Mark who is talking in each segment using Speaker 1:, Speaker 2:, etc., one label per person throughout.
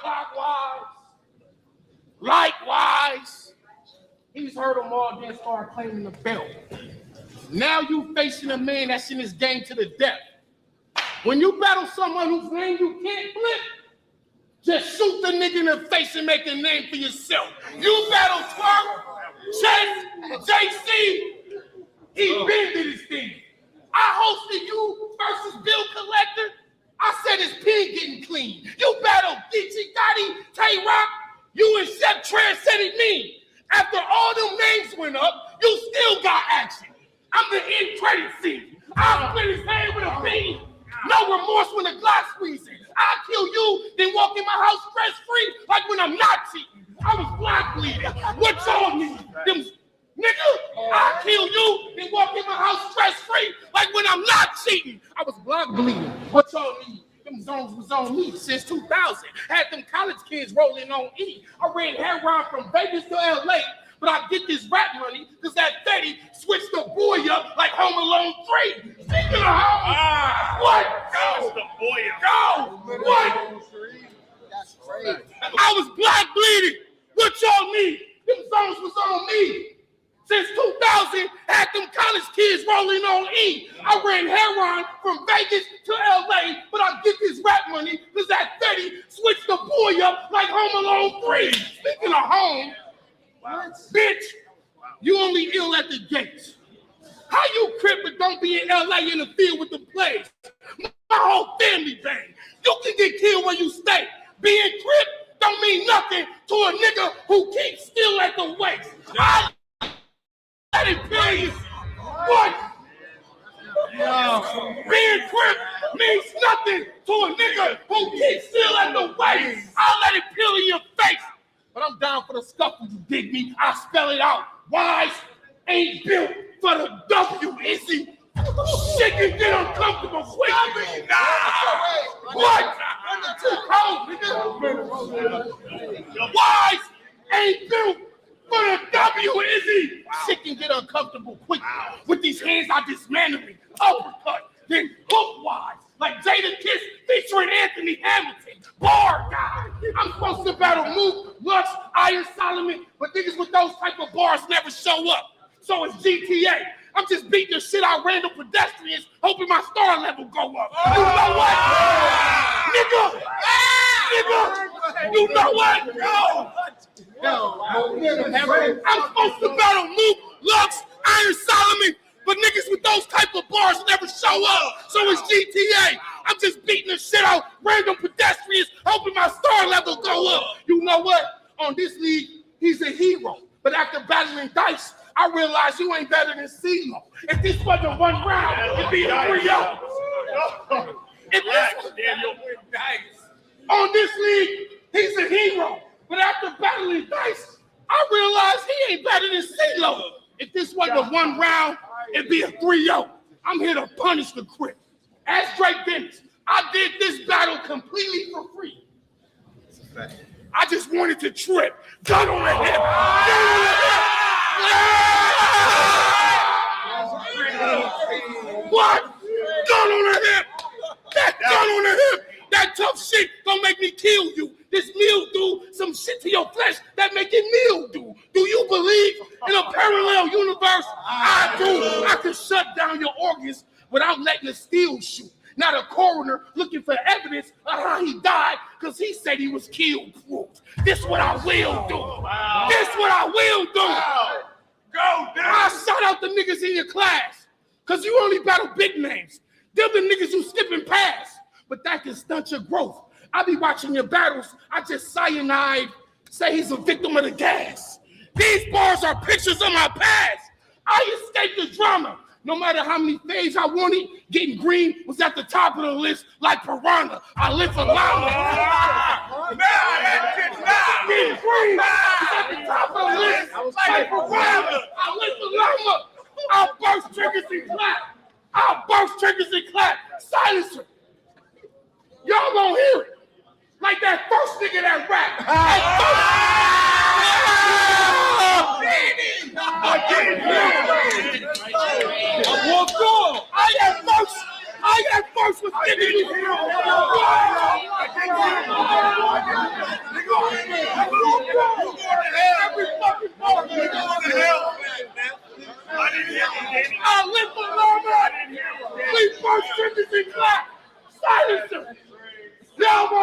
Speaker 1: counterclockwise. Likewise. He's heard them all, then start claiming the belt. Now you facing a man that's in this game to the death. When you battle someone whose name you can't flip, just shoot the nigga in the face and make a name for yourself. You battle Twerk, Chase, JC, he been to this thing. I hosted you versus Bill Collector. I said his pin getting clean. You battle Geechee Gotti, Tay-Rock, you and Shep transcended me. After all them names went up, you still got action. I'm the end credit scene. I'll split his head with a beam. No remorse when the Glock squeezing. I'll kill you, then walk in my house stress-free like when I'm not cheating. I was block bleeding. What y'all need? Them nigga, I'll kill you, then walk in my house stress-free like when I'm not cheating. I was block bleeding. What y'all need? Them zones was on me since 2000. Had them college kids rolling on E. I ran heroin from Vegas to LA, but I get this rap money because that Fetty switched the boy up like Home Alone 3. Speaking of home, what? Go! The boy go! What? That's crazy. I was black bleeding. What y'all need? Them zones was on me. Since 2000, had them college kids rolling on E. I ran heroin from Vegas to LA, but I get this rap money because that Fetty switched the boy up like Home Alone 3. Speaking of home, bitch, you only ill at the gates. How you crip but don't be in LA in the field with the plays? My whole family bang. You can get killed where you stay. Being crip don't mean nothing to a nigga who keeps still at the waist. I didn't pay you. What? Being crip means nothing to a nigga who keeps still at the waist. I'll let it peel in your face. But I'm down for the scuffle, you dig me? I spell it out. Wise ain't built for the W, is he? Shit can get uncomfortable quick. What? Too cold, nigga. Wise ain't built for the W, is he? Shit can get uncomfortable quick. With these hands, I dismantle it. Uppercut, then hook wise. Like Jada Kiss featuring Anthony Hamilton. Bar guy. I'm supposed to battle Mook, Lux, Iron Solomon, but niggas with those type of bars never show up. So it's GTA. I'm just beating the shit out of random pedestrians, hoping my star level go up. You know what? Nigga! Nigga! You know what? I'm supposed to battle Mook, Lux, Iron Solomon, but niggas with those type of bars never show up. So it's GTA. I'm just beating the shit out random pedestrians, hoping my star level go up. You know what? On this league, he's a hero. But after battling dice, I realized you ain't better than CeeLo. If this wasn't one round, it'd be a 3-0. On this league, he's a hero. But after battling dice, I realized he ain't better than CeeLo. If this wasn't one round, it'd be a 3-0. I'm here to punish the crip. As Drake Dennis, I did this battle completely for free. I just wanted to trip. Gun on the hip. What? Gun on the hip. That gun on the hip. That tough shit gonna make me kill you. This meal do some shit to your flesh that make it meal do. Do you believe in a parallel universe? I do. I can shut down your organs without letting the steel shoot. Not a coroner looking for evidence of how he died because he said he was killed. This what I will do. This what I will do. Go down. I shout out the niggas in your class because you only battle big names. They're the niggas you skipping past. But that can stunt your growth. I be watching your battles. I just cyanide, say he's a victim of the gas. These bars are pictures of my past. I escaped the drama. No matter how many fades I wanted, getting green was at the top of the list like piranha. I live for llama. Getting green was at the top of the list like piranha. I live for llama. I'll burst triggers and clap. I'll burst triggers and clap. Silencer. Y'all gonna hear it. Like that first nigga that rap. I got first with niggas.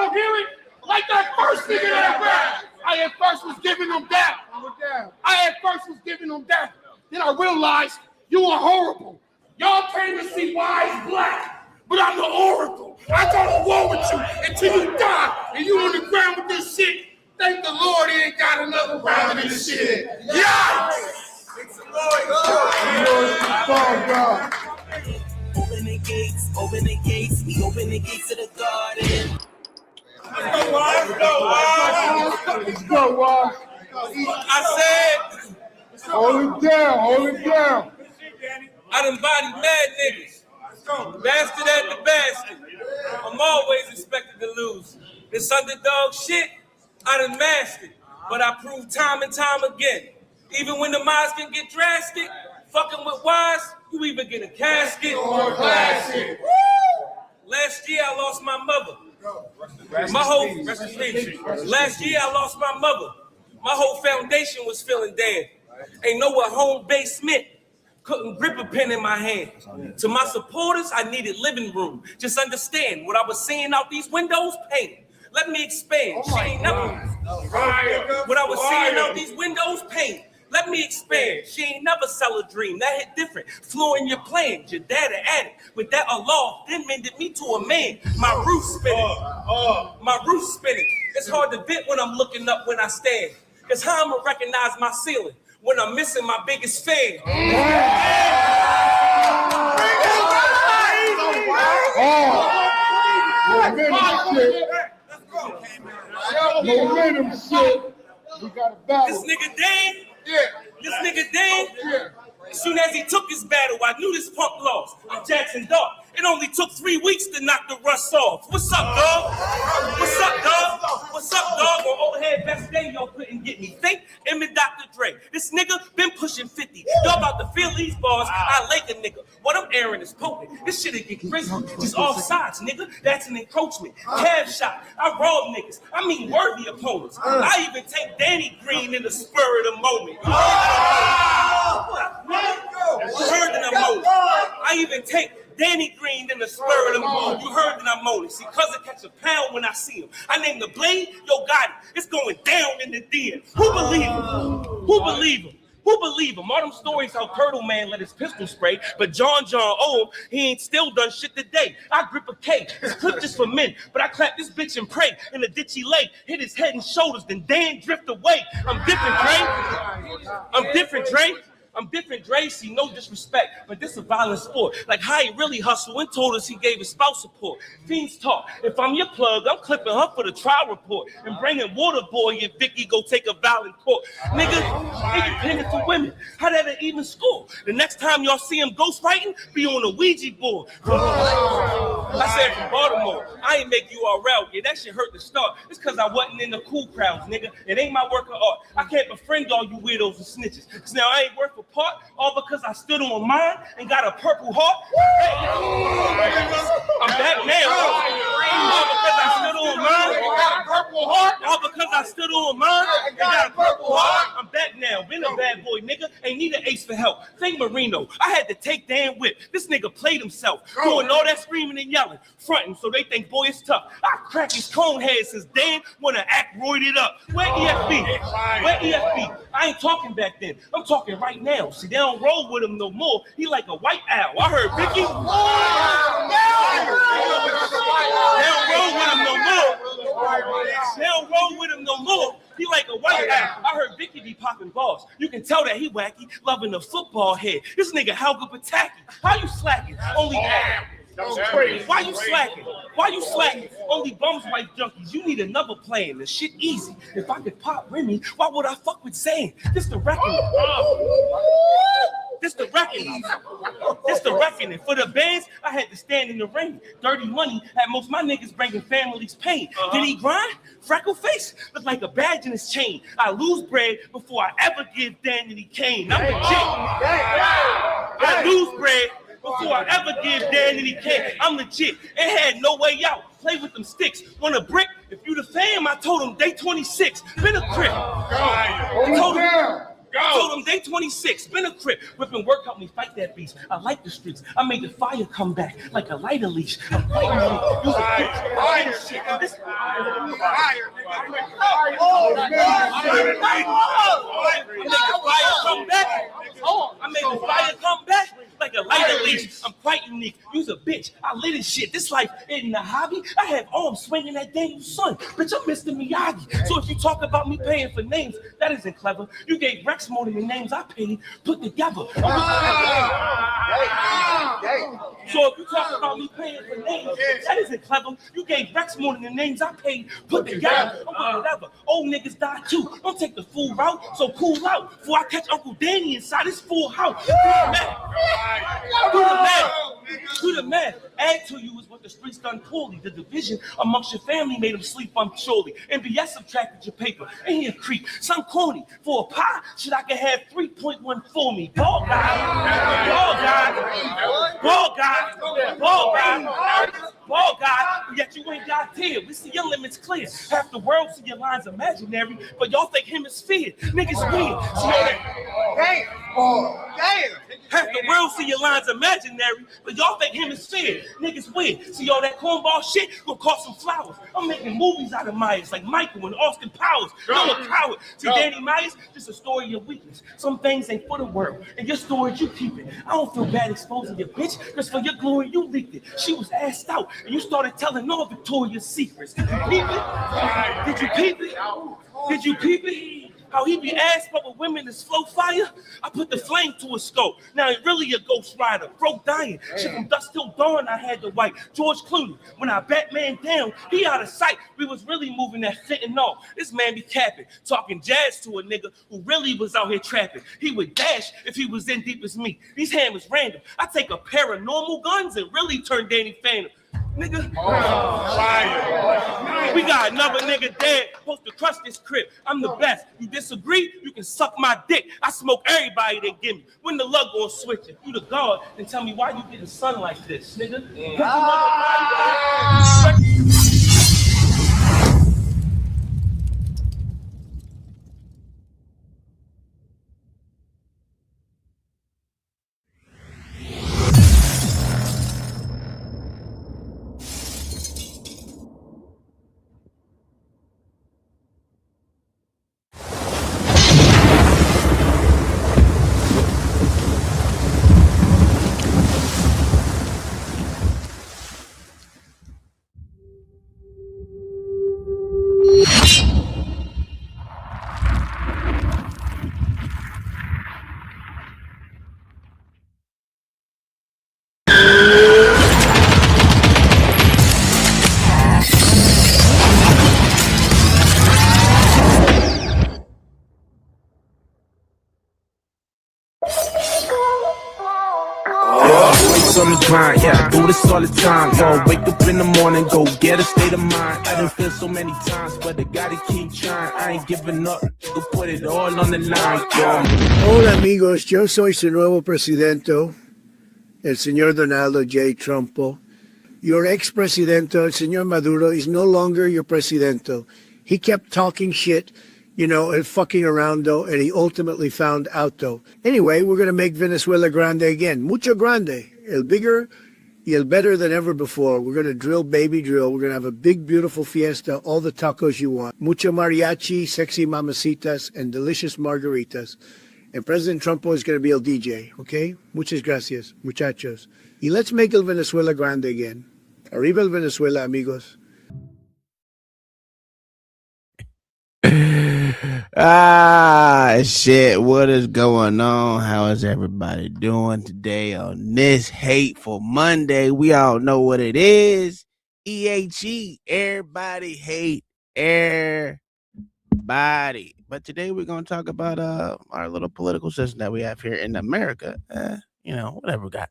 Speaker 1: don't hear it? Like that first nigga that rap. I at first was giving them death. I at first was giving them death. Then I realized you are horrible. Y'all came to see Wise Black, but I'm the Oracle. I go to war with you until you die, and you on the ground with this shit. Thank the Lord he ain't got another round of this shit. Yikes!
Speaker 2: Open the gates, we open the gates of the garden.
Speaker 3: Let's go, Wise.
Speaker 4: I said,
Speaker 3: Hold it down.
Speaker 4: I done bodied mad niggas. Bastard at the basket. I'm always expected to lose. This underdog shit, I done mastered. But I proved time and time again. Even when the minds can get drastic, fucking with Wise, you even get a casket.
Speaker 1: Or classic.
Speaker 4: Last year I lost my mother. Last year I lost my mother. My whole foundation was feeling dead. Ain't know what home base meant. Couldn't grip a pen in my hand. To my supporters, I needed living room. Just understand what I was seeing out these windows, pain. Let me expand. What I was seeing out these windows, pain. Let me expand. She ain't never sell a dream. That hit different. Flew in your plans. Your dad an addict. With that Allah, then mended me to a man. My roof spinning. My roof spinning. It's hard to vent when I'm looking up when I stand. It's how I'ma recognize my ceiling when I'm missing my biggest fan.
Speaker 3: Momentum shit. We got a battle.
Speaker 4: This nigga Dan. This nigga Dan. As soon as he took his battle, I knew this punk lost. I'm Jackson Dog. It only took 3 weeks to knock the rust off. What's up, dog? What's up, dog? What's up, dog? On overhead best day, y'all couldn't get me. Think Eminem, Dr. Dre. This nigga been pushing 50. Y'all about to feel these bars. I like a nigga. What I'm airing is potent. This shit'll get crazy. Just off sides, nigga. That's an encroachment. Calf shot. I rob niggas. I mean worthy opponents. I even take Danny Green in the spur of the moment. You heard that I'm moaning. I even take Danny Green in the spur of the moment. You heard that I'm moaning. See, cousin catch a pound when I see him. I name the blade, yo got it. It's going down in the den. Who believe him? Who believe him? Who believe him? All them stories how Turtle Man let his pistol spray, but John owe him, he ain't still done shit today. I grip a K, this clip just for men, but I clap this bitch and pray. In the ditch he lay, hit his head and shoulders, then Dan drift away. I'm different, Dre. I'm different, Dre. I'm different, Dre, see, no disrespect, but this a violent sport. Like how he really hustled and told us he gave his spouse support. Fiends talk, if I'm your plug, I'm clipping her for the trial report and bringing water boy if Vicky go take a violent court. Nigga, independent for women, how that even score? The next time y'all see him ghostwriting, be on a Ouija board. I said from Baltimore, I ain't make URL, yeah, that shit hurt to start. It's cause I wasn't in the cool crowds, nigga. It ain't my work of art. I can't befriend all you weirdos and snitches. Cause now I ain't worth apart, all because I stood on mine and got a purple heart. I'm back now. All because I stood on mine and got a purple heart. All because I stood on mine and got a purple heart. I'm back now. Been a bad boy, nigga. Ain't need an ace for help. Think Marino. I had to take Dan Whip. This nigga played himself. Doing all that screaming and yelling. Fronting so they think boy is tough. I crack his cone head since Dan wanna act roided up. Where EFB? Where EFB? I ain't talking back then. I'm talking right now. See, they don't roll with him no more. He like a white owl. I heard Vicky. They don't roll with him no more. They don't roll with him no more. He like a white owl. I heard Vicky be popping balls. You can tell that he wacky, loving the football head. This nigga Helga Pataki. How you slacking? Only Why you slacking? Why you slacking? Only bums white junkies. You need another plan. The shit easy. If I could pop Remy, why would I fuck with Zane? This the reckoning. This the reckoning. This the reckoning. For the bands, I had to stand in the rain. Dirty money had most my niggas bringing families pain. Did he grind? Freckle face look like a badge in his chain. I lose bread before I ever give Danny Kane. I'm legit. I lose bread before I ever give Danny Kane. I'm legit. It had no way out. Play with them sticks. Want a brick? If you the fam, I told him day 26. Been a crib. I told him day 26, been a crip, whipping work, help me fight that beast. I like the streets. I made the fire come back like a lighter leash. I'm fighting you. Use a bitch. Fire shit. This I made the fire come back. I made the fire come back like a lighter leash. I'm quite unique. You's a bitch. I lit this shit. This life isn't a hobby. I have arms swinging at Daniel's son. Bitch, I'm Mr. Miyagi. So if you talk about me paying for names, that isn't clever. You gave Rex more than the names I paid put together. So if you talk about me paying for names, that isn't clever. You gave Rex more than the names I paid put together. I'm whatever. Old niggas die too. Don't take the full route, so cool out. Before I catch Uncle Danny inside this full house. Do the math. Do the math. Add to you is what the streets done poorly. The division amongst your family made them sleep surely. MBS subtracted your paper. Ain't he a creep? Some corny. For a pie, shit I can have 3.1 for me. Ball guy. Ball guy. Ball guy. Ball guy. Ball guy, but yet you ain't got tear. We see your limits clear. Half the world see your lines imaginary, but y'all think hemisphere. Niggas weird. Half the world see your lines imaginary, but y'all think hemisphere. Niggas weird. See all that cornball shit? Gonna cost some flowers. I'm making movies out of Myers like Michael and Austin Powers. You're a coward. See, Danny Myers, just a story of your weakness. Some things ain't for the world, and your storage you keep it. I don't feel bad exposing your bitch, because for your glory you leaked it. She was assed out, and you started telling all Victoria's secrets. Did you peep it? Did you peep it? Did you peep it? How he be asked but with women is flow fire? I put the flame to his skull. Now he really a ghost rider. Bro dying. Shit from dusk till dawn I had to wipe. George Clooney, when I Batman down, he out of sight. We was really moving that fentanyl. This man be capping, talking jazz to a nigga who really was out here trapping. He would dash if he was in deep as me. These hammers random. I take a pair of normal guns and really turn Danny Phantom. Nigga, we got another nigga dead, supposed to crush this crib. I'm the best. You disagree? You can suck my dick. I smoke everybody they give me. When the lug gonna switch it? You the god, then tell me why you getting sun like this, nigga.
Speaker 5: On the grind, yeah, I do this all the time. Yo, wake up in the morning, go get a state of mind. I done feel so many times, but I gotta keep trying. I ain't giving up, go put it all on the line, yo.
Speaker 6: Hola amigos, yo soy su nuevo presidente, el señor Donaldo J. Trumpo. Your ex-presidente, el señor Maduro, is no longer your presidente. He kept talking shit, you know, and fucking around, though, and he ultimately found out, though. Anyway, we're going to make Venezuela grande again. Mucho grande. El bigger y el better than ever before. We're going to drill, baby drill. We're going to have a big, beautiful fiesta, all the tacos you want. Mucho mariachi, sexy mamacitas, and delicious margaritas. And President Trumpo is going to be el DJ, okay? Muchas gracias, muchachos. Y let's make el Venezuela grande again. Arriba el Venezuela, amigos.
Speaker 7: Shit, what is going on? How is everybody doing today on this hateful Monday? We all know what it is. EHE, everybody hate everybody. But today we're going to talk about our little political system that we have here in America. You know, whatever we got.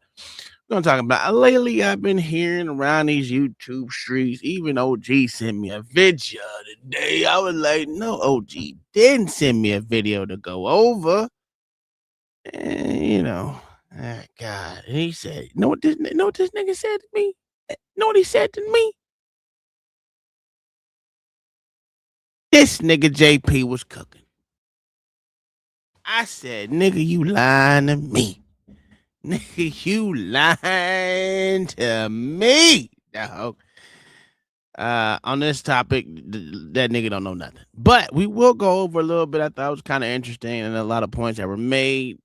Speaker 7: We're going to talk about lately. I've been hearing around these YouTube streets. Even OG sent me a video today. I was like, no, OG didn't send me a video to go over. And, you know, God. And he said, you know what this nigga said to me? You know what he said to me? This nigga JP was cooking. I said, nigga, you lying to me. Nigga, you lying to me, dog. On this topic, that nigga don't know nothing. But we will go over a little bit. I thought it was kind of interesting and a lot of points that were made.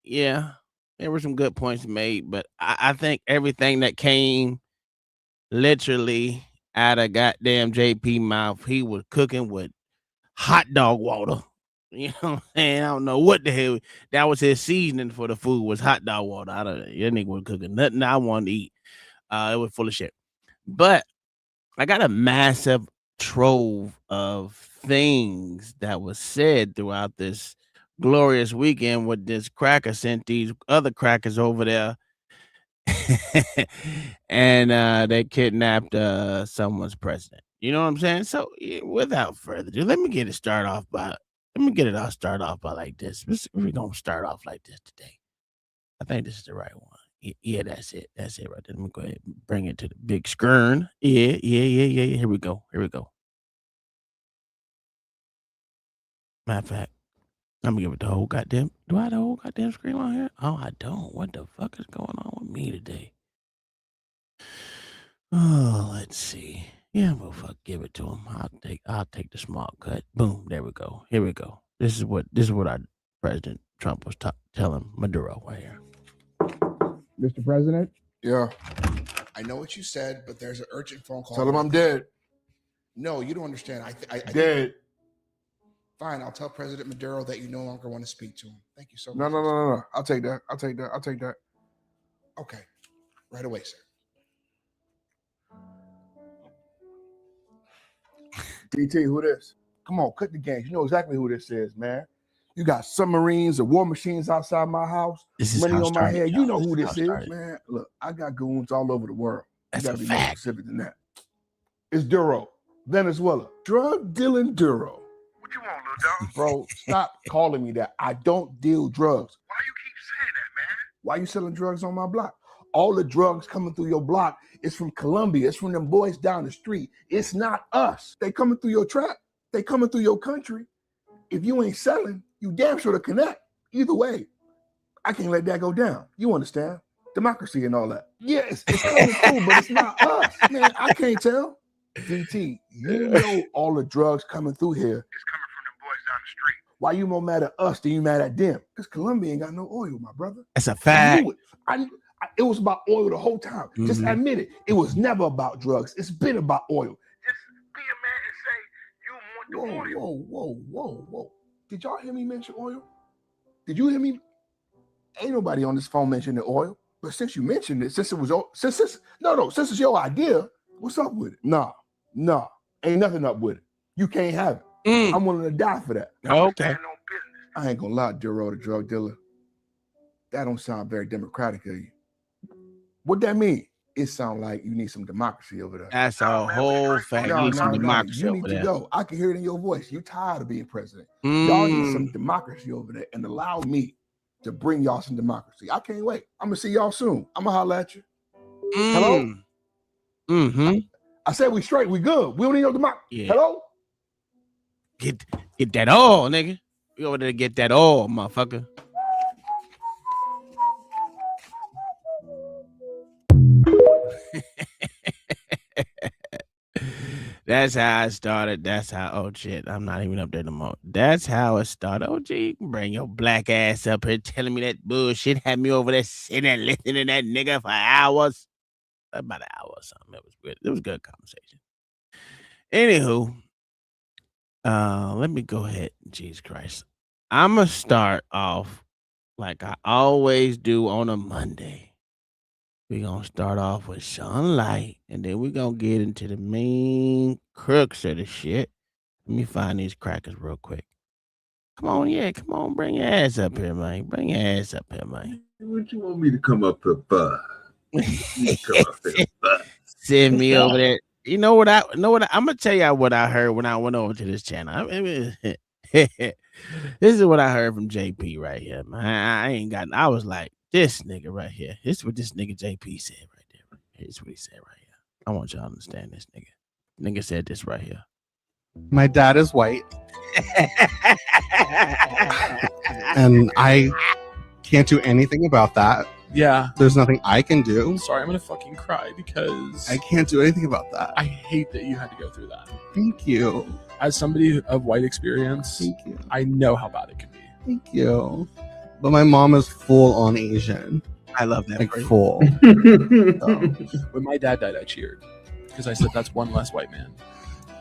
Speaker 7: Yeah, there were some good points made, but I think everything that came literally out of goddamn JP mouth, he was cooking with hot dog water. You know what I'm saying? I don't know what the hell that was his seasoning for the food was hot dog water. I don't know. That nigga was cooking nothing I wanted to eat. It was full of shit. But I got a massive trove of things that was said throughout this glorious weekend with this cracker sent these other crackers over there. And they kidnapped someone's president. You know what I'm saying? So without further ado, let me get it started off by like this. We're gonna start off like this today. I think this is the right one. Yeah, that's it. That's it right there. Let me go ahead and bring it to the big screen. Yeah. Here we go. Matter of fact, I'm gonna give it the whole goddamn. Do I have the whole goddamn screen on here? Oh, I don't. What the fuck is going on with me today? Oh, let's see. Yeah, well, fuck, give it to him. I'll take the small cut. Boom, there we go. Here we go. This is what our President Trump was telling Maduro right here.
Speaker 3: Mr. President?
Speaker 8: Yeah.
Speaker 9: I know what you said, but there's an urgent phone call.
Speaker 8: Tell him I'm dead.
Speaker 9: No, you don't understand. I
Speaker 8: Dead.
Speaker 9: Fine, I'll tell President Maduro that you no longer want to speak to him. Thank you so
Speaker 8: No.
Speaker 9: much.
Speaker 8: I'll take that.
Speaker 9: Okay. Right away, sir.
Speaker 8: DT, who this? Come on, cut the games. You know exactly who this is, man. You got submarines and war machines outside my house.
Speaker 7: This is
Speaker 8: money
Speaker 7: how
Speaker 8: on my
Speaker 7: started,
Speaker 8: head.
Speaker 7: y'all.
Speaker 8: You know who
Speaker 7: This
Speaker 8: this
Speaker 7: how
Speaker 8: is,
Speaker 7: started.
Speaker 8: man. Look, I got goons all over the world.
Speaker 7: That's
Speaker 8: You
Speaker 7: a
Speaker 8: gotta be more
Speaker 7: fact.
Speaker 8: specific than that. It's Duro, Venezuela, drug dealing Duro.
Speaker 3: What you want, little dog?
Speaker 8: Bro, stop calling me that. I don't deal drugs.
Speaker 3: Why you keep saying that, man?
Speaker 8: Why you selling drugs on my block? All the drugs coming through your block is from Colombia. It's from them boys down the street. It's not us. They coming through your trap. They coming through your country. If you ain't selling, you damn sure to connect. Either way, I can't let that go down. You understand? Democracy and all that. Yeah, it's coming through, but it's not us. Man, I can't tell. DT, you know all the drugs coming through here.
Speaker 3: It's coming from them boys down the street.
Speaker 8: Why you more mad at us than you mad at them? Because Colombia ain't got no oil, my brother.
Speaker 7: That's a
Speaker 8: I
Speaker 7: fact.
Speaker 8: knew it. It was about oil the whole time. Just
Speaker 7: Mhm.
Speaker 8: admit it. It was never about drugs. It's been about oil.
Speaker 3: Just be a man and say you want the oil.
Speaker 8: Whoa. Did y'all hear me mention oil? Did you hear me? Ain't nobody on this phone mentioning the oil. But since you mentioned it, since it's your idea, what's up with it? Nah. Ain't nothing up with it. You can't have it.
Speaker 7: Mm.
Speaker 8: I'm willing to die for that.
Speaker 7: Okay.
Speaker 3: Stand on business.
Speaker 8: I ain't gonna lie, Duro, the drug dealer. That don't sound very democratic of you. What that mean? It sound like you need some democracy over there.
Speaker 7: That's a whole fact.
Speaker 8: No,
Speaker 7: You need some democracy
Speaker 8: you need
Speaker 7: over
Speaker 8: to
Speaker 7: there.
Speaker 8: go. I can hear it in your voice. You tired of being president. Y'all need
Speaker 7: Mm.
Speaker 8: some democracy over there and allow me to bring y'all some democracy. I can't wait. I'm gonna see y'all soon. I'm gonna holler at you. Hello?
Speaker 7: Mm. Mm-hmm.
Speaker 8: I said we straight, we good. We don't need no democracy.
Speaker 7: Yeah.
Speaker 8: Hello?
Speaker 7: Get that all, nigga. We over there to get that all, motherfucker. That's how it started. That's how, oh shit, I'm not even up there no more. That's how it started. Oh, gee, you can bring your black ass up here telling me that bullshit. Had me over there sitting and listening to that nigga for hours. About an hour or something. It was good. It was a good conversation. Anywho, let me go ahead. Jesus Christ. I'm going to start off like I always do on a Monday. We're going to start off with Sean Light, and then we're going to get into the main crux of the shit. Let me find these crackers real quick. Come on, bring your ass up here, man.
Speaker 10: What you want me to come up here for?
Speaker 7: Send me over there. You know what? I'm gonna tell you what I heard when I went over to this channel. This is what I heard from JP right here, man. I was like, this nigga right here. This is what this nigga JP said right there. Here's what he said right here. I want y'all to understand this nigga. Nigga said this right here.
Speaker 11: My dad is white. And I can't do anything about that.
Speaker 12: Yeah.
Speaker 11: There's nothing I can do.
Speaker 12: I'm sorry, I'm gonna fucking cry because
Speaker 11: I can't do anything about that.
Speaker 12: I hate that you had to go through that.
Speaker 11: Thank you.
Speaker 12: As somebody of white experience,
Speaker 11: Thank you.
Speaker 12: I know how bad it can be.
Speaker 11: Thank you. But my mom is full on Asian.
Speaker 7: I love that.
Speaker 11: Like full.
Speaker 12: When my dad died, I cheered because I said that's one less white man.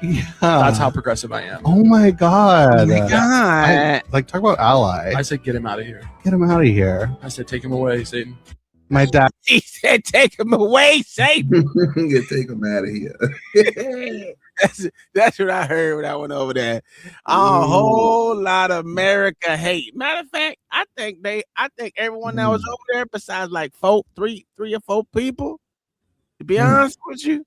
Speaker 11: Yeah.
Speaker 12: That's how progressive I am.
Speaker 11: Oh my god.
Speaker 7: Oh my god.
Speaker 11: Like talk about ally.
Speaker 12: I said, get him out of here.
Speaker 11: Get him out of here.
Speaker 12: I said, take him away, Satan.
Speaker 11: My dad.
Speaker 7: He said, take him away, Satan.
Speaker 10: Yeah, take him out of here.
Speaker 7: That's what I heard when I went over there. A whole lot of America hate. Matter of fact, I think everyone that was over there, besides like three or four people, to be honest with you,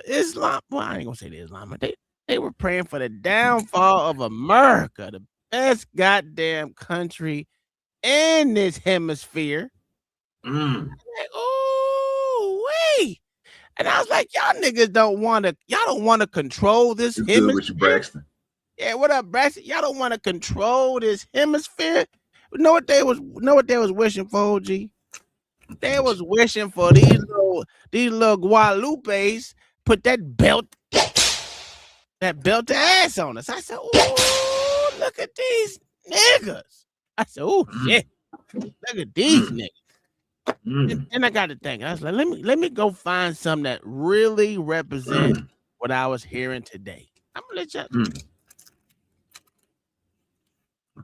Speaker 7: Islam. Well, I ain't gonna say the Islam, but they were praying for the downfall of America, the best goddamn country in this hemisphere. Like, oh wait. And I was like, y'all niggas don't want to control this hemisphere.
Speaker 10: Good with you, Braxton.
Speaker 7: Yeah, what up, Braxton? Y'all don't want to control this hemisphere. Know what they was wishing for, OG? They was wishing for these little Guadalupes put that belt to ass on us. I said, oh, look at these niggas. I said, oh shit, look at these niggas. And I got to think. I was like, let me go find some that really represent what I was hearing today. I'm gonna let y'all.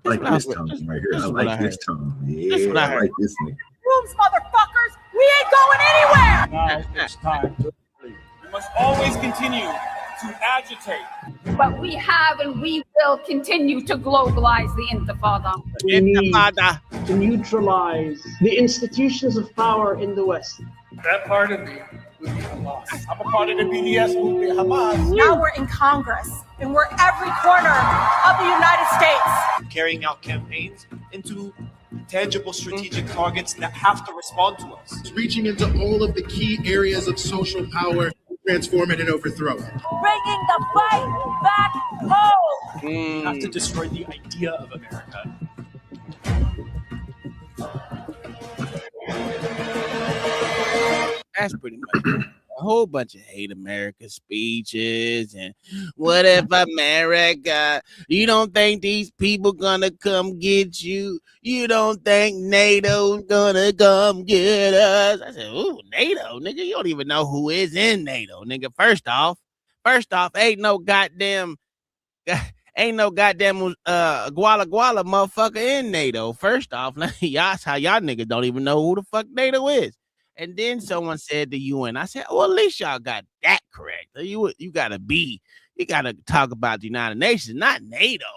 Speaker 10: I like this tone right here. I like this tone. Yeah, I like this nigga.
Speaker 13: Rooms, motherfuckers. We ain't going anywhere.
Speaker 4: Now it's time. We must always continue to agitate.
Speaker 13: But we have and we will continue to globalize the Intifada.
Speaker 14: We need to neutralize the institutions of power in the West.
Speaker 4: That part of me would be Hamas. I'm a part of the BDS movement, Hamas.
Speaker 13: Now we're in Congress and we're every corner of the United States.
Speaker 15: Carrying out campaigns into tangible strategic targets that have to respond to us.
Speaker 16: Reaching into all of the key areas of social power, transform it and overthrow it.
Speaker 13: Bringing the fight back home.
Speaker 15: We have to destroy the idea of America.
Speaker 7: That's pretty much it. A whole bunch of hate America speeches and what if America, you don't think these people gonna come get you? You don't think NATO's gonna come get us? I said, ooh, NATO, nigga, you don't even know who is in NATO, nigga. First off, ain't no goddamn Guala motherfucker in NATO. First off, y'all how y'all niggas don't even know who the fuck NATO is. And then someone said the UN. I said, well, at least y'all got that correct. You gotta talk about the United Nations, not NATO.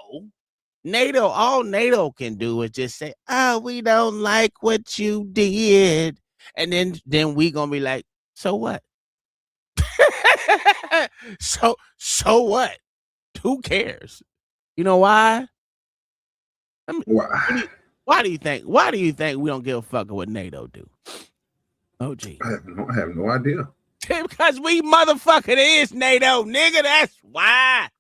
Speaker 7: NATO, all NATO can do is just say, oh, we don't like what you did. And then we gonna be like, so what? so what? Who cares? You know why? I mean, why do you think we don't give a fuck what NATO do? Oh, gee.
Speaker 10: I have no idea.
Speaker 7: Because we motherfucking is NATO, nigga. That's why.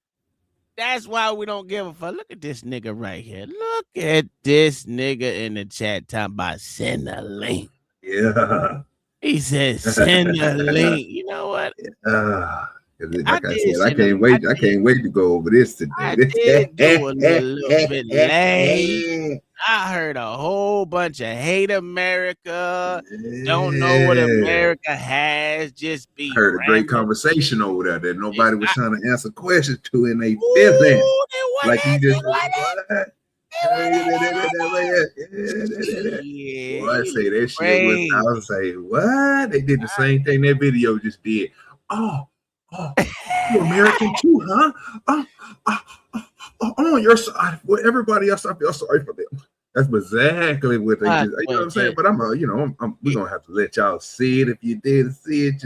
Speaker 7: That's why we don't give a fuck. Look at this nigga right here. Look at this nigga in the chat talking about send a link.
Speaker 10: Yeah.
Speaker 7: He says send a link. You know what?
Speaker 10: Like I said, I can't wait to go over this today.
Speaker 7: I did do a little bit late. I heard a whole bunch of hate America. Don't know what America has. Just be
Speaker 10: heard a great conversation over there that nobody was trying to answer questions to, and they feeling like he just. Boy, I say that shit was. I was say, what? They did the same thing that video just did. Oh, you American too, huh? I'm on your side. Well, everybody else, I feel sorry for them. That's exactly what they did. You know what I'm saying? But we're gonna have to let y'all see it if you didn't see it.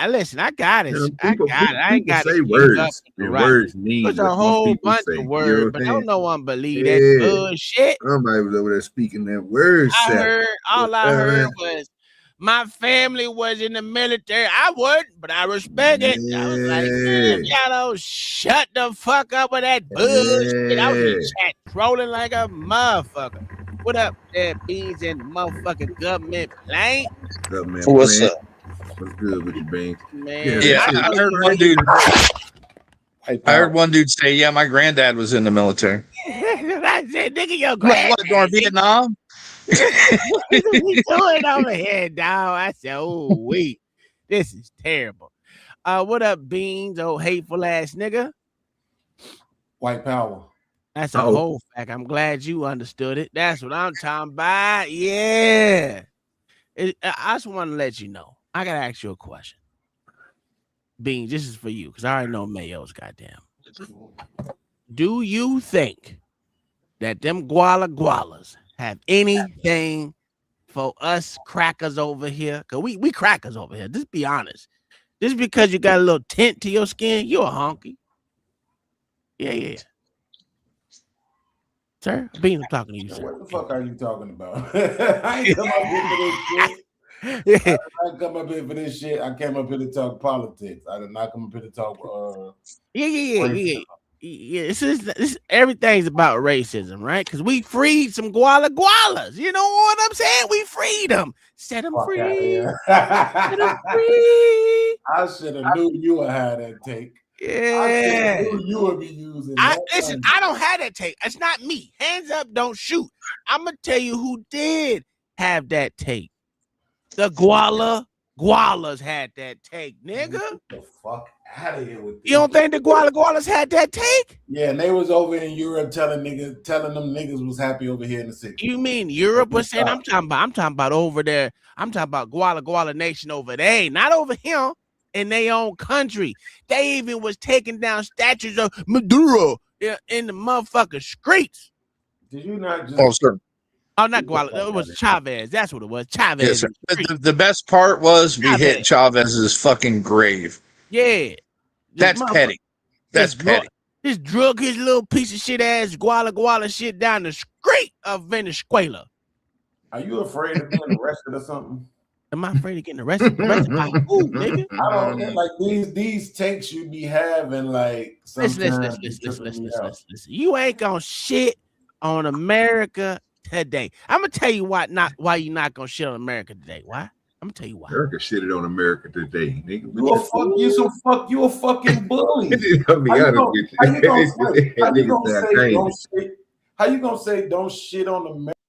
Speaker 7: Listen, I got it. I ain't got to
Speaker 10: say words. Words mean
Speaker 7: there's a whole bunch of words, but don't no one believe that bullshit.
Speaker 10: Somebody was over there speaking that word.
Speaker 7: All I heard was My family was in the military. I wouldn't, but I respect it. I was like, man, y'all don't shut the fuck up with that bullshit. I was in the chat trolling like a motherfucker. What up, there, Beans and motherfucking government plane?
Speaker 10: What's up, man?
Speaker 17: What's up?
Speaker 10: What's good with you, Beans?
Speaker 7: Man,
Speaker 17: Yeah, I heard one dude. I heard one dude say, "Yeah, my granddad was in the military."
Speaker 7: I said, nigga, your
Speaker 17: Like,
Speaker 7: granddad.
Speaker 17: what, during Vietnam?
Speaker 7: We doing over here, dog. I said, oh, wait, this is terrible. What up, Beans, old hateful ass nigga?
Speaker 18: White power.
Speaker 7: That's a whole fact. I'm glad you understood it. That's what I'm talking about. Yeah. I just want to let you know. I got to ask you a question. Beans, this is for you because I already know Mayo's goddamn. Do you think that them gualas have anything for us crackers over here? Because we crackers over here. Just be honest. Just because you got a little tint to your skin, you're a honky. Yeah. Sir, Beans, I'm talking to you, sir.
Speaker 18: What the fuck are you talking about? I ain't come up here for this shit. I didn't come up here for this shit. I came up here to talk politics. I did not come up here to talk.
Speaker 7: Yeah. This everything's about racism, right? Because we freed some gualas. You know what I'm saying? We freed them. Set them free. Set them free.
Speaker 18: I should have knew you would have that take.
Speaker 7: Yeah.
Speaker 18: I knew you would be using
Speaker 7: Listen, I don't have that take. It's not me. Hands up, don't shoot. I'm going to tell you who did have that take. The gualas had that take, nigga.
Speaker 18: Get the fuck out of here with this.
Speaker 7: You don't think the gualas had that take?
Speaker 18: Yeah, and they was over in Europe telling them niggas was happy over here in the city.
Speaker 7: You mean Europe was saying? I'm talking about over there. I'm talking about Guala Nation over there, not over here in their own country. They even was taking down statues of Maduro in the motherfucking streets.
Speaker 18: Did you not just?
Speaker 17: Oh, sir.
Speaker 7: Oh, not Guala. It was Chavez. That's what it was. Chavez.
Speaker 17: Yes, the best part was we hit Chavez's fucking grave.
Speaker 7: Yeah.
Speaker 17: That's petty. That's petty.
Speaker 7: Just drug his little piece of shit ass Guala shit down the street of Venezuela.
Speaker 18: Are you afraid of being arrested or something?
Speaker 7: Am I afraid of getting arrested? Arrested by who, nigga?
Speaker 18: I don't know. Like these takes you be having like sometimes.
Speaker 7: Listen. You ain't gonna shit on America today. I'm gonna tell you why you not gonna shit on America today. Why? I'm gonna tell you why.
Speaker 10: America shitted on America today, nigga.
Speaker 18: You a fucking bully. How you gonna say don't shit on America?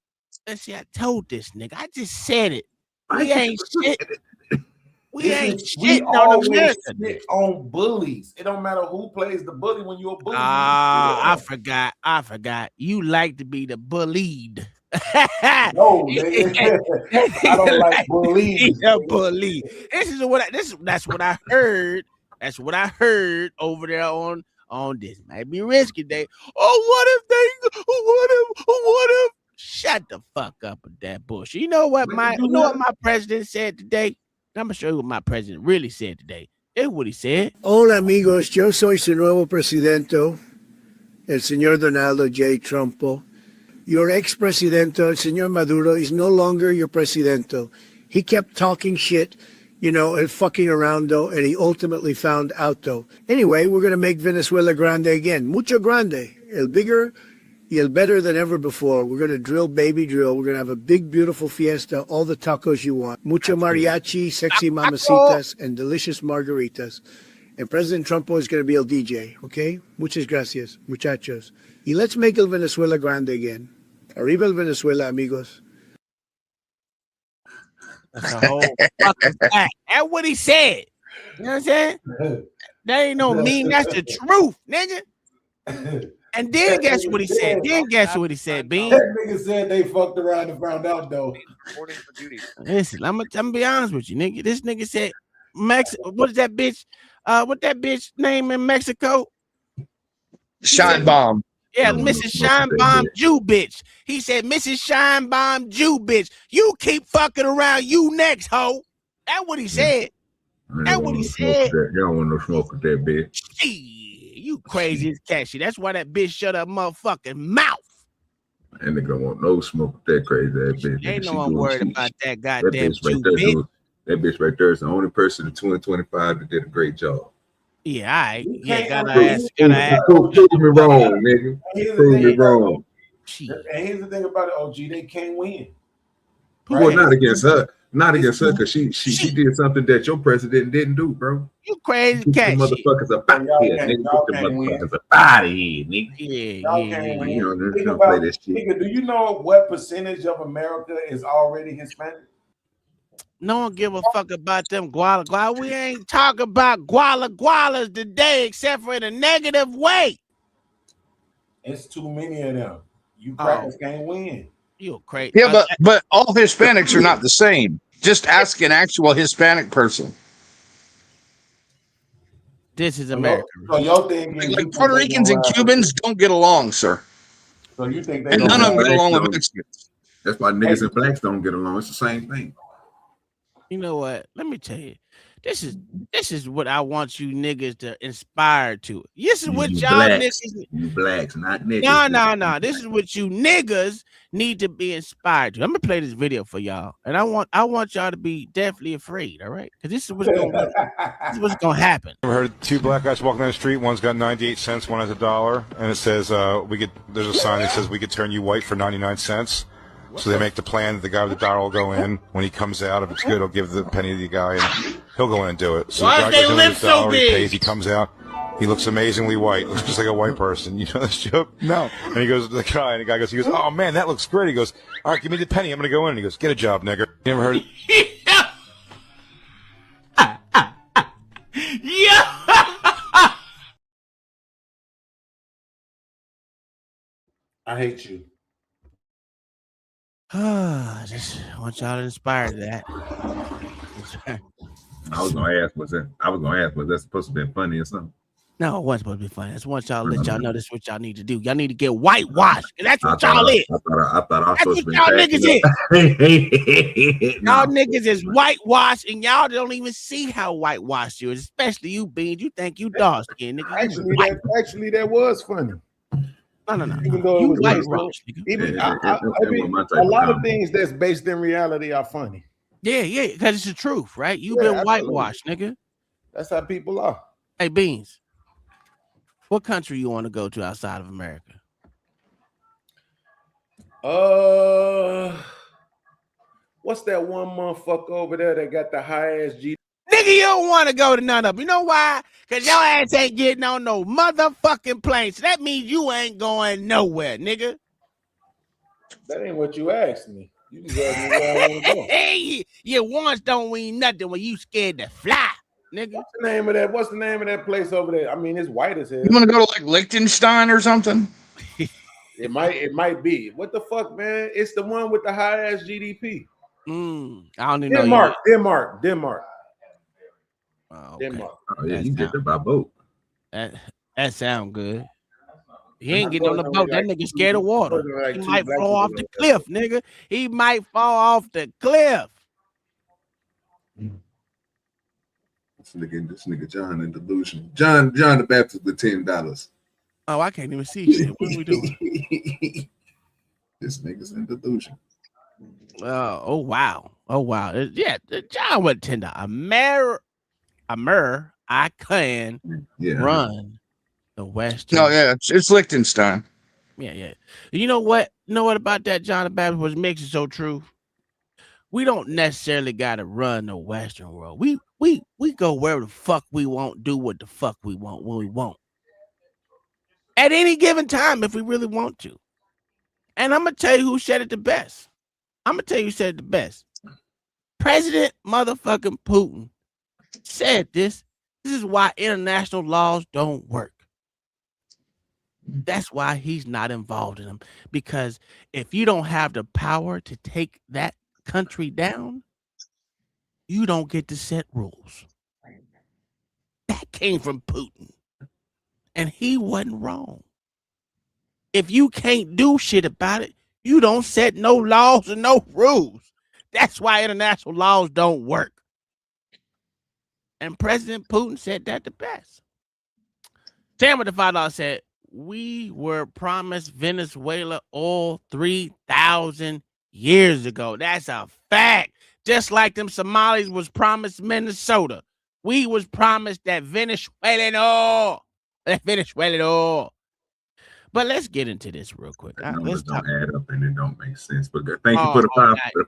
Speaker 7: Let's see, I told this nigga. I just said it. We ain't shit. We ain't shitting on America.
Speaker 18: Shit on bullies. It don't matter who plays the bully when you're a bully.
Speaker 7: I forgot. You like to be the bullied.
Speaker 18: No, nigga. I don't like bullies.
Speaker 7: A bully. That's what I heard. That's what I heard over there on this. Might be risky day. What if? Shut the fuck up with that bullshit. You know what my president said today? I'm gonna show you what my president really said today. Here's what he said.
Speaker 6: Hola amigos, yo soy su nuevo presidente, el señor Donaldo J. Trumpo. Your ex-presidente, el señor Maduro, is no longer your presidente. He kept talking shit, and fucking around, though, and he ultimately found out, though. Anyway, we're going to make Venezuela grande again. Mucho grande. El bigger y el better than ever before. We're going to drill, baby drill. We're going to have a big, beautiful fiesta, all the tacos you want. Mucho mariachi, sexy mamacitas, and delicious margaritas. And President Trump is going to be el DJ, okay? Muchas gracias, muchachos. Y let's make el Venezuela grande again. Arriba el Venezuela, amigos.
Speaker 7: That's a whole fucking fact. That's what he said. You know what I'm saying? That ain't no meme. That's the truth, nigga. And then guess what he said? Bean.
Speaker 18: That nigga said they fucked around and found out, though.
Speaker 7: Listen, I'm gonna be honest with you, nigga. This nigga said, what is that bitch? What that bitch name in Mexico?
Speaker 17: Shine Bomb.
Speaker 7: Yeah, Mrs. Shine Bomb Jew bitch. He said, Mrs. Shine Bomb Jew bitch. You keep fucking around, you next hoe. That's what he said. That's what he said.
Speaker 10: You don't want no smoke with that bitch.
Speaker 7: You crazy as cat shit. That's why that bitch shut her motherfucking mouth.
Speaker 10: And nigga want no smoke with that crazy ass bitch.
Speaker 7: Ain't
Speaker 10: Nigga,
Speaker 7: no one worried about that goddamn
Speaker 10: bitch right
Speaker 7: Jew
Speaker 10: there
Speaker 7: bitch.
Speaker 10: that bitch right there is the only person in 2025 that did a great job.
Speaker 7: Yeah, all right. Yeah, gotta
Speaker 10: Prove
Speaker 7: ask.
Speaker 10: me wrong, nigga. Prove me wrong.
Speaker 18: And here's the thing about it, OG, they can't win.
Speaker 10: Well, not against her. Not against her, because she did something that your president didn't do, bro.
Speaker 7: You crazy
Speaker 10: Get
Speaker 7: cat
Speaker 10: the
Speaker 7: shit.
Speaker 10: motherfuckers up out of here, nigga. Get the motherfuckers up out of here, nigga.
Speaker 7: Yeah.
Speaker 10: You know,
Speaker 18: Think
Speaker 10: don't
Speaker 18: about,
Speaker 10: play this shit.
Speaker 18: nigga, do you know what percentage of America is already Hispanic?
Speaker 7: No one give a fuck about them guala. We ain't talking about gualas today, except for in a negative way.
Speaker 18: It's too many of them. You crackers can't win.
Speaker 7: You crazy.
Speaker 17: Yeah, but all Hispanics are not the same. Just ask an actual Hispanic person.
Speaker 7: This is America.
Speaker 18: So your thing is
Speaker 17: like Puerto Ricans and Cubans don't get along, sir.
Speaker 18: So you think
Speaker 17: and none of them get along with Mexicans.
Speaker 10: That's why niggas and blacks don't get along. It's the same thing.
Speaker 7: You know what? Let me tell you. This is what I want you niggas to inspire to. This is what y'all
Speaker 10: blacks.
Speaker 7: niggas.
Speaker 10: You blacks, not niggas.
Speaker 7: No. This is what you niggas need to be inspired to. I'm gonna play this video for y'all, and I want y'all to be definitely afraid. All right, because this is what's gonna happen.
Speaker 19: I heard two black guys walking down the street. One's got 98 cents, one has $1, and it says there's a sign that says we could turn you white for 99 cents. So they make the plan that the guy with the $1 will go in. When he comes out, if it's good, he'll give the penny to the guy, and he'll go in and do it. So
Speaker 7: Why
Speaker 19: the guy
Speaker 7: is they
Speaker 19: goes in
Speaker 7: live
Speaker 19: with the
Speaker 7: so
Speaker 19: $1, he
Speaker 7: big?
Speaker 19: pays, he comes out. He looks amazingly white. Looks just like a white person. You know this joke?
Speaker 8: No.
Speaker 19: And he goes to the guy, and the guy goes, oh man, that looks great. He goes, all right, give me the penny. I'm gonna go in. And he goes, get a job, nigger. You ever heard it?
Speaker 18: I hate you.
Speaker 7: Just want y'all to inspire to that.
Speaker 10: I was gonna ask, was that supposed to be funny or something?
Speaker 7: No, it wasn't supposed to be funny. I just want y'all to let y'all know this is what y'all need to do. Y'all need to get whitewashed. And that's what y'all is.
Speaker 10: I thought I was
Speaker 7: That's
Speaker 10: supposed
Speaker 7: what
Speaker 10: to
Speaker 7: y'all
Speaker 10: be
Speaker 7: niggas is.
Speaker 10: No.
Speaker 7: Y'all niggas is whitewashed, and y'all don't even see how whitewashed you is, especially you, Beans. You think you dark skinned, nigga.
Speaker 8: Actually, that was funny.
Speaker 7: No.
Speaker 8: Even though it
Speaker 7: You
Speaker 8: was
Speaker 7: whitewashed, nigga.
Speaker 8: even a lot of things that's based in reality are funny.
Speaker 7: Yeah, because it's the truth, right? You've
Speaker 8: Yeah,
Speaker 7: been
Speaker 8: absolutely.
Speaker 7: whitewashed, nigga.
Speaker 8: That's how people are.
Speaker 7: Hey, Beans, what country you want to go to outside of America?
Speaker 8: What's that one motherfucker over there that got the high ass G?
Speaker 7: Nigga, you don't want to go to none of them. You know why? Because your ass ain't getting on no motherfucking plane. So that means you ain't going nowhere, nigga.
Speaker 8: That ain't what you asked me. You just asked me where I want to go.
Speaker 7: Hey, your wants don't mean nothing when you scared to fly, nigga.
Speaker 8: What's the name of that place over there? I mean, it's white as hell.
Speaker 17: You want to go to like Liechtenstein or something?
Speaker 8: It might be. What the fuck, man? It's the one with the high ass GDP.
Speaker 7: I don't even know.
Speaker 8: Denmark.
Speaker 7: Oh, okay.
Speaker 8: Denmark.
Speaker 10: Oh, yeah, you get there by boat.
Speaker 7: That sound good. He ain't getting on the boat. That nigga scared of water. He might fall off the cliff, nigga. He might fall off the cliff.
Speaker 10: This nigga John in delusion. John the Baptist with $10.
Speaker 7: Oh, I can't even see shit. What are we doing?
Speaker 10: This nigga's in delusion.
Speaker 7: Oh wow. Yeah, John with $10. I can run the Western.
Speaker 17: No, yeah, it's Liechtenstein.
Speaker 7: Yeah. You know what? About that John the Baptist was makes it so true. We don't necessarily gotta run the Western world. We go wherever the fuck we want, do what the fuck we want when we want. At any given time, if we really want to. And I'm gonna tell you who said it the best. President motherfucking Putin said this. This is why international laws don't work. That's why he's not involved in them. Because if you don't have the power to take that country down, you don't get to set rules. That came from Putin. And he wasn't wrong. If you can't do shit about it, you don't set no laws and no rules. That's why international laws don't work. And President Putin said that the best. Sam with the $5 said, we were promised Venezuela oil 3,000 years ago. That's a fact. Just like them Somalis was promised Minnesota. We was promised that Venezuelan oil. That Venezuelan oil. But let's get into this real quick.
Speaker 10: The numbers
Speaker 7: Let's
Speaker 10: don't
Speaker 7: talk.
Speaker 10: add up and it don't make sense. But thank you for the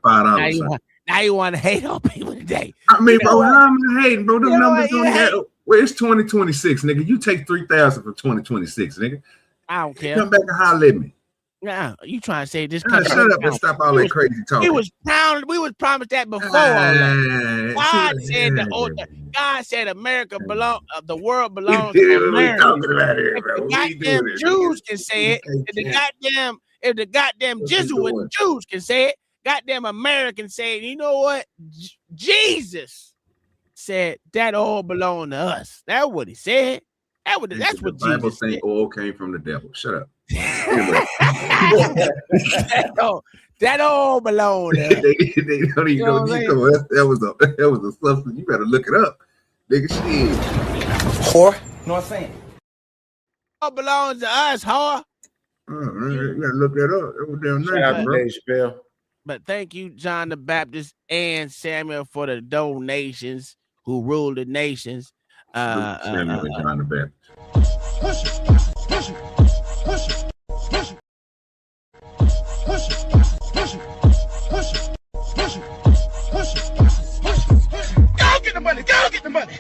Speaker 10: $5.
Speaker 7: Now you want to hate on people today.
Speaker 10: I mean,
Speaker 7: You know
Speaker 10: bro,
Speaker 7: what?
Speaker 10: how am I hating, bro? Them
Speaker 7: You know
Speaker 10: numbers
Speaker 7: what?
Speaker 10: don't add up. Well, it's 2026, nigga. You take 3,000 from 2026, nigga.
Speaker 7: I don't care.
Speaker 10: Come back and holler at me.
Speaker 7: Nah, you trying to say this?
Speaker 10: Shut up and stop all that crazy talking.
Speaker 7: We was promised that before all that. God said America belong. The world belongs to America. Goddamn Jews can say it. If the goddamn Jesuit Jews can say it, goddamn Americans say it. You know what? Jesus said that all belong to us. That's what he said. That's what
Speaker 10: the Bible
Speaker 7: Jesus
Speaker 10: saying
Speaker 7: said.
Speaker 10: oil came from the devil. Shut up.
Speaker 7: that all belong to us.
Speaker 10: they don't even know. That was a substance. You better look it up, nigga. Shit.
Speaker 7: Whore. Know what I'm saying? All belongs to us, whore.
Speaker 10: You gotta look that up. That was damn nice, bro.
Speaker 7: But thank you, John the Baptist and Samuel, for the donations who rule the nations.
Speaker 10: Samuel and John the Baptist.
Speaker 3: Go get the money. Go get the money.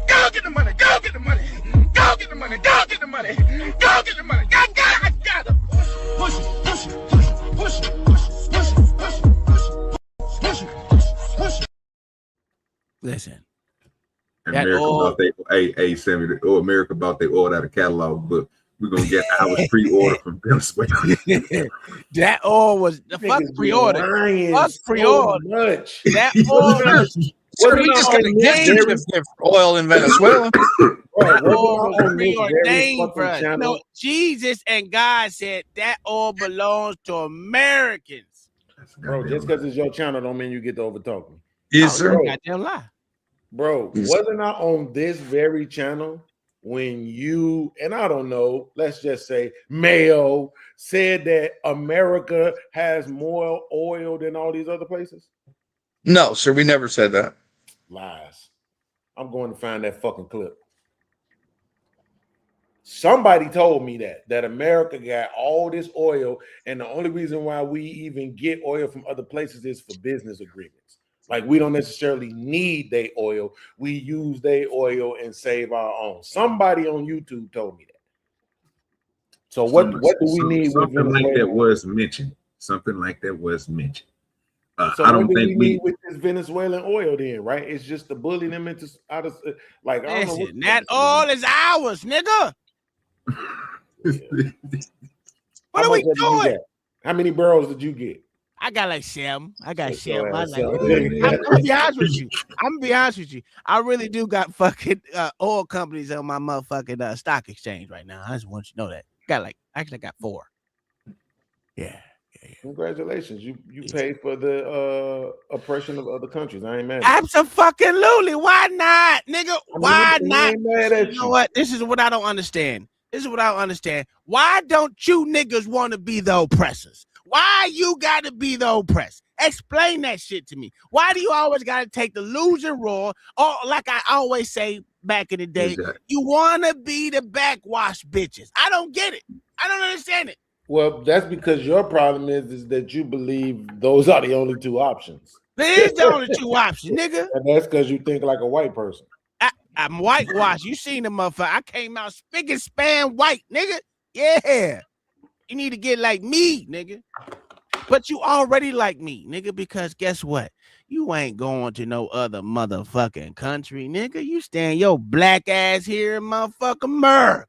Speaker 3: Go get the money. Go get the money. Go get the money. Go get the money. Go get the money. I got it. Push it. Push it. Push it. Push it.
Speaker 7: Listen.
Speaker 10: America bought Samuel. America bought their oil out of catalog, but we're gonna get ours pre-order from Venezuela.
Speaker 7: That oil was the fuck pre-order. Fuck pre-order.
Speaker 8: Much.
Speaker 7: That oil was.
Speaker 17: So we just got a gift for oil in Venezuela.
Speaker 7: That oil was preordained for us. You know, Jesus and God said that oil belongs to Americans.
Speaker 18: Bro, just because it's your channel don't mean you get to overtalk me.
Speaker 17: Yes, sir.
Speaker 7: Goddamn lie.
Speaker 18: Bro, wasn't I on this very channel when you, and I don't know, let's just say Mayo said that America has more oil than all these other places?
Speaker 17: No, sir, we never said that.
Speaker 18: Lies. I'm going to find that fucking clip. Somebody told me that America got all this oil, and the only reason why we even get oil from other places is for business agreements. Like, we don't necessarily need their oil. We use their oil and save our own. Somebody on YouTube told me that. So what do we need?
Speaker 10: Something like that was mentioned. Something like that was mentioned.
Speaker 18: So
Speaker 10: I don't
Speaker 18: what do
Speaker 10: think
Speaker 18: we need with this Venezuelan oil then, right? It's just to bully them into out of like. I don't know
Speaker 7: Listen, that oil is ours, nigga. What are we doing?
Speaker 18: How many barrels did you get?
Speaker 7: I got like 7. I got 7.
Speaker 18: your
Speaker 7: I'm
Speaker 18: ass
Speaker 7: gonna
Speaker 18: up.
Speaker 7: be honest with you. I'm gonna be honest with you. I really do got fucking oil companies on my motherfucking stock exchange right now. I just want you to know that. I got 4. Yeah.
Speaker 18: Congratulations. You paid for the oppression of other countries. I ain't mad.
Speaker 7: Absolutely. Why not, nigga? Why not?
Speaker 18: ain't mad at
Speaker 7: You know what? This is what I don't understand. Why don't you niggas want to be the oppressors? Why you got to be the oppressed? Explain that shit to me. Why do you always got to take the losing role? Or like I always say back in the day, you want to be the backwash bitches. I don't get it. I don't understand it.
Speaker 18: Well, that's because your problem is that you believe those are the only 2 options.
Speaker 7: There is the only 2 options, nigga.
Speaker 18: And that's because you think like a white person.
Speaker 7: I'm whitewashed. You seen the motherfucker. I came out spick and span white, nigga. Yeah. You need to get like me, nigga. But you already like me, nigga, because guess what? You ain't going to no other motherfucking country, nigga. You stand your black ass here in motherfucking America.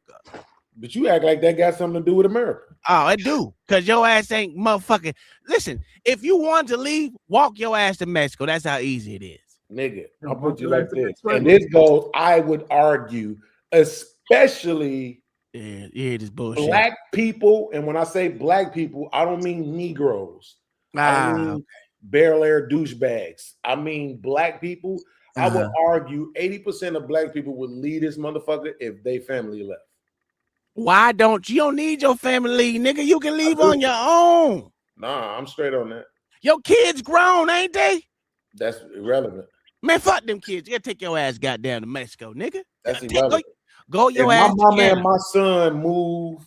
Speaker 18: But you act like that got something to do with America.
Speaker 7: Oh, it do. Because your ass ain't motherfucking. Listen, if you want to leave, walk your ass to Mexico. That's how easy it is.
Speaker 18: Nigga, I'll put you like this. And this goes, I would argue, especially
Speaker 7: this bullshit.
Speaker 18: Black people. And when I say black people, I don't mean Negroes. I don't mean barrel air douchebags. I mean black people. I would argue 80% of black people would leave this motherfucker if they family left.
Speaker 7: Why don't you don't need your family leave, nigga? You can leave on your own.
Speaker 18: Nah, I'm straight on that.
Speaker 7: Your kids grown, ain't they?
Speaker 18: That's irrelevant.
Speaker 7: Man, fuck them kids. You gotta take your ass goddamn to Mexico, nigga.
Speaker 18: That's irrelevant.
Speaker 7: Go your
Speaker 18: if
Speaker 7: ass.
Speaker 18: My mama
Speaker 7: together.
Speaker 18: and my son moved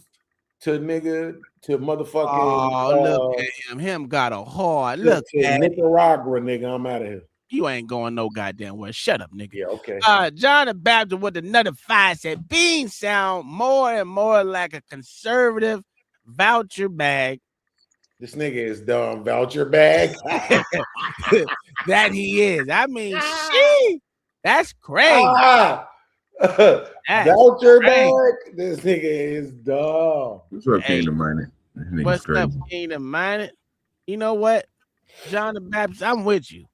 Speaker 18: to motherfucking.
Speaker 7: Oh, look at him got a hard look at
Speaker 18: Nicaragua, nigga. I'm out of here.
Speaker 7: You ain't going no goddamn where. Shut up, nigga.
Speaker 18: Yeah, okay.
Speaker 7: John the Baptist with another 5 said beans sound more and more like a conservative voucher bag.
Speaker 18: This nigga is dumb. Voucher bag.
Speaker 7: That he is. I mean, shit. That's crazy.
Speaker 18: Voucher bag. This nigga is dumb.
Speaker 10: What's up, Kingdom Minded?
Speaker 7: What's up, Kingdom Minded? You know what, John the Baptist, I'm with you.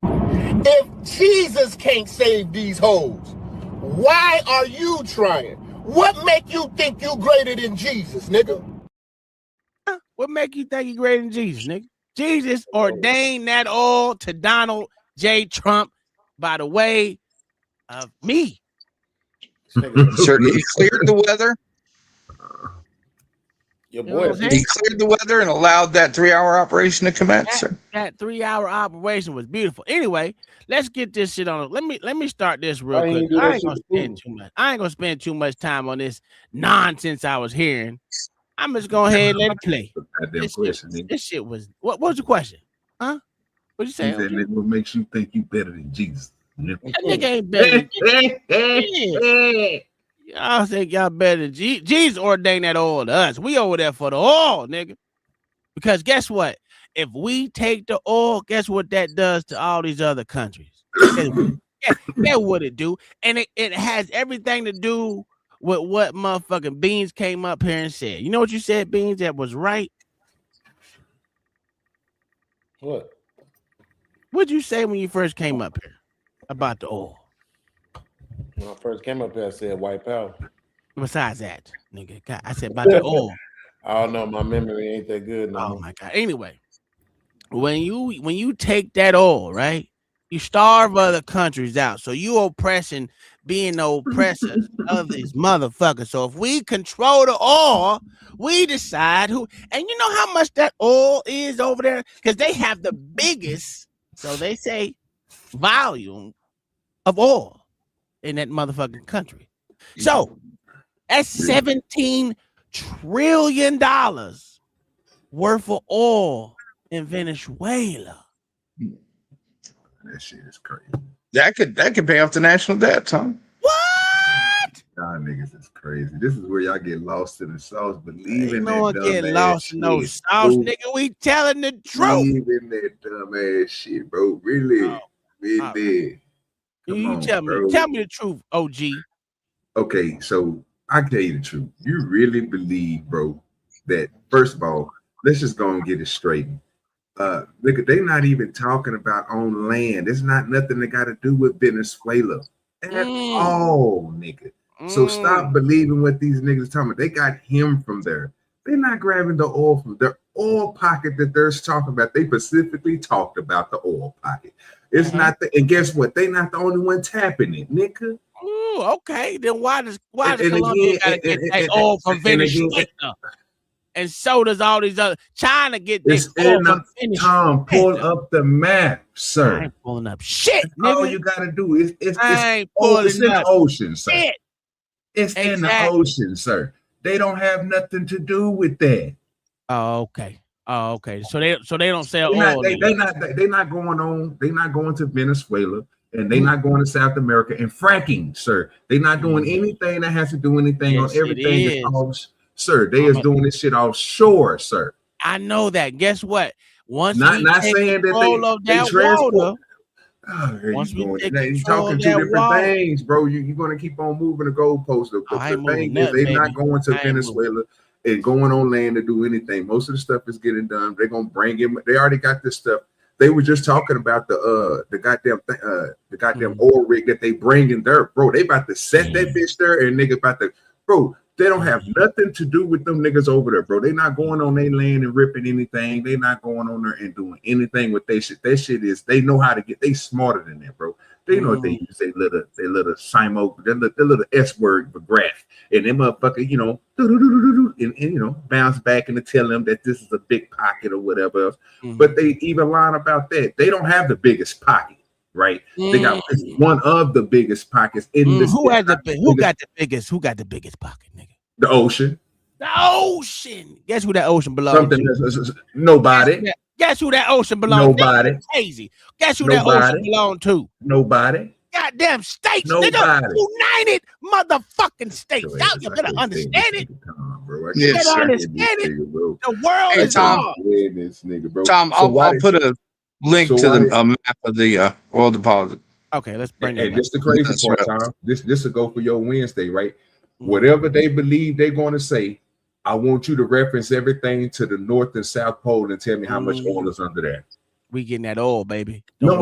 Speaker 3: If Jesus can't save these hoes, why are you trying? What make you think you greater than Jesus, nigga?
Speaker 7: What make you think you greater than Jesus, nigga? Jesus ordained that all to Donald J. Trump by the way of me.
Speaker 17: Sir, he cleared the weather.
Speaker 18: Your boy,
Speaker 17: he cleared the weather and allowed that 3-hour operation to commence. Sir.
Speaker 7: That 3-hour operation was beautiful. Anyway, let's get this shit on. Let me start this real quick. I ain't gonna spend too much time on this nonsense I was hearing. I'm just going ahead and let it play. This shit was what was the question? Huh? What'd you say?
Speaker 10: That what makes you think you better than Jesus?
Speaker 7: That nigga ain't better than y'all think y'all better than Jesus. Jesus ordained that oil to us. We over there for the oil, nigga. Because guess what? If we take the oil, guess what that does to all these other countries? That what it do. And it has everything to do with what motherfucking Beans came up here and said. You know what you said, Beans, that was right?
Speaker 18: What?
Speaker 7: What'd you say when you first came up here about the oil?
Speaker 18: When I first came up here, I said white power.
Speaker 7: Besides that, nigga, God, I said about the oil.
Speaker 18: I don't know. My memory ain't that good.
Speaker 7: Oh my God. Anyway, when you take that oil, right, you starve other countries out. So you oppressing, being the oppressors of these motherfuckers. So if we control the oil, we decide who. And you know how much that oil is over there? Because they have the biggest, so they say, volume of oil in that motherfucking country. So that's $17 trillion worth of oil in Venezuela.
Speaker 10: That shit is crazy.
Speaker 17: That could pay off the national debt, Tom.
Speaker 7: What?
Speaker 10: Y'all niggas is crazy. This is where y'all get lost in the sauce. Believing
Speaker 7: no one
Speaker 10: that
Speaker 7: get
Speaker 10: dumb
Speaker 7: lost
Speaker 10: ass
Speaker 7: in no
Speaker 10: shit,
Speaker 7: sauce,
Speaker 10: bro.
Speaker 7: nigga. We telling the truth.
Speaker 10: Believing that dumb ass shit, bro. Really, really.
Speaker 7: You tell me the truth, OG.
Speaker 10: Okay, so I tell you the truth. You really believe, bro, that first of all, let's just go and get it straight. Look, they not even talking about on land. It's not nothing that got to do with Venezuela at all, nigga. So stop believing what these niggas talking about. They got him from there. They're not grabbing the oil from their oil pocket that they're talking about. They specifically talked about the oil pocket. It's not the, and guess what? They not the only one tapping it, nigga.
Speaker 7: Ooh, okay. Then why does Colombia gotta get that oil from Venezuela? And so does all these other. China get this oil from Venezuela.
Speaker 10: Tom, pull up the map, sir.
Speaker 7: I ain't pulling up shit,
Speaker 10: All
Speaker 7: nigga.
Speaker 10: you gotta do is it's
Speaker 7: I ain't
Speaker 10: it's in
Speaker 7: pulling
Speaker 10: the
Speaker 7: up
Speaker 10: ocean, sir.
Speaker 7: shit.
Speaker 10: It's in the ocean, sir. They don't have nothing to do with that.
Speaker 7: Oh, okay. Oh, okay. So they don't sell
Speaker 10: They're
Speaker 7: oil.
Speaker 10: not going on. They're not going to Venezuela, and they're not going to South America and fracking, sir. They're not doing anything that has to do anything on everything. Is off, sir, they is doing this shit offshore, sir.
Speaker 7: I know that. Guess what? Once
Speaker 10: Not
Speaker 7: we
Speaker 10: saying that they transport. Oh, here you going? You're talking two different things, bro. You're going to keep on moving the goalposts. The thing is, they're not going to Venezuela and going on land to do anything. Most of the stuff is getting done. They're going to bring in. They already got this stuff. They were just talking about the goddamn oil rig that they bring in there, bro. They about to set that bitch there, and nigga about to, bro. They don't have nothing to do with them niggas over there, bro. They not going on their land and ripping anything. They not going on there and doing anything with their shit. That shit is, they know how to get, they smarter than that, bro. They know what they use. They little simo, their little S word for graph, and them motherfucker, you know, and you know, bounce back and to tell them that this is a big pocket or whatever else. But they even line about that. They don't have the biggest pocket, right? They got one of the biggest pockets in this.
Speaker 7: Who got the biggest pocket, nigga?
Speaker 10: The ocean.
Speaker 7: The ocean. Guess who that ocean belongs to?
Speaker 10: Nobody.
Speaker 7: Guess who that ocean belongs to?
Speaker 10: Nobody.
Speaker 7: Crazy. Guess who that ocean belongs to?
Speaker 10: Nobody.
Speaker 7: Goddamn states,
Speaker 10: Nobody.
Speaker 7: nigga. United motherfucking states. Y'all better understand it. You better understand it. The world is
Speaker 17: Tom.
Speaker 10: This nigga, bro.
Speaker 17: Tom, I'll put a link to the map of the oil deposit.
Speaker 7: Okay, let's bring that.
Speaker 10: And this the crazy part, Tom. This will go for your Wednesday, right? Whatever they believe they're going to say, I want you to reference everything to the North and South Pole and tell me how much oil is under there.
Speaker 7: We getting that oil, baby.
Speaker 10: No,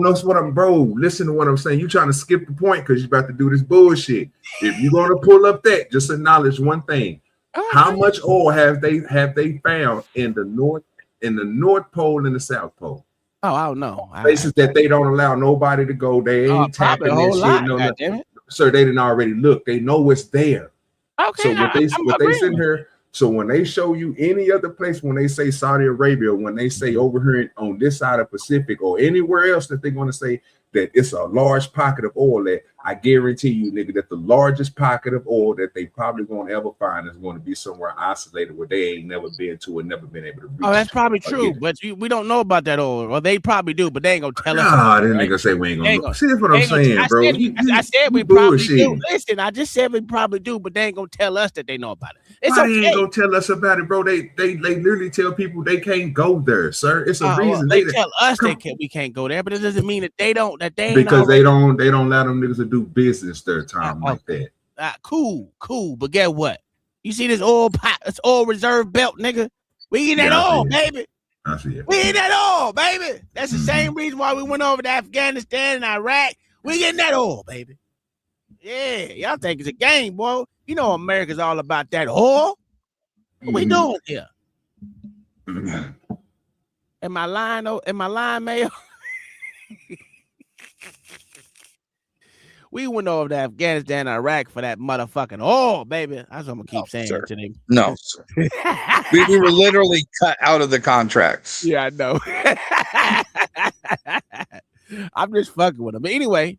Speaker 10: that's what I'm, bro. Listen to what I'm saying. You trying to skip the point because you're about to do this bullshit. If you're going to pull up that, just acknowledge one thing. How much oil have they found in the North Pole and the South Pole?
Speaker 7: Oh, I don't know.
Speaker 10: Places that they don't allow nobody to go. They ain't tapping that shit. No, sir, they didn't already look. They know it's there.
Speaker 7: Okay.
Speaker 10: So what they sit here. So when they show you any other place, when they say Saudi Arabia, when they say over here on this side of Pacific or anywhere else that they're going to say that it's a large pocket of oil, that I guarantee you, nigga, that the largest pocket of oil that they probably going to ever find is going to be somewhere isolated where they ain't never been to and never been able to reach.
Speaker 7: Oh, that's probably true, but we don't know about that oil. Or they probably do, but they ain't gonna tell us.
Speaker 10: Nah, that nigga say we ain't gonna know. See, that's what I'm saying, bro.
Speaker 7: I said we probably do. Listen, I just said we probably do, but they ain't gonna tell us that they know about it. It's
Speaker 10: Why
Speaker 7: okay.
Speaker 10: They ain't gonna tell us about it, bro? They literally tell people they can't go there, sir. It's a reason.
Speaker 7: They tell us we can't go there, but it doesn't mean that they don't.
Speaker 10: Because they don't allow them niggas to do business their time like that.
Speaker 7: Cool. But get what? You see this oil reserve belt, nigga? We in that oil, baby.
Speaker 10: I see it.
Speaker 7: We in that oil, baby. That's the same reason why we went over to Afghanistan and Iraq. We getting that oil, baby. Yeah, y'all think it's a game, boy. You know America's all about that oil. What we doing here? Am I lying, Mayo? We went over to Afghanistan and Iraq for that motherfucking oil, baby. That's what I'm gonna keep saying to them.
Speaker 17: No, sir. we were literally cut out of the contracts.
Speaker 7: Yeah, I know. I'm just fucking with them. But anyway,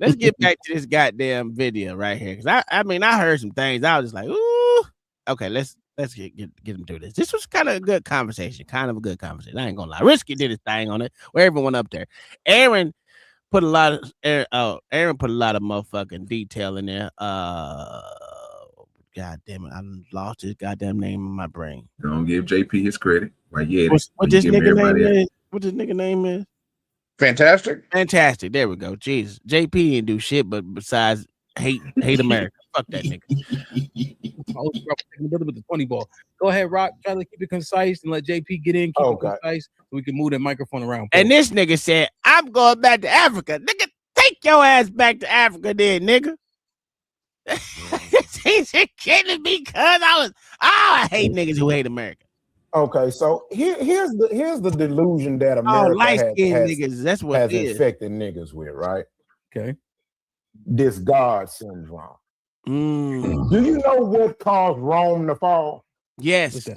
Speaker 7: let's get back to this goddamn video right here. Cause I mean, I heard some things. I was just like, ooh. Okay, let's get them through this. This was kind of a good conversation. I ain't gonna lie. Risky did his thing on it. Where everyone up there. Aaron put a lot of motherfucking detail in there. God damn it, I lost his goddamn name in my brain.
Speaker 10: Don't give JP his credit. Right? Yeah.
Speaker 7: What this nigga name is? What this nigga name is?
Speaker 17: Fantastic.
Speaker 7: There we go. Jesus, JP didn't do shit, but besides hate America. Fuck that nigga.
Speaker 20: With the 20 ball. Go ahead, Rock. Try to keep it concise and let JP get in. Keep it concise so we can move that microphone around.
Speaker 7: And this nigga said, I'm going back to Africa. Nigga, take your ass back to Africa then, nigga. He's kidding me because I hate niggas who hate America.
Speaker 18: Okay, so here's the delusion that America
Speaker 7: niggas, that's what
Speaker 18: has
Speaker 7: it is.
Speaker 18: infected niggas with, right? Okay. This God syndrome. Do you know what caused Rome to fall?
Speaker 7: Yes.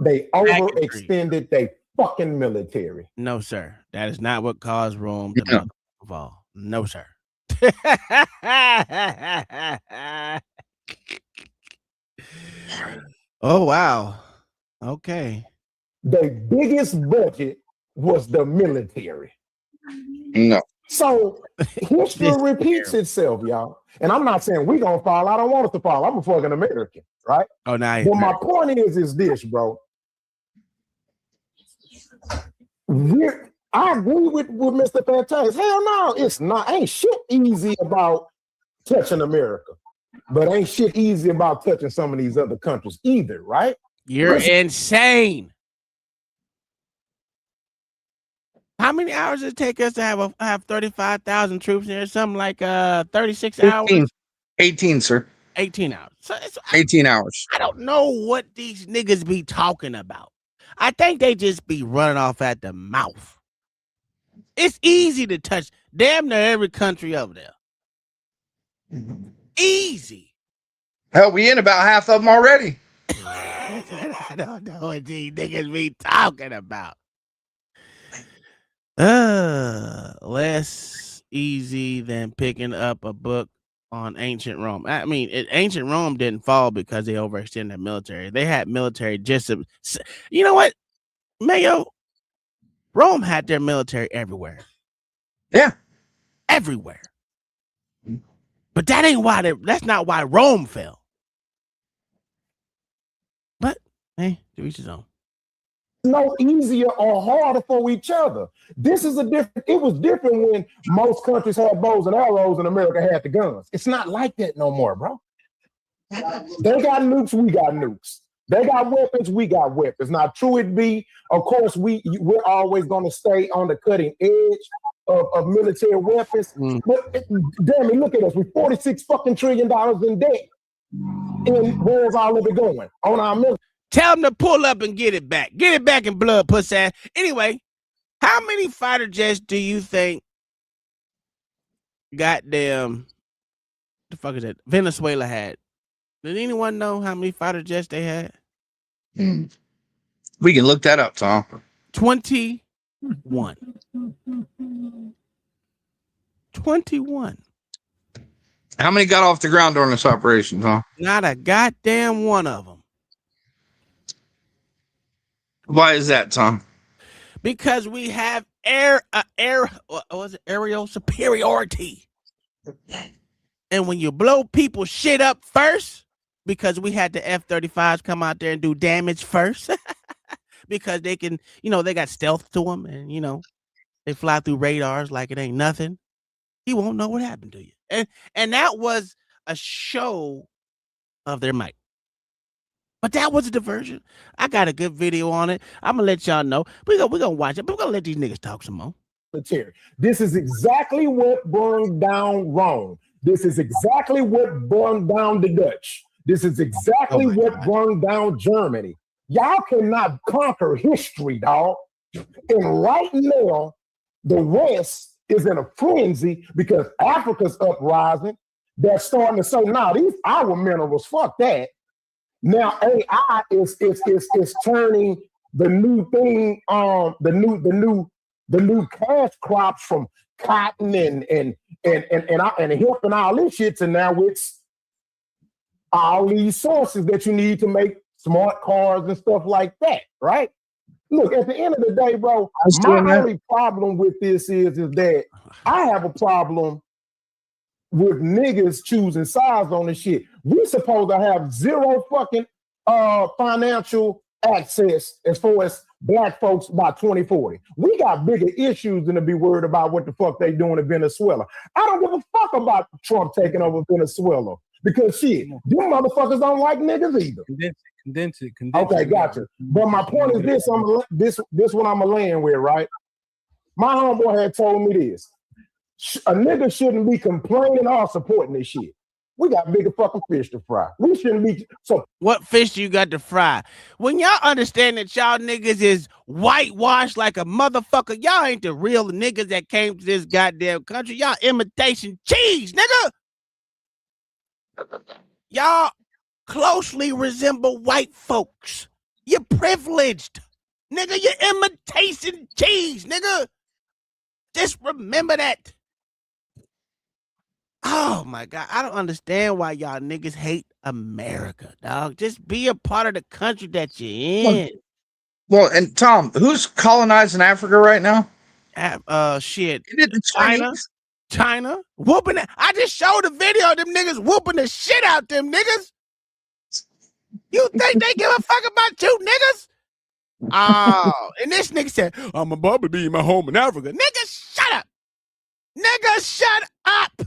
Speaker 18: They overextended their fucking military.
Speaker 7: No, sir. That is not what caused Rome to fall. No, sir. Oh, wow. Okay.
Speaker 18: The biggest budget was the military.
Speaker 17: No.
Speaker 18: So history repeats itself, y'all. And I'm not saying we're gonna fall. I don't want us to fall. I'm a fucking American, right?
Speaker 7: Oh, nice.
Speaker 18: But my point is this, bro. I agree with Mr. Fantastic. Hell no, it's not. Ain't shit easy about touching America, but ain't shit easy about touching some of these other countries either, right?
Speaker 7: You're insane. How many hours does it take us to have 35,000 troops there? Something like 36 hours?
Speaker 17: 18, sir.
Speaker 7: 18 hours. So
Speaker 17: 18 hours.
Speaker 7: I don't know what these niggas be talking about. I think they just be running off at the mouth. It's easy to touch. Damn near every country over there. Easy.
Speaker 17: Hell, we in about half of them already.
Speaker 7: I don't know what these niggas be talking about. Less easy than picking up a book on ancient Rome. I mean, ancient Rome didn't fall because they overextended their military. They had military just to, you know what, Mayo? Rome had their military everywhere.
Speaker 17: Yeah.
Speaker 7: Everywhere. But that ain't why that's not why Rome fell. But hey, to each his own.
Speaker 8: No easier or harder for each other. This is it was different when most countries had bows and arrows and America had the guns. It's not like that no more, bro. They got nukes, we got nukes. They got weapons, we got weapons. Now, true it be, of course, we're always going to stay on the cutting edge of military weapons. But damn it, look at us. We're $46 fucking trillion in debt. And where's all of it going? On our military.
Speaker 7: Tell them to pull up and get it back. Get it back in blood, pussy. Anyway, how many fighter jets do you think goddamn the fuck is that? Venezuela had? Did anyone know how many fighter jets they had?
Speaker 17: We can look that up, Tom.
Speaker 7: 21. 21.
Speaker 17: How many got off the ground during this operation, Tom?
Speaker 7: Not a goddamn one of them.
Speaker 17: Why is that, Tom?
Speaker 7: Because we have aerial superiority. And when you blow people shit up first, because we had the F-35s come out there and do damage first, because they can, they got stealth to them, and they fly through radars like it ain't nothing. He won't know what happened to you. And that was a show of their might. But that was a diversion. I got a good video on it. I'm gonna let y'all know. We're gonna watch it, but we're gonna let these niggas talk some more.
Speaker 8: This is exactly what burned down Rome. This is exactly what burned down the Dutch. This is exactly what burned down Germany. Y'all cannot conquer history, dog. And right now, the West is in a frenzy because Africa's uprising. They're starting to say, nah, these our minerals, fuck that. Now AI is turning the new thing the new cash crops from cotton and hemp and all this shit, and now it's all these sources that you need to make smart cars and stuff like that, right? Look, at the end of the day, bro, my only problem with this is that I have a problem with niggas choosing sides on this shit. We're supposed to have zero fucking financial access as far as black folks by 2040. We got bigger issues than to be worried about what the fuck they doing in Venezuela. I don't give a fuck about Trump taking over Venezuela because shit, them motherfuckers don't like niggas either.
Speaker 20: Condense it.
Speaker 8: Okay, gotcha. But my point is this what I'm gonna land with, right? My homeboy had told me this. A nigga shouldn't be complaining or supporting this shit. We got bigger fucking fish to fry. We shouldn't be. So
Speaker 7: what fish you got to fry? When y'all understand that y'all niggas is whitewashed like a motherfucker, y'all ain't the real niggas that came to this goddamn country. Y'all imitation cheese, nigga. Y'all closely resemble white folks. You're privileged, nigga. You're imitation cheese, nigga. Just remember that. Oh my God, I don't understand why y'all niggas hate America, dog. Just be a part of the country that you're in.
Speaker 17: Well, and Tom, who's colonizing Africa right now?
Speaker 7: Shit.
Speaker 17: Isn't it the
Speaker 7: China whooping it. I just showed a video of them niggas whooping the shit out them niggas. You think they give a fuck about you niggas? Oh, and this nigga said, I'm about to be in my home in Africa. Nigga, shut up. Nigga, shut up.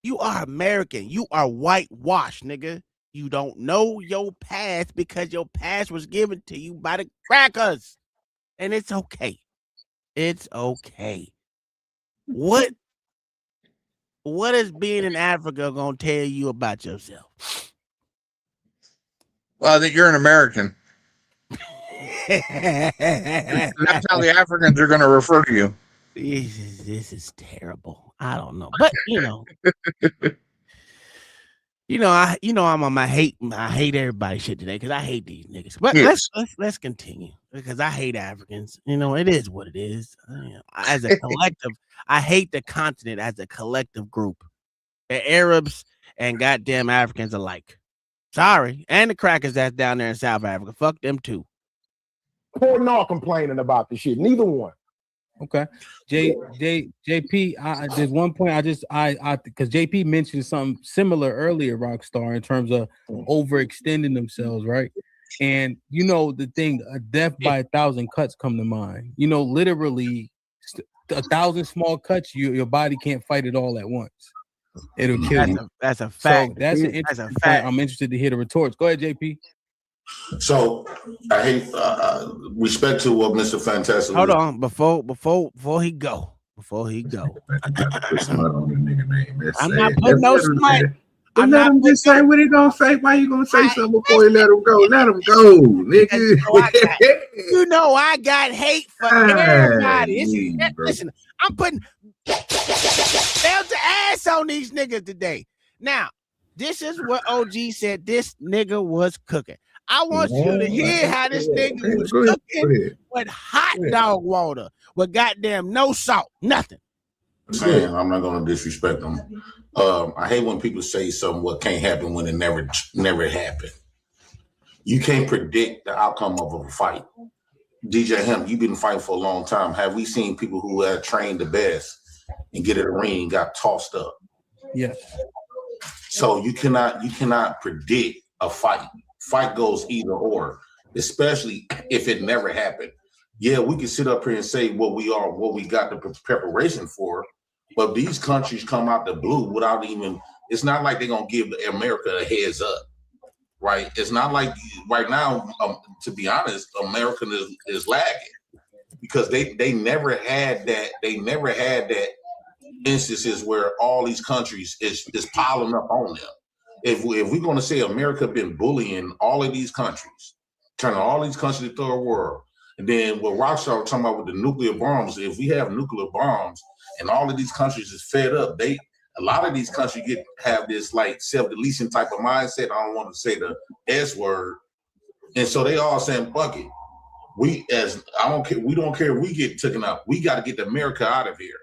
Speaker 7: You are American. You are whitewashed, nigga. You don't know your past because your past was given to you by the crackers. And it's okay. It's okay. What is being in Africa gonna tell you about yourself?
Speaker 17: That you're an American. That's how the Africans are going to refer to you.
Speaker 7: This is terrible. I don't know, but I'm on my hate everybody shit today because I hate these niggas. But let's continue because I hate Africans. It is what it is. As a collective, I hate the continent as a collective group. The Arabs and goddamn Africans alike. Sorry, and the crackers that's down there in South Africa. Fuck them too.
Speaker 18: Portnoy complaining about the shit. Neither one.
Speaker 20: Okay. JP, there's one point I because JP mentioned something similar earlier, Rockstar, in terms of overextending themselves, right? And the thing, a death by 1,000 cuts come to mind. Literally 1,000 small cuts, your body can't fight it all at once. It'll kill you.
Speaker 7: That's a fact.
Speaker 20: So that's an interesting point. I'm interested to hear the retorts. Go ahead, JP.
Speaker 21: So I hate respect to what Mr. Fantastic.
Speaker 7: Hold on, before he go.
Speaker 21: I'm
Speaker 7: not putting no smut.
Speaker 21: I'm let him just say what he gonna say. Why you gonna say something before you let him go? Let him go, nigga.
Speaker 7: I got hate for everybody. Listen, I'm putting belt to ass on these niggas today. Now, this is what OG said this nigga was cooking. I want you to hear how this nigga was cooking with hot dog water, with goddamn no salt, nothing.
Speaker 21: Saying I'm not gonna disrespect them. I hate when people say something what can't happen when it never happened. You can't predict the outcome of a fight. DJ Hemp, you've been fighting for a long time. Have we seen people who have trained the best and get in the ring and got tossed up?
Speaker 20: Yes.
Speaker 21: So you cannot predict a fight. Fight goes either or, especially if it never happened. Yeah, we can sit up here and say what we got the preparation for, but these countries come out the blue without even. It's not like they're gonna give America a heads up, right? It's not like right now. To be honest, America is lagging because they never had that. They never had that instances where all these countries is piling up on them. If we're going to say America been bullying all of these countries, turning all these countries to third world, and then what Rockstar was talking about with the nuclear bombs, if we have nuclear bombs and all of these countries is fed up, a lot of these countries have this like self-deletion type of mindset. I don't want to say the S word, and so they all saying, "Fuck it." We don't care if we get taken out. We got to get America out of here,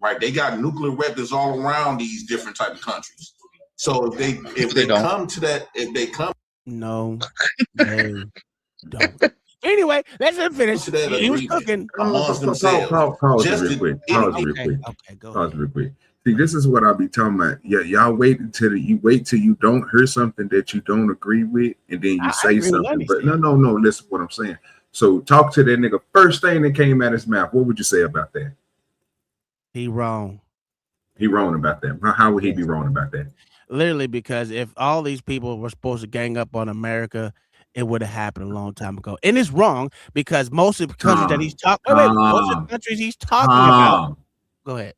Speaker 21: right? They got nuclear weapons all around these different type of countries. So if they come to that,
Speaker 7: no, they don't. Anyway, let's finish. He was cooking
Speaker 21: amongst themselves.
Speaker 10: Pause real quick. Pause real quick. See, this is what I'll be talking about. Yeah, y'all wait till you don't hear something that you don't agree with, and then you say something. But no. Listen to what I'm saying. So talk to that nigga. First thing that came out his mouth. What would you say about that?
Speaker 7: He wrong.
Speaker 10: He wrong about that. How would he be wrong about that?
Speaker 7: Literally, because if all these people were supposed to gang up on America, it would have happened a long time ago. And it's wrong because most of the countries that he's talking most of the countries he's talking about. Go ahead.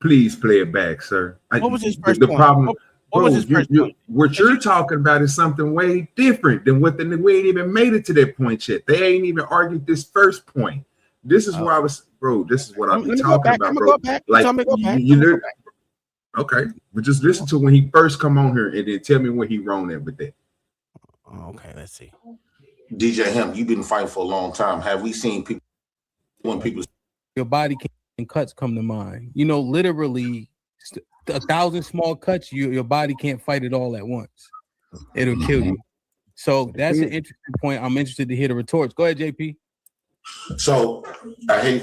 Speaker 10: Please play it back, sir.
Speaker 7: What was his first
Speaker 10: the
Speaker 7: point?
Speaker 10: problem?
Speaker 7: What was his first point?
Speaker 10: What you're talking about is something way different than what we ain't even made it to that point yet. They ain't even argued this first point. This is where I was, bro. This is what I'm talking about, bro. Okay, but just listen to when he first come on here and then tell me where he wrong at with that.
Speaker 7: Okay, let's see.
Speaker 21: DJ Hemp, you've been fighting for a long time. Have we seen people
Speaker 20: your body and cuts come to mind? Literally 1,000 small cuts, your body can't fight it all at once. It'll kill you. So that's an interesting point. I'm interested to hear the retorts. Go ahead, JP.
Speaker 21: So I hate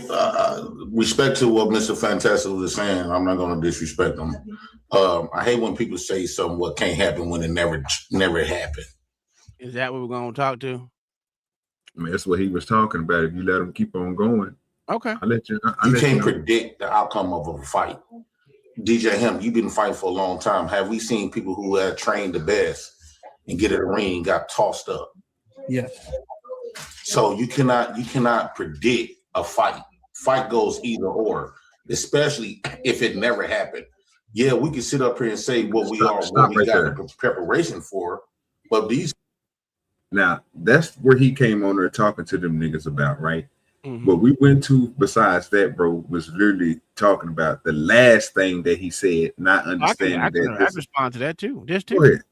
Speaker 21: respect to what Mr. Fantastic was saying. I'm not going to disrespect him. I hate when people say something what can't happen when it never happened.
Speaker 7: Is that what we're going to talk to?
Speaker 10: I mean, that's what he was talking about. If you let him keep on going,
Speaker 7: okay.
Speaker 21: You can't predict the outcome of a fight. DJ Hemp, you've been fighting for a long time. Have we seen people who have trained the best and get in the ring and got tossed up?
Speaker 20: Yes.
Speaker 21: So you cannot predict a fight. Fight goes either or, especially if it never happened. Yeah, we can sit up here and say what we got the preparation for, but these.
Speaker 10: Now that's where he came on there talking to them niggas about, right? What we went to besides that, bro, was literally talking about the last thing that he said, not understanding
Speaker 7: I
Speaker 10: that.
Speaker 7: can respond to that too. This too.
Speaker 10: Go ahead.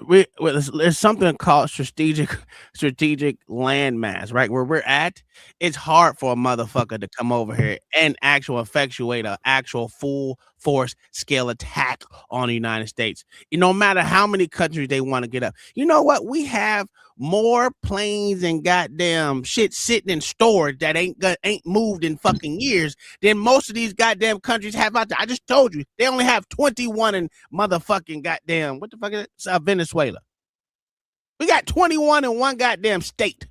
Speaker 7: There's something called strategic landmass, right? Where we're at, it's hard for a motherfucker to come over here and effectuate an actual full force scale attack on the United States. No matter how many countries they want to get up. You know what? We have more planes and goddamn shit sitting in storage that ain't moved in fucking years than most of these goddamn countries have out there. I just told you they only have 21 in motherfucking goddamn what the fuck is it? Venezuela. We got 21 in one goddamn state.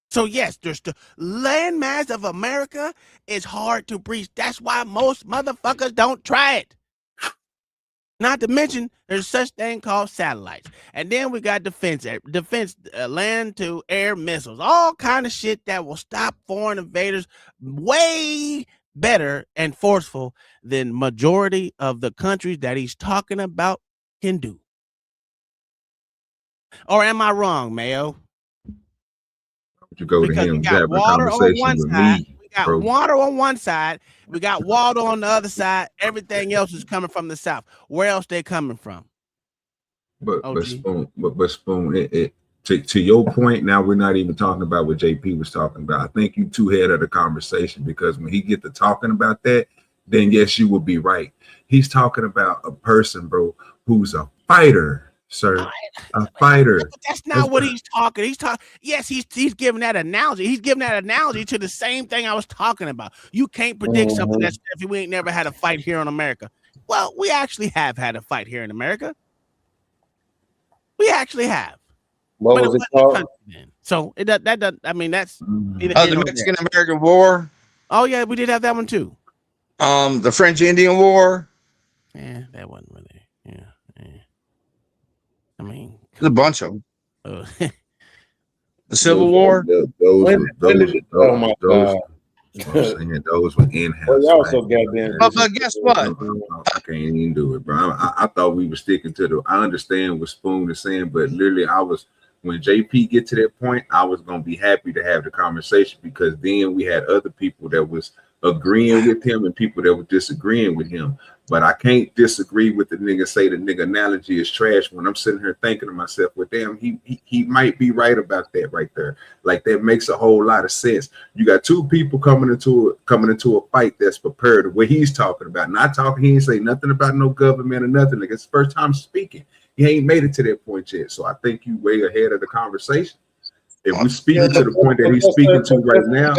Speaker 7: So yes, there's the landmass of America is hard to breach. That's why most motherfuckers don't try it. Not to mention, there's such thing called satellites, and then we got defense, land to air missiles, all kind of shit that will stop foreign invaders way better and forceful than majority of the countries that he's talking about can do. Or am I wrong, Mayo?
Speaker 10: You go
Speaker 7: because
Speaker 10: to him,
Speaker 7: we got
Speaker 10: have a
Speaker 7: water on
Speaker 10: conversation
Speaker 7: one
Speaker 10: with
Speaker 7: side.
Speaker 10: me,
Speaker 7: We got
Speaker 10: bro.
Speaker 7: water on one side. We got water on the other side. Everything else is coming from the south. Where else they coming from?
Speaker 10: But Spoon, to your point, now we're not even talking about what JP was talking about. I think you two had of the conversation, because when he get to talking about that, then yes, you will be right. He's talking about a person, bro, who's a fighter, sir. A fighter.
Speaker 7: But that's not what he's talking. Yes, he's giving that analogy. He's giving that analogy to the same thing I was talking about. You can't predict something that's if we ain't never had a fight here in America. Well, we actually have had a fight here in America. We actually have.
Speaker 17: What was it called?
Speaker 7: So I mean, that's
Speaker 17: the Mexican-American War.
Speaker 7: Oh yeah, we did have that one too.
Speaker 17: The French-Indian War.
Speaker 7: Yeah, that wasn't really. Yeah. I mean,
Speaker 17: there's a bunch of them. The Civil
Speaker 18: Oh
Speaker 17: War.
Speaker 18: my God.
Speaker 10: Those were in-house.
Speaker 18: Well, y'all so goddamn.
Speaker 17: But guess what?
Speaker 10: I can't even do it, bro. I thought we were sticking to the. I understand what Spoon is saying, but literally, when JP get to that point, I was gonna be happy to have the conversation, because then we had other people that was agreeing with him and people that were disagreeing with him. But I can't disagree with the nigga say the nigga analogy is trash when I'm sitting here thinking to myself, well, damn, he might be right about that right there. Like, that makes a whole lot of sense. You got two people coming into a fight that's prepared, what he's talking about. He ain't say nothing about no government or nothing. Like, it's the first time speaking. He ain't made it to that point yet. So I think you way ahead of the conversation. If we're speaking to the point that he's speaking to right now,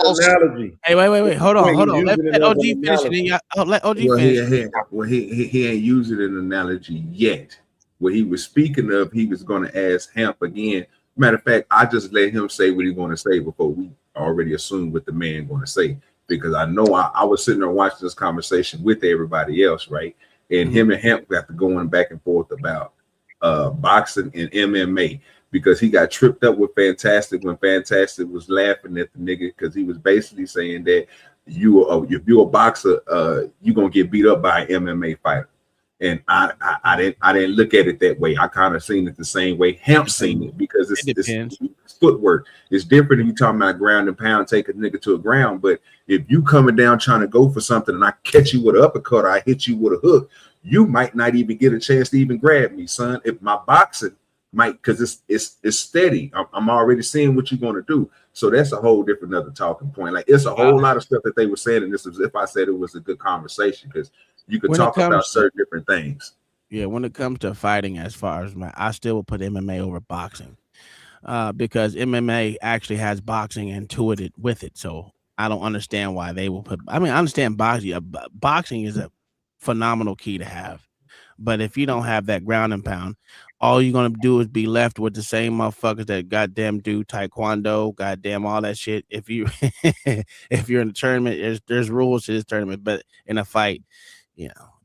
Speaker 18: analogy.
Speaker 7: Hey, wait. Hold on. Let OG finish it. Let OG finish.
Speaker 10: He ain't using an analogy yet. What he was speaking of, he was going to ask Hemp again. Matter of fact, I just let him say what he's going to say before we already assume what the man going to say, because I know I was sitting there watching this conversation with everybody else, right? And him and Hemp got to going back and forth about boxing and MMA, because he got tripped up with Fantastic when Fantastic was laughing at the nigga, because he was basically saying that if you're a boxer, you're gonna get beat up by an MMA fighter. And I didn't look at it that way. I kind of seen it the same way Hemp seen it, because it's footwork. It's different if you talking about ground and pound, take a nigga to a ground. But if you coming down trying to go for something and I catch you with an uppercut, or I hit you with a hook, you might not even get a chance to even grab me, son. If my boxing might, because it's steady. I'm already seeing what you're going to do. So that's a whole different other talking point. Like, it's a whole lot of stuff that they were saying, and this is if I said it was a good conversation, because you could talk about certain different things.
Speaker 7: Yeah, when it comes to fighting, as far as I still will put MMA over boxing, because MMA actually has boxing intuited with it. So I don't understand why they will put. I mean, I understand boxing. Boxing is a phenomenal key to have, but if you don't have that ground and pound, all you're gonna do is be left with the same motherfuckers that goddamn do taekwondo, goddamn all that shit. If you're in a tournament, there's rules to this tournament, but in a fight,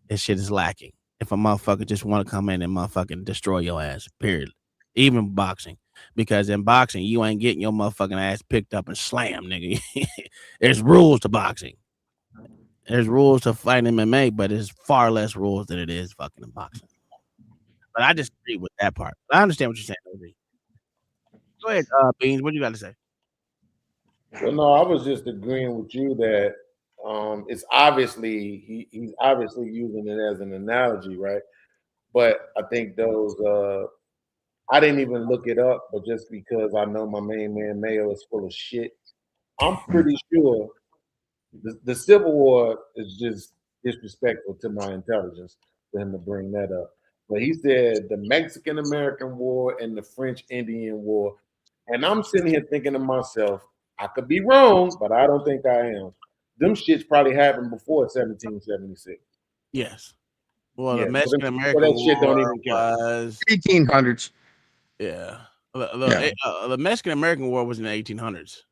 Speaker 7: this shit is lacking. If a motherfucker just want to come in and motherfucking destroy your ass, period. Even boxing, because in boxing you ain't getting your motherfucking ass picked up and slammed, nigga. There's rules to boxing. There's rules to fighting MMA, but there's far less rules than it is fucking in boxing. but I disagree with that part. I understand what you're saying, OG. Go ahead, Beans. What you got to say?
Speaker 18: Well, no, I was just agreeing with you that it's obviously he's obviously using it as an analogy, right? But I think those I didn't even look it up, but just because I know my main man Mayo is full of shit, I'm pretty sure the Civil War is just disrespectful to my intelligence for him to bring that up. But he said the Mexican American War and the French Indian War. And I'm sitting here thinking to myself, I could be wrong, but I don't think I am. Them shits probably happened before 1776.
Speaker 7: Yes. Well,
Speaker 18: Yeah,
Speaker 7: the
Speaker 18: so
Speaker 7: Mexican
Speaker 18: them- so
Speaker 7: American
Speaker 18: that shit don't
Speaker 7: War
Speaker 18: even count.
Speaker 7: was
Speaker 17: 1800s.
Speaker 7: yeah.
Speaker 17: Yeah.
Speaker 7: The Mexican American War was in the 1800s.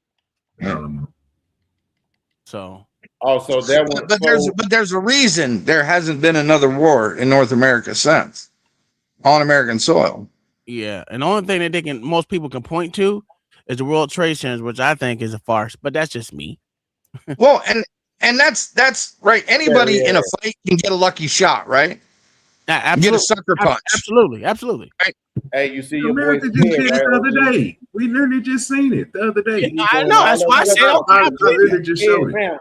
Speaker 7: So
Speaker 18: also that one,
Speaker 17: but there's a reason there hasn't been another war in North America since on American soil.
Speaker 7: yeah, and the only thing that most people can point to is the World Trade Centers, which I think is a farce, but that's just me.
Speaker 17: Well, and that's right. Anybody in a fight can get a lucky shot, right? Get a sucker punch.
Speaker 7: Absolutely.
Speaker 17: Right?
Speaker 18: Hey, you see your boy
Speaker 10: America just did it the other day. We literally just seen it the other day.
Speaker 7: Yeah, I know. That's why I said
Speaker 10: I literally just showed it.
Speaker 18: Now,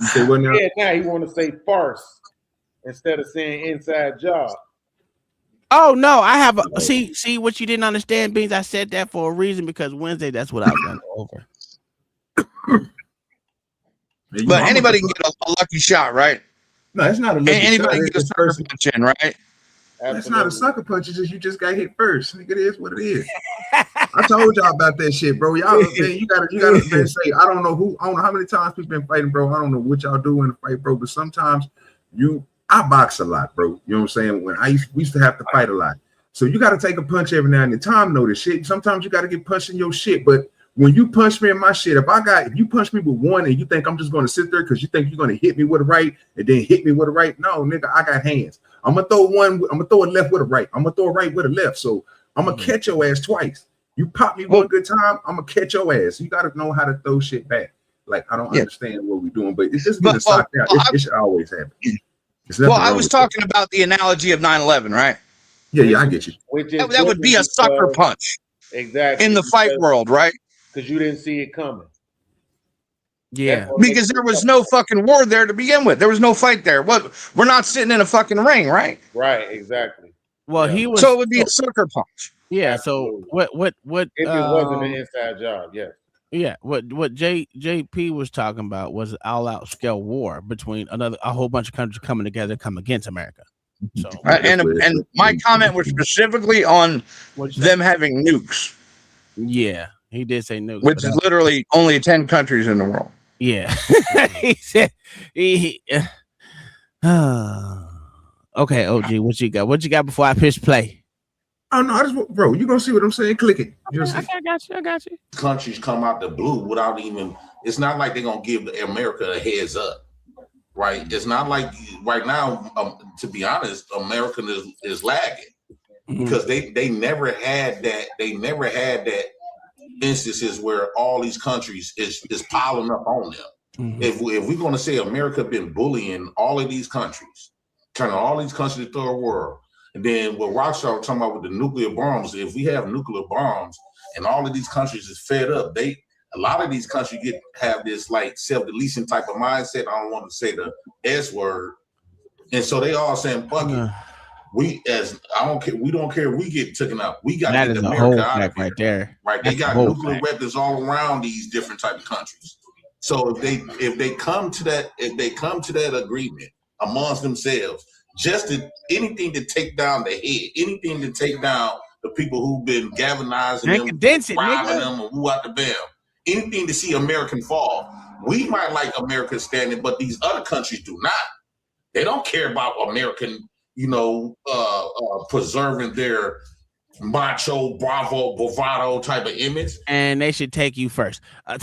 Speaker 10: You say what now?
Speaker 18: yeah, now he want to say farce instead of saying inside job.
Speaker 7: Oh no, I have a see what you didn't understand, Beans. I said that for a reason because Wednesday that's what I was going to go over.
Speaker 17: But anybody can get a lucky shot, right?
Speaker 10: No, it's not a lucky
Speaker 17: anybody
Speaker 10: shot.
Speaker 17: can get a sucker punch in, right?
Speaker 10: That's not a sucker punch. It's just you just got hit first. Nigga, it is what it is. I told y'all about that shit, bro. Y'all, man, you gotta man, say, I don't know how many times people been fighting, bro. I don't know what y'all do in the fight, bro. But sometimes I box a lot, bro. You know what I'm saying? When we used to have to fight a lot. So you gotta take a punch every now and then. Tom know this shit. Sometimes you gotta get punched in your shit. But when you punch me in my shit, if you punch me with one and you think I'm just gonna sit there because you think you're gonna hit me with a right and then hit me with a right, no, nigga, I got hands. I'm gonna throw a left with a right. I'm gonna throw a right with a left. So I'm gonna catch your ass twice. You pop me one good time, I'm gonna catch your ass. You gotta know how to throw shit back. Like I don't understand what we're doing, but it's just getting socked out. It should always happen.
Speaker 17: Well, I was talking about the analogy of 9/11, right?
Speaker 10: Yeah, I get you.
Speaker 17: That would be a sucker punch.
Speaker 18: Exactly.
Speaker 17: In the fight world, right?
Speaker 18: Because you didn't see it coming.
Speaker 7: Yeah.
Speaker 17: Because there was no fucking war there to begin with. There was no fight there. What? We're not sitting in a fucking ring, right?
Speaker 18: Right, exactly.
Speaker 7: Well, he was
Speaker 17: so it would be a sucker punch.
Speaker 7: Yeah.
Speaker 18: Absolutely.
Speaker 7: So what
Speaker 18: If it wasn't an inside job, yes.
Speaker 7: Yeah, what JP was talking about was an all-out scale war between a whole bunch of countries coming together to come against America. So
Speaker 17: and my comment was specifically on them having nukes.
Speaker 7: Yeah, he did say nukes,
Speaker 17: which is literally only 10 countries in the world.
Speaker 7: Yeah, he said okay, OG, what you got? What you got before I push play?
Speaker 10: Oh no, bro, you gonna see what I'm saying? Click it.
Speaker 7: I got you.
Speaker 21: Countries come out the blue without even. It's not like they're gonna give America a heads up, right? It's not like right now. To be honest, America is lagging because they never had that. They never had that instances where all these countries is piling up on them. If we're gonna say America been bullying all of these countries, turning all these countries to the third world. And then what Rockstar was talking about with the nuclear bombs, if we have nuclear bombs and all of these countries is fed up, a lot of these countries have this like self-deletion type of mindset. I don't want to say the S word. And so they all saying, fuck it. We don't care if we get taken out. We got to get America out of here.
Speaker 7: Right there.
Speaker 21: Right. They got nuclear weapons all around these different type of countries. So if they come to that agreement amongst themselves, anything to take down the head, anything to take down the people who've been galvanizing them, robbing them, and who out the bam, anything to see American fall. We might like America standing, but these other countries do not. They don't care about American, preserving their macho, bravo, bravado type of image.
Speaker 7: And they should take you first. They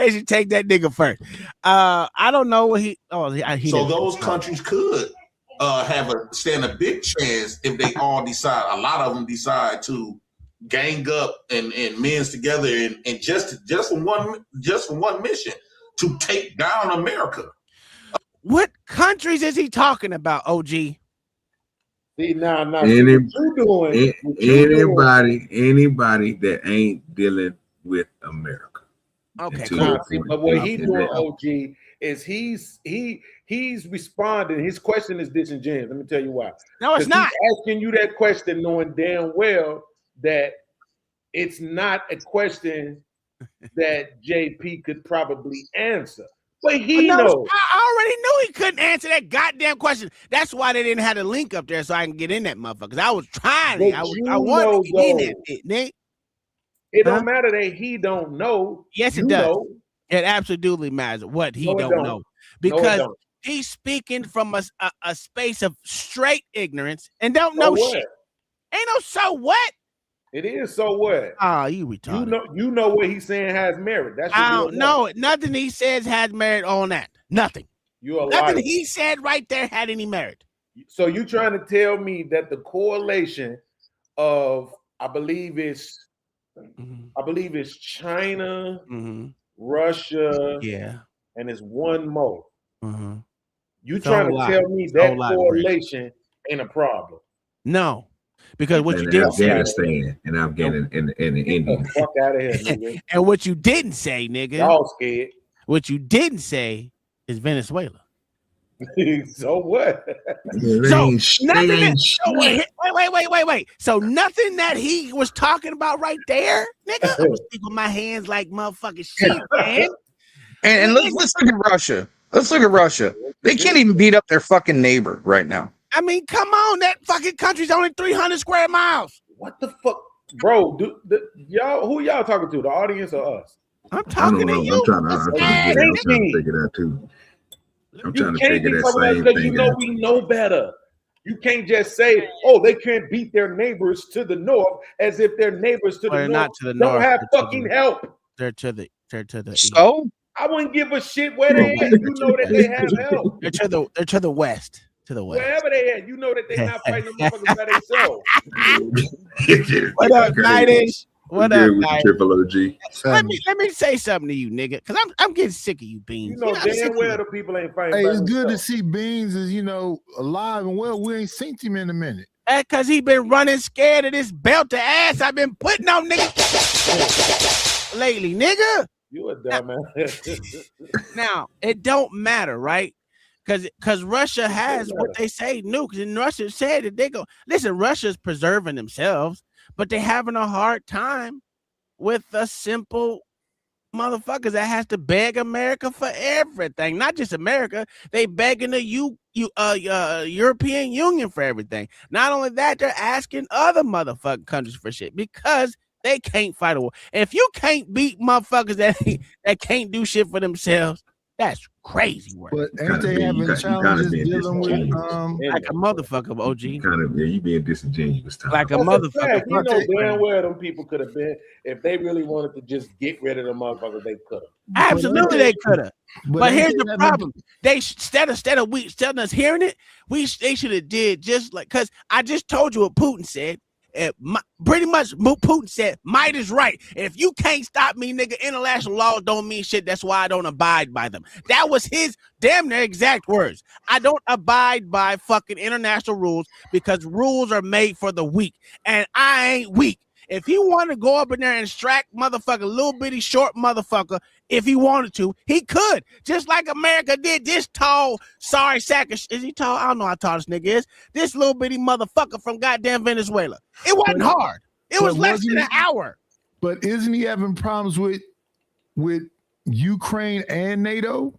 Speaker 7: should take that nigga first. I don't know what he.
Speaker 21: So those countries could stand a big chance if they all decide. A lot of them decide to gang up and men's together and just for one mission to take down America.
Speaker 7: What countries is he talking about, OG?
Speaker 18: See, now,
Speaker 10: Any,
Speaker 18: what you doing,
Speaker 10: anybody that ain't dealing with America.
Speaker 7: Okay,
Speaker 18: cool. But what he doing, OG, is he's responding. His question is disingenuous. Let me tell you why.
Speaker 7: No, it's not.
Speaker 18: He's asking you that question knowing damn well that it's not a question that JP could probably answer. But he knows.
Speaker 7: I already knew he couldn't answer that goddamn question. That's why they didn't have the link up there so I can get in that motherfucker. Because I was trying. I wanted to get in that bit, Nick.
Speaker 18: It don't matter that he don't know.
Speaker 7: Yes, it does. It absolutely matters what he don't know. Because he's speaking from a space of straight ignorance and don't know shit. Ain't no so what?
Speaker 18: It is so what?
Speaker 7: Oh, you retarded.
Speaker 18: You know what he's saying has merit. That's
Speaker 7: I don't know. Nothing he says has merit on that. Nothing.
Speaker 18: You're a
Speaker 7: Nothing
Speaker 18: liar.
Speaker 7: he said right there had any merit.
Speaker 18: So you trying to tell me that the correlation of I believe it's China, Russia, and it's one more. You trying to tell me that correlation ain't a problem?
Speaker 7: No. Because what you didn't say,
Speaker 10: and Afghanistan and India.
Speaker 18: Fuck out of here, nigga.
Speaker 7: And what you didn't say, nigga.
Speaker 18: Y'all scared.
Speaker 7: What you didn't say is Venezuela.
Speaker 18: So what?
Speaker 7: So nothing. Wait. So nothing that he was talking about right there, nigga. I was thinking my hands like motherfucking shit, man.
Speaker 17: And let's look at Russia. Let's look at Russia. They can't even beat up their fucking neighbor right now.
Speaker 7: I mean, come on, that fucking country's only 300 square miles.
Speaker 18: What the fuck, bro? Y'all, who y'all talking to? The audience or us?
Speaker 7: I'm talking to you.
Speaker 10: I'm trying to figure that too. I'm trying to figure that same thing.
Speaker 18: You know we know better. You can't just say, "Oh, they can't beat their neighbors to the north," as if their neighbors to the north don't have fucking help.
Speaker 7: They're to the
Speaker 17: so.
Speaker 18: I wouldn't give a shit where they at. You know that they have help.
Speaker 7: They're to the west. To the west.
Speaker 18: Wherever they at, you know that they not fighting the motherfuckers by themselves.
Speaker 7: What up, Nightish? What up,
Speaker 10: Triple OG?
Speaker 7: Let me say something to you, nigga, because I'm getting sick of you, Beans.
Speaker 18: You know damn well the people ain't fighting.
Speaker 8: Hey, it's good to see Beans is alive and well. We ain't seen him in a minute.
Speaker 7: That's because he been running scared of this belt to ass I've been putting on nigga lately, nigga.
Speaker 18: You a dumbass.
Speaker 7: Now it don't matter, right? Because Russia has what they say nukes, and Russia said that they go. Listen, Russia's preserving themselves, but they're having a hard time with the simple motherfuckers that has to beg America for everything. Not just America, they begging the European Union for everything. Not only that, they're asking other motherfucking countries for shit because they can't fight a war. If you can't beat motherfuckers that can't do shit for themselves, that's crazy work.
Speaker 8: But ain't they having challenges dealing with
Speaker 7: like a motherfucker, OG?
Speaker 10: You being disingenuous.
Speaker 7: Like a motherfucker.
Speaker 18: You know damn well them people could have been, if they really wanted to just get rid of them motherfuckers, they could have.
Speaker 7: Absolutely, they could have. But here's the problem: they instead of us hearing it, they should have did just like, because I just told you what Putin said. Pretty much Putin said, might is right. If you can't stop me, nigga, international laws don't mean shit. That's why I don't abide by them. That was his damn near exact words. I don't abide by fucking international rules because rules are made for the weak. And I ain't weak. If he wanted to go up in there and strike motherfucker, little bitty short motherfucker, if he wanted to, he could. Just like America did this tall, sorry sack of is he tall? I don't know how tall this nigga is. This little bitty motherfucker from goddamn Venezuela. It wasn't hard. It was less than an hour.
Speaker 8: But isn't he having problems with Ukraine and NATO?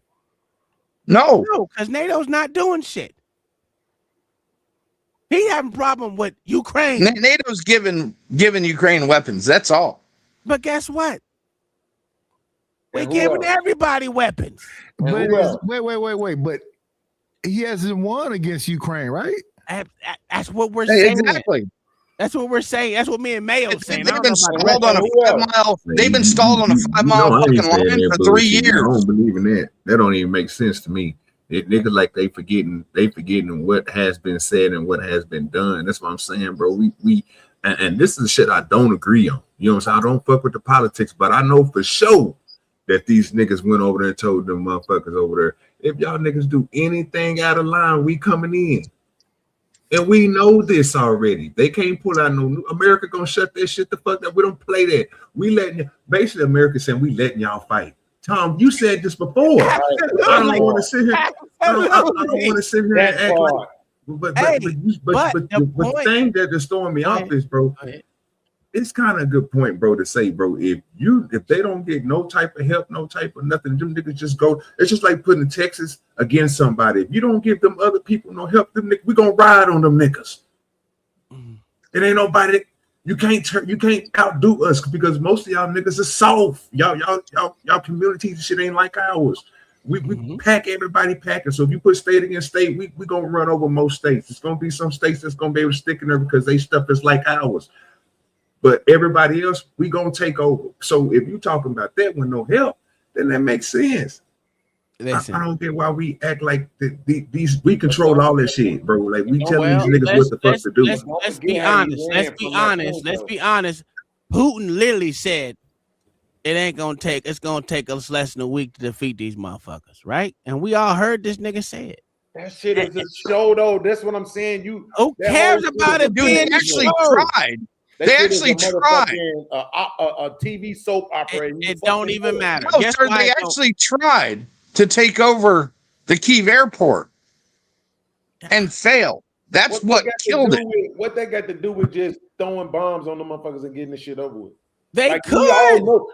Speaker 17: No,
Speaker 7: because NATO's not doing shit. He having a problem with Ukraine.
Speaker 17: NATO's giving Ukraine weapons. That's all.
Speaker 7: But guess what? We're giving everybody weapons.
Speaker 8: But wait. But he hasn't won against Ukraine, right?
Speaker 7: That's what we're saying.
Speaker 17: Exactly.
Speaker 7: That's what we're saying. That's what me and Mayo saying.
Speaker 17: They've been stalled on a 5 mile. They've been stalled on a 5 mile fucking line for 3 years.
Speaker 10: I don't believe in that. That don't even make sense to me. Niggas like they forgetting what has been said and what has been done. That's what I'm saying, bro. And this is shit I don't agree on. You know what I'm saying? I don't fuck with the politics, but I know for sure that these niggas went over there and told them motherfuckers over there, if y'all niggas do anything out of line, we coming in. And we know this already. They can't pull out no new. America gonna shut that shit the fuck up. We don't play that. We letting basically America saying we letting y'all fight. Tom, you said this before. I don't want to sit here. I don't want to sit here and act like. But the thing that is throwing me off is, bro, it's kind of a good point, bro, to say, bro, if they don't get no type of help, no type of nothing, them niggas just go. It's just like putting Texas against somebody. If you don't give them other people no help, them niggas, we gonna ride on them niggas. It ain't nobody. You can't outdo us because most of y'all niggas are soft. Y'all communities and shit ain't like ours. We pack everybody packing. So if you put state against state, we gonna run over most states. It's gonna be some states that's gonna be able to stick in there because they stuff is like ours. But everybody else, we gonna take over. So if you talking about that with no help, then that makes sense. I don't get why we act like these. We control all this shit, bro. Like we telling these niggas what the fuck to do.
Speaker 7: Let's be honest. Let's be honest. Putin literally said it's gonna take us less than a week to defeat these motherfuckers, right? And we all heard this nigga say it.
Speaker 18: That shit is a show, though. That's what I'm saying.
Speaker 7: Who cares about it?
Speaker 17: Dude, they actually tried. They actually tried.
Speaker 18: A TV soap opera.
Speaker 7: It don't even matter.
Speaker 17: No, sir, they actually tried to take over the Kyiv airport and failed. That's what killed it.
Speaker 18: What they got to do with just throwing bombs on the motherfuckers and getting this shit over with?
Speaker 7: They could.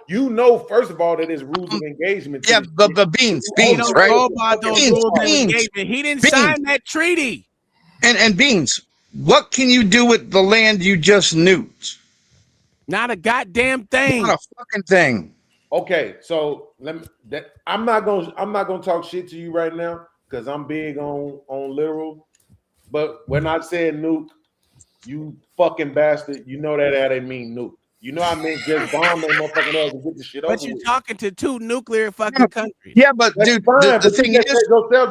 Speaker 18: We all know, first of all, that there's rules of engagement.
Speaker 17: Yeah, the beans, right?
Speaker 7: Beans. He didn't sign that treaty.
Speaker 17: And beans. What can you do with the land you just nuked?
Speaker 7: Not a goddamn thing.
Speaker 17: Not a fucking thing.
Speaker 18: Okay, so I'm not gonna talk shit to you right now because I'm big on literal. But when I said nuke, you fucking bastard, you know that didn't mean nuke. You know I meant just bomb that motherfucking ass and get the shit over.
Speaker 7: But you're talking to two nuclear fucking countries.
Speaker 17: Yeah, but dude, the thing is,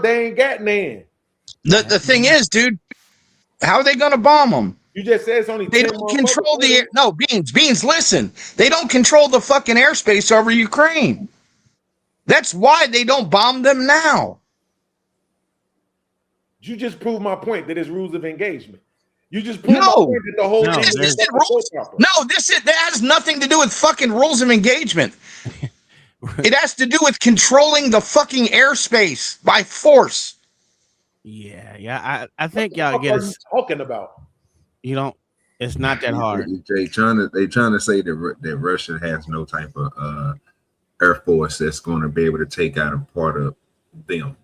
Speaker 18: they ain't got none.
Speaker 17: The thing is, dude, how are they gonna bomb them?
Speaker 18: You just said it's only.
Speaker 17: They don't control the air. No, beans. Listen, they don't control the fucking airspace over Ukraine. That's why they don't bomb them now.
Speaker 18: You just proved my point that it's rules of engagement. You just proved my point that the whole thing
Speaker 17: that has nothing to do with fucking rules of engagement. It has to do with controlling the fucking airspace by force.
Speaker 7: Yeah. I think y'all get us
Speaker 18: talking about.
Speaker 7: You don't. It's not that hard.
Speaker 10: They trying to say that Russia has no type of air force that's going to be able to take out a part of them,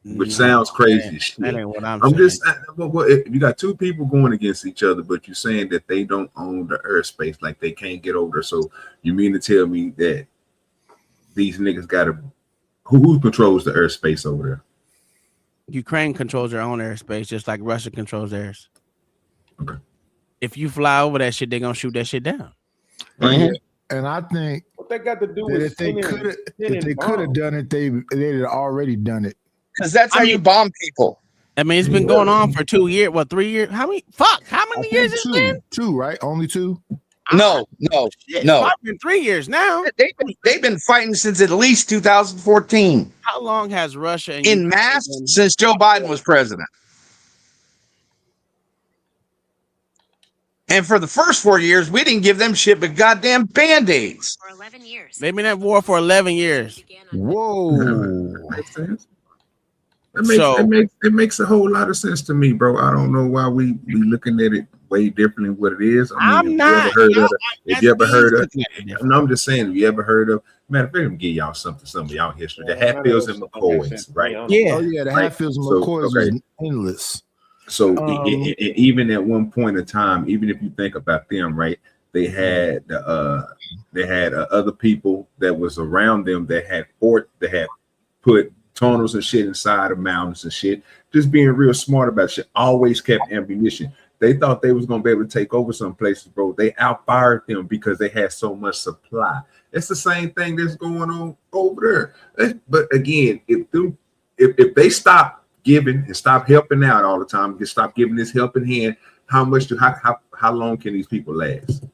Speaker 10: which sounds crazy as shit.
Speaker 7: That ain't what I'm saying.
Speaker 10: Just. If you got two people going against each other, but you're saying that they don't own the airspace, like they can't get over there. So you mean to tell me that these niggas got to who controls the airspace over there?
Speaker 7: Ukraine controls their own airspace, just like Russia controls theirs.
Speaker 10: Okay.
Speaker 7: If you fly over that shit, they're gonna shoot that shit down.
Speaker 2: And I think
Speaker 18: what they got to do
Speaker 2: that
Speaker 18: is
Speaker 2: if they could have done it, they'd have already done it.
Speaker 17: Because that's how you bomb people.
Speaker 7: I mean, it's been going on for 2 years. What, 3 years? How many years has it been?
Speaker 2: Two, right? Only two?
Speaker 17: No.
Speaker 7: It's probably been 3 years now.
Speaker 17: They've been fighting since at least 2014.
Speaker 7: How long has Russia and
Speaker 17: in mass since Joe Biden was president? And for the first 4 years, we didn't give them shit but goddamn band-aids.
Speaker 22: For 11 years.
Speaker 7: They've been at war for 11 years.
Speaker 2: Whoa.
Speaker 10: Makes sense. It makes a whole lot of sense to me, bro. I don't know why we looking at it way differently than what it is. I mean, if you ever heard of I'm just saying, have you ever heard of, matter of fact, let me give y'all some of y'all history. The Hatfields and McCoys, right?
Speaker 2: Yeah. Oh, yeah, the Hatfields and McCoys was endless.
Speaker 10: So even at one point in time, even if you think about them, right, they had other people that was around them that had put tunnels and shit inside of mountains and shit, just being real smart about shit. Always kept ammunition. They thought they was gonna be able to take over some places, bro. They outfired them because they had so much supply. It's the same thing that's going on over there. But again, if they stop giving and stop helping out all the time, just stop giving this helping hand, how long can these people last?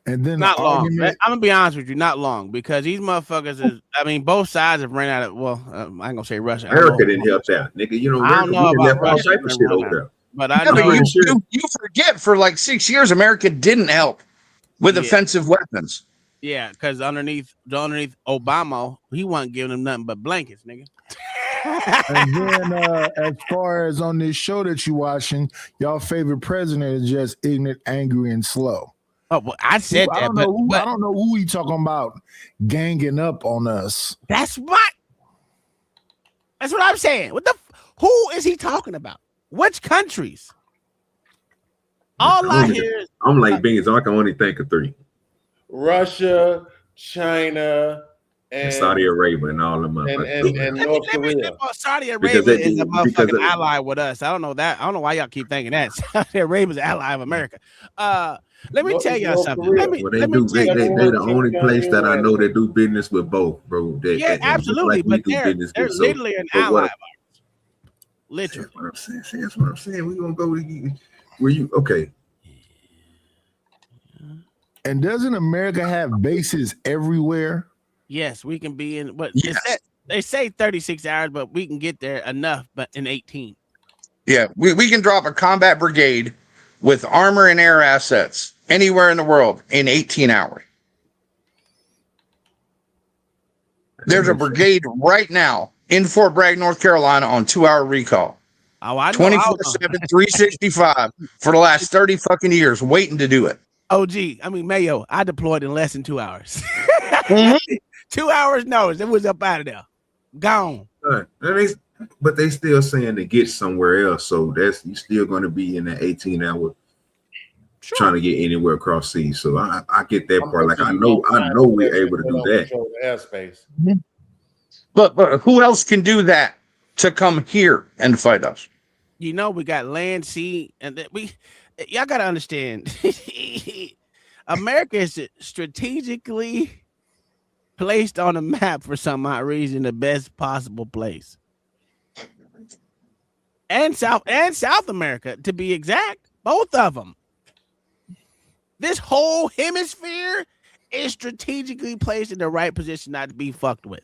Speaker 2: And then
Speaker 7: not
Speaker 2: the
Speaker 7: long.
Speaker 2: argument.
Speaker 7: I'm gonna be honest with you, not long, because these motherfuckers is. I mean, both sides have ran out of. Well, I ain't gonna say Russia.
Speaker 10: America didn't help that, nigga. You know,
Speaker 7: I don't
Speaker 10: America,
Speaker 7: know
Speaker 10: we
Speaker 7: about
Speaker 10: left all
Speaker 7: Russia,
Speaker 10: type of shit over there.
Speaker 7: but I
Speaker 17: Yeah,
Speaker 7: know.
Speaker 17: but you forget for like 6 years, America didn't help with offensive weapons.
Speaker 7: Yeah, because underneath Obama, he wasn't giving them nothing but blankets, nigga.
Speaker 2: And then as far as on this show that you watching, y'all favorite president is just ignorant, angry, and slow.
Speaker 7: Oh, well, I said
Speaker 2: I
Speaker 7: that,
Speaker 2: don't
Speaker 7: but
Speaker 2: I don't know who he talking about ganging up on us.
Speaker 7: That's what I'm saying. Who is he talking about? Which countries? All I hear is
Speaker 10: I'm like Beans. I can only think of 3.
Speaker 18: Russia, China, and
Speaker 10: Saudi Arabia and all them
Speaker 18: and North Korea.
Speaker 7: Saudi Arabia is a motherfucking ally with us. I don't know that. I don't know why y'all keep thinking that. Saudi Arabia's an ally of America. Let me tell y'all something.
Speaker 10: They the only place that I know that do business with both, bro.
Speaker 7: Absolutely. But they're literally an ally of ours. Literally.
Speaker 10: That's what I'm saying. We're gonna go where you okay.
Speaker 2: And doesn't America have bases everywhere?
Speaker 7: Yes, we can be in. But they say 36 hours, but we can get there enough. But in 18.
Speaker 17: Yeah, we can drop a combat brigade with armor and air assets anywhere in the world in 18 hours. There's a brigade right now in Fort Bragg, North Carolina on 2-hour recall.
Speaker 7: Oh, I know.
Speaker 17: 24/7, 365 for the last 30 fucking years, waiting to do it.
Speaker 7: Oh, gee. I mean, Mayo, I deployed in less than 2 hours. 2 hours notice. It was up out of there. Gone.
Speaker 10: But they still saying to get somewhere else. So that's you still going to be in that 18-hour trying to get anywhere across seas. So I get that part. Like I know we're able to do that.
Speaker 18: Airspace.
Speaker 17: But who else can do that to come here and fight us?
Speaker 7: You know, we got land, sea, and y'all got to understand. America is strategically placed on a map for some odd reason, the best possible place. And South America, to be exact, both of them. This whole hemisphere is strategically placed in the right position not to be fucked with.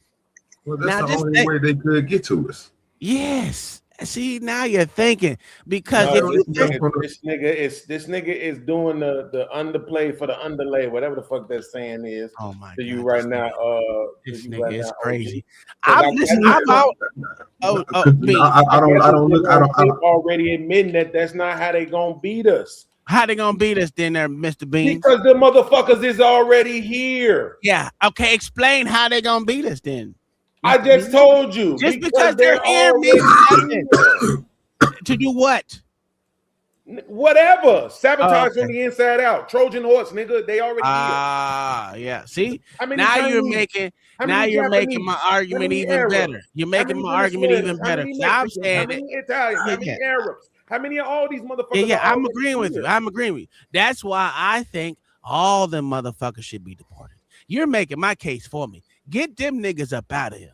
Speaker 10: Well, that's the only way they could get to us.
Speaker 7: Yes. See, now you're thinking because
Speaker 18: this nigga is doing the underplay for the underlay, whatever the fuck that saying is.
Speaker 7: Oh my
Speaker 18: to you right now.
Speaker 7: This nigga is crazy.
Speaker 10: I don't
Speaker 18: already admitting that's not how they gonna beat us.
Speaker 7: How they gonna beat us then, there, Mr. Bean?
Speaker 18: Because the motherfuckers is already here.
Speaker 7: Yeah. Okay. Explain how they gonna beat us then.
Speaker 18: I just told you.
Speaker 7: Just because they're here means nothing. To do what?
Speaker 18: Whatever. Sabotage from the inside out. Trojan horse, nigga. They already here.
Speaker 7: Yeah. See? Now you're making my argument even better. You're making my argument even better. I'm saying
Speaker 18: how many Italians, how many Arabs, how many of all these motherfuckers?
Speaker 7: Yeah, I'm agreeing with you. I'm agreeing with you. That's why I think all them motherfuckers should be deported. You're making my case for me. Get them niggas up out of here.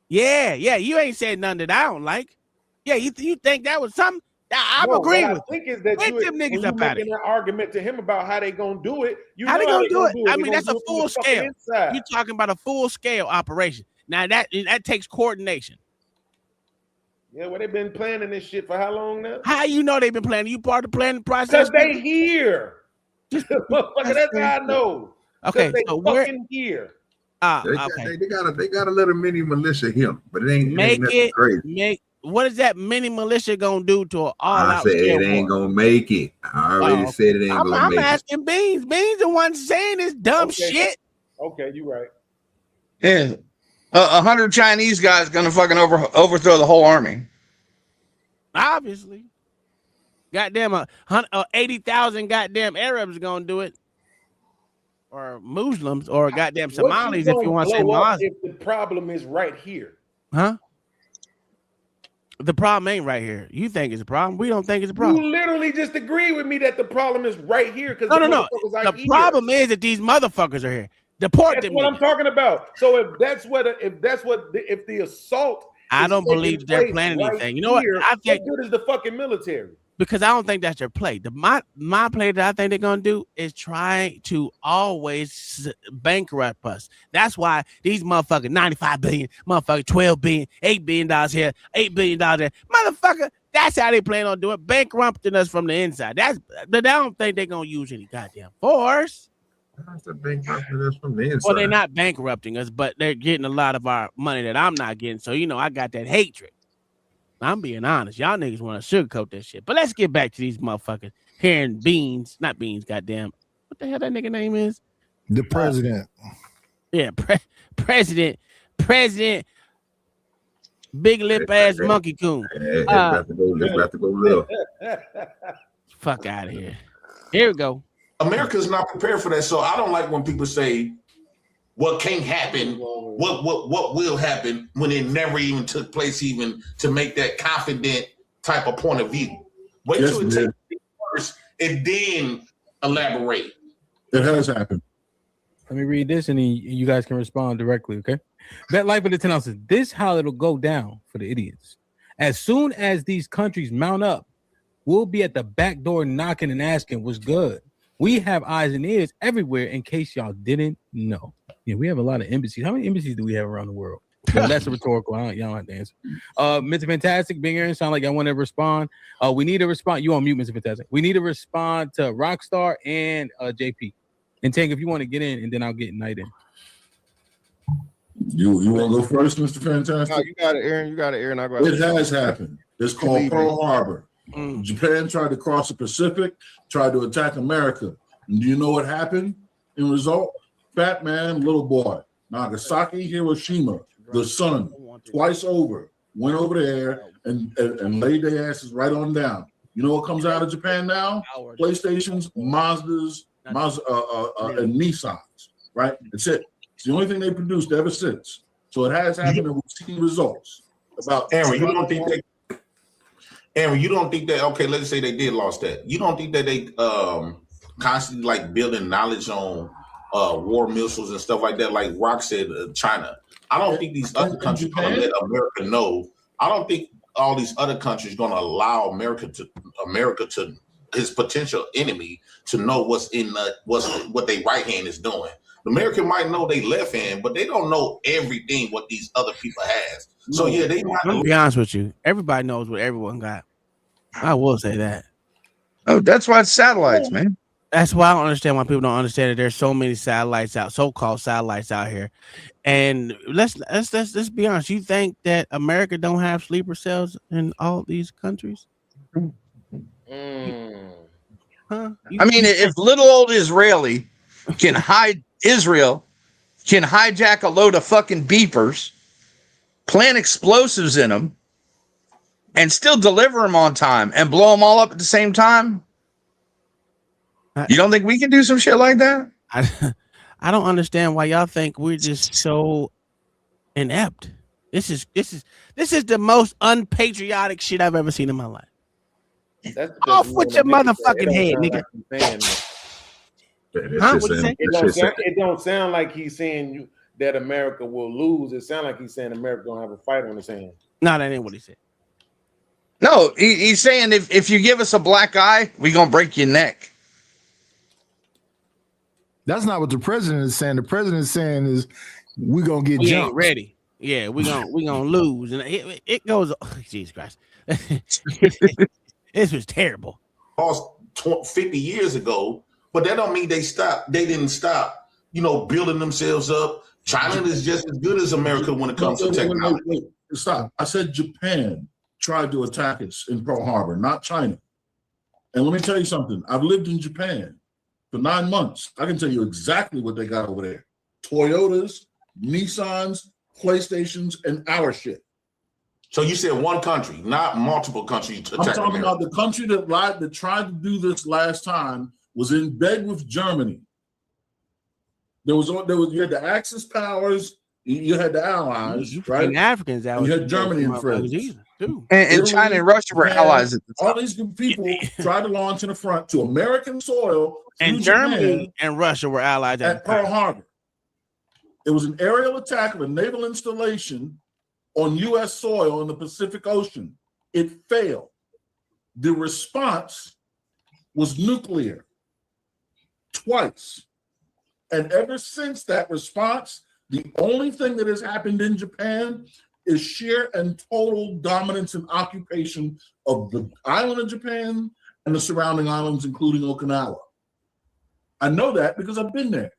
Speaker 7: Yeah. You ain't said nothing that I don't like. Yeah, you think that was something? I'm agreeing with you.
Speaker 18: Is that
Speaker 7: get them niggas up out of here.
Speaker 18: An argument to him about how they gonna do it.
Speaker 7: How they gonna do it? I mean, that's a full scale. You're talking about a full scale operation. Now that takes coordination.
Speaker 18: Yeah, well, they've been planning this shit for how long now?
Speaker 7: How you know they've been planning? You part of the planning process?
Speaker 18: Because they here. That's how I know.
Speaker 7: Okay,
Speaker 18: they
Speaker 7: so
Speaker 18: fucking here.
Speaker 10: They got a little mini militia here, but it ain't nothing crazy.
Speaker 7: What is that mini militia gonna do to an all-out?
Speaker 10: I said it ain't gonna make it. I already said it ain't gonna make it.
Speaker 7: I'm asking Beans. Beans the one saying this dumb shit.
Speaker 18: Okay, you right.
Speaker 17: Yeah, 100 Chinese guys gonna fucking overthrow the whole army.
Speaker 7: Obviously, goddamn 80,000 goddamn Arabs gonna do it. Or Muslims, or goddamn Somalis, if you want to say Muslims.
Speaker 18: If the problem is right here,
Speaker 7: huh? The problem ain't right here. You think it's a problem? We don't think it's a problem.
Speaker 18: You literally just agree with me that the problem is right here. Because
Speaker 7: no. The problem is that these motherfuckers are here. Deport them.
Speaker 18: That's what I'm talking about. So if the assault,
Speaker 7: I don't believe they're planning anything. You know what?
Speaker 18: I think good is the fucking military.
Speaker 7: because I don't think that's their play. My play that I think they're gonna do is try to always bankrupt us. That's why these motherfuckers 95 billion, motherfucker 12 billion, $8 billion here, $8 billion there, motherfucker. That's how they plan on doing it, bankrupting us from the inside. But I don't think they're gonna use any goddamn force.
Speaker 10: How's that bankrupting us from the inside?
Speaker 7: Well, they're not bankrupting us, but they're getting a lot of our money that I'm not getting. So I got that hatred. I'm being honest. Y'all niggas want to sugarcoat that shit. But let's get back to these motherfuckers hearing beans, not beans, goddamn. What the hell that nigga name is?
Speaker 2: The president.
Speaker 7: Yeah, president, big lip ass monkey coon.
Speaker 10: It's about to go little.
Speaker 7: Fuck out of here. Here we go.
Speaker 21: America's not prepared for that. So I don't like when people say what can't happen, what will happen when it never even took place, even to make that confident type of point of view. Wait till it takes first and then elaborate.
Speaker 1: It has happened.
Speaker 20: Let me read this and then you guys can respond directly, okay? Bet Life of the 10 ounces. This how it'll go down for the idiots. As soon as these countries mount up, we'll be at the back door knocking and asking what's good. We have eyes and ears everywhere in case y'all didn't know. Yeah, we have a lot of embassies. How many embassies do we have around the world? No, that's a rhetorical. Y'all don't have to answer. Mr. Fantastic, being here, sound like y'all want to respond. We need to respond. You on mute, Mr. Fantastic. We need to respond to Rockstar and JP. And Tank, if you want to get in, and then I'll get Knight in.
Speaker 1: You want to go first, Mr. Fantastic?
Speaker 22: No, you got it, Aaron. You got it, Aaron.
Speaker 1: It has happened. It's called Pearl Harbor. Japan tried to cross the Pacific, tried to attack America. And do you know what happened in result? Fat man, little boy. Nagasaki, Hiroshima, the sun, twice over, went over there and laid their asses right on down. You know what comes out of Japan now? PlayStations, Mazdas, and Nissans, right? That's it. It's the only thing they produced ever since. So it has happened and we've seen results. About
Speaker 21: Aaron, you don't think that, okay, let's say they did lost that. You don't think that they constantly like building knowledge on war missiles and stuff like that, like Rock said, China. I don't think these other countries are gonna let America know. I don't think all these other countries gonna allow America to his potential enemy to know what's in what their right hand is doing. America might know they left hand, but they don't know everything what these other people has. So yeah, they might.
Speaker 7: I'll be honest with you. Everybody knows what everyone got. I will say that.
Speaker 17: Oh, that's why it's satellites, man.
Speaker 7: That's why I don't understand why people don't understand that there's so many satellites out, so-called satellites out here. And let's be honest. You think that America don't have sleeper cells in all these countries?
Speaker 17: Huh? I mean, if little old Israeli can hide Israel, can hijack a load of fucking beepers, plant explosives in them, and still deliver them on time and blow them all up at the same time, you don't think we can do some shit like that?
Speaker 7: I don't understand why y'all think we're just so inept. This is the most unpatriotic shit I've ever seen in my life. Off with your motherfucking head, nigga.
Speaker 18: It don't sound like he's saying that America will lose. It sounds like he's saying America gonna have a fight on his hands.
Speaker 7: No, that ain't what he said.
Speaker 17: No, he's saying if you give us a black eye, we gonna break your neck.
Speaker 2: That's not what the president is saying. The president is saying is we're gonna get
Speaker 7: We
Speaker 2: jumped.
Speaker 7: ain't ready. Yeah, we gonna lose, and it goes. Oh, Jesus Christ, this was terrible.
Speaker 21: Lost 50 years ago, but that don't mean they stopped. They didn't stop. Building themselves up. China is just as good as America when it comes to technology.
Speaker 1: Wait. Stop. I said Japan tried to attack us in Pearl Harbor, not China. And let me tell you something. I've lived in Japan for 9 months. I can tell you exactly what they got over there. Toyotas, Nissans, PlayStations, and our shit.
Speaker 21: So you said one country, not multiple countries.
Speaker 1: I'm talking about the country that tried to do this last time was in bed with Germany. You had the Axis powers, you had the Allies, right?
Speaker 7: And Africans out.
Speaker 1: You had Germany and France.
Speaker 17: And China and Russia were allies at the time.
Speaker 1: All these people tried to launch in the front to American soil.
Speaker 7: And Germany and Russia were allies
Speaker 1: at Pearl Harbor. It was an aerial attack of a naval installation on U.S. soil in the Pacific Ocean. It failed. The response was nuclear twice. And ever since that response, the only thing that has happened in Japan is sheer and total dominance and occupation of the island of Japan and the surrounding islands, including Okinawa. I know that because I've been there.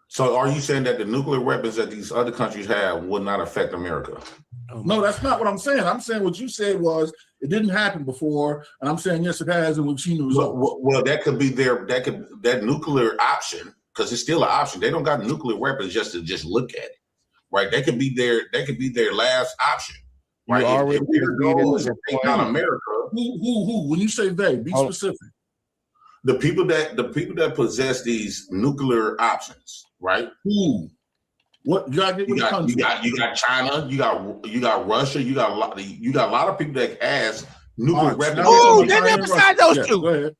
Speaker 21: So are you saying that the nuclear weapons that these other countries have would not affect America?
Speaker 1: No, that's not what I'm saying. I'm saying what you said was it didn't happen before, and I'm saying yes, it has, and we've seen the results.
Speaker 21: Well, that could be that nuclear option, because it's still an option. They don't got nuclear weapons just to look at it, right? That could be their last option, right? If their goal is to take down America,
Speaker 1: who? When you say they, be specific.
Speaker 21: The people that possess these nuclear options, right?
Speaker 1: Who? What you
Speaker 21: got China, you got Russia, you got a lot of people that has nuclear weapons.
Speaker 7: Oh, they're beside those two.
Speaker 21: Go ahead.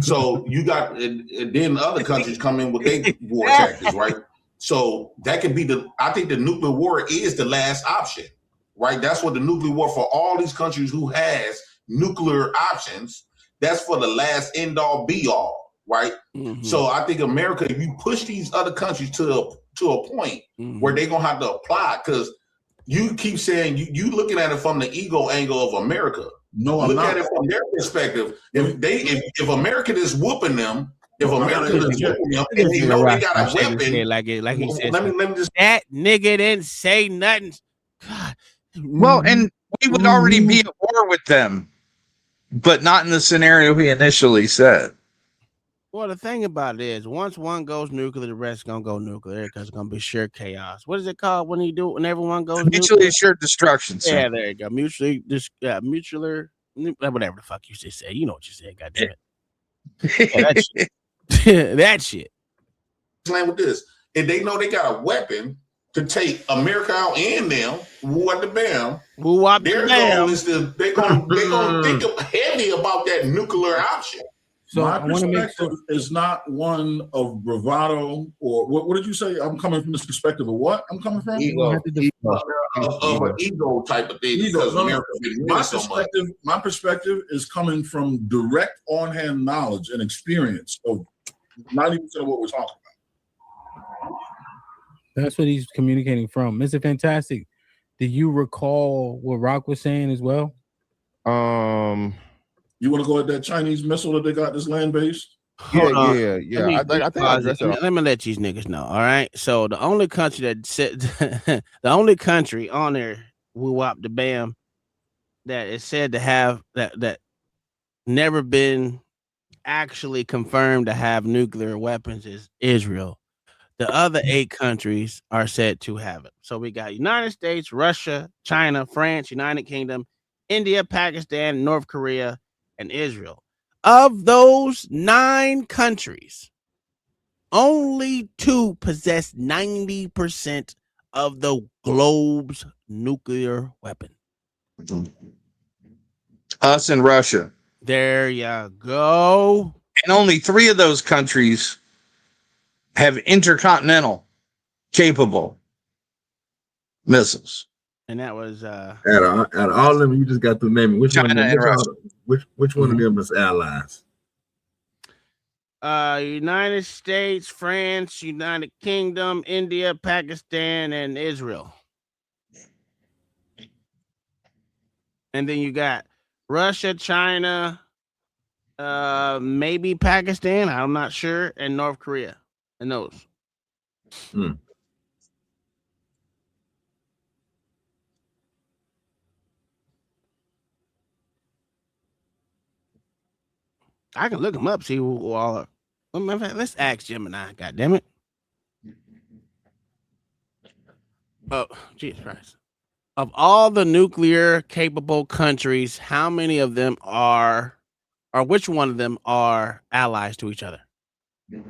Speaker 21: So you got, and then other countries come in with their war tactics, right? So that could be I think the nuclear war is the last option, right? That's what the nuclear war for all these countries who has nuclear options. That's for the last end all be all, right? Mm-hmm. So I think America, if you push these other countries to a point where they're gonna have to apply, because you keep saying you looking at it from the ego angle of America.
Speaker 1: No, I'm
Speaker 21: look
Speaker 1: not.
Speaker 21: at it from their perspective. If America is whooping them, if America is whooping them, and they know they got a weapon,
Speaker 7: like he said,
Speaker 21: let me just
Speaker 7: that nigga didn't say nothing. God.
Speaker 17: Well, and we would already be at war with them, but not in the scenario he initially said.
Speaker 7: Well, the thing about it is, once one goes nuclear, the rest gonna go nuclear because it's gonna be sheer chaos. What is it called when everyone goes
Speaker 17: mutually assured destruction? Sir.
Speaker 7: Yeah, there you go. Mutually, whatever the fuck you just said. You know what you said. God damn it. Yeah, that shit. That shit.
Speaker 21: Plan with this. If they know they got a weapon to take America out and them, their goal is they're gonna think heavy about that nuclear option.
Speaker 1: So my perspective is not one of bravado or what did you say? I'm coming from this perspective of what? I'm coming from
Speaker 21: ego of an ego type of thing. Because
Speaker 1: my perspective is coming from direct on-hand knowledge and experience of 90% of what we're talking about.
Speaker 20: That's what he's communicating from. Mr. Fantastic, do you recall what Rock was saying as well?
Speaker 1: You want to go at that Chinese missile that they got this land base?
Speaker 5: Yeah. I think I addressed it.
Speaker 7: Let me let these niggas know. All right. So the only country that said the only country on there whoop the bam that is said to have that never been actually confirmed to have nuclear weapons is Israel. The other 8 countries are said to have it. So we got United States, Russia, China, France, United Kingdom, India, Pakistan, North Korea, and Israel. Of those 9 countries, only 2 possess 90% of the globe's nuclear weapon.
Speaker 17: Us and Russia.
Speaker 7: There you go.
Speaker 17: And only 3 of those countries have intercontinental capable missiles.
Speaker 7: And that was
Speaker 10: out of all of them, you just got to name it. Which one of them is allies?
Speaker 7: United States, France, United Kingdom, India, Pakistan, and Israel. And then you got Russia, China, maybe Pakistan, I'm not sure, and North Korea. And those. I can look them up, see who all are. Let's ask Gemini, God damn it. Oh, Jesus Christ. Of all the nuclear capable countries, how many of them are, or which one of them are allies to each other?
Speaker 22: The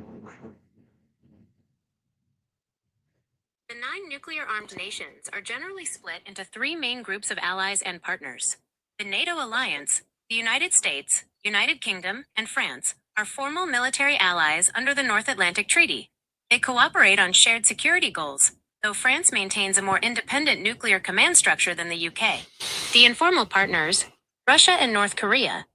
Speaker 22: 9 nuclear-armed nations are generally split into 3 main groups of allies and partners. The NATO alliance, the United States, United Kingdom, and France are formal military allies under the North Atlantic Treaty. They cooperate on shared security goals, though France maintains a more independent nuclear command structure than the UK. The informal partners, Russia and North Korea,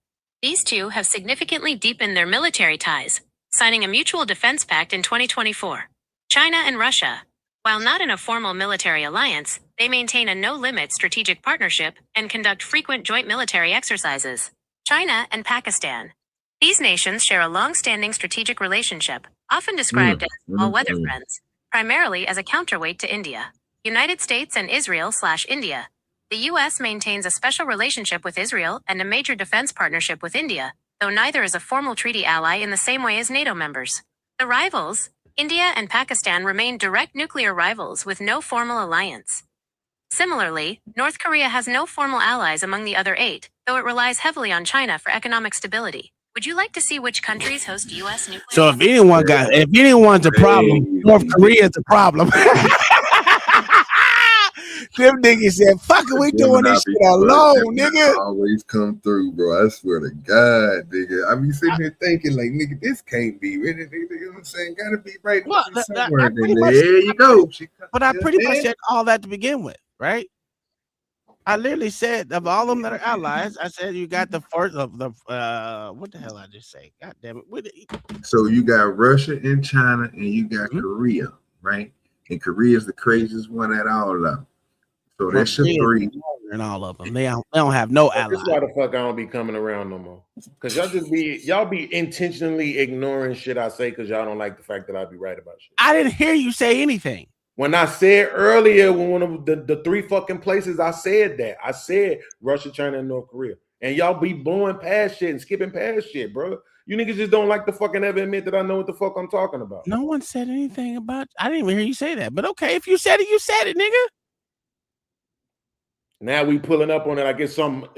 Speaker 22: These two have significantly deepened their military ties, signing a mutual defense pact in 2024. China and Russia, while not in a formal military alliance, they maintain a no-limit strategic partnership and conduct frequent joint military exercises. China and Pakistan. These nations share a long-standing strategic relationship, often described as all-weather friends, primarily as a counterweight to India. United States and Israel/India. The U.S. maintains a special relationship with Israel and a major defense partnership with India, though neither is a formal treaty ally in the same way as NATO members. The rivals, India and Pakistan, remain direct nuclear rivals with no formal alliance. Similarly, North Korea has no formal allies among the other 8, though it relies heavily on China for economic stability. Would you like to see which countries host U.S. nuclear?
Speaker 7: So if anyone's a problem, North Korea's a problem. Them niggas said, "Fuck it, we doing this shit alone, nigga."
Speaker 9: Always come through, bro. I swear to God, nigga. I be sitting here thinking, like, nigga, this can't be. You know what I'm saying? Gotta be right.
Speaker 7: Well,
Speaker 9: somewhere. There you go.
Speaker 7: But I pretty much said all that to begin with, right? I literally said of all of them that are allies, I said you got the first of the what the hell I just say? God damn it!
Speaker 9: So you got Russia and China, and you got Korea, right? And Korea is the craziest one at all of them. So that's your 3.
Speaker 7: And all of them. They don't have no allies.
Speaker 18: That's why the fuck I don't be coming around no more. Cause y'all be intentionally ignoring shit I say because y'all don't like the fact that I be right about shit.
Speaker 7: I didn't hear you say anything.
Speaker 18: When I said earlier, when one of the 3 fucking places I said that. I said Russia, China, and North Korea. And y'all be blowing past shit and skipping past shit, bro. You niggas just don't like to fucking ever admit that I know what the fuck I'm talking about.
Speaker 7: No one said anything about. I didn't even hear you say that. But okay, if you said it, you said it, nigga.
Speaker 18: Now we pulling up on it. I guess some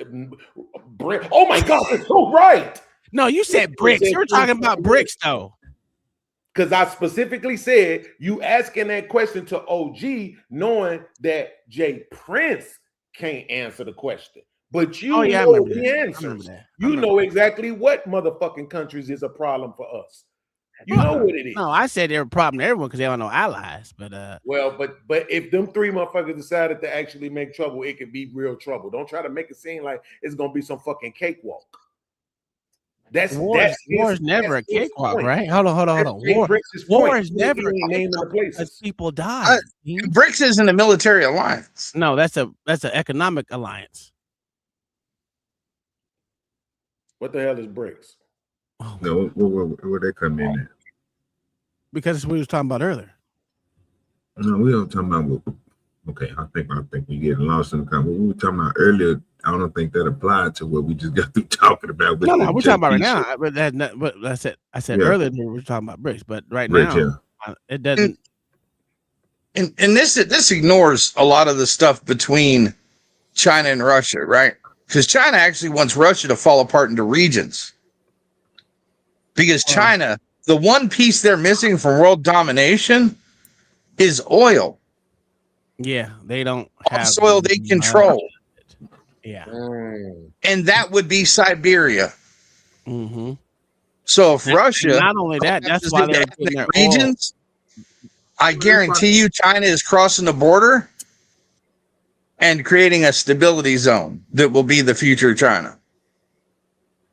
Speaker 18: brick. Oh my God, that's so right.
Speaker 7: No, you said bricks. You're talking about bricks, though.
Speaker 18: Because I specifically said you asking that question to OG, knowing that Jay Prince can't answer the question. But you know the answers. You know exactly what motherfucking countries is a problem for us. You know what it is.
Speaker 7: No, I said they're a problem to everyone because they don't know allies. But
Speaker 18: well, but if them 3 motherfuckers decided to actually make trouble, it could be real trouble. Don't try to make it seem like it's gonna be some fucking cakewalk.
Speaker 7: War is never a cakewalk, right? Hold on. War is never a cakewalk because people die.
Speaker 17: BRICS isn't a military alliance.
Speaker 7: No, that's an economic alliance.
Speaker 18: What the hell is BRICS?
Speaker 9: No, where they come in at?
Speaker 7: Because it's what we was talking about earlier.
Speaker 9: No, we don't talking about. Okay, I think we get lost in the conversation. We were talking about earlier. I don't think that applied to what we just got through talking about.
Speaker 7: No, we're talking about right now. But I said earlier we were talking about BRICS, but right now it doesn't.
Speaker 17: And this ignores a lot of the stuff between China and Russia, right? Because China actually wants Russia to fall apart into regions. Because China, the one piece they're missing from world domination is oil.
Speaker 7: Yeah, they don't have
Speaker 17: soil they control.
Speaker 7: Yeah.
Speaker 17: And that would be Siberia.
Speaker 7: Mm-hmm.
Speaker 17: So if Russia,
Speaker 7: not only that, that's why they're getting their
Speaker 17: regions. I guarantee you China is crossing the border and creating a stability zone that will be the future China.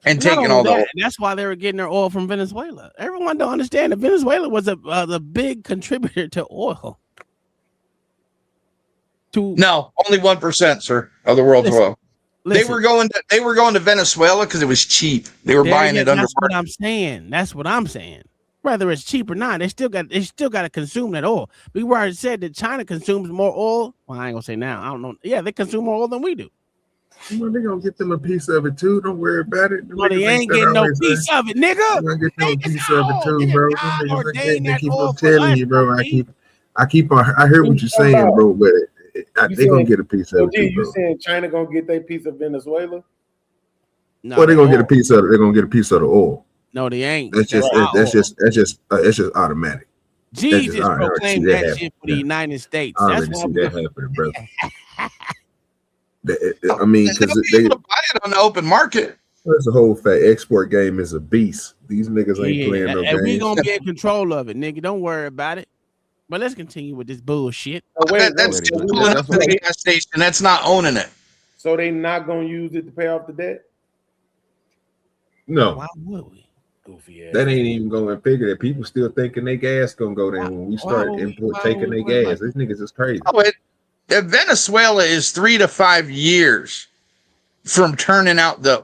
Speaker 17: And taking all the oil.
Speaker 7: That's why they were getting their oil from Venezuela. Everyone don't understand that Venezuela was the big contributor to oil.
Speaker 17: No, only 1%, sir, of the world's oil. They were going to Venezuela because it was cheap. They were buying it under.
Speaker 7: That's what I'm saying. That's what I'm saying. Whether it's cheap or not, they still got to consume that oil. We already said that China consumes more oil. Well, I ain't gonna say now. I don't know. Yeah, they consume more oil than we do.
Speaker 9: Well, they gonna get them a piece of it too. Don't worry about it.
Speaker 7: But they ain't getting no piece of it, nigga.
Speaker 9: They're gonna get them a piece of it too, bro. They keep on telling you, bro. I heard what you're saying, bro, but they gonna get a piece of it too, bro.
Speaker 18: You saying China gonna get their piece of Venezuela?
Speaker 7: No,
Speaker 9: well, they're gonna get a piece of it. They're gonna get a piece of the oil.
Speaker 7: No, they ain't.
Speaker 9: That's just automatic.
Speaker 7: Jesus proclaimed that shit for the United States.
Speaker 9: I
Speaker 7: That's
Speaker 9: already
Speaker 7: why
Speaker 9: see that happening, brother. I mean, because
Speaker 17: they buy it on the open market.
Speaker 9: That's the whole fact. Export game is a beast. These niggas ain't playing no games.
Speaker 7: And we gonna be in control of it, nigga. Don't worry about it. But let's continue with this bullshit.
Speaker 17: That's pulling up to the gas station. That's not owning it.
Speaker 18: So they not gonna use it to pay off the debt?
Speaker 9: No.
Speaker 20: Why would we?
Speaker 18: Goofy ass.
Speaker 9: That ain't even going to figure that people still thinking they gas gonna go down when we start taking their gas. These niggas is crazy.
Speaker 17: Oh, Venezuela is 3 to 5 years from turning out the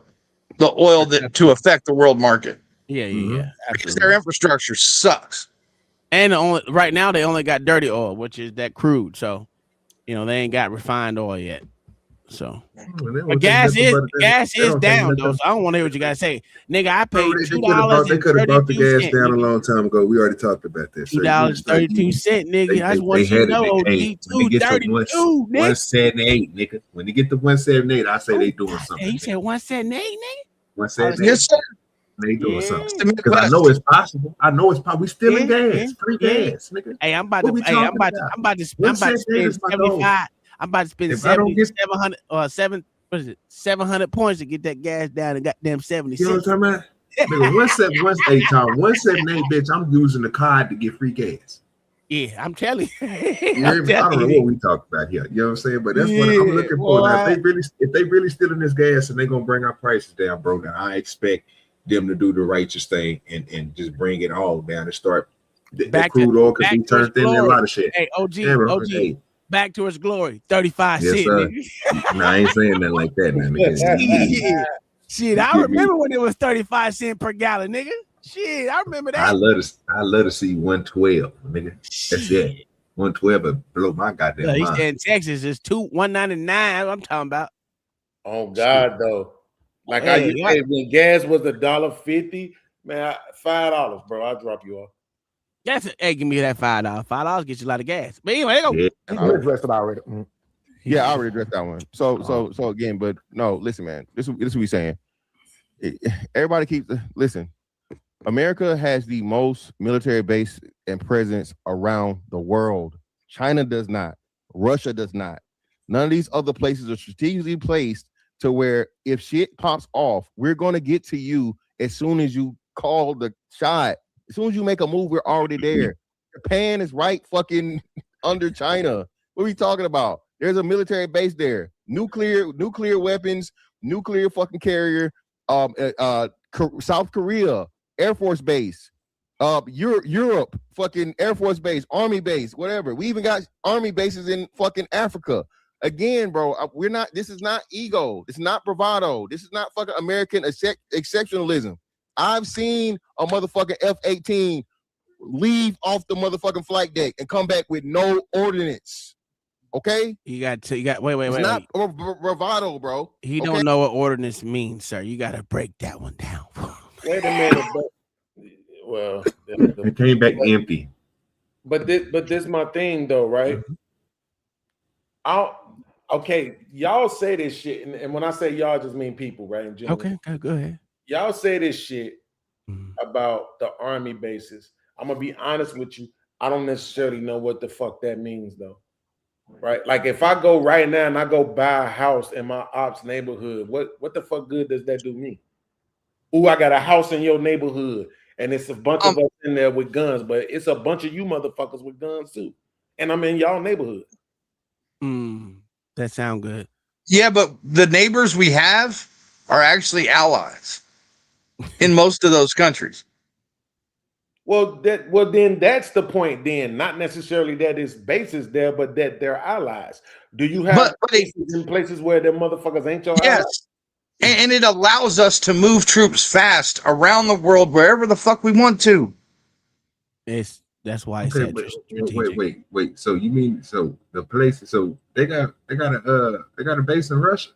Speaker 17: oil that to affect the world market.
Speaker 7: Yeah,
Speaker 17: Because their infrastructure sucks.
Speaker 7: And right now they only got dirty oil, which is that crude. So, they ain't got refined oil yet. So, but gas is down though. So I don't want to hear what you guys say, nigga. I paid $2.
Speaker 9: They could have brought the gas down a long time ago. We already talked about this.
Speaker 7: $2.32, nigga. I just want you to know, OG, $2.32, nigga.
Speaker 9: 178, nigga. When they get to 178, I say they doing something.
Speaker 7: You said 178, nigga.
Speaker 9: 178.
Speaker 17: Yes, sir.
Speaker 9: They doing something because I know it's possible. We still in gas, free gas, nigga.
Speaker 7: Hey, I'm about to spend 75. I'm about to spend 700 points to get that gas down to goddamn 76.
Speaker 9: You know what I'm talking about? Nigga, 178, bitch. I'm using the card to get free gas.
Speaker 7: Yeah, I'm telling you.
Speaker 9: I don't know what we talk about here. You know what I'm saying? But that's what I'm looking for. Now, if they really stealing this gas and they gonna bring our prices down, bro, then I expect them to do the righteous thing and just bring it all down and start that crude oil because we turned in a lot of shit.
Speaker 7: Hey, OG. Back to its glory, 35 cents.
Speaker 9: No, I ain't saying that like that, man.
Speaker 7: Shit, I remember when it was 35 cents per gallon, nigga. Shit, I remember that.
Speaker 9: I love to see 112, nigga. That's it. 112 but blow my goddamn mind.
Speaker 7: He said in Texas it's $1.99. I'm talking about.
Speaker 18: Oh God, though. Like I used to say when gas was $1.50, man, $5, bro. I'll drop you off.
Speaker 7: Hey, give me that $5. $5 gets you a lot of gas. But anyway,
Speaker 8: I addressed it already.
Speaker 5: Yeah, I already addressed that one. So again, but no, listen, man. This is what we saying. Everybody keeps listen. America has the most military base and presence around the world. China does not. Russia does not. None of these other places are strategically placed to where if shit pops off, we're going to get to you as soon as you call the shot. As soon as you make a move, we're already there. Japan is right fucking under China. What are we talking about? There's a military base there. Nuclear weapons, nuclear fucking carrier, South Korea, Air Force base, Europe, fucking Air Force base, Army base, whatever. We even got Army bases in fucking Africa. Again, bro, this is not ego. This is not bravado. This is not fucking American exceptionalism. I've seen a motherfucking F-18 leave off the motherfucking flight deck and come back with no ordnance. Okay?
Speaker 7: You got wait.
Speaker 5: It's not bravado, bro.
Speaker 7: He don't know what ordnance means, sir. You got to break that one down.
Speaker 18: Wait a minute, but
Speaker 9: it came back empty.
Speaker 18: But this my thing though, right? Okay, y'all say this shit, and when I say y'all, I just mean people, right? In general.
Speaker 7: Okay, go ahead.
Speaker 18: Y'all say this shit about the Army bases. I'm gonna be honest with you. I don't necessarily know what the fuck that means, though. Right? Like if I go right now and I go buy a house in my ops neighborhood, what the fuck good does that do me? Ooh, I got a house in your neighborhood, and it's a bunch of us in there with guns, but it's a bunch of you motherfuckers with guns too, and I'm in y'all neighborhood.
Speaker 7: That sound good.
Speaker 17: Yeah, but the neighbors we have are actually allies in most of those countries.
Speaker 18: Well, then that's the point. Then not necessarily that it's bases there, but that they're allies. Do you have bases in places where the motherfuckers ain't your allies?
Speaker 17: And it allows us to move troops fast around the world wherever the fuck we want to.
Speaker 7: That's why I
Speaker 9: said wait. So you mean the places? So they got a base in Russia?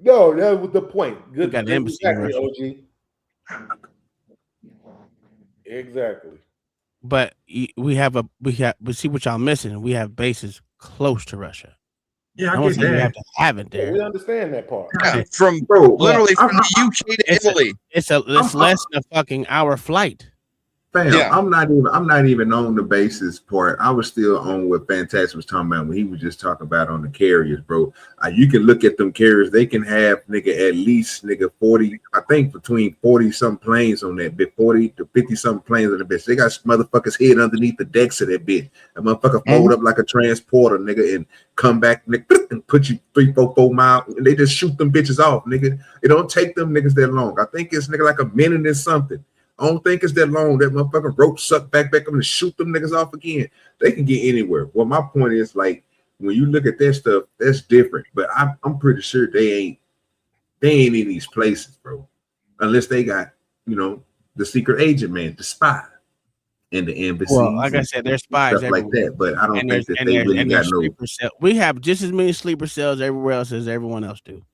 Speaker 18: No, that was the point. Good.
Speaker 7: Got an embassy in Russia.
Speaker 18: OG. Exactly.
Speaker 7: But we see what y'all missing. We have bases close to Russia.
Speaker 9: Yeah,
Speaker 7: I don't think we have to have it there.
Speaker 18: We understand that part.
Speaker 17: Yeah, from the UK to Italy.
Speaker 7: It's less than a fucking hour flight.
Speaker 9: Fam,
Speaker 17: Yeah.
Speaker 9: I'm not even on the basis part. I was still on what Fantastic was talking about when he was just talking about on the carriers, bro. You can look at them carriers, they can have nigga at least nigga 40, I think between 40 some planes on that bit, 40 to 50 some planes on the bitch. They got motherfuckers hid underneath the decks of that bit. That motherfucker fold up like a transporter, nigga, and come back, nigga, and put you 3-4 miles, and they just shoot them bitches off, nigga. It don't take them niggas that long. I think it's nigga like a minute and something. I don't think it's that long. That motherfucking rope suck back up and shoot them niggas off again. They can get anywhere. Well, my point is, like, when you look at that stuff, that's different. But I'm pretty sure they ain't in these places, bro. Unless they got, the secret agent man, the spy, and the embassies.
Speaker 7: Well, like I said, there's spies
Speaker 9: stuff like that. But I don't think that they really got no.
Speaker 7: We have just as many sleeper cells everywhere else as everyone else do.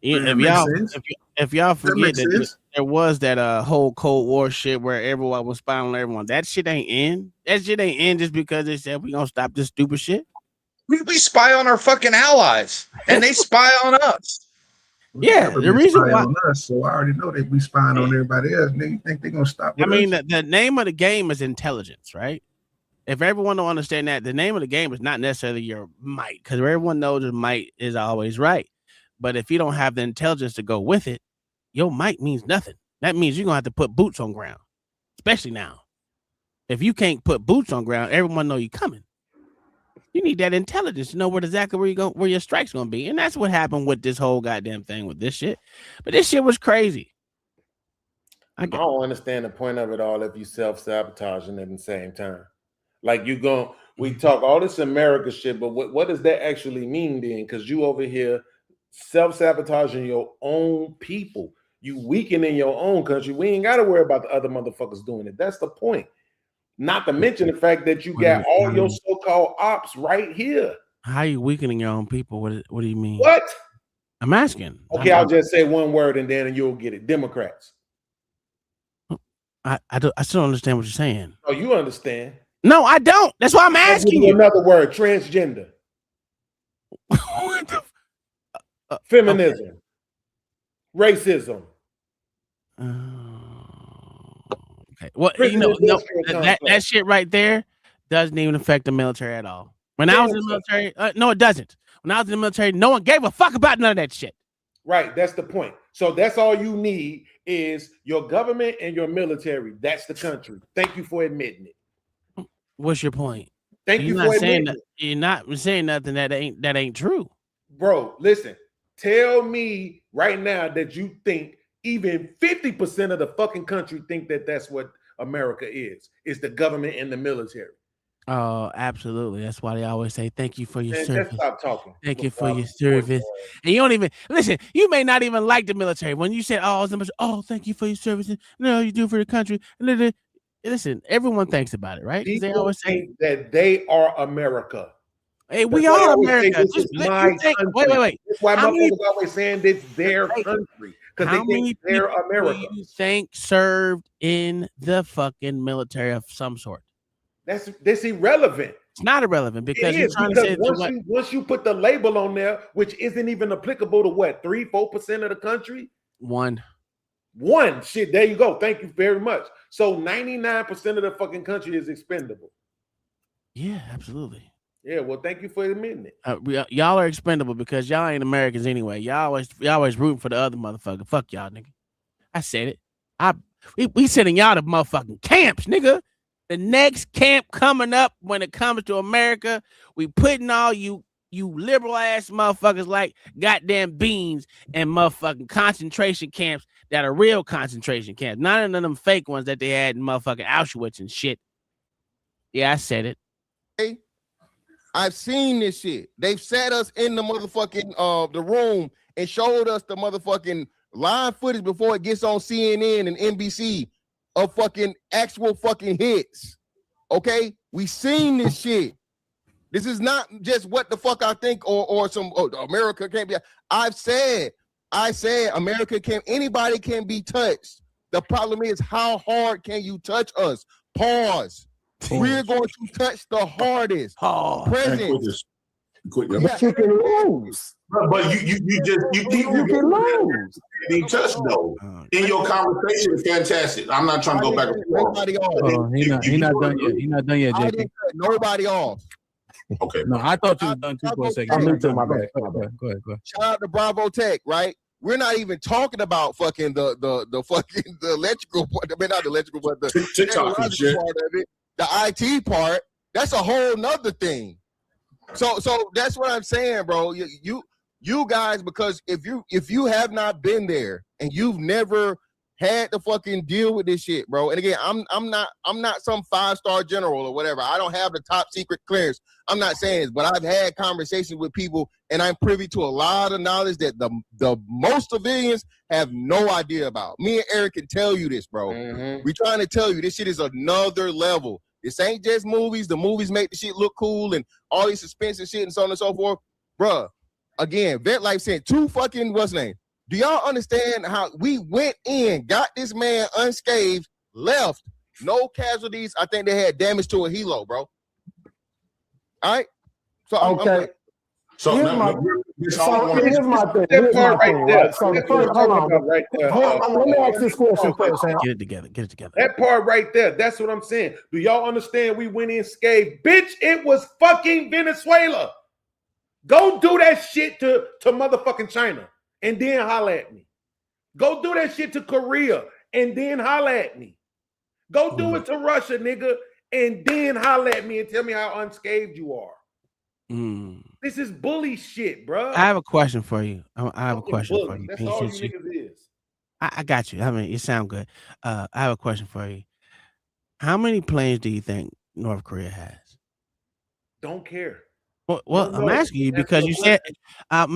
Speaker 7: If y'all forget that there was that whole Cold War shit where everyone was spying on everyone, that shit ain't in. That shit ain't in just because they said we gonna stop this stupid shit.
Speaker 17: We spy on our fucking allies, and they spy on us.
Speaker 7: Yeah, the reason why
Speaker 9: on us, so I already know that we spying on everybody else. Nigga, think they gonna stop?
Speaker 7: I mean, the name of the game is intelligence, right? If everyone don't understand that, the name of the game is not necessarily your might, because everyone knows your might is always right. But if you don't have the intelligence to go with it, your might means nothing. That means you're gonna have to put boots on ground, especially now. If you can't put boots on ground, everyone know you coming. You need that intelligence to know where your strike's gonna be, and that's what happened with this whole goddamn thing with this shit. But this shit was crazy.
Speaker 18: I don't understand the point of it all if you self-sabotaging at the same time. Like we talk all this America shit, but what does that actually mean then? Because you over here self-sabotaging your own people. You weakening your own country. We ain't got to worry about the other motherfuckers doing it. That's the point. Not to mention the fact that you got all your so-called ops right here.
Speaker 7: How are you weakening your own people? What do you mean?
Speaker 18: What?
Speaker 7: I'm asking.
Speaker 18: Okay, I'll just say one word and then you'll get it. Democrats.
Speaker 7: I still don't understand what you're saying.
Speaker 18: Oh, you understand?
Speaker 7: No, I don't. That's why I'm asking you.
Speaker 18: Another word, transgender. Feminism. Okay. Racism.
Speaker 7: Okay. Well, that shit right there doesn't even affect the military at all. When I was in the military, no, it doesn't. When I was in the military, no one gave a fuck about none of that shit.
Speaker 18: Right, that's the point. So that's all you need is your government and your military. That's the country. Thank you for admitting it.
Speaker 7: What's your point?
Speaker 18: Thank you for admitting it.
Speaker 7: You're not saying nothing that ain't true.
Speaker 18: Bro, listen. Tell me right now that you think even 50% of the fucking country think that that's what America is the government and the military.
Speaker 7: Oh, absolutely. That's why they always say, thank you for your service.
Speaker 18: Just stop talking.
Speaker 7: Thank you for your service. And you don't even, listen, you may not even like the military. When you said, thank you for your service. No, you do for the country. Listen, everyone thinks about it, right?
Speaker 18: They always say that they are America.
Speaker 7: Hey, we are America.
Speaker 18: This is my country.
Speaker 7: Wait.
Speaker 18: That's why motherfuckers always saying it's their country. Because they think they're America.
Speaker 7: How many people do you think served in the fucking military of some sort?
Speaker 18: That's irrelevant.
Speaker 7: It's not irrelevant because you're trying to say
Speaker 18: once you put the label on there, which isn't even applicable to what 3-4% of the country.
Speaker 7: One
Speaker 18: shit. There you go. Thank you very much. So 99% of the fucking country is expendable.
Speaker 7: Yeah, absolutely.
Speaker 18: Yeah, well, thank you for admitting it.
Speaker 7: Y'all are expendable because y'all ain't Americans anyway. Y'all always rooting for the other motherfucker. Fuck y'all, nigga. I said it. We sending y'all to motherfucking camps, nigga. The next camp coming up when it comes to America, we putting all you liberal ass motherfuckers like goddamn beans in motherfucking concentration camps that are real concentration camps. None of them fake ones that they had in motherfucking Auschwitz and shit. Yeah, I said it.
Speaker 5: Hey, I've seen this shit. They've sat us in the motherfucking the room and showed us the motherfucking live footage before it gets on CNN and NBC of fucking actual fucking hits. Okay, we seen this shit. This is not just what the fuck I think or some America can't be. I said America anybody can be touched. The problem is how hard can you touch us? Pause. We're going to touch the hardest. Presidents,
Speaker 1: But
Speaker 2: you can lose.
Speaker 21: But you keep
Speaker 2: can lose.
Speaker 21: being touched though in your conversation. Fantastic. I'm not trying to go back and forth.
Speaker 20: He not done yet. He not done yet,
Speaker 5: I
Speaker 20: JP.
Speaker 5: didn't cut nobody off.
Speaker 21: Okay.
Speaker 20: No, I thought you was done too for a second.
Speaker 2: My bad.
Speaker 20: Go ahead.
Speaker 5: Shout out to Bravo Tech, right? We're not even talking about fucking the electrical part. I mean, not the electrical, but the
Speaker 21: TikTok and shit.
Speaker 5: part of it, the IT part. That's a whole nother thing. So that's what I'm saying, bro. You guys, because if you have not been there and you've never had to fucking deal with this shit, bro. And again, I'm not some 5-star general or whatever. I don't have the top secret clearance. I'm not saying this, but I've had conversations with people and I'm privy to a lot of knowledge that the most civilians have no idea about. Me and Eric can tell you this, bro. We trying to tell you this shit is another level. This ain't just movies. The movies make the shit look cool and all these suspense and shit and so on and so forth. Bruh, again, Vet Life sent 2 fucking, what's the name? Do y'all understand how we went in, got this man unscathed, left, no casualties? I think they had damage to a helo, bro. All right? So
Speaker 2: okay.
Speaker 21: So
Speaker 2: here's my thing.
Speaker 18: That part right there.
Speaker 2: So first, hold on.
Speaker 18: Right there.
Speaker 2: Let me ask this question first.
Speaker 20: Get it together.
Speaker 18: That part right there. That's what I'm saying. Do y'all understand? We went in scathed, bitch. It was fucking Venezuela. Go do that shit to motherfucking China and then holler at me. Go do that shit to Korea and then holler at me. Go do it to Russia, nigga, and then holler at me and tell me how unscathed you are. This is bully shit, bro.
Speaker 7: I have a question for you. I have a question
Speaker 18: bully.
Speaker 7: for you.
Speaker 18: That's all you niggas is.
Speaker 7: I got you. I mean, you sound good. I have a question for you. How many planes do you think North Korea has?
Speaker 18: Don't care.
Speaker 7: Well, I'm asking you because you said how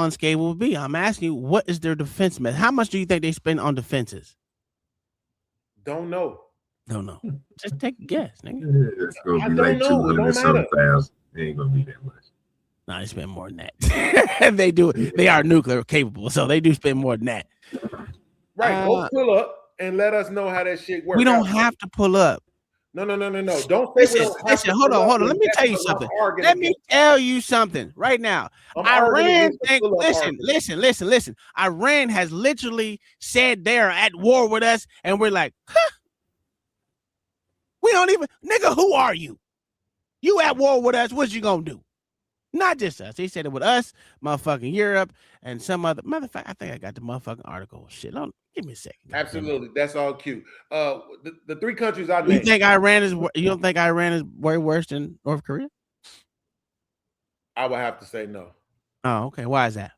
Speaker 7: unscathed would be. I'm asking you, what is their defense method? How much do you think they spend on defenses?
Speaker 18: Don't know.
Speaker 7: Don't know. Just take a guess, nigga.
Speaker 9: It's gonna be like 200,000. It ain't gonna be that much.
Speaker 7: No, they spend more than that. They do. They are nuclear capable, so they do spend more than that.
Speaker 18: Right. Go pull up and let us know how that shit works.
Speaker 7: We don't have to pull up.
Speaker 18: No. Don't say
Speaker 7: listen. Hold on. Let me tell you something. Let me tell you something right now. Iran think. Listen. Iran has literally said they're at war with us, and we're like, huh? We don't even, nigga. Who are you? You at war with us? What you gonna do? Not just us. He said it with us, motherfucking Europe, and some other motherfucker. I think I got the motherfucking article. Shit, give me a second.
Speaker 18: Absolutely, that's all cute. The 3 countries I
Speaker 7: named.
Speaker 18: You
Speaker 7: don't think Iran is way worse than North Korea?
Speaker 18: I would have to say no.
Speaker 7: Oh, okay. Why is that?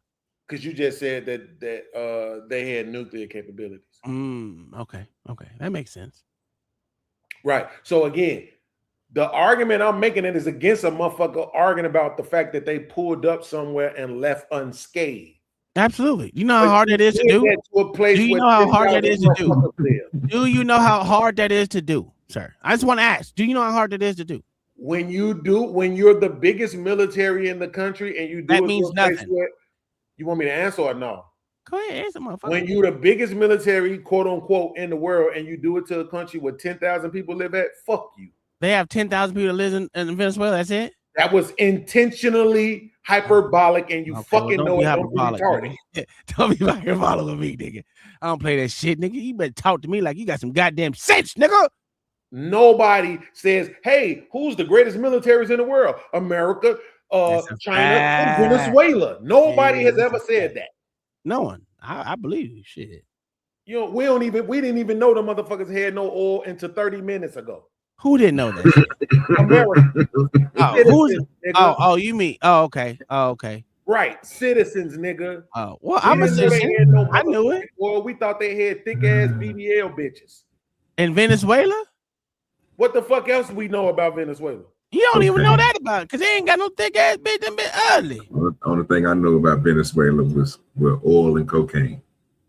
Speaker 18: Because you just said that they had nuclear capabilities.
Speaker 7: Okay, that makes sense.
Speaker 18: Right. So again, the argument I'm making it is against a motherfucker arguing about the fact that they pulled up somewhere and left unscathed.
Speaker 7: Absolutely. You know how hard it is to do? Do you know how hard that is to do? Do you know how hard that is to do, sir? I just want to ask, do you know how hard that is to do?
Speaker 18: When you're the biggest military in the country and you do
Speaker 7: that means nothing.
Speaker 18: You want me to answer or no?
Speaker 7: Go ahead, answer, motherfucker.
Speaker 18: When you're the biggest military, quote unquote, in the world, and you do it to a country where 10,000 people live at, fuck you.
Speaker 7: They have 10,000 people that live in Venezuela. That's it.
Speaker 18: That was intentionally hyperbolic, and you fucking know it. Don't be retarded.
Speaker 7: Don't be hyperbolic with me, nigga. I don't play that shit, nigga. You better talk to me like you got some goddamn sense, nigga.
Speaker 18: Nobody says, "Hey, who's the greatest militaries in the world? America, China, and Venezuela." Nobody has ever said that.
Speaker 7: No one. I believe you. Shit.
Speaker 18: You know, we didn't even know the motherfuckers had no oil until 30 minutes ago.
Speaker 7: Who didn't know that?
Speaker 18: America.
Speaker 7: You mean? Oh, okay.
Speaker 18: Right, citizens, nigga.
Speaker 7: Oh, well, I'm a citizen. I knew it.
Speaker 18: Well, we thought they had thick ass BBL bitches
Speaker 7: in Venezuela.
Speaker 18: What the fuck else we know about Venezuela?
Speaker 7: You don't even know that about it because they ain't got no thick ass bitch. Them bit ugly.
Speaker 9: The only thing I know about Venezuela was oil and cocaine.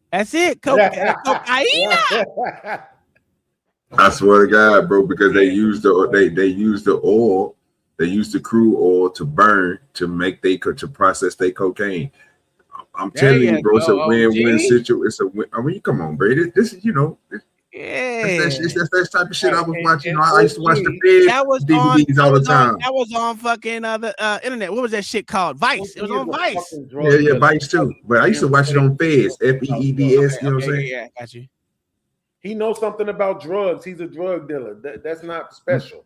Speaker 7: That's it. Cocaine.
Speaker 9: I swear to God, bro, because they used the oil, they used the crude oil to burn to process their cocaine. I'm telling you, bro, it's a win-win situation. I mean, come on, bro. This is
Speaker 7: Yeah,
Speaker 10: that's that type of shit I was watching.
Speaker 18: and
Speaker 10: I used to watch the Fed
Speaker 7: that was on.
Speaker 10: DVDs all the time.
Speaker 7: That was on fucking the internet. What was that shit called? Vice. It was on Vice.
Speaker 10: Yeah, Vice too. But I used to watch it on Feds, FEEDS. You know what I'm saying?
Speaker 7: Yeah, got you.
Speaker 18: He knows something about drugs. He's a drug dealer. That's not special.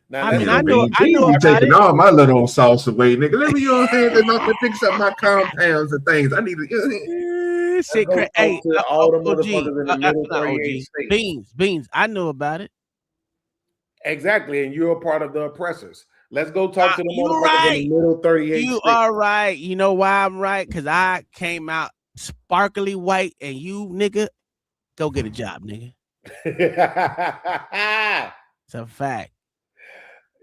Speaker 18: Now,
Speaker 7: I knew
Speaker 10: you
Speaker 7: about
Speaker 10: taking
Speaker 7: it.
Speaker 10: all my little old sauce away, nigga. Let me go ahead and not to fix up my compounds and things. I need to.
Speaker 7: Shit, hey,
Speaker 18: all the
Speaker 7: OG,
Speaker 18: motherfuckers in the middle
Speaker 7: not
Speaker 18: 38
Speaker 7: OG.
Speaker 18: states.
Speaker 7: Beans. I knew about it.
Speaker 18: Exactly, and you're a part of the oppressors. Let's go talk to the
Speaker 7: You
Speaker 18: motherfuckers
Speaker 7: right.
Speaker 18: in the middle 38
Speaker 7: You
Speaker 18: states.
Speaker 7: are right. You know why I'm right? Because I came out sparkly white, and you nigga, go get a job, nigga. It's a fact.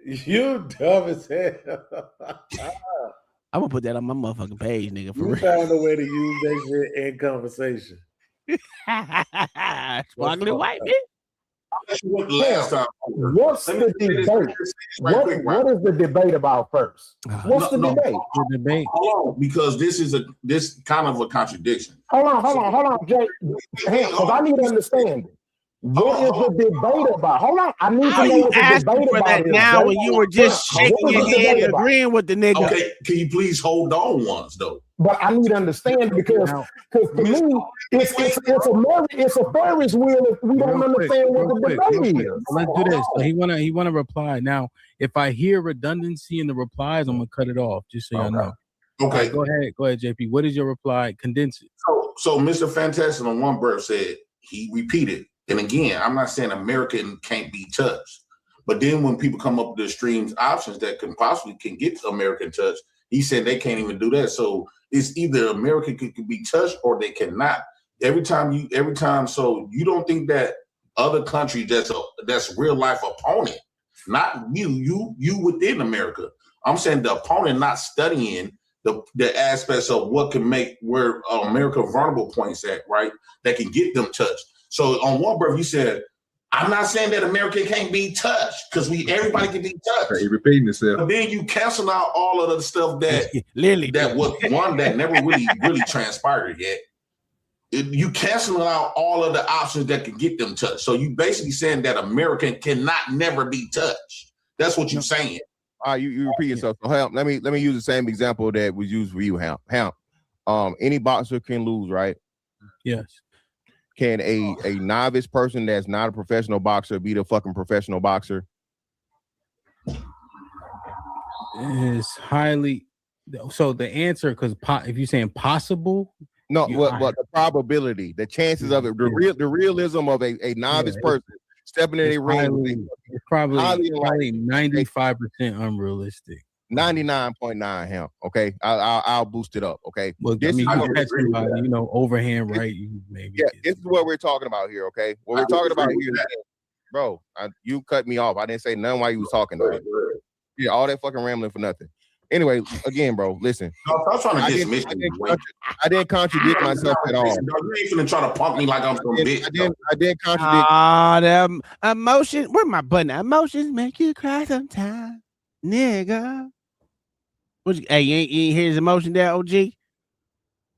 Speaker 18: You dumb as hell.
Speaker 7: I'm gonna put that on my motherfucking page, nigga. For
Speaker 18: You
Speaker 7: real.
Speaker 18: found a way to use that shit in conversation.
Speaker 7: Sparkly white, bitch.
Speaker 1: Last time.
Speaker 8: What's the debate? What is the debate about first? What's the debate?
Speaker 20: The debate.
Speaker 1: Hold on, because this kind of a contradiction.
Speaker 8: Hold on, Jay. Because I need to understand it. What is the debate about? Hold on, I need
Speaker 7: How
Speaker 8: to know
Speaker 7: you
Speaker 8: what the
Speaker 7: asking
Speaker 8: debate
Speaker 7: for
Speaker 8: about
Speaker 7: that
Speaker 8: is,
Speaker 7: now
Speaker 8: Jay.
Speaker 7: when you were just shaking
Speaker 8: What is
Speaker 7: your
Speaker 8: the
Speaker 7: head
Speaker 8: debate
Speaker 7: and
Speaker 8: about?
Speaker 7: agreeing with the nigga?
Speaker 1: Okay, can you please hold on once though?
Speaker 8: But I need to understand it because to me, it's a Ferris wheel if we don't understand what the debate is.
Speaker 20: Let's do this. So he wanna reply. Now, if I hear redundancy in the replies, I'm gonna cut it off, just so y'all know.
Speaker 1: Okay.
Speaker 20: Go ahead, JP. What is your reply? Condense it.
Speaker 1: So Mr. Fantastic on one breath said, he repeated, and again, I'm not saying American can't be touched, but then when people come up with the streams options that can possibly get American touch, he said they can't even do that. So it's either America can be touched or they cannot. Every time. So you don't think that other country that's real life opponent, not you within America. I'm saying the opponent not studying the aspects of what can make where America vulnerable points at, right? That can get them touched. So on one breath, you said, I'm not saying that America can't be touched because everybody can be touched.
Speaker 10: He repeating himself.
Speaker 1: But then you cancel out all of the stuff that that never really transpired yet. You canceling out all of the options that can get them touched. So you basically saying that American cannot never be touched. That's what you're saying.
Speaker 5: You repeat yourself. So Hamp, let me use the same example that was used for you, Hamp. Any boxer can lose, right?
Speaker 20: Yes.
Speaker 5: Can a novice person that's not a professional boxer be the fucking professional boxer?
Speaker 20: It's highly so the answer, because if you're saying possible,
Speaker 5: no, but the probability, the chances of it, the realism of a novice person stepping in a ring,
Speaker 20: it's probably 95% unrealistic.
Speaker 5: 99.9 Hamp. Okay, I'll boost it up. Okay,
Speaker 20: well,
Speaker 5: this
Speaker 20: you can catch somebody, overhand right. You maybe.
Speaker 5: Yeah, this is what we're talking about here. Okay, what we're talking about here, bro. You cut me off. I didn't say nothing while you was talking. Yeah, all that fucking rambling for nothing. Anyway, again, bro, listen.
Speaker 1: No, I was trying to dismiss you.
Speaker 5: I didn't contradict myself at all.
Speaker 1: You ain't finna try to pump me like I'm some bitch.
Speaker 5: I didn't contradict.
Speaker 7: Them emotions. Where my button? Emotions make you cry sometimes, nigga. Hey, you ain't hear his emotion there, OG?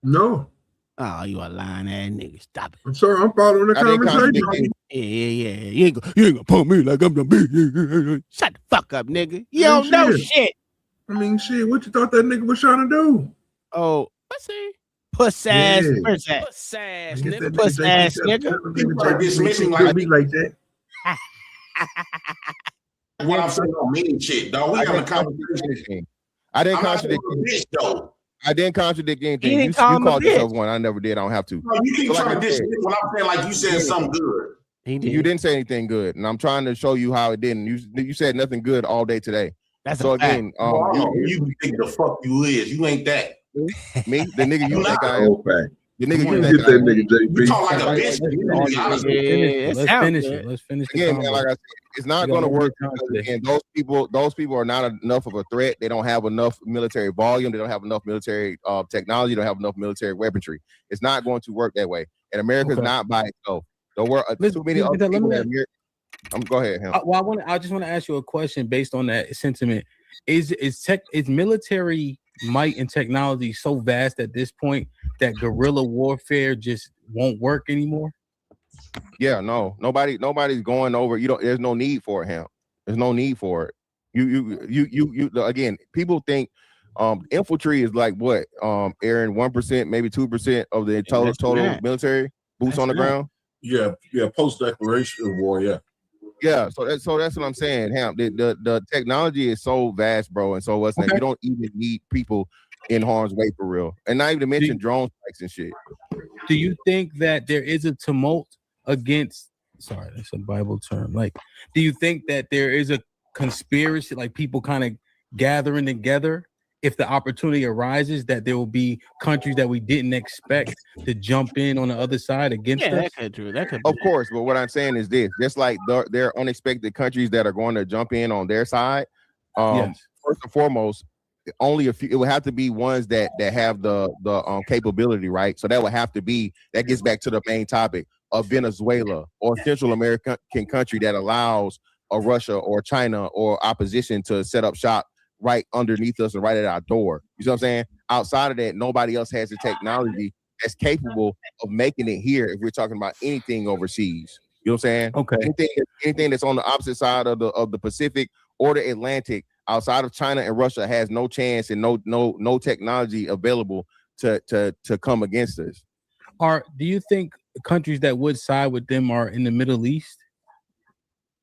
Speaker 10: No.
Speaker 7: Oh, you a lying ass nigga. Stop it.
Speaker 10: I'm sorry, I'm following the conversation.
Speaker 7: Yeah. You ain't gonna pump me like I'm the bitch. Shut the fuck up, nigga. You don't know shit.
Speaker 10: I mean, shit, what you thought that nigga was trying to do?
Speaker 7: Oh, puss ass, puss ass, nigga, puss ass, nigga.
Speaker 1: Dismissing like
Speaker 10: that.
Speaker 1: What I'm saying don't mean shit, dog. We having a conversation.
Speaker 5: I didn't contradict
Speaker 1: though.
Speaker 5: I didn't contradict anything.
Speaker 7: You
Speaker 5: You called yourself one. I never did. I don't have to.
Speaker 1: No, you keep trying to dismiss when I'm saying like you said something good.
Speaker 5: You didn't say anything good, and I'm trying to show you how it didn't. You said nothing good all day today.
Speaker 7: That's
Speaker 5: so again.
Speaker 1: You think the fuck you is? You ain't that.
Speaker 5: Me, the nigga you think I am. The nigga you
Speaker 10: think
Speaker 5: that nigga
Speaker 10: JP.
Speaker 1: You talk like a bitch.
Speaker 20: Let's finish it. Let's finish it.
Speaker 5: Again, man, like I said, it's not going to work. Again, those people are not enough of a threat. They don't have enough military volume. They don't have enough military technology. They don't have enough military weaponry. It's not going to work that way. And America's not by itself. There were too many other people that go ahead.
Speaker 20: I just want to ask you a question based on that sentiment. Is military might and technology so vast at this point that guerrilla warfare just won't work anymore?
Speaker 5: Yeah, no, nobody's going over. You don't. There's no need for it, Ham. There's no need for it. You. Again, people think infantry is like what, Aaron, 1%, maybe 2% of the total military boots on the ground.
Speaker 1: Yeah, post declaration of war, yeah.
Speaker 5: Yeah, so that's what I'm saying, Ham. The technology is so vast, bro, and so what's that? You don't even need people in harm's way for real, and not even to mention drone strikes and shit.
Speaker 20: Do you think that there is a tumult against? Sorry, that's a Bible term. Like, do you think that there is a conspiracy, like people kind of gathering together? If the opportunity arises, that there will be countries that we didn't expect to jump in on the other side against us?
Speaker 7: That could
Speaker 5: of course, but what I'm saying is this: just like there are unexpected countries that are going to jump in on their side. First and foremost, only a few. It would have to be ones that have the capability, right? So that would have to be. That gets back to the main topic of Venezuela or Central American country that allows a Russia or China or opposition to set up shop right underneath us and right at our door. You see what I'm saying? Outside of that, nobody else has the technology that's capable of making it here if we're talking about anything overseas. You know what I'm saying?
Speaker 20: Okay.
Speaker 5: Anything that's on the opposite side of the Pacific or the Atlantic outside of China and Russia has no chance and no technology available to come against us.
Speaker 20: Do you think countries that would side with them are in the Middle East?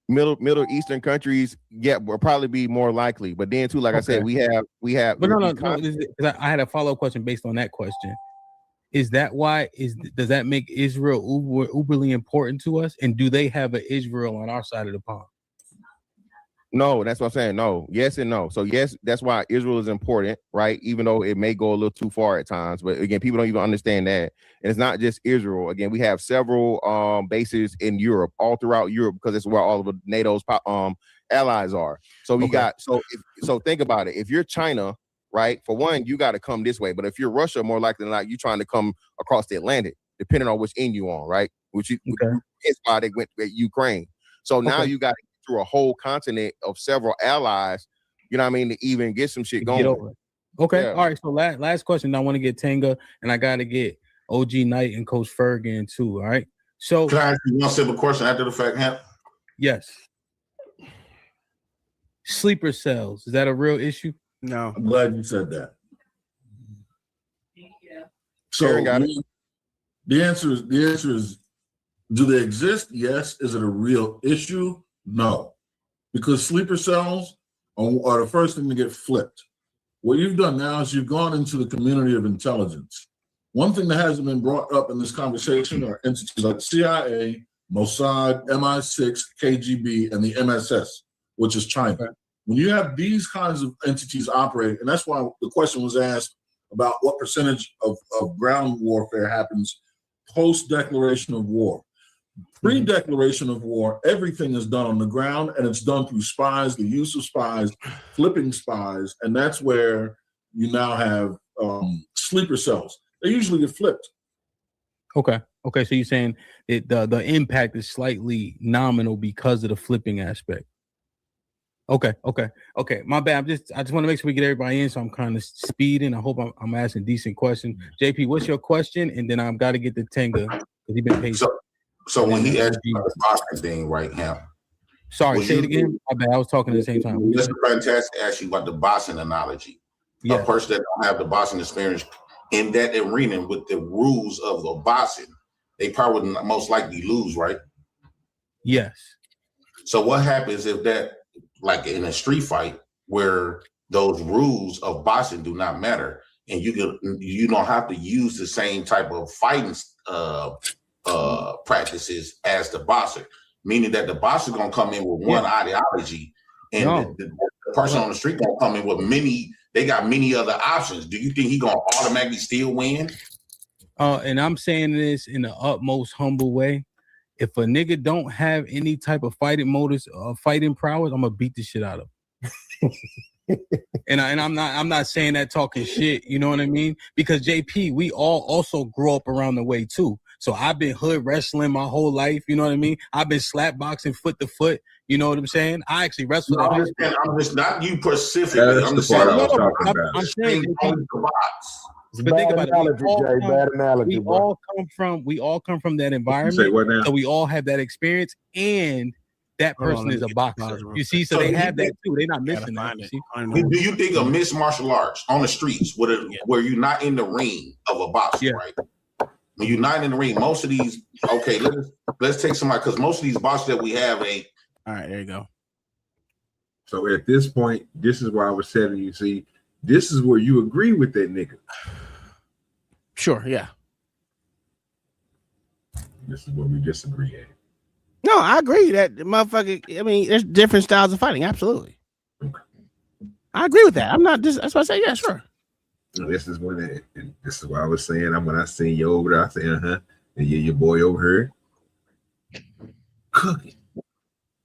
Speaker 5: Middle Eastern countries, yeah, will probably be more likely. But then too, like I said, we have.
Speaker 20: But no. I had a follow-up question based on that question. Is that why? Does that make Israel uberly important to us? And do they have an Israel on our side of the pond?
Speaker 5: No, that's what I'm saying. No, yes and no. So yes, that's why Israel is important, right? Even though it may go a little too far at times, but again, people don't even understand that. And it's not just Israel. Again, we have several bases in Europe, all throughout Europe, because it's where all of the NATO's allies are. So we got so think about it. If you're China, right? For one, you got to come this way. But if you're Russia, more likely than not, you're trying to come across the Atlantic, depending on which end you on, right? Which is why they went to Ukraine. So now you got through a whole continent of several allies, you know what I mean, to even get some shit going.
Speaker 20: Okay. Yeah. All right. So last question. I want to get Tenga and I got to get OG Knight and Coach Ferg too. All right. So
Speaker 21: can I ask you one simple question after the fact, Hamp?
Speaker 20: Yes. Sleeper cells. Is that a real issue?
Speaker 7: No.
Speaker 1: I'm glad you said that. So the answer is, do they exist? Yes. Is it a real issue? No, because sleeper cells are the first thing to get flipped. What you've done now is you've gone into the community of intelligence. One thing that hasn't been brought up in this conversation are entities like CIA, Mossad, MI6, KGB, and the MSS, which is China. Okay. When you have these kinds of entities operating, and that's why the question was asked about what percentage of ground warfare happens post-declaration of war. Pre-declaration of war, everything is done on the ground, and it's done through spies, the use of spies, flipping spies, and that's where you now have sleeper cells. They usually get flipped.
Speaker 20: Okay. So you're saying the impact is slightly nominal because of the flipping aspect. Okay. My bad. I just want to make sure we get everybody in, so I'm kind of speeding. I hope I'm asking decent questions. JP, what's your question? And then I've got to get the Tenga because he's been patient.
Speaker 21: So when he asked you about the boxing thing, right, Hamp?
Speaker 20: Sorry, say it again. My bad. I was talking at the same time.
Speaker 21: Mr. Fantastic asked you about the boxing analogy. Yeah. A person that don't have the boxing experience in that arena with the rules of the boxing, they probably would most likely lose, right?
Speaker 20: Yes.
Speaker 21: So what happens if that, like in a street fight, where those rules of boxing do not matter, and you don't have to use the same type of fighting practices as the boxer, meaning that the boxer gonna come in with one ideology, and the person on the street gonna come in with they got many other options. Do you think he gonna automatically still win?
Speaker 20: And I'm saying this in the utmost humble way. If a nigga don't have any type of fighting motives or fighting prowess, I'm gonna beat the shit out of him. and I'm not saying that talking shit, you know what I mean? Because JP, we all also grow up around the way too. So I've been hood wrestling my whole life, you know what I mean? I've been slap boxing foot to foot, you know what I'm saying? I actually wrestled.
Speaker 21: I'm just not you specifically.
Speaker 10: I'm just saying.
Speaker 20: I'm saying But think about it.
Speaker 2: Bad analogy,
Speaker 20: We
Speaker 2: bro.
Speaker 20: all come from that
Speaker 9: Say
Speaker 20: environment.
Speaker 9: what now?
Speaker 20: So we all have that experience, and that
Speaker 7: Hold on,
Speaker 20: person
Speaker 7: let
Speaker 20: is
Speaker 7: me
Speaker 20: a
Speaker 7: get the
Speaker 20: boxer.
Speaker 7: pause real
Speaker 20: You see, so
Speaker 21: So
Speaker 20: they
Speaker 21: do you
Speaker 20: have that
Speaker 21: think-
Speaker 20: too. They're not
Speaker 7: Gotta
Speaker 20: missing that.
Speaker 7: find
Speaker 20: You
Speaker 7: it.
Speaker 20: see?
Speaker 7: I don't know.
Speaker 21: Do you think a mixed martial arts on the streets, where you're not in the ring of a boxer, right? When you're not in the ring, most of these, okay, let's take somebody, because most of these boxers that we have ain't.
Speaker 7: All right, there you go.
Speaker 9: So at this point, this is why I was telling you, see, this is where you agree with that nigga.
Speaker 7: Sure, yeah.
Speaker 9: This is where we disagree at.
Speaker 7: No, I agree that the motherfucker. I mean, there's different styles of fighting. Absolutely, I agree with that. I'm not just. That's why I say yeah, sure.
Speaker 9: This is this is what I was saying. When I seen you over there, I said, and your boy over here cooking.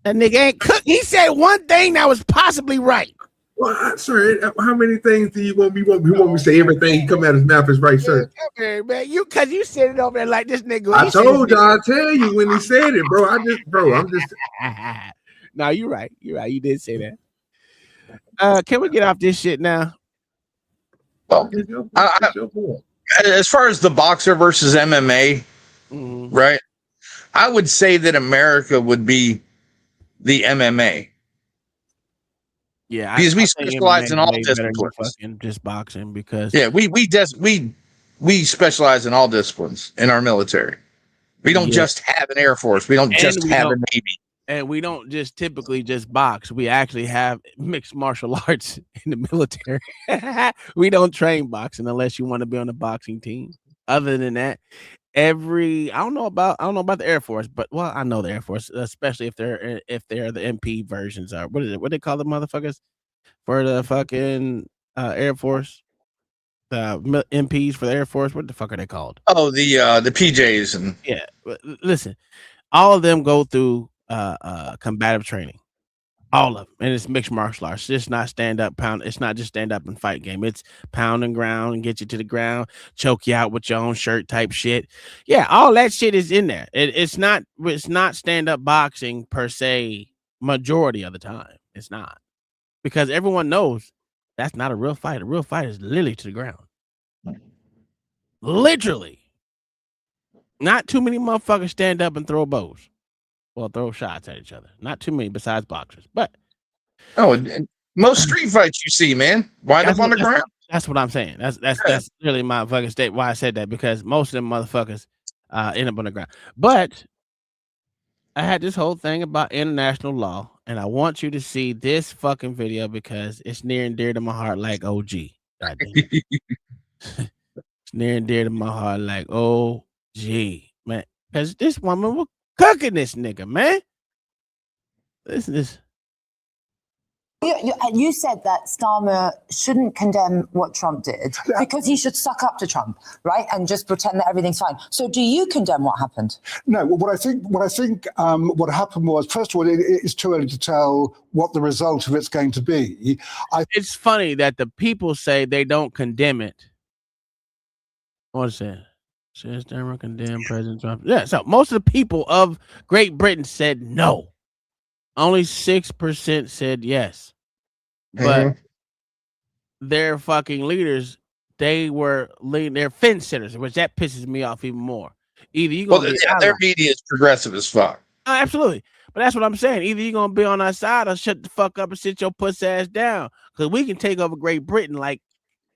Speaker 7: That nigga ain't cook. He said one thing that was possibly right.
Speaker 9: Well, sir, how many things do you want me? You want me to say everything he come out his mouth is right, sir?
Speaker 7: Okay, man, you said it over there like this nigga.
Speaker 9: I told you, I'll tell you when he said it, bro. I'm just.
Speaker 7: No, you're right. You're right. You did say that. Can we get off this shit now?
Speaker 17: Well, as far as the boxer versus MMA, right? I would say that America would be the MMA.
Speaker 7: Yeah,
Speaker 17: because we
Speaker 7: I think
Speaker 17: specialize
Speaker 7: MMA
Speaker 17: in all
Speaker 7: way better than
Speaker 17: disciplines.
Speaker 7: fucking just boxing because
Speaker 17: we specialize in all disciplines in our military. We don't just have an Air Force. We don't just have a Navy.
Speaker 7: And we don't just typically just box. We actually have mixed martial arts in the military. We don't train boxing unless you want to be on a boxing team. Other than that, I don't know about the Air Force, but well, I know the Air Force, especially if they're the MP versions are. What is it? What they call the motherfuckers for the fucking Air Force? The MPs for the Air Force. What the fuck are they called?
Speaker 17: Oh, the PJs and
Speaker 7: yeah. Listen, all of them go through combative training. All of them. And it's mixed martial arts. It's just not stand up, pound. It's not just stand up and fight game. It's pound and ground and get you to the ground, choke you out with your own shirt type shit. Yeah, all that shit is in there. It's not stand up boxing per se majority of the time. It's not. Because everyone knows that's not a real fight. A real fight is literally to the ground. Literally. Not too many motherfuckers stand up and throw bows. Well, throw shots at each other. Not too many besides boxers, but
Speaker 17: and most street fights you see, man, wind up on the ground.
Speaker 7: That's what I'm saying. That's really my fucking state. Why I said that, because most of them motherfuckers end up on the ground. But I had this whole thing about international law, and I want you to see this fucking video because it's near and dear to my heart, like OG. It's near and dear to my heart, like OG, man. Because this woman was cooking this nigga, man. Listen to this.
Speaker 11: You said that Starmer shouldn't condemn what Trump did because he should suck up to Trump, right, and just pretend that everything's fine. So, do you condemn what happened?
Speaker 12: No. What I think what happened was, first of all, it's too early to tell what the result of it's going to be.
Speaker 7: It's funny that the people say they don't condemn it. What's that? Says Starmer condemn President Trump. Yeah. So most of the people of Great Britain said no. Only 6% said yes. But their fucking leaders, they're fence sitters, which that pisses me off even more. Either you gonna
Speaker 17: their media is progressive as fuck.
Speaker 7: Absolutely. But that's what I'm saying. Either you're gonna be on our side or shut the fuck up and sit your puss ass down. Because we can take over Great Britain like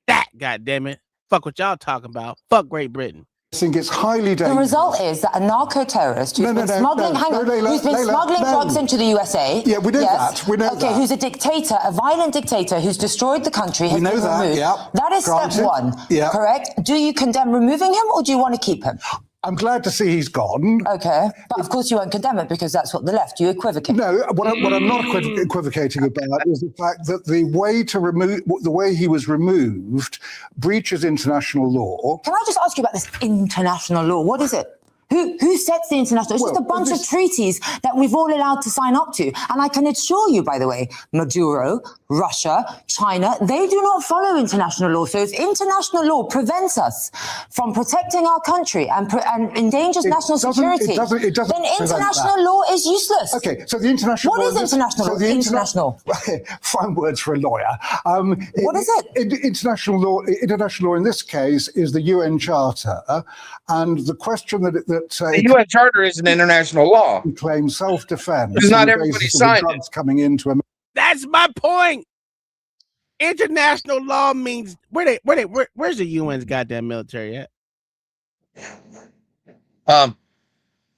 Speaker 7: that, goddammit. Fuck what y'all talking about. Fuck Great Britain.
Speaker 12: I think it's highly dangerous.
Speaker 11: The result is that a narco-terrorist who's been smuggling drugs into the USA.
Speaker 12: Yeah, we know that. We know that.
Speaker 11: Who's a dictator, a violent dictator who's destroyed the country.
Speaker 12: We know that.
Speaker 11: Removed.
Speaker 12: Yeah.
Speaker 11: That is
Speaker 12: Granted.
Speaker 11: step one. Yeah. Correct. Do you condemn removing him, or do you want to keep him?
Speaker 12: I'm glad to see he's gone.
Speaker 11: Okay, but of course you won't condemn it because that's what the left. You equivocate.
Speaker 12: No, what I'm not equivocating about is the fact that the way he was removed breaches international law.
Speaker 11: Can I just ask you about this international law? What is it? Who sets the international? It's just a bunch of treaties that we've all allowed to sign up to. And I can assure you, by the way, Maduro, Russia, China, they do not follow international law. So if international law prevents us from protecting our country and endangers national security, then international law is useless.
Speaker 12: Okay, so the international
Speaker 11: law... What is international law? International.
Speaker 12: Fine words for a lawyer.
Speaker 11: What is it?
Speaker 12: International law in this case is the UN Charter. And the question that
Speaker 17: the UN Charter is an international law.
Speaker 12: Claims self-defense.
Speaker 17: Because not everybody signed it.
Speaker 12: Coming into America.
Speaker 7: That's my point. International law means where's the UN's goddamn military at?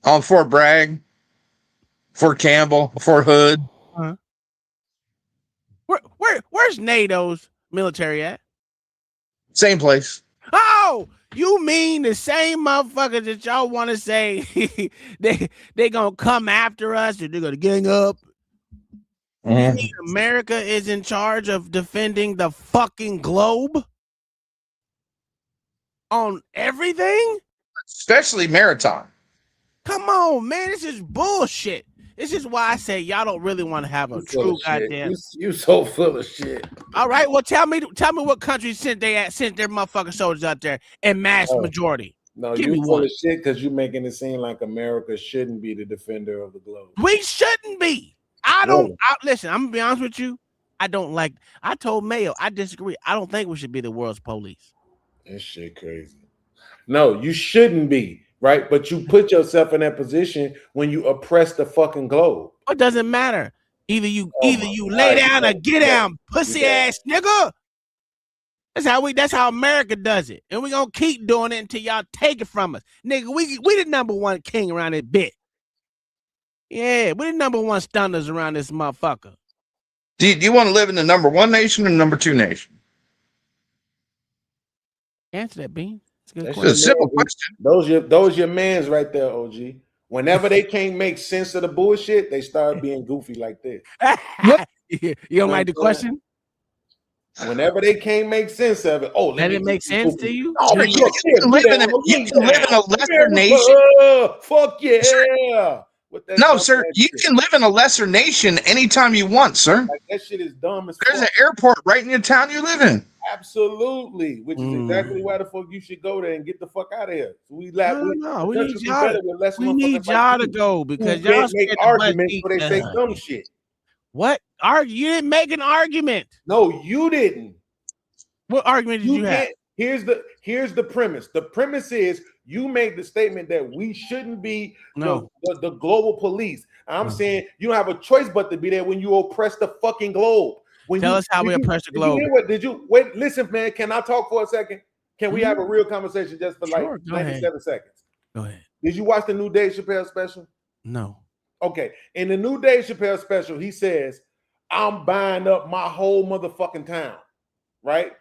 Speaker 17: On Fort Bragg, Fort Campbell, Fort Hood.
Speaker 7: Uh-huh. Where's NATO's military at?
Speaker 17: Same place.
Speaker 7: Oh, you mean the same motherfuckers that y'all want to say they gonna come after us or they're gonna gang up? You mean America is in charge of defending the fucking globe on everything?
Speaker 17: Especially maritime.
Speaker 7: Come on, man. This is bullshit. This is why I say y'all don't really want to have a true goddamn.
Speaker 18: You so full of shit.
Speaker 7: All right, well, tell me what countries sent their motherfucking soldiers out there in mass majority.
Speaker 18: No,
Speaker 7: Give
Speaker 18: you're
Speaker 7: me
Speaker 18: full
Speaker 7: one.
Speaker 18: of shit because you're making it seem like America shouldn't be the defender of the globe.
Speaker 7: We shouldn't be. Listen, I'm gonna be honest with you. I told Mayo, I disagree. I don't think we should be the world's police.
Speaker 18: That shit crazy. No, you shouldn't be. Right, but you put yourself in that position when you oppress the fucking globe.
Speaker 7: It doesn't matter. Either you lay down or get down, pussy ass nigga. That's how America does it, and we gonna keep doing it until y'all take it from us, nigga. We the number one king around this bit. Yeah, we the number one stunners around this motherfucker.
Speaker 17: Do you want to live in the number one nation or number two nation?
Speaker 7: Answer that, Bean.
Speaker 17: It's a simple question.
Speaker 18: Those your mans right there, OG. Whenever they can't make sense of the bullshit, they start being goofy like this.
Speaker 7: You don't like the question?
Speaker 18: Whenever they can't make sense of it,
Speaker 7: let it make sense to you?
Speaker 18: Oh,
Speaker 17: you can live in a lesser nation.
Speaker 18: Fuck yeah.
Speaker 17: No, sir, you can live in a lesser nation anytime you want, sir.
Speaker 18: Like, that shit is dumb as
Speaker 17: There's
Speaker 18: fuck.
Speaker 17: an airport right in your town you live in.
Speaker 18: Absolutely, which is exactly why the fuck you should go there and get the fuck out of here. So we
Speaker 7: need y'all to go because y'all
Speaker 18: make arguments where they say dumb shit.
Speaker 7: What? You didn't make an argument.
Speaker 18: No, you didn't.
Speaker 7: What argument did you have?
Speaker 18: Here's the premise. The premise is you made the statement that we shouldn't be the global police. I'm saying you don't have a choice but to be there when you oppress the fucking globe.
Speaker 7: Tell us how we oppress the globe.
Speaker 18: Did you wait? Listen, man. Can I talk for a second? Can we have a real conversation just for like 97 seconds?
Speaker 7: Go ahead.
Speaker 18: Did you watch the new Dave Chappelle special?
Speaker 7: No.
Speaker 18: Okay. In the new Dave Chappelle special, he says, "I'm buying up my whole motherfucking town," right?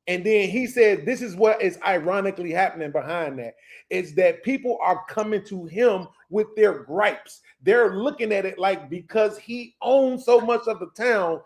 Speaker 18: And then he said, "This is what is ironically happening behind that. It's that people are coming to him with their gripes. They're looking at it like because he owns so much of the town."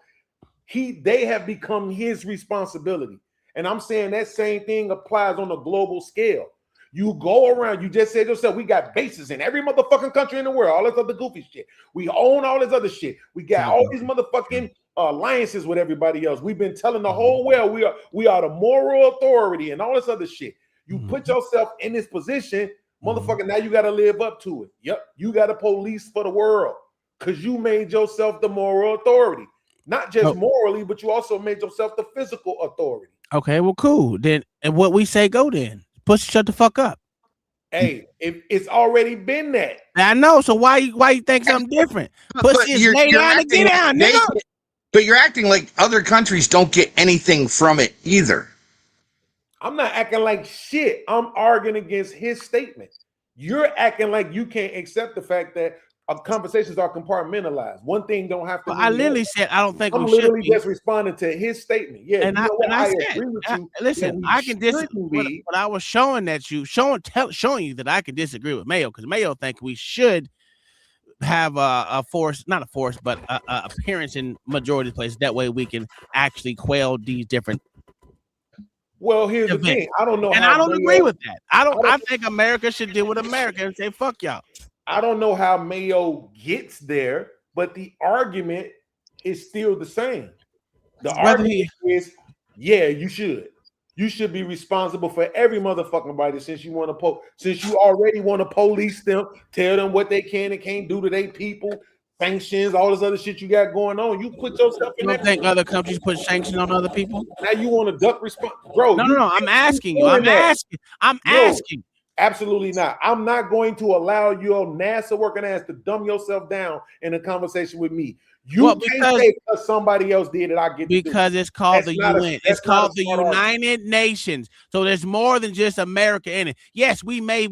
Speaker 18: They have become his responsibility. And I'm saying that same thing applies on a global scale. You go around, you just said yourself, we got bases in every motherfucking country in the world, all this other goofy shit. We own all this other shit. We got all these motherfucking alliances with everybody else. We've been telling the whole world we are the moral authority and all this other shit. You put yourself in this position, motherfucker, now you got to live up to it. Yep, you got to police for the world because you made yourself the moral authority. Not just morally, but you also made yourself the physical authority.
Speaker 7: Okay, well, cool. Then, and what we say, go then. Shut the fuck up.
Speaker 18: Hey, it's already been that.
Speaker 7: I know. So why you think something different? Lay down and get down, nigga.
Speaker 17: But you're acting like other countries don't get anything from it either.
Speaker 18: I'm not acting like shit. I'm arguing against his statement. You're acting like you can't accept the fact that conversations are compartmentalized. One thing don't have to.
Speaker 7: I literally said I don't think
Speaker 18: I'm
Speaker 7: we
Speaker 18: literally
Speaker 7: should be.
Speaker 18: just responding to his statement. Yeah,
Speaker 7: and I agree with you. Listen, I can disagree. But I was showing you that I can disagree with Mayo because Mayo think we should have a force, not a force, but a appearance in majority places. That way we can actually quell these different
Speaker 18: Well, here's the
Speaker 7: event.
Speaker 18: thing. I don't know
Speaker 7: And
Speaker 18: how
Speaker 7: I don't
Speaker 18: Mayo,
Speaker 7: agree with that. I think America should deal with America and say, fuck y'all.
Speaker 18: I don't know how Mayo gets there, but the argument is still the same. The argument is, yeah, you should. You should be responsible for every motherfucking body since you want to since you already want to police them, tell them what they can and can't do to their people, sanctions, all this other shit you got going on. You put yourself in
Speaker 7: You don't think other countries put sanctions on other people?
Speaker 18: Now you want to duck response, bro?
Speaker 7: No. I'm asking you. I'm asking.
Speaker 18: Absolutely not. I'm not going to allow your NASA working ass to dumb yourself down in a conversation with me. You can't say because somebody else did it, I get
Speaker 7: because it's called the UN. It's called the United Nations. So there's more than just America in it. Yes, we may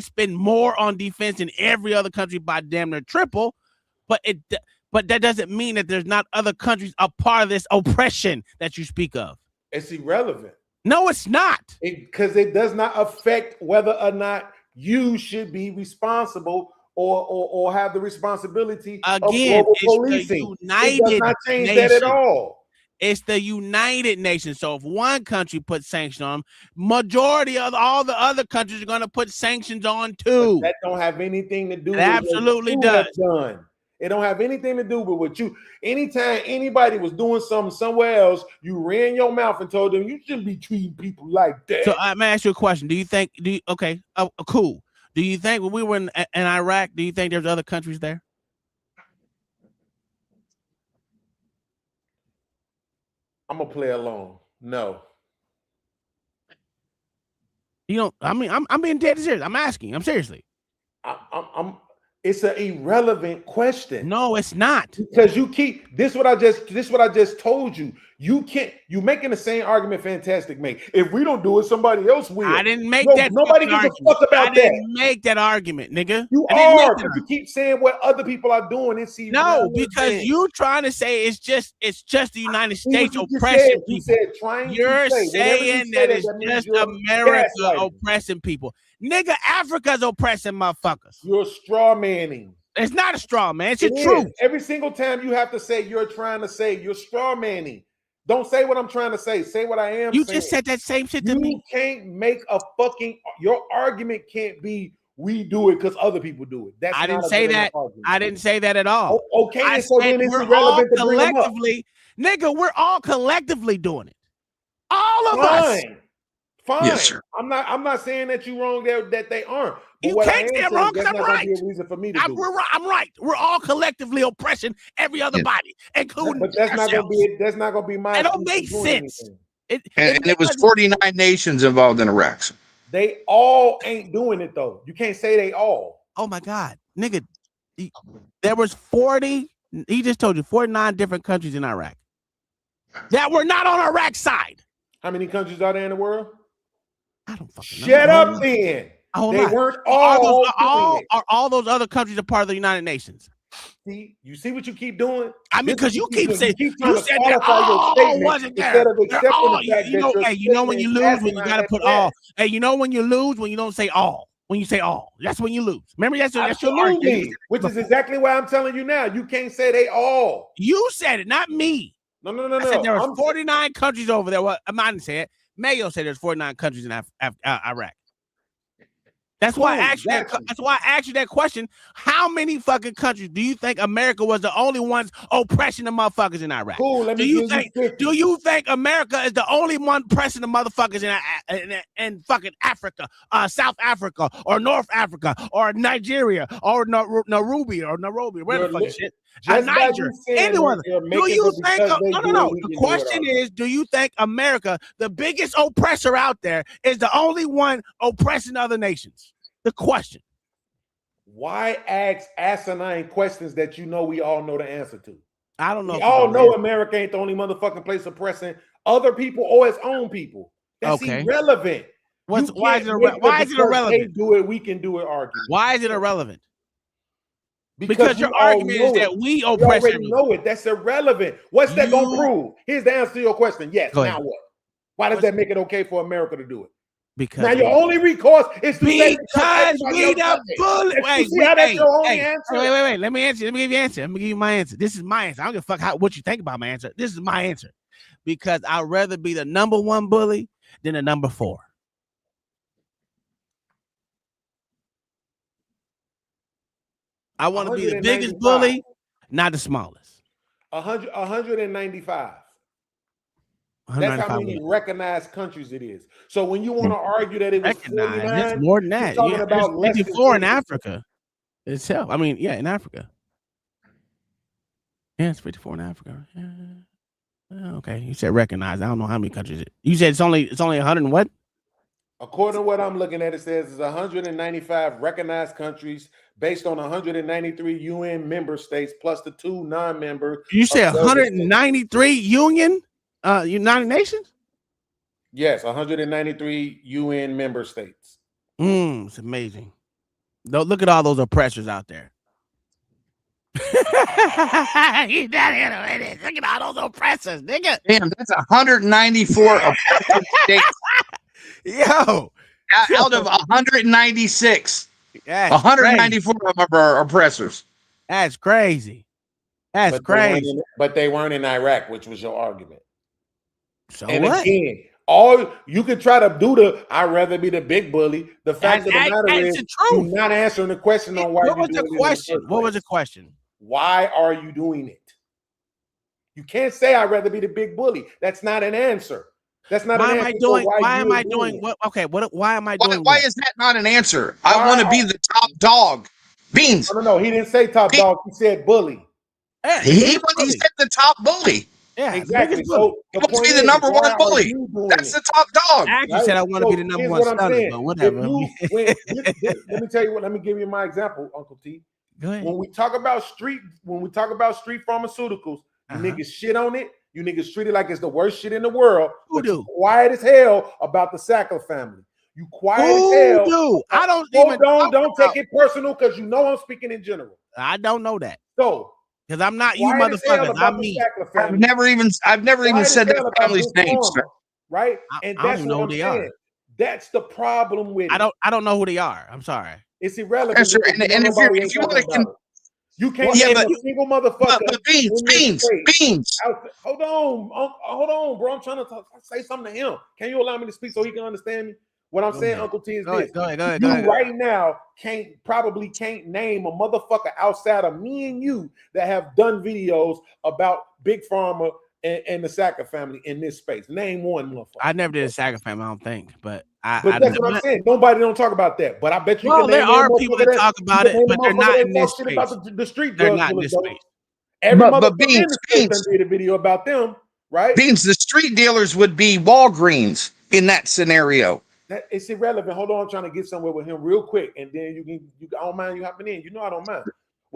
Speaker 7: spend more on defense than every other country by damn near triple, but that doesn't mean that there's not other countries a part of this oppression that you speak of.
Speaker 18: It's irrelevant.
Speaker 7: No, it's not.
Speaker 18: Because it does not affect whether or not you should be responsible or have the responsibility
Speaker 7: again,
Speaker 18: of global
Speaker 7: it's
Speaker 18: policing.
Speaker 7: The United
Speaker 18: it does not change
Speaker 7: Nations.
Speaker 18: that at all.
Speaker 7: It's the United Nations. So if one country puts sanctions on them, majority of all the other countries are going to put sanctions on too.
Speaker 18: But that don't have anything to do with
Speaker 7: absolutely
Speaker 18: what you
Speaker 7: does.
Speaker 18: have done. It don't have anything to do with what you. Anytime anybody was doing something somewhere else, you ran your mouth and told them you shouldn't be treating people like that.
Speaker 7: So I'm gonna ask you a question. Cool. Do you think when we were in Iraq, do you think there's other countries there?
Speaker 18: I'm gonna play along. No.
Speaker 7: You know, I mean, I'm being dead serious. I'm asking. I'm seriously.
Speaker 18: It's an irrelevant question.
Speaker 7: No, it's not.
Speaker 18: Because you keep this. What I just told you. You can't. You making the same argument. Fantastic, mate. If we don't do it, somebody else will.
Speaker 7: I didn't make that.
Speaker 18: Nobody gives a fuck about that.
Speaker 7: I didn't make that argument, nigga.
Speaker 18: You are. Because you keep saying what other people are doing. It's
Speaker 7: no, because you trying to say it's just the United States oppressing people. You're saying that it's just America oppressing people. Nigga, Africa's oppressing motherfuckers.
Speaker 18: You're straw manning.
Speaker 7: It's not a straw man. It's the truth.
Speaker 18: Every single time you have to say you're trying to say you're straw manning. Don't say what I'm trying to say. Say what I am
Speaker 7: you
Speaker 18: saying.
Speaker 7: Just said that same shit to me.
Speaker 18: You can't make a fucking your argument can't be we do it because other people do it. That's
Speaker 7: I didn't say that. I didn't say that at all.
Speaker 18: Okay, I so then it's irrelevant to bring them up.
Speaker 7: Nigga, we're all collectively doing it. All of us.
Speaker 18: Fine.
Speaker 17: Yes, sir.
Speaker 18: I'm not saying that you're wrong that they aren't. But
Speaker 7: you
Speaker 18: what
Speaker 7: can't say I'm wrong because I'm right.
Speaker 18: Be a reason for me to do
Speaker 7: I'm right. We're all collectively oppressing every other body, including.
Speaker 18: But that's not gonna be my.
Speaker 7: It don't make sense.
Speaker 17: And it was 49 nations involved in Iraq.
Speaker 18: They all ain't doing it though. You can't say they all.
Speaker 7: Oh my God, nigga! There was 40. He just told you 49 different countries in Iraq that were not on Iraq's side.
Speaker 18: How many countries are there in the world?
Speaker 7: I don't fucking know.
Speaker 18: Shut up, then. They weren't all.
Speaker 7: Are all those other countries a part of the United Nations?
Speaker 18: See, you see what you keep doing?
Speaker 7: I mean, because you keep saying
Speaker 18: you
Speaker 7: said that all wasn't there. You know when you lose when you gotta put all. Hey, you know when you lose when you don't say all. When you say all, that's when you lose. Remember, that's your argument.
Speaker 18: Which is exactly why I'm telling you now. You can't say they all.
Speaker 7: You said it, not me.
Speaker 18: No.
Speaker 7: I said there was 49 countries over there. Well, I didn't say it. Mayo said there's 49 countries in Iraq. That's why I asked you that. That's why I asked you that question. How many fucking countries do you think America was the only ones oppressing the motherfuckers in Iraq? Do you think America is the only one pressing the motherfuckers in fucking Africa, South Africa, or North Africa, or Nigeria, or Nairobi, where the fuck shit? Niger, anyone? Do you think? No. The question is, do you think America, the biggest oppressor out there, is the only one oppressing other nations? The question.
Speaker 18: Why ask asinine questions that you know we all know the answer to?
Speaker 7: I don't know.
Speaker 18: We all know America ain't the only motherfucking place oppressing other people or its own people. That's irrelevant.
Speaker 7: Why is it irrelevant?
Speaker 18: They do it, we can do it. Argument.
Speaker 7: Why is it irrelevant? Because your argument is that we oppress.
Speaker 18: You already know it. That's irrelevant. What's that gonna prove? Here's the answer to your question. Yes. Now what? Why does that make it okay for America to do it?
Speaker 7: Because
Speaker 18: now your only recourse is to say
Speaker 7: because we the bullet. Wait. Let me answer. Let me give you an answer. I'm gonna give you my answer. This is my answer. I don't give a fuck what you think about my answer. This is my answer. Because I'd rather be the number one bully than a number 4. I want to be the biggest bully, not the smallest.
Speaker 18: 195. That's
Speaker 7: 195
Speaker 18: how many recognized countries it is. So when you want to argue that it was 49,
Speaker 7: it's more than that.
Speaker 18: you're talking about
Speaker 7: There's
Speaker 18: less than
Speaker 7: 54 in
Speaker 18: 50.
Speaker 7: Africa itself. I mean, yeah, in Africa. Yeah, it's 54 in Africa. Yeah. Okay, you said recognized. I don't know how many countries it. You said it's only 100 and what?
Speaker 18: According to what I'm looking at, it says it's 195 recognized countries based on 193 UN member states plus the 2 non-member.
Speaker 7: You said 193 United Nations?
Speaker 18: Yes, 193 UN member states.
Speaker 7: It's amazing. Don't look at all those oppressors out there. He's not here to win it. Look at all those oppressors, nigga.
Speaker 17: Damn, that's 194 oppressive states.
Speaker 7: Yo,
Speaker 17: out of 196,
Speaker 7: That's
Speaker 17: 194 of them are oppressors.
Speaker 7: That's crazy. That's crazy.
Speaker 18: But they weren't in Iraq, which was your argument.
Speaker 7: So
Speaker 18: and
Speaker 7: what?
Speaker 18: Again, all you could try to do I'd rather be the big bully. The fact of the matter is, you're not answering the question on why.
Speaker 7: What was the question? What was the question?
Speaker 18: Why are you doing it? You can't say I'd rather be the big bully. That's not an answer. That's not.
Speaker 7: Why
Speaker 18: an
Speaker 7: am I
Speaker 18: answer
Speaker 7: doing?
Speaker 18: for
Speaker 7: Why am I
Speaker 18: you're
Speaker 7: doing? What? Okay. What? Why am I doing?
Speaker 17: Why is that not an answer? I want to be the top dog. Beans.
Speaker 18: No. He didn't say top dog. He said bully.
Speaker 7: Yeah,
Speaker 17: he said the top bully.
Speaker 7: Yeah,
Speaker 18: exactly.
Speaker 17: So he wants to be the number 1 bully. That's the top dog.
Speaker 7: I actually said I want to be the number 1 stunner, but whatever.
Speaker 18: Let me tell you what. Let me give you my example, Uncle T.
Speaker 7: Go ahead.
Speaker 18: When we talk about street pharmaceuticals, you niggas shit on it. You niggas treat it like it's the worst shit in the world.
Speaker 7: Who do?
Speaker 18: Quiet as hell about the Sackler family. You quiet as hell.
Speaker 7: Do? I don't
Speaker 18: don't take it personal because you know I'm speaking in general.
Speaker 7: I don't know that.
Speaker 18: So
Speaker 7: because I'm not you motherfuckers. I'm me.
Speaker 17: I've never even said that family's name, sir.
Speaker 18: Right? And that's what I'm saying. That's the problem with it.
Speaker 7: I don't know who they are. I'm sorry.
Speaker 18: It's irrelevant.
Speaker 17: Sure. And if you want to
Speaker 18: you can't name a single motherfucker.
Speaker 17: But beans.
Speaker 18: Hold on, bro. I'm trying to say something to him. Can you allow me to speak so he can understand me? What I'm saying, Uncle T, is this.
Speaker 7: Go ahead.
Speaker 18: Right now probably can't name a motherfucker outside of me and you that have done videos about Big Pharma and the Sackler family in this space. Name one motherfucker.
Speaker 7: I never did a Sackler family, I don't think, but
Speaker 18: that's what I'm saying. Nobody don't talk about that, but I bet you.
Speaker 7: Well, there are people that talk about it, but they're not in this space.
Speaker 18: The street
Speaker 7: they're not in this space.
Speaker 18: Every motherfucker in the space did a video about them, right?
Speaker 17: Beans, the street dealers would be Walgreens in that scenario.
Speaker 18: It's irrelevant. Hold on, I'm trying to get somewhere with him real quick, and then I don't mind you hopping in. You know I don't mind.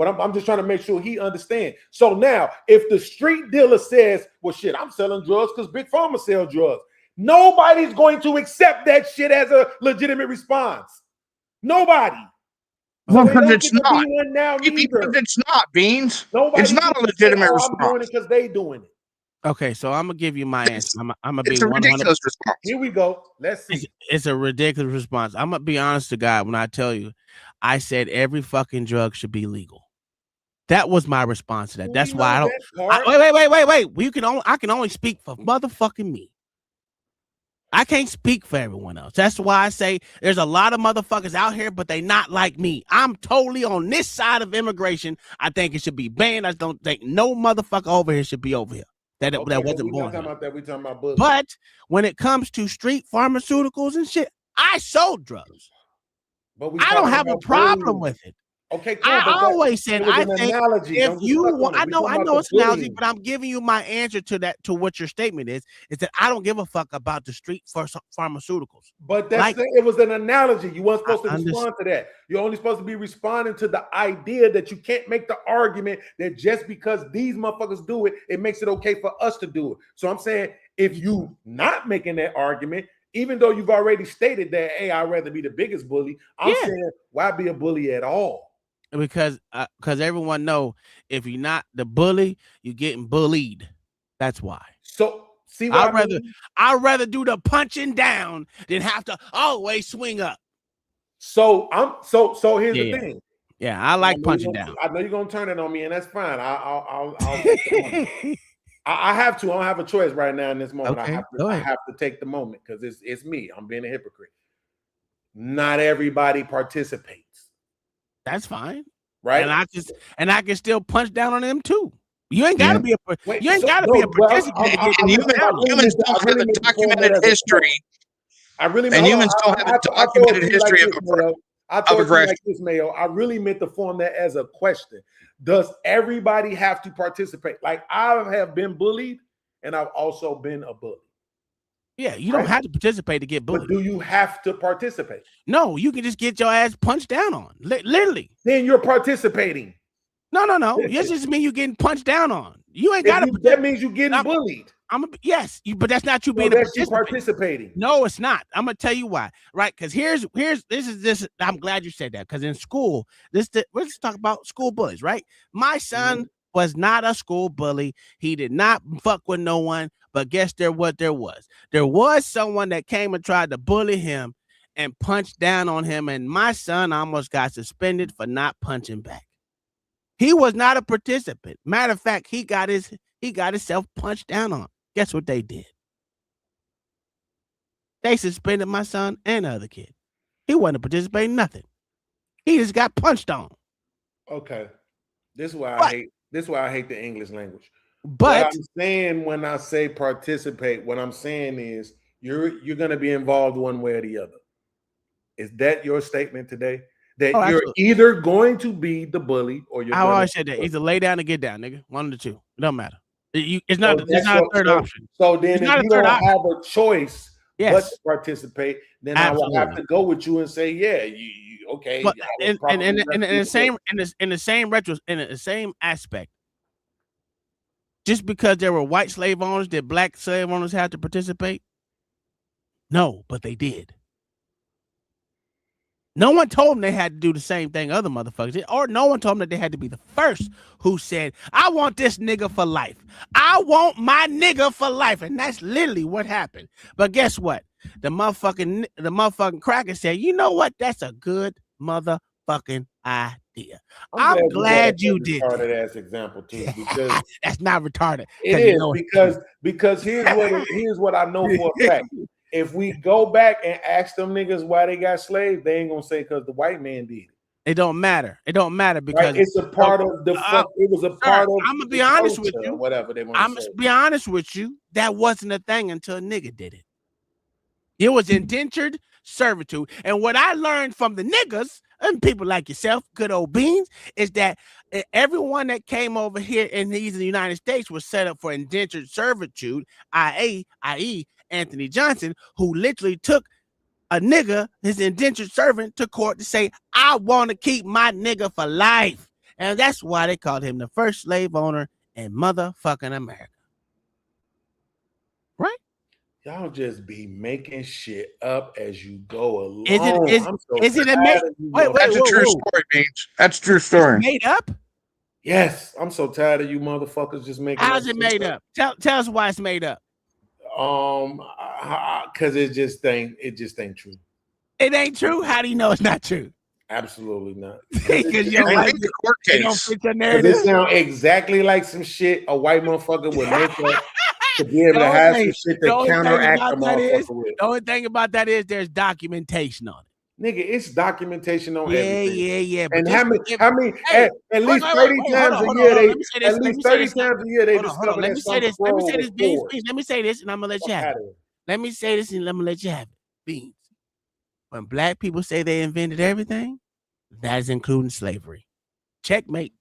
Speaker 18: I'm just trying to make sure he understands. So now, if the street dealer says, "Well, shit, I'm selling drugs because Big Pharma sell drugs," nobody's going to accept that shit as a legitimate response. Nobody.
Speaker 17: So it's not. It's not, Beans. It's not a legitimate response
Speaker 18: because they doing it.
Speaker 7: Okay, so I'm gonna give you my answer. I'm gonna be
Speaker 17: it's a ridiculous response.
Speaker 18: Here we go. Let's see.
Speaker 7: It's a ridiculous response. I'm gonna be honest to God when I tell you, I said every fucking drug should be legal. That was my response to that. That's why I don't. Wait. I can only speak for motherfucking me. I can't speak for everyone else. That's why I say there's a lot of motherfuckers out here, but they not like me. I'm totally on this side of immigration. I think it should be banned. I don't think no motherfucker over here should be over here. That wasn't born.
Speaker 18: We talking about bullying.
Speaker 7: But when it comes to street pharmaceuticals and shit, I sold drugs.
Speaker 18: But
Speaker 7: I don't have a problem with it.
Speaker 18: Okay, cool,
Speaker 7: I always said I think if you want, I know it's an analogy, but I'm giving you my answer to that, to what your statement is that I don't give a fuck about the street pharmaceuticals.
Speaker 18: But it was an analogy. You weren't supposed to respond to that. You're only supposed to be responding to the idea that you can't make the argument that just because these motherfuckers do it, it makes it okay for us to do it. So I'm saying if you not making that argument, even though you've already stated that, hey, I'd rather be the biggest bully, I'm saying why be a bully at all?
Speaker 7: Because everyone know if you're not the bully, you're getting bullied. That's why.
Speaker 18: So see, what
Speaker 7: I'd rather do the punching down than have to always swing up.
Speaker 18: So here's the thing.
Speaker 7: Yeah, I like punching down.
Speaker 18: I know you're gonna turn it on me, and that's fine. I have to. I don't have a choice right now in this moment.
Speaker 7: Okay,
Speaker 18: I have to take the moment because it's me. I'm being a hypocrite. Not everybody participates.
Speaker 7: That's fine,
Speaker 18: right?
Speaker 7: And I can still punch down on them too. You ain't got to be a participant.
Speaker 17: Humans don't have a documented history.
Speaker 18: And
Speaker 17: humans don't have a documented history of aggression.
Speaker 18: Like this, Mayo. I really meant to form that as a question. Does everybody have to participate? Like I have been bullied, and I've also been a bully.
Speaker 7: Yeah, you don't have to participate to get bullied.
Speaker 18: But do you have to participate?
Speaker 7: No, you can just get your ass punched down on. Literally.
Speaker 18: Then you're participating.
Speaker 7: No. Yes, just mean you getting punched down on. You ain't got to.
Speaker 18: That means you getting bullied.
Speaker 7: But that's not you being
Speaker 18: participating.
Speaker 7: No, it's not. I'm gonna tell you why. Right? Because here's this. I'm glad you said that. Because in school, let's talk about school bullies. Right? My son was not a school bully. He did not fuck with no one. But guess what there was? There was someone that came and tried to bully him and punched down on him, and my son almost got suspended for not punching back. He was not a participant. Matter of fact, he got himself punched down on. Guess what they did? They suspended my son and the other kid. He wasn't participating nothing. He just got punched on.
Speaker 18: Okay. This is why I hate the English language.
Speaker 7: But
Speaker 18: what I'm saying when I say participate, what I'm saying is you're going to be involved one way or the other. Is that your statement today? That you're
Speaker 7: absolutely.
Speaker 18: Either going to be the bully or you're.
Speaker 7: I always said that. Either lay down or get down, nigga. One of the two. It don't matter. It's not a third option.
Speaker 18: So then, if you don't have a choice but to participate, then
Speaker 7: absolutely.
Speaker 18: I will have to go with you and say, yeah, you okay.
Speaker 7: But in the same aspect, just because there were white slave owners, did black slave owners have to participate? No, but they did. No one told them they had to do the same thing other motherfuckers did, or no one told them that they had to be the first who said, I want this nigga for life. I want my nigga for life. And that's literally what happened. But guess what? The motherfucking cracker said, you know what? That's a good motherfucking idea. I'm glad you did.
Speaker 18: Retarded ass example too, because
Speaker 7: that's not retarded.
Speaker 18: It is because here's what I know for a fact. If we go back and ask them niggas why they got slaves, they ain't gonna say because the white man did it.
Speaker 7: It don't matter. It don't matter because
Speaker 18: it's a part of the. It was a part of.
Speaker 7: I'm gonna be honest with you.
Speaker 18: Whatever they want.
Speaker 7: I'm gonna be honest with you. That wasn't a thing until a nigga did it. It was indentured servitude, and what I learned from the niggas and people like yourself, good old beans, is that everyone that came over here in the United States was set up for indentured servitude, i.e. Anthony Johnson, who literally took a nigga, his indentured servant, to court to say, I want to keep my nigga for life. And that's why they called him the first slave owner in motherfucking America. Right?
Speaker 18: Y'all just be making shit up as you go along.
Speaker 7: Is it amazing?
Speaker 17: That's a true story, Beans. That's a true story.
Speaker 7: Made up?
Speaker 18: Yes. I'm so tired of you motherfuckers just making
Speaker 7: How's it made up? Tell us why it's made up.
Speaker 18: Because it just ain't true.
Speaker 7: It ain't true. How do you know it's not true?
Speaker 18: Absolutely not.
Speaker 7: Because you don't like the court case.
Speaker 18: It sounds exactly like some shit a white motherfucker would make up to be able to have some shit to counteract a motherfucker with.
Speaker 7: The only thing about that is there's documentation on it.
Speaker 18: Nigga, it's documentation on everything.
Speaker 7: Yeah.
Speaker 18: And how many? At least 30 times a year, at least 30 times a year, they discover that something wrong with the
Speaker 7: Beans. Let me say this, and I'm gonna let you have it. Let me say this, and I'm gonna let you have it. Beans. When black people say they invented everything, that is including slavery. Checkmate.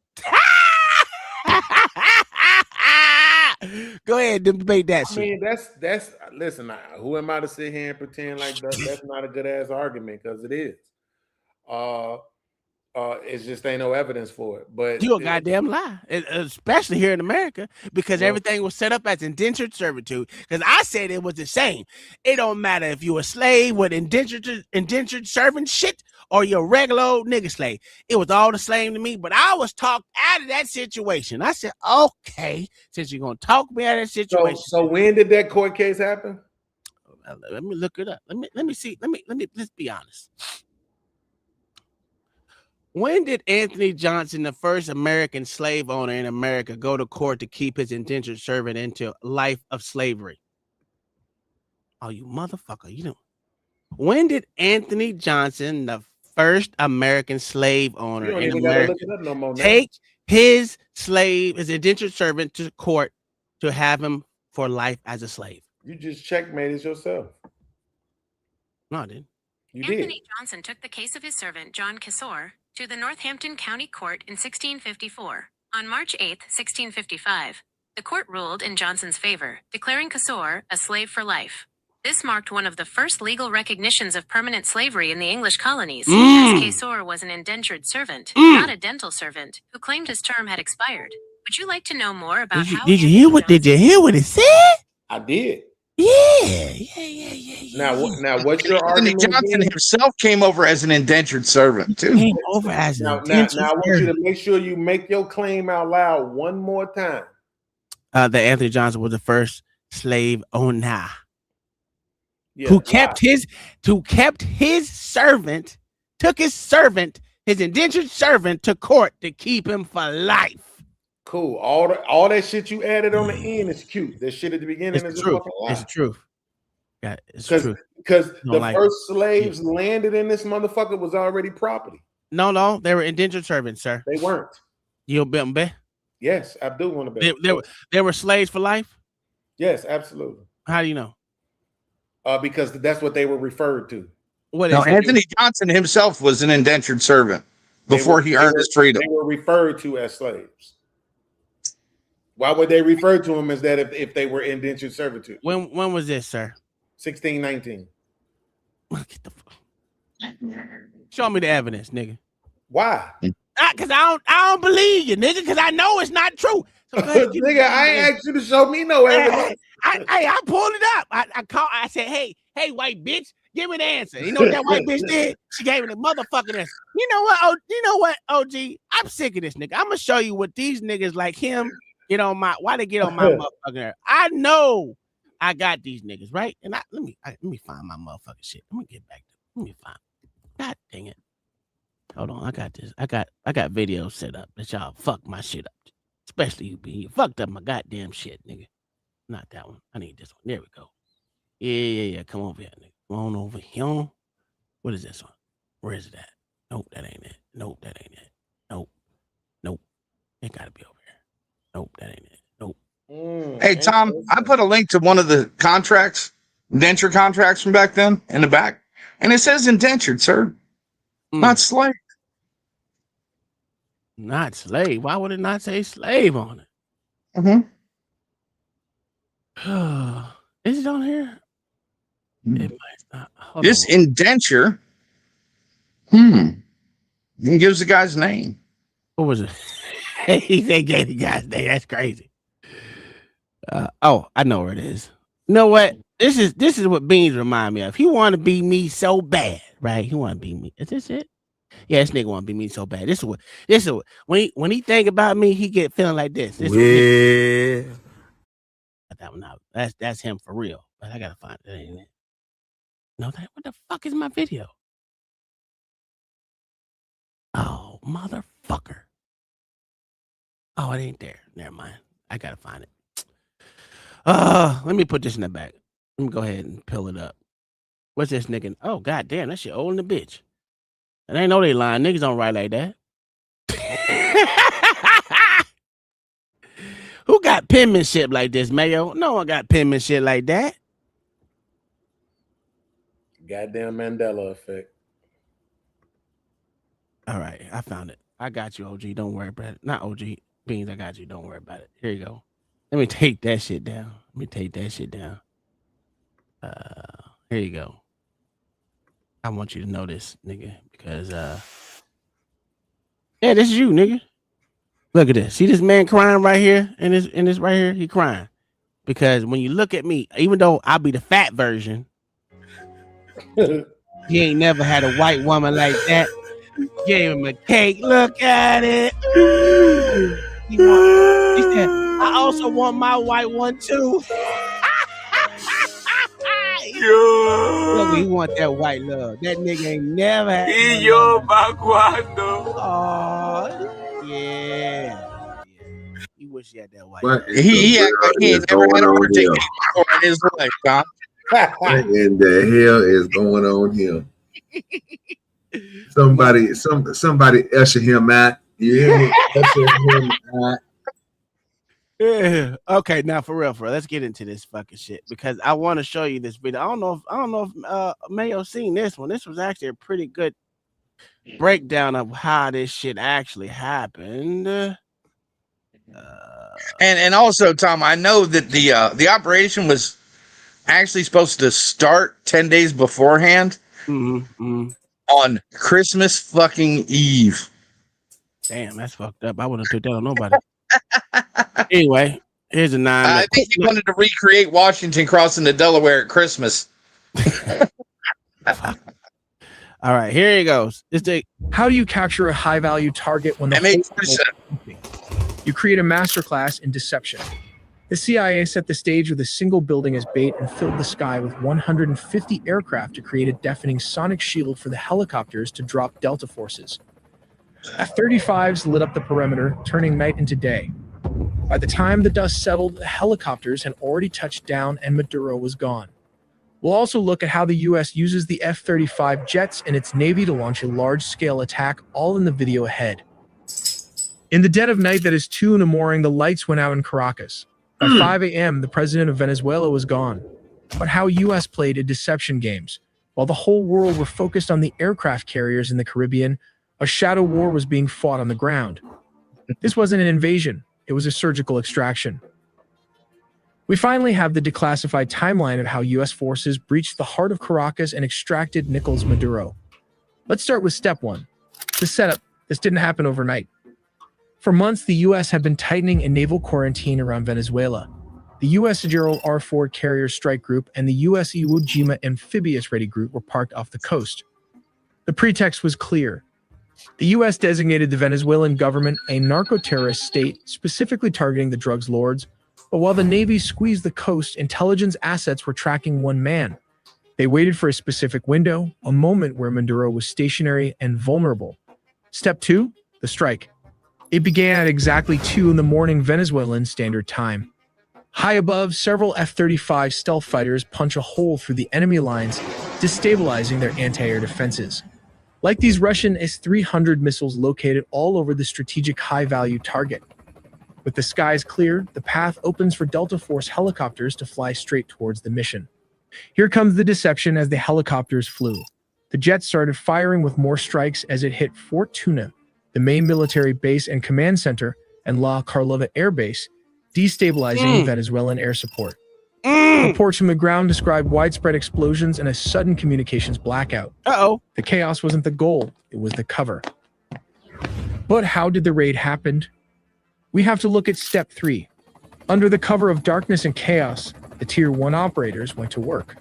Speaker 7: Go ahead, debate that shit.
Speaker 18: I mean, that's listen. Who am I to sit here and pretend like that's not a good ass argument? Because it is. It's just ain't no evidence for it. But
Speaker 7: you a goddamn lie, especially here in America, because everything was set up as indentured servitude. Because I said it was the same. It don't matter if you a slave with indentured servant shit or you're a regular old nigga slave. It was all the same to me. But I was talked out of that situation. I said, okay, since you're gonna talk me out of that situation.
Speaker 18: So when did that court case happen?
Speaker 7: Let me look it up. Let me see. Let's be honest. When did Anthony Johnson, the first American slave owner in America, go to court to keep his indentured servant into life of slavery? Oh, you motherfucker! You know. When did Anthony Johnson, the first American slave owner
Speaker 18: You don't
Speaker 7: in
Speaker 18: even gotta
Speaker 7: America,
Speaker 18: look it up no more now.
Speaker 7: take his indentured servant to court to have him for life as a slave?
Speaker 18: You just checkmated yourself.
Speaker 7: No, I didn't.
Speaker 18: You
Speaker 22: Anthony Johnson took the case of his servant John Kisor to the Northampton County Court in 1654. On March 8, 1655, the court ruled in Johnson's favor, declaring Kisor a slave for life. This marked one of the first legal recognitions of permanent slavery in the English colonies, as Kisor was an indentured servant, not a dental servant, who claimed his term had expired. Would you like to know more about how
Speaker 7: Did you hear what it said?
Speaker 18: I did.
Speaker 7: Yeah.
Speaker 18: Now, what's your
Speaker 17: Anthony
Speaker 18: argument?
Speaker 17: Johnson himself came over as an indentured servant too.
Speaker 7: Came over as
Speaker 18: Now, I want you to make sure you make your claim out loud one more time.
Speaker 7: That Anthony Johnson was the first slave owner who kept his servant, took his indentured servant to court to keep him for life.
Speaker 18: Cool. All that shit you added on the end is cute. That shit at the beginning is
Speaker 7: It's true.
Speaker 18: fucking lie.
Speaker 7: It's true. Yeah, it's true.
Speaker 18: Because the
Speaker 7: like
Speaker 18: first slaves landed in this motherfucker was already property.
Speaker 7: No, they were indentured servants, sir.
Speaker 18: They weren't.
Speaker 7: You bet bet?
Speaker 18: Yes, I do want to bet.
Speaker 7: They were slaves for life?
Speaker 18: Yes, absolutely.
Speaker 7: How do you know?
Speaker 18: Because that's what they were referred to.
Speaker 17: Anthony Johnson himself was an indentured servant before he earned his freedom.
Speaker 18: They were referred to as slaves. Why would they refer to them as that if they were indentured servitude?
Speaker 7: When was this, sir?
Speaker 18: 1619.
Speaker 7: Show me the evidence, nigga.
Speaker 18: Why?
Speaker 7: Because I don't believe you, nigga. Because I know it's not true. So
Speaker 18: nigga, I ain't asked you to show me no evidence.
Speaker 7: I pulled it up. I said, hey, white bitch, give me the answer. You know what that white bitch did? She gave me the motherfucking answer. You know what, OG? I'm sick of this nigga. I'm gonna show you what these niggas like him get on my. Why they get on my motherfucking nerve? I know I got these niggas right, and let me find my motherfucking shit. Let me get back to. Let me find. God dang it. Hold on, I got this. I got videos set up that y'all fuck my shit up. Especially you, B. You fucked up my goddamn shit, nigga. Not that one. I need this one. There we go. Yeah. Come over here, nigga. Come on over here. What is this one? Where is it at? Nope, that ain't it. Nope, that ain't it. Nope. It gotta be over here. Nope, that ain't it. Nope.
Speaker 17: Hey, Tom, I put a link to one of the contracts, indenture contracts from back then in the back, and it says indentured, sir. Not slave.
Speaker 7: Not slave. Why would it not say slave on it? Is it on here? It might not.
Speaker 17: This indenture. It gives the guy's name.
Speaker 7: What was it? They gave the guy's name. That's crazy. I know where it is. You know what? This is what Beans remind me of. He want to be me so bad, right? He want to be me. Is this it? Yeah, this nigga want to be me so bad. This is what when he think about me, he get feeling like this. That one out. That's him for real. But I gotta find it. Ain't it? No, what the fuck is my video? Oh, motherfucker. Oh, it ain't there. Never mind. I gotta find it. Let me put this in the back. Let me go ahead and pull it up. What's this nigga? Oh, goddamn, that shit old in the bitch. And I know they lying. Niggas don't write like that. Who got penmanship like this, Mayo? No one got penmanship like that.
Speaker 18: Goddamn Mandela effect.
Speaker 7: All right, I found it. I got you, OG. Don't worry about it. Not OG. Beans, I got you. Don't worry about it. Here you go. Let me take that shit down. Here you go. I want you to know this, nigga, because yeah, this is you, nigga. Look at this. See this man crying right here, and this right here, he crying because when you look at me, even though I'll be the fat version, he ain't never had a white woman like that. Gave him a cake. Look at it. He said, I also want my white one too. Look he want that white love. That nigga ain't never had.
Speaker 3: Y yo pa' cuando.
Speaker 7: Oh, yeah. You wish you had that white
Speaker 9: What
Speaker 7: love.
Speaker 9: in
Speaker 17: He
Speaker 9: the
Speaker 17: act like
Speaker 9: world
Speaker 17: he
Speaker 9: is
Speaker 17: ain't never
Speaker 9: going
Speaker 17: had a
Speaker 9: on
Speaker 17: birthday
Speaker 9: here?
Speaker 17: cake before in his life, Tom.
Speaker 9: What in the hell is going on here? Somebody usher him out. You hear me? Usher him out.
Speaker 7: Yeah. Okay, now for real, let's get into this fucking shit because I want to show you this video. I don't know if Mayo seen this one. This was actually a pretty good breakdown of how this shit actually happened.
Speaker 17: And also, Tom, I know that the operation was actually supposed to start 10 days beforehand on Christmas fucking Eve.
Speaker 7: Damn, that's fucked up. I wouldn't have took that on nobody. Anyway, here's a 9.
Speaker 17: I think he wanted to recreate Washington crossing the Delaware at Christmas.
Speaker 7: All right, here he goes.
Speaker 4: How do you capture a high-value target when you create a masterclass in deception? The CIA set the stage with a single building as bait and filled the sky with 150 aircraft to create a deafening sonic shield for the helicopters to drop Delta forces. F-35s lit up the perimeter, turning night into day. By the time the dust settled, the helicopters had already touched down and Maduro was gone. We'll also look at how the U.S. uses the F-35 jets and its Navy to launch a large-scale attack, all in the video ahead. In the dead of night that is 2 in the morning, the lights went out in Caracas. By 5 a.m., the president of Venezuela was gone. But how U.S. played deception games. While the whole world were focused on the aircraft carriers in the Caribbean, a shadow war was being fought on the ground. This wasn't an invasion. It was a surgical extraction. We finally have the declassified timeline of how U.S. forces breached the heart of Caracas and extracted Nicolás Maduro. Let's start with step 1. The setup. This didn't happen overnight. For months, the U.S. had been tightening a naval quarantine around Venezuela. The U.S. Gerald R. Ford Carrier Strike Group and the U.S. Iwo Jima Amphibious Ready Group were parked off the coast. The pretext was clear. The U.S. designated the Venezuelan government a narco-terrorist state, specifically targeting the drugs lords, but while the Navy squeezed the coast, intelligence assets were tracking one man. They waited for a specific window, a moment where Maduro was stationary and vulnerable. Step 2, the strike. It began at exactly 2 in the morning Venezuelan Standard Time. High above, several F-35 stealth fighters punch a hole through the enemy lines, destabilizing their anti-air defenses. Like these Russian S-300 missiles located all over the strategic high-value target. With the skies clear, the path opens for Delta Force helicopters to fly straight towards the mission. Here comes the deception as the helicopters flew. The jets started firing with more strikes as it hit Fort Tuna, the main military base and command center, and La Carlova Air Base, destabilizing Venezuelan air support. Reports from the ground describe widespread explosions and a sudden communications blackout. The chaos wasn't the goal, it was the cover. But how did the raid happen? We have to look at step 3. Under the cover of darkness and chaos, the Tier 1 operators went to work.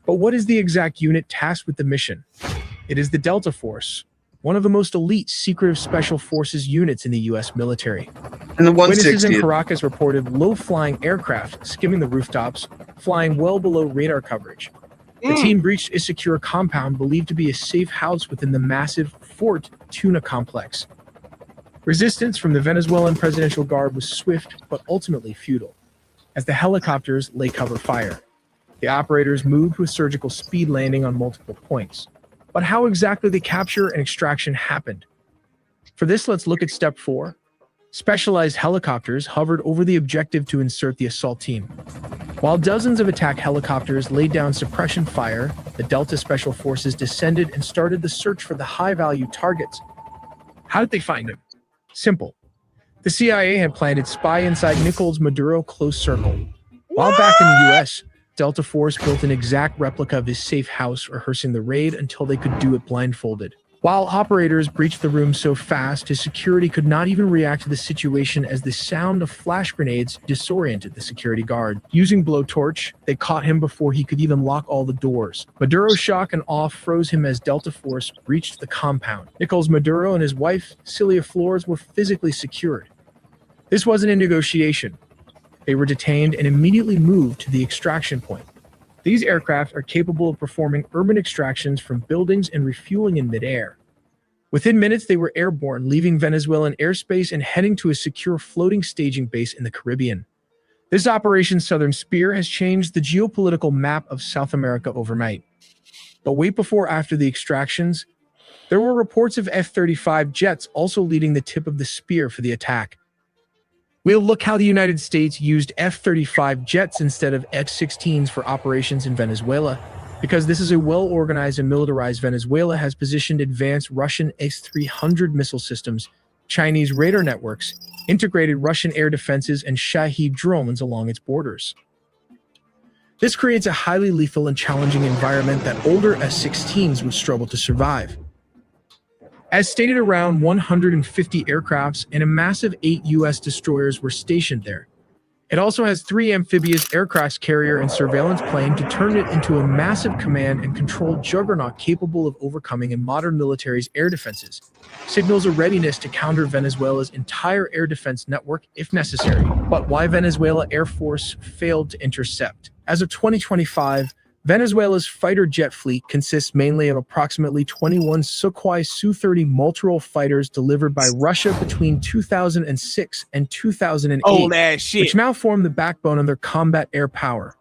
Speaker 4: But what is the exact unit tasked with the mission? It is the Delta Force, one of the most elite secretive special forces units in the U.S. military.
Speaker 17: And the
Speaker 4: Witnesses
Speaker 17: 160.
Speaker 4: in Caracas reported low-flying aircraft skimming the rooftops, flying well below radar coverage. The team breached a secure compound believed to be a safe house within the massive Fort Tuna complex. Resistance from the Venezuelan Presidential Guard was swift but ultimately futile, as the helicopters lay cover fire. The operators moved with surgical speed, landing on multiple points. But how exactly the capture and extraction happened? For this, let's look at step 4. Specialized helicopters hovered over the objective to insert the assault team. While dozens of attack helicopters laid down suppression fire, the Delta Special Forces descended and started the search for the high-value targets. How did they find him? Simple. The CIA had planted spy inside Nicolás Maduro close circle. While back in the U.S., Delta Force built an exact replica of his safe house, rehearsing the raid until they could do it blindfolded. While operators breached the room so fast, his security could not even react to the situation as the sound of flash grenades disoriented the security guard. Using blowtorch, they caught him before he could even lock all the doors. Maduro's shock and awe froze him as Delta Force reached the compound. Nicolás Maduro and his wife, Celia Flores, were physically secured. This wasn't a negotiation. They were detained and immediately moved to the extraction point. These aircraft are capable of performing urban extractions from buildings and refueling in midair. Within minutes, they were airborne, leaving Venezuelan airspace and heading to a secure floating staging base in the Caribbean. This Operation Southern Spear has changed the geopolitical map of South America overnight. But wait, before after the extractions, there were reports of F-35 jets also leading the tip of the spear for the attack. We'll look how the United States used F-35 jets instead of F-16s for operations in Venezuela, because this is a well-organized and militarized Venezuela has positioned advanced Russian S-300 missile systems, Chinese radar networks, integrated Russian air defenses, and Shahed drones along its borders. This creates a highly lethal and challenging environment that older S-16s would struggle to survive. As stated, around 150 aircrafts and a massive 8 U.S. destroyers were stationed there. It also has 3 amphibious aircraft carrier and surveillance plane to turn it into a massive command and control juggernaut capable of overcoming a modern military's air defenses. Signals a readiness to counter Venezuela's entire air defense network if necessary. But why Venezuela Air Force failed to intercept? As of 2025, Venezuela's fighter jet fleet consists mainly of approximately 21 Sukhoi Su-30 multirole fighters delivered by Russia between 2006 and 2008,
Speaker 7: old ass shit,
Speaker 4: which now form the backbone of their combat air power.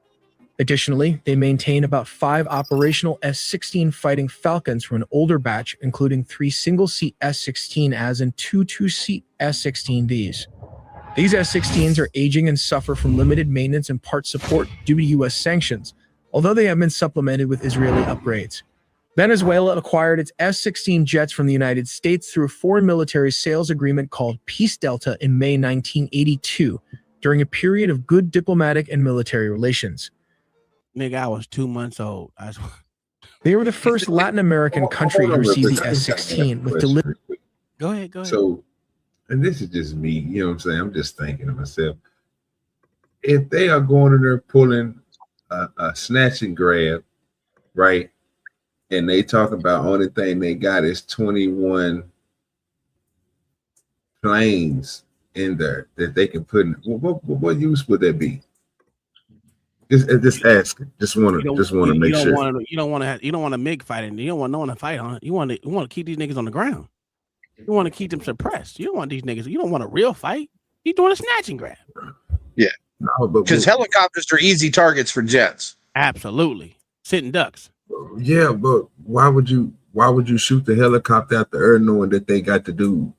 Speaker 4: Additionally, they maintain about 5 operational F-16 Fighting Falcons from an older batch, including 3 single-seat S-16As and 2 two-seat S-16Ds. These S-16s are aging and suffer from limited maintenance and part support due to U.S. sanctions, although they have been supplemented with Israeli upgrades. Venezuela acquired its F-16 jets from the United States through a foreign military sales agreement called Peace Delta in May 1982, during a period of good diplomatic and military relations.
Speaker 7: Nigga, I was 2 months old.
Speaker 4: They were the first Latin American country to receive the F-16 with delivery.
Speaker 7: Go ahead.
Speaker 9: So, and this is just me, you know what I'm saying? I'm just thinking to myself, if they are going in there pulling a snatch and grab, right? And they talk about only thing they got is 21 planes in there that they can put in. What use would that be? Just asking. Just want to make sure.
Speaker 7: You don't want to MiG fighting. You don't want no one to fight on it. You want to keep these niggas on the ground. You want to keep them suppressed. You don't want these niggas. You don't want a real fight. You doing a snatch and grab.
Speaker 17: Yeah.
Speaker 9: No,
Speaker 17: because helicopters are easy targets for jets.
Speaker 7: Absolutely. Sitting ducks.
Speaker 9: Yeah, but why would you shoot the helicopter out the air knowing that they got the dude?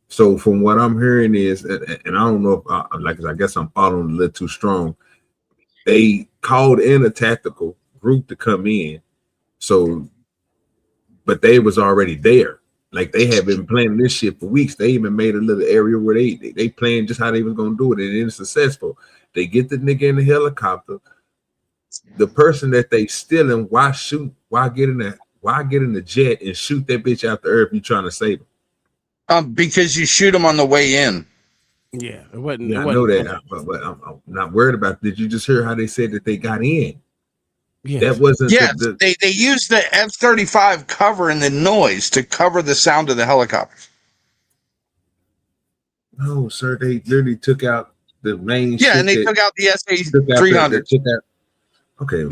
Speaker 9: So from what I'm hearing is, and I don't know if I guess I'm following a little too strong. They called in a tactical group to come in. So, but they was already there. Like they had been planning this shit for weeks. They even made a little area where they planned just how they was gonna do it, and it was successful. They get the nigga in the helicopter. The person that they stealing, why get in the jet and shoot that bitch out the air if you trying to save him?
Speaker 17: Because you shoot them on the way in.
Speaker 7: Yeah, it wasn't.
Speaker 9: Yeah, I know that, but I'm not worried about it. Did you just hear how they said that they got in?
Speaker 7: Yes.
Speaker 9: That wasn't.
Speaker 17: Yes, they used the F-35 cover and the noise to cover the sound of the helicopters.
Speaker 9: No, sir, they literally took out the main.
Speaker 17: Yeah, and they took out the SA-300.
Speaker 9: Okay,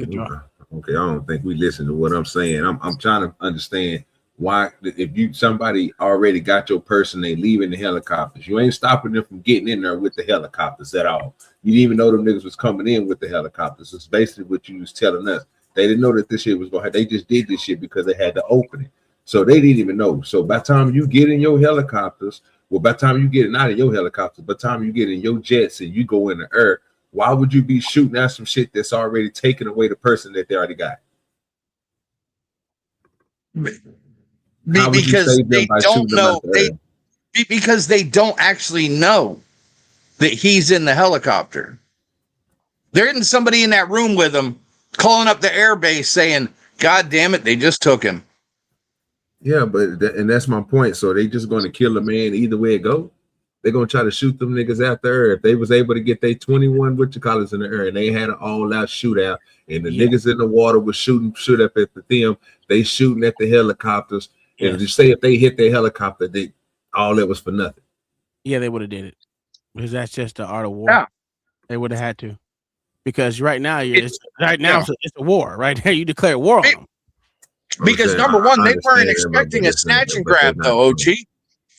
Speaker 9: I don't think we listen to what I'm saying. I'm trying to understand why, if somebody already got your person, they leaving the helicopters. You ain't stopping them from getting in there with the helicopters at all. You didn't even know them niggas was coming in with the helicopters. It's basically what you was telling us. They didn't know that this shit was going to happen. They just did this shit because they had to open it. So they didn't even know. So by the time you get in your helicopters, by the time you get out of your helicopters, by the time you get in your jets and you go in the air, why would you be shooting at some shit that's already taken away the person that they already got?
Speaker 17: Because they don't know. Because they don't actually know that he's in the helicopter. There isn't somebody in that room with him calling up the air base saying, "God damn it, they just took him."
Speaker 9: Yeah, but that's my point. So they just going to kill a man either way it goes. They're going to try to shoot them niggas out there. If they was able to get their 21 in the air and they had an all-out shootout and the niggas in the water was shoot up at them, they shooting at the helicopters. Yes. And just say if they hit their helicopter, all that was for nothing.
Speaker 7: Yeah, they would have did it. Because that's just the art of war.
Speaker 17: Yeah.
Speaker 7: They would have had to. because right now it's a war. Right there, you declare war on them.
Speaker 17: Because number one, they weren't expecting a snatch and grab, though. OG,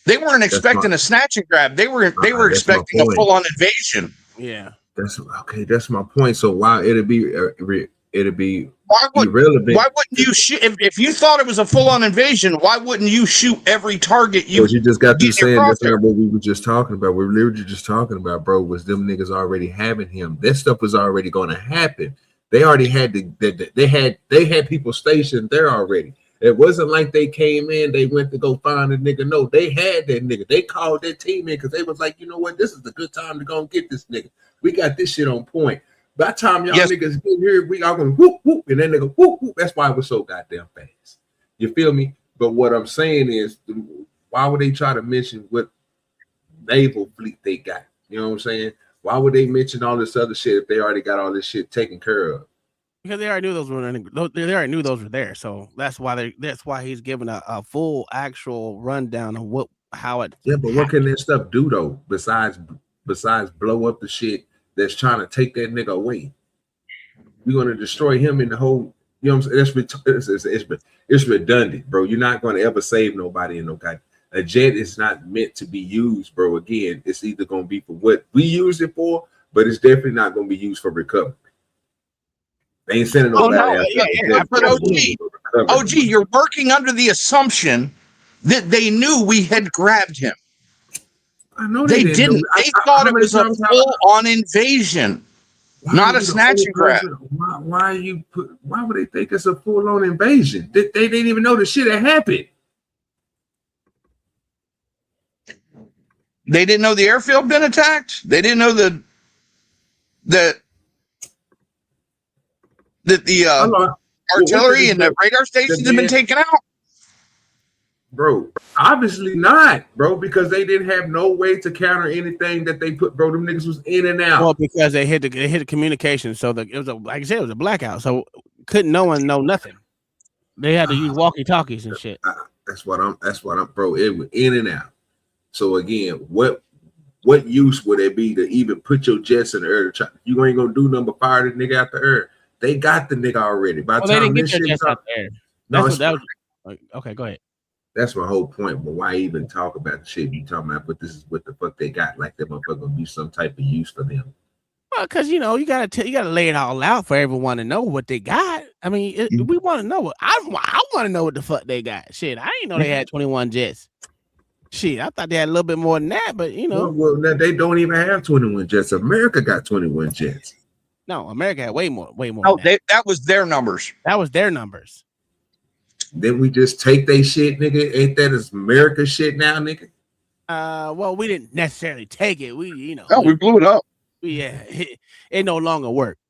Speaker 17: they weren't expecting a snatch and grab. They were expecting a full-on invasion.
Speaker 7: Yeah,
Speaker 9: that's okay. That's my point. So why it'd be irrelevant?
Speaker 17: Why wouldn't you shoot if you thought it was a full-on invasion? Why wouldn't you shoot every target you?
Speaker 9: Because you just got through saying that's not what we were just talking about. We were literally just talking about, bro, was them niggas already having him. That stuff was already going to happen. They already had they had people stationed there already. It wasn't like they came in, they went to go find a nigga. No, they had that nigga. They called their team in because they was like, you know what, this is the good time to go and get this nigga. We got this shit on point. By the time y'all niggas get here, we all gonna whoop whoop, and then nigga whoop whoop. That's why it was so goddamn fast. You feel me? But what I'm saying is, why would they try to mention what naval fleet they got? You know what I'm saying? Why would they mention all this other shit if they already got all this shit taken care of?
Speaker 7: Because they already knew those were there. So that's why he's giving a full actual rundown of how it.
Speaker 9: Yeah, but what can that stuff do though? Besides blow up the shit that's trying to take that nigga away. You're gonna destroy him in the whole. You know what I'm saying? It's redundant, bro. You're not gonna ever save nobody in no guy. A jet is not meant to be used, bro. Again, it's either gonna be for what we use it for, but it's definitely not gonna be used for recovery. They ain't sending nobody.
Speaker 17: But OG, you're working under the assumption that they knew we had grabbed him.
Speaker 9: I know
Speaker 17: they didn't. They thought it was a full-on invasion, not a snatch and grab.
Speaker 9: Why would they think it's a full-on invasion? They didn't even know the shit had happened.
Speaker 17: They didn't know the airfield had been attacked. They didn't know the artillery and the radar stations have been taken out.
Speaker 9: Bro, obviously not, bro, because they didn't have no way to counter anything that they put, bro. Them niggas was in and out.
Speaker 7: Well, because they hit the communication, so it was like I said, it was a blackout, so couldn't no one know nothing. They had to use walkie-talkies and shit.
Speaker 9: That's what I'm, bro. It was in and out. So again, what use would it be to even put your jets in the air? You ain't gonna do nothing but fire the nigga out the air. They got the nigga already. By the time this shit out there.
Speaker 7: Okay, go ahead.
Speaker 9: That's my whole point. But why even talk about the shit you talking about? But this is what the fuck they got. Like that motherfucker gonna be some type of use for them.
Speaker 7: Well, because you gotta lay it all out for everyone to know what they got. I mean, we want to know. I want to know what the fuck they got. Shit, I didn't know they had 21 jets. Shit, I thought they had a little bit more than that, but you know.
Speaker 9: Well, they don't even have 21 jets. America got 21 jets.
Speaker 7: No, America had way more.
Speaker 17: No, that was their numbers.
Speaker 7: That was their numbers.
Speaker 9: Then we just take they shit, nigga. Ain't that is America shit now, nigga?
Speaker 7: Well, we didn't necessarily take it. We
Speaker 17: blew it up.
Speaker 7: Yeah, it no longer worked.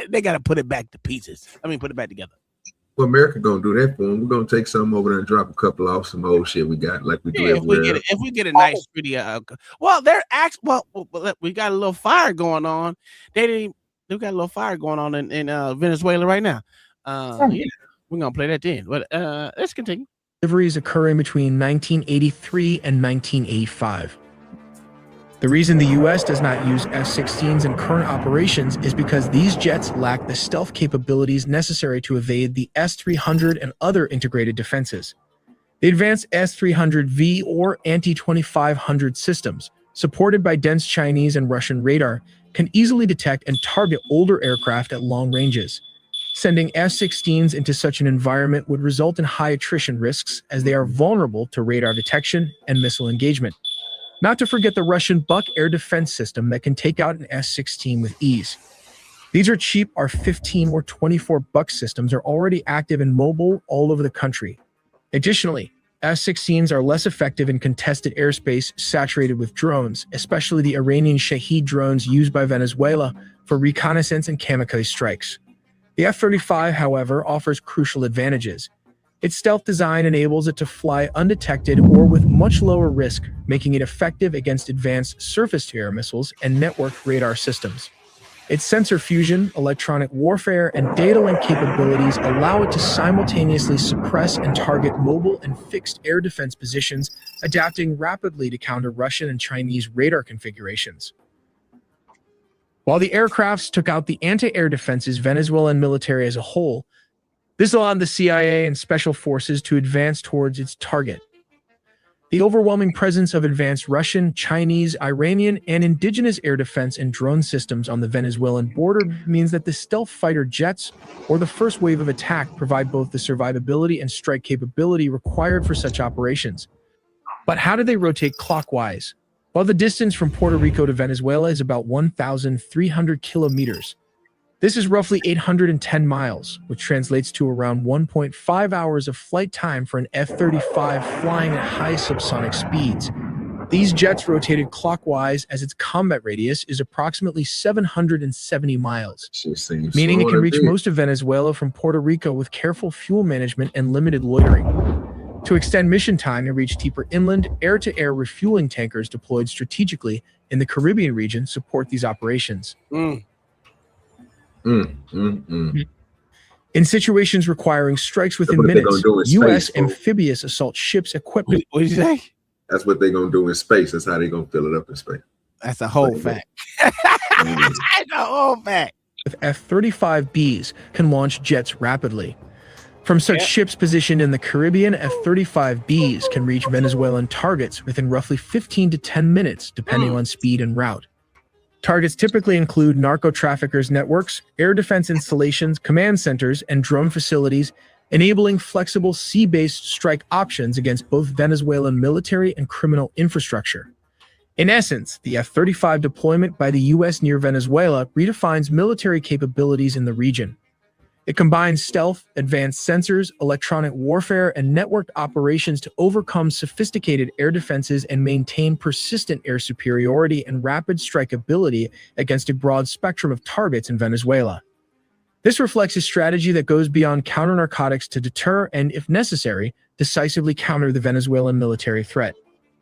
Speaker 7: They got to put it back to pieces. I mean, put it back together.
Speaker 9: Well, America gonna do that for them. We're gonna take some over there and drop a couple off some old shit we got, like we do everywhere.
Speaker 7: If we get a nice pretty, we got a little fire going on. They got a little fire going on in Venezuela right now. Yeah, we're gonna play that then. But let's continue.
Speaker 4: Deliveries occurring between 1983 and 1985. The reason the U.S. does not use F-16s in current operations is because these jets lack the stealth capabilities necessary to evade the S-300 and other integrated defenses. The advanced S-300V or anti-2500 systems, supported by dense Chinese and Russian radar, can easily detect and target older aircraft at long ranges. Sending F-16s into such an environment would result in high attrition risks as they are vulnerable to radar detection and missile engagement. Not to forget the Russian Buk air defense system that can take out an S-16 with ease. These are cheap R-15 or 24 Buk systems are already active and mobile all over the country. Additionally, F-16s are less effective in contested airspace saturated with drones, especially the Iranian Shahed drones used by Venezuela for reconnaissance and kamikaze strikes. The F-35, however, offers crucial advantages. Its stealth design enables it to fly undetected or with much lower risk, making it effective against advanced surface-to-air missiles and networked radar systems. Its sensor fusion, electronic warfare, and data link capabilities allow it to simultaneously suppress and target mobile and fixed air defense positions, adapting rapidly to counter Russian and Chinese radar configurations. While the aircrafts took out the anti-air defenses Venezuelan military as a whole, this allowed the CIA and special forces to advance towards its target. The overwhelming presence of advanced Russian, Chinese, Iranian, and indigenous air defense and drone systems on the Venezuelan border means that the stealth fighter jets, or the first wave of attack, provide both the survivability and strike capability required for such operations. But how do they rotate clockwise? Well, the distance from Puerto Rico to Venezuela is about 1,300 kilometers. This is roughly 810 miles, which translates to around 1.5 hours of flight time for an F-35 flying at high subsonic speeds. These jets rotated clockwise as its combat radius is approximately 770 miles, meaning it can reach most of Venezuela from Puerto Rico with careful fuel management and limited loitering. To extend mission time and reach deeper inland, air-to-air refueling tankers deployed strategically in the Caribbean region support these operations. In situations requiring strikes within minutes, U.S. amphibious assault ships equipped.
Speaker 7: What did you say?
Speaker 9: That's what they're gonna do in space. That's how they're gonna fill it up in space.
Speaker 7: That's a whole fact. That's a whole fact.
Speaker 4: With F-35Bs can launch jets rapidly. From such ships positioned in the Caribbean, F-35Bs can reach Venezuelan targets within roughly 15 to 10 minutes, depending on speed and route. Targets typically include narco-traffickers' networks, air defense installations, command centers, and drone facilities, enabling flexible sea-based strike options against both Venezuelan military and criminal infrastructure. In essence, the F-35 deployment by the U.S. near Venezuela redefines military capabilities in the region. It combines stealth, advanced sensors, electronic warfare, and networked operations to overcome sophisticated air defenses and maintain persistent air superiority and rapid strikeability against a broad spectrum of targets in Venezuela. This reflects a strategy that goes beyond counter-narcotics to deter and, if necessary, decisively counter the Venezuelan military threat.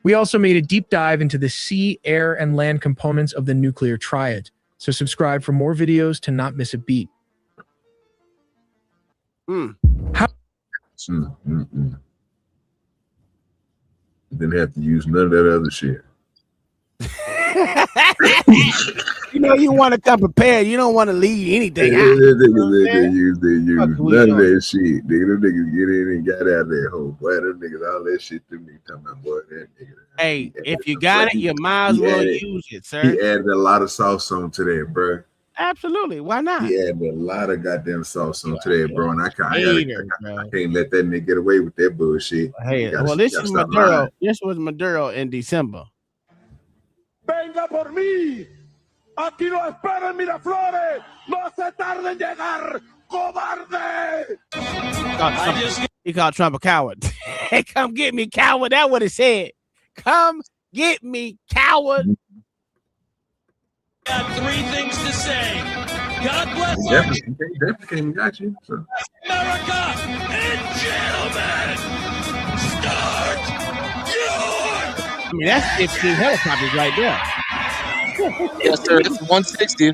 Speaker 4: We also made a deep dive into the sea, air, and land components of the nuclear triad, so subscribe for more videos to not miss a beat.
Speaker 9: Didn't have to use none of that other shit.
Speaker 7: You know, you want to come prepared. You don't want to leave anything out.
Speaker 9: They use none of that shit. Nigga, them niggas get in and got out there whole. Boy, them niggas, all that shit to me. Talking about, boy, that nigga.
Speaker 7: Hey, if you got it, you might as well use it, sir.
Speaker 9: He added a lot of sauce on to that, bro.
Speaker 7: Absolutely. Why not?
Speaker 9: He added a lot of goddamn sauce on to that, bro. And I can't let that nigga get away with that bullshit.
Speaker 7: Hey, well, this is Maduro. This was Maduro in December.
Speaker 3: Venga por mí. Aquí lo esperan Miraflores. No se tarde en llegar, cobarde.
Speaker 7: He called Trump a coward. Hey, come get me, coward. That's what it said. Come get me, coward.
Speaker 3: Got three things to say. God bless
Speaker 9: Definitely came and got you. So.
Speaker 3: America and gentlemen. Start your.
Speaker 7: I mean, that's 15 helicopters right there.
Speaker 17: Yes, sir. It's 160.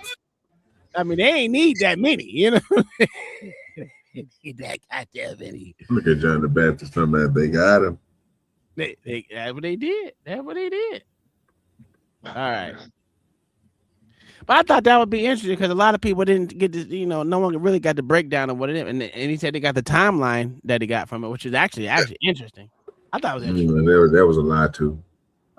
Speaker 7: I mean, they ain't need that many, you know. That goddamn many.
Speaker 9: Look at John the Baptist talking about they got him.
Speaker 7: That's what they did. That's what they did. All right. But I thought that would be interesting because a lot of people didn't get to, you know, no one really got the breakdown of what it is. And he said they got the timeline that he got from it, which is actually interesting. I thought it was interesting.
Speaker 9: That was a lie too.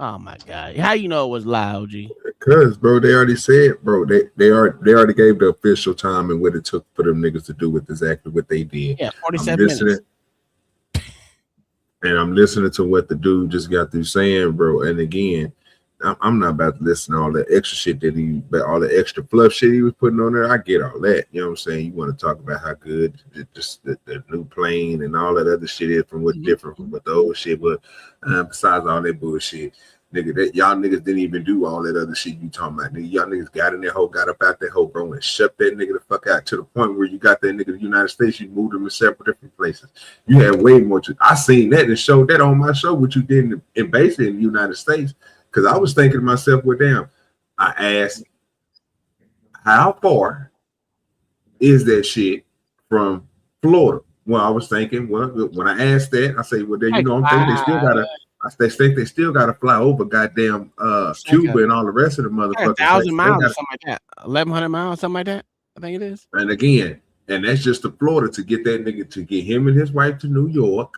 Speaker 7: Oh my God. How you know it was lie, OG?
Speaker 9: Because, bro, they already said, bro, they already gave the official time and what it took for them niggas to do with exactly what they did.
Speaker 7: Yeah, 47 minutes.
Speaker 9: And I'm listening to what the dude just got through saying, bro. And again, I'm not about to listen to all that extra shit all the extra fluff shit he was putting on there. I get all that. You know what I'm saying? You want to talk about how good the new plane and all that other shit is from what's different from what the old shit. But besides all that bullshit, nigga, that y'all niggas didn't even do all that other shit you talking about. Nigga, y'all niggas got in that hole, got up out that hole, bro, and shut that nigga the fuck out to the point where you got that nigga to the United States, you moved him in several different places. You had way more. I seen that and showed that on my show, what you did in basically in the United States. Because I was thinking to myself, well, damn, I asked, how far is that shit from Florida? Well, I was thinking, well, when I asked that, I say, well, then, you know, I'm thinking they still got They think they still got to fly over goddamn Cuba and all the rest of the motherfuckers.
Speaker 7: 1,000 miles or something like that. 1,100 miles, something like that. I think it is.
Speaker 9: And again, and that's just to Florida to get that nigga, to get him and his wife to New York.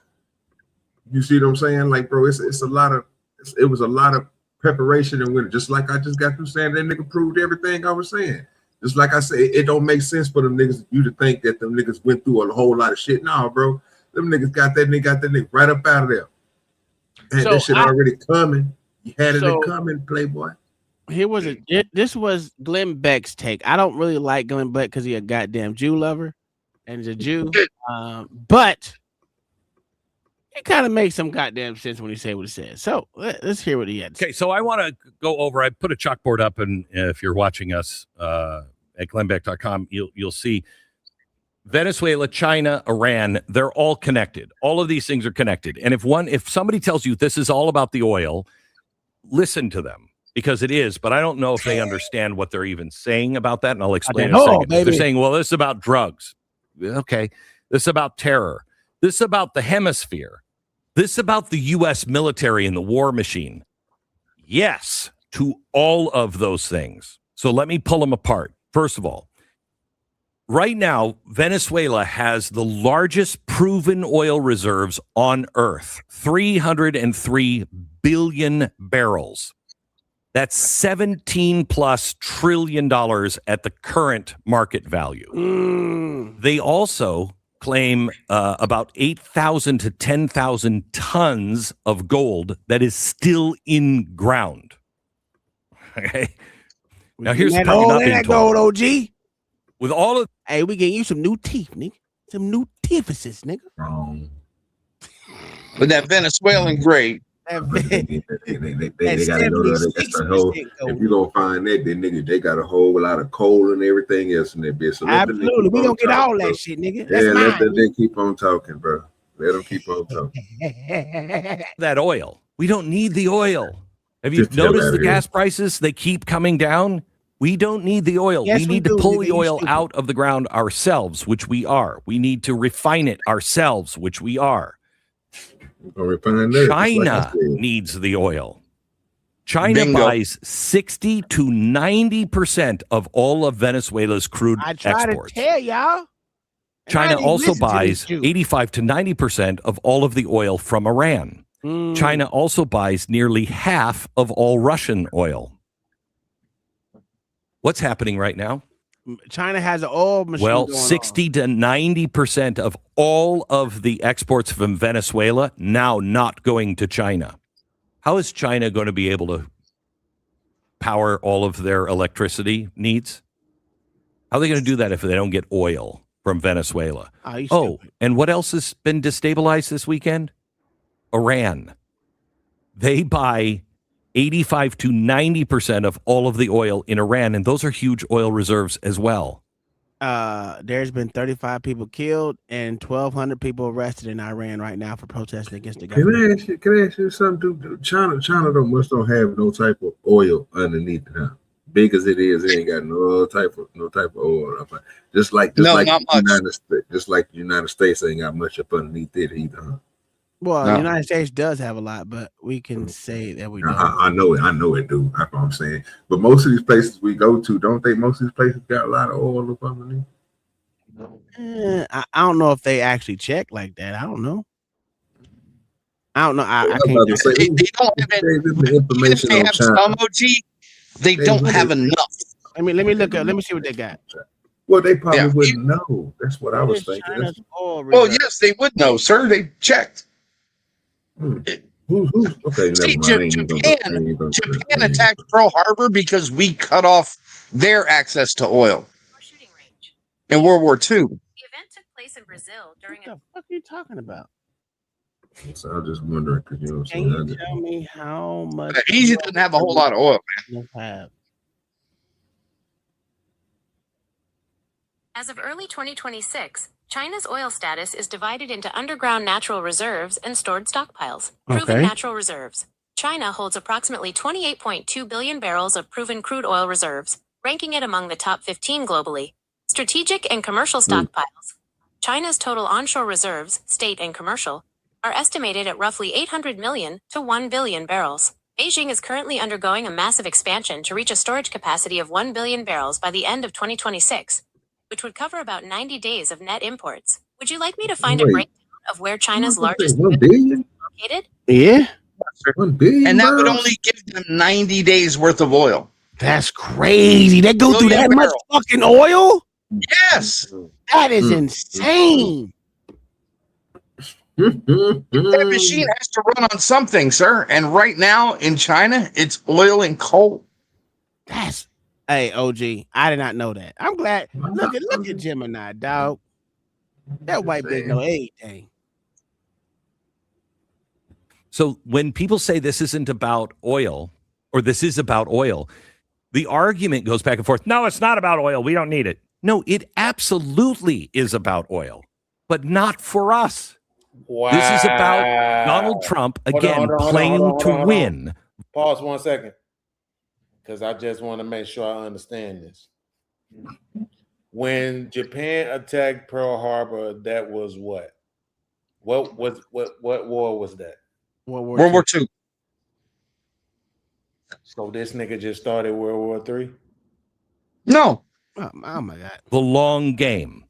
Speaker 9: You see what I'm saying? Like, bro, it was a lot of preparation and winter. Just like I just got through saying, that nigga proved everything I was saying. Just like I said, it don't make sense for them niggas, you to think that them niggas went through a whole lot of shit. No, bro. Them niggas got that nigga right up out of there. And that shit already coming. You had it coming, Playboy.
Speaker 7: This was Glenn Beck's take. I don't really like Glenn Beck because he's a goddamn Jew lover and he's a Jew. But it kind of makes some goddamn sense when he say what he says. So let's hear what he had.
Speaker 14: Okay, so I want to go over. I put a chalkboard up, and if you're watching us at glennbeck.com, you'll see Venezuela, China, Iran. They're all connected. All of these things are connected. And if somebody tells you this is all about the oil, listen to them. Because it is, but I don't know if they understand what they're even saying about that, and I'll explain in a second. They're saying, well, this is about drugs. Okay. This is about terror. This is about the hemisphere. This is about the U.S. military and the war machine. Yes, to all of those things. So let me pull them apart. First of all, right now, Venezuela has the largest proven oil reserves on Earth, 303 billion barrels. That's $17+ trillion at the current market value. They also claim about 8,000 to 10,000 tons of gold that is still in ground. Okay. Now here's the part you're not being told.
Speaker 7: Gold, OG.
Speaker 14: With all of,
Speaker 7: hey, we getting you some new teeth, nigga. Some new teethuses, nigga.
Speaker 17: With that Venezuelan grade.
Speaker 9: They gotta go there. If you gonna find that, then nigga, they got a whole lot of coal and everything else in that bitch. So
Speaker 7: absolutely, we gonna get all that shit, nigga. That's
Speaker 9: let them keep on talking, bro. Let them keep on talking.
Speaker 14: That oil. We don't need the oil. Have you noticed the gas prices? They keep coming down. We don't need the oil.
Speaker 7: Yes,
Speaker 14: we need to pull the oil out of the ground ourselves, which we are. We need to refine it ourselves, which we are. China needs the oil. China buys 60 to 90% of all of Venezuela's crude exports.
Speaker 7: To tell y'all.
Speaker 14: China also buys 85 to 90% of all of the oil from Iran. China also buys nearly half of all Russian oil. What's happening right now?
Speaker 7: China has an oil machine.
Speaker 14: Well, 60 to 90% of all of the exports from Venezuela now not going to China. How is China going to be able to power all of their electricity needs? How are they going to do that if they don't get oil from Venezuela? And what else has been destabilized this weekend? Iran. They buy 85 to 90% of all of the oil in Iran, and those are huge oil reserves as well.
Speaker 7: There's been 35 people killed and 1,200 people arrested in Iran right now for protesting against the government.
Speaker 9: Can I ask you something, dude? China don't have no type of oil underneath it. Huh? Big as it is, it ain't got no type of oil. Just like the United States ain't got much up underneath it either. Huh?
Speaker 7: Well, the United States does have a lot, but we can say that we don't.
Speaker 9: I know it, dude. That's what I'm saying. But most of these places we go to, don't they? Most of these places got a lot of oil up underneath.
Speaker 7: I don't know if they actually check like that. I don't know. I can't.
Speaker 17: They don't have information. They have some OG. They don't have enough.
Speaker 7: Let me look up. Let me see what they got.
Speaker 9: Well, they probably wouldn't know. That's what I was thinking.
Speaker 17: Well, yes, they would know, sir. They checked.
Speaker 9: Okay,
Speaker 17: see, Japan attacked Pearl Harbor because we cut off their access to oil in World War II.
Speaker 22: The event took place in Brazil during
Speaker 7: what the fuck are you talking about?
Speaker 9: So I was just wondering, because you know,
Speaker 7: can you tell me how much?
Speaker 17: Easy doesn't have a whole lot of oil,
Speaker 7: man.
Speaker 22: As of early 2026, China's oil status is divided into underground natural reserves and stored stockpiles. Proven natural reserves. China holds approximately 28.2 billion barrels of proven crude oil reserves, ranking it among the top 15 globally. Strategic and commercial stockpiles. China's total onshore reserves, state and commercial, are estimated at roughly 800 million to 1 billion barrels. Beijing is currently undergoing a massive expansion to reach a storage capacity of 1 billion barrels by the end of 2026, which would cover about 90 days of net imports. Would you like me to find a
Speaker 9: Wait,
Speaker 22: breakdown of where China's
Speaker 9: what the
Speaker 22: largest
Speaker 9: 1 billion?
Speaker 22: is located?
Speaker 7: Yeah.
Speaker 9: 1 billion
Speaker 17: And that would
Speaker 9: barrels?
Speaker 17: only give them 90 days worth of oil.
Speaker 7: That's crazy. They go through that much fucking oil?
Speaker 17: Yes.
Speaker 7: That is insane.
Speaker 17: That machine has to run on something, sir. And right now in China, it's oil and coal.
Speaker 7: That's hey, OG. I did not know that. I'm glad. Look at Gemini, dog. That white bitch know everything.
Speaker 14: So when people say this isn't about oil, or this is about oil, the argument goes back and forth. No, it's not about oil. We don't need it. No, it absolutely is about oil, but not for us.
Speaker 18: Wow.
Speaker 14: This is about Donald Trump, again, playing to win.
Speaker 18: Pause 1 second, because I just want to make sure I understand this. When Japan attacked Pearl Harbor, that was what? What war was that?
Speaker 7: World
Speaker 17: War II.
Speaker 18: So this nigga just started World War III?
Speaker 17: No.
Speaker 7: Oh my God.
Speaker 14: The long game.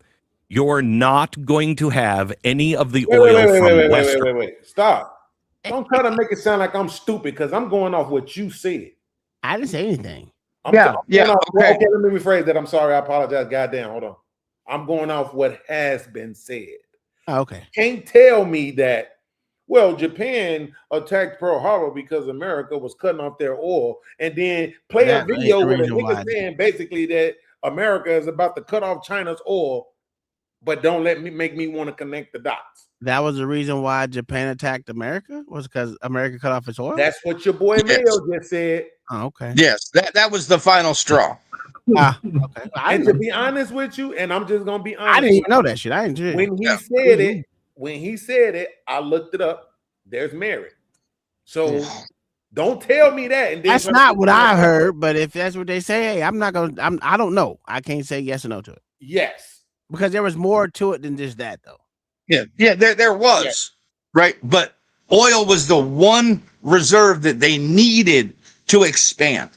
Speaker 14: You're not going to have any of the oil from Western.
Speaker 18: Wait. Stop. Don't try to make it sound like I'm stupid, because I'm going off what you said.
Speaker 7: I didn't say anything.
Speaker 18: I'm going off, okay, let me rephrase that. I'm sorry. I apologize. Goddamn, hold on. I'm going off what has been said.
Speaker 7: Oh, okay.
Speaker 18: Can't tell me that, well, Japan attacked Pearl Harbor because America was cutting off their oil, and then play a video with a nigga saying basically that America is about to cut off China's oil, but don't make me want to connect the dots.
Speaker 7: That was the reason why Japan attacked America? Was because America cut off its oil?
Speaker 18: That's what your boy Mayo just said.
Speaker 7: Oh, okay.
Speaker 17: Yes, that was the final straw.
Speaker 7: Okay.
Speaker 18: And to be honest with you, and I'm just gonna be honest,
Speaker 7: I didn't even know that shit. I didn't.
Speaker 18: When he said it, I looked it up. There's merit. So don't tell me that. And then
Speaker 7: that's not what I heard. But if that's what they say, hey, I'm not gonna. I don't know. I can't say yes or no to it.
Speaker 18: Yes,
Speaker 7: because there was more to it than just that, though.
Speaker 17: Yeah. There was right, but oil was the one reserve that they needed to expand.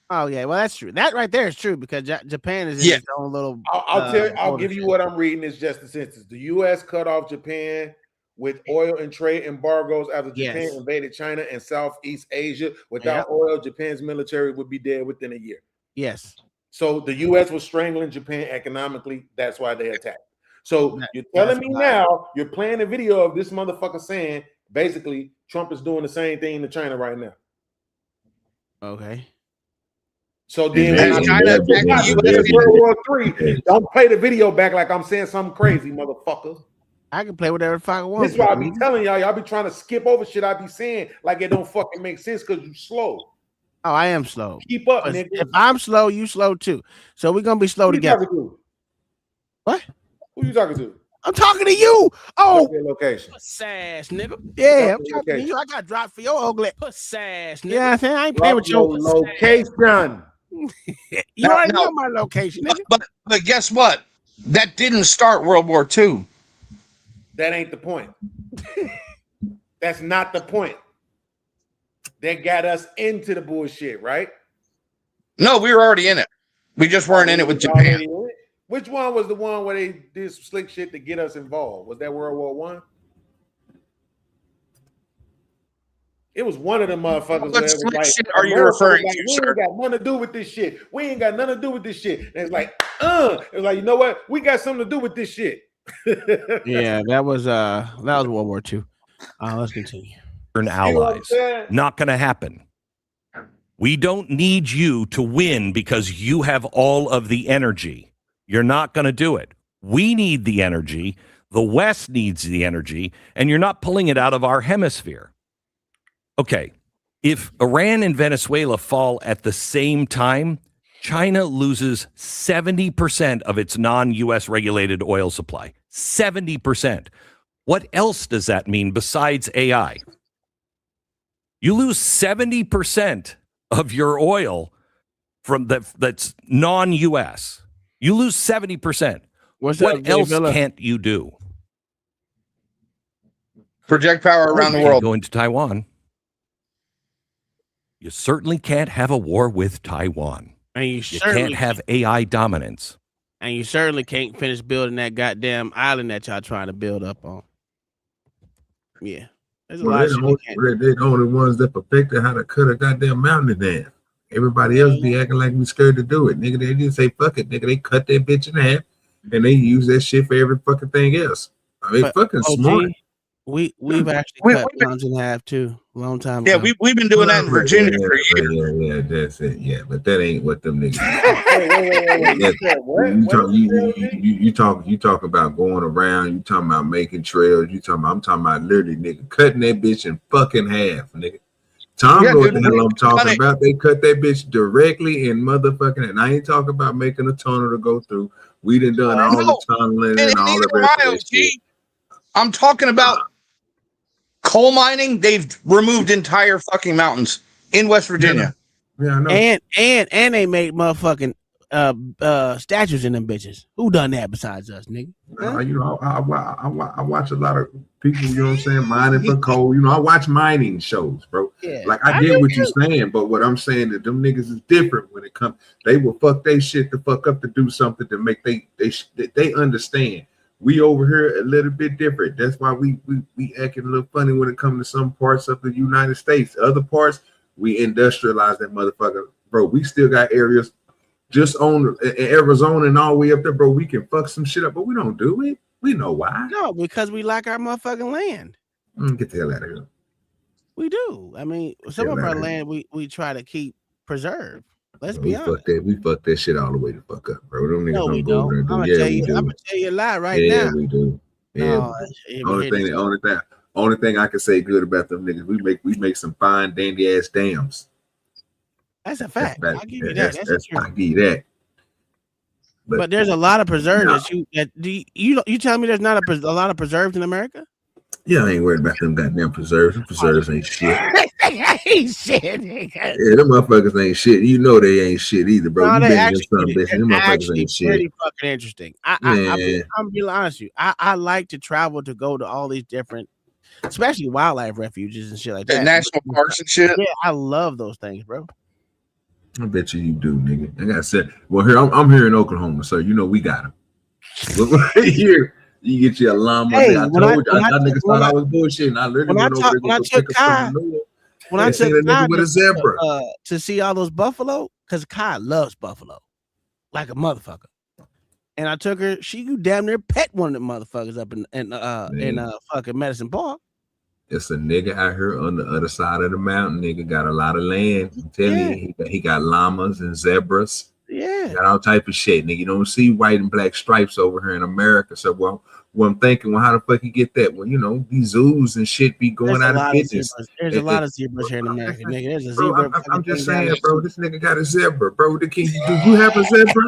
Speaker 7: Oh yeah, well that's true. That right there is true because Japan is in its own little.
Speaker 18: I'll give you what I'm reading is just the census. The U.S. cut off Japan with oil and trade embargoes after Japan invaded China and Southeast Asia. Without oil, Japan's military would be dead within a year.
Speaker 7: Yes.
Speaker 18: So the U.S. was strangling Japan economically. That's why they attacked. So you're telling me now you're playing a video of this motherfucker saying basically Trump is doing the same thing to China right now.
Speaker 7: Okay.
Speaker 18: So then when China World War III, don't play the video back like I'm saying something crazy, motherfucker.
Speaker 7: I can play whatever the fuck I want.
Speaker 18: This is why I be telling y'all be trying to skip over shit I be saying like it don't fucking make sense because you slow.
Speaker 7: Oh, I am slow.
Speaker 18: Keep up, nigga.
Speaker 7: If I'm slow, you slow too. So we're gonna be slow together. What?
Speaker 18: Who you talking to?
Speaker 7: I'm talking to you. Oh,
Speaker 18: location.
Speaker 7: Puss-ass nigga. Yeah, I'm talking to you. I got dropped for your ugly puss-ass nigga. Yeah, I ain't playing with your
Speaker 18: location.
Speaker 7: You already know my location, nigga.
Speaker 17: But guess what? That didn't start World War II.
Speaker 18: That ain't the point. That's not the point. That got us into the bullshit, right?
Speaker 17: No, we were already in it. We just weren't in it with Japan.
Speaker 18: Which one was the one where they did some slick shit to get us involved? Was that World War I? It was one of them motherfuckers.
Speaker 17: What slick shit are you referring to,
Speaker 18: we ain't got nothing to do with this shit. We ain't got nothing to do with this shit. And it's like, it's like, you know what? We got something to do with this shit.
Speaker 7: Yeah, that was World War II. Let's continue.
Speaker 14: Allies. Not going to happen. We don't need you to win because you have all of the energy. You're not going to do it. We need the energy. The West needs the energy, and you're not pulling it out of our hemisphere. Okay, if Iran and Venezuela fall at the same time, China loses 70% of its non-U.S. regulated oil supply. 70%. What else does that mean besides AI? You lose 70% of your oil from that's non-U.S. You lose 70%. What else can't you do?
Speaker 17: Project power around the
Speaker 14: You can't
Speaker 17: world.
Speaker 14: go into Taiwan. You certainly can't have a war with Taiwan.
Speaker 7: And you
Speaker 14: You
Speaker 7: certainly
Speaker 14: can't have AI dominance.
Speaker 7: And you certainly can't finish building that goddamn island that y'all trying to build up on. Yeah. There's a lot of shit
Speaker 10: They're the only ones that perfected how to cut a goddamn mountain down. Everybody else be acting like we scared to do it. Nigga, they didn't say fuck it, nigga. They cut that bitch in half and they use that shit for every fucking thing else. I mean, fucking
Speaker 7: OG,
Speaker 10: smart.
Speaker 7: We've actually cut mountains in half too, a long time ago.
Speaker 17: Yeah, we've been doing that in Virginia for years.
Speaker 10: Yeah, that's it. Yeah, but that ain't what them niggas. You talk about going around. You talking about making trails. I'm talking about literally, nigga, cutting that bitch in fucking half, nigga. Tom know what the hell I'm talking about. They cut that bitch directly in motherfucking. And I ain't talking about making a tunnel to go through. We done all the tunneling and all the rest of that shit.
Speaker 17: I'm talking about coal mining. They've removed entire fucking mountains in West Virginia.
Speaker 10: Yeah, I know.
Speaker 7: And they made motherfucking statues in them bitches. Who done that besides us, nigga?
Speaker 10: You know, I watch a lot of people, you know what I'm saying, mining for coal. You know, I watch mining shows, bro. Yeah, like I get what you're saying, but what I'm saying that them niggas is different when it comes. They will fuck they shit to fuck up to do something to make they understand. We over here a little bit different. That's why we acting a little funny when it comes to some parts of the United States. Other parts, we industrialize that motherfucker, bro. We still got areas just on Arizona and all the way up there, bro. We can fuck some shit up, but we don't do it. We know why.
Speaker 7: No, because we like our motherfucking land.
Speaker 10: Get the hell out of here.
Speaker 7: We do. I mean, some of our land we try to keep preserved. Let's be honest.
Speaker 10: We fuck that shit all the way to fuck up, bro. Them niggas
Speaker 7: No, we
Speaker 10: don't go over
Speaker 7: don't.
Speaker 10: there
Speaker 7: I'm
Speaker 10: and
Speaker 7: gonna
Speaker 10: do.
Speaker 7: tell you a lie right now.
Speaker 10: Yeah, we do. Yeah. Only thing I can say good about them niggas, we make some fine dandy ass dams.
Speaker 7: That's a fact. I'll give you that.
Speaker 10: I give you that.
Speaker 7: But there's a lot of preserves you tell me there's not a lot of preserves in America?
Speaker 10: Yeah, I ain't worried about them goddamn preserves. Them preserves ain't shit.
Speaker 7: ain't shit.
Speaker 10: Yeah, them motherfuckers ain't shit. You know they ain't shit either, bro.
Speaker 7: No,
Speaker 10: You
Speaker 7: they
Speaker 10: been in
Speaker 7: actually,
Speaker 10: some bitch. Them motherfuckers ain't shit.
Speaker 7: Pretty fucking interesting. I'm being honest with you. I like to travel to go to all these different, especially wildlife refuges and shit like that.
Speaker 17: National parks and shit.
Speaker 7: Yeah, I love those things, bro.
Speaker 10: I bet you do, nigga. Like I said, well, here I'm here in Oklahoma, so you know we got them. Here, you get you a llama.
Speaker 7: Hey,
Speaker 10: I told you, I niggas thought I was bullshitting. I literally went over there
Speaker 7: when I took Kai
Speaker 10: with a zebra
Speaker 7: to see all those buffalo, because Kai loves buffalo like a motherfucker. And I took her. You damn near pet one of them motherfuckers up in fucking Medicine Park.
Speaker 10: It's a nigga out here on the other side of the mountain. Nigga got a lot of land. I'm telling you, he got llamas and zebras.
Speaker 7: Yeah,
Speaker 10: got all type of shit. Nigga, you don't see white and black stripes over here in America. So, well, I'm thinking, well, how the fuck you get that? Well, you know, these zoos and shit be going out of business.
Speaker 7: There's a lot of zebras here in America, nigga. There's a zebra.
Speaker 10: I'm just saying, bro. This nigga got a zebra, bro. Do you have a zebra?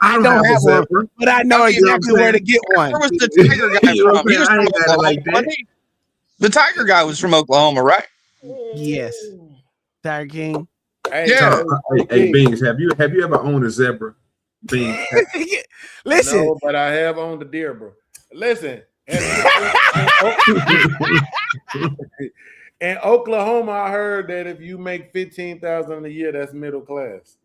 Speaker 7: I don't have a zebra, but I know exactly where to get one.
Speaker 17: Where was the tiger guy from? He was from Oklahoma. The tiger guy was from Oklahoma, right?
Speaker 7: Yes, Tiger King.
Speaker 10: Hey, Beans, have you ever owned a zebra? Beans,
Speaker 7: listen.
Speaker 18: No, but I have owned a deer, bro. Listen. In Oklahoma, I heard that if you make $15,000 a year, that's middle class.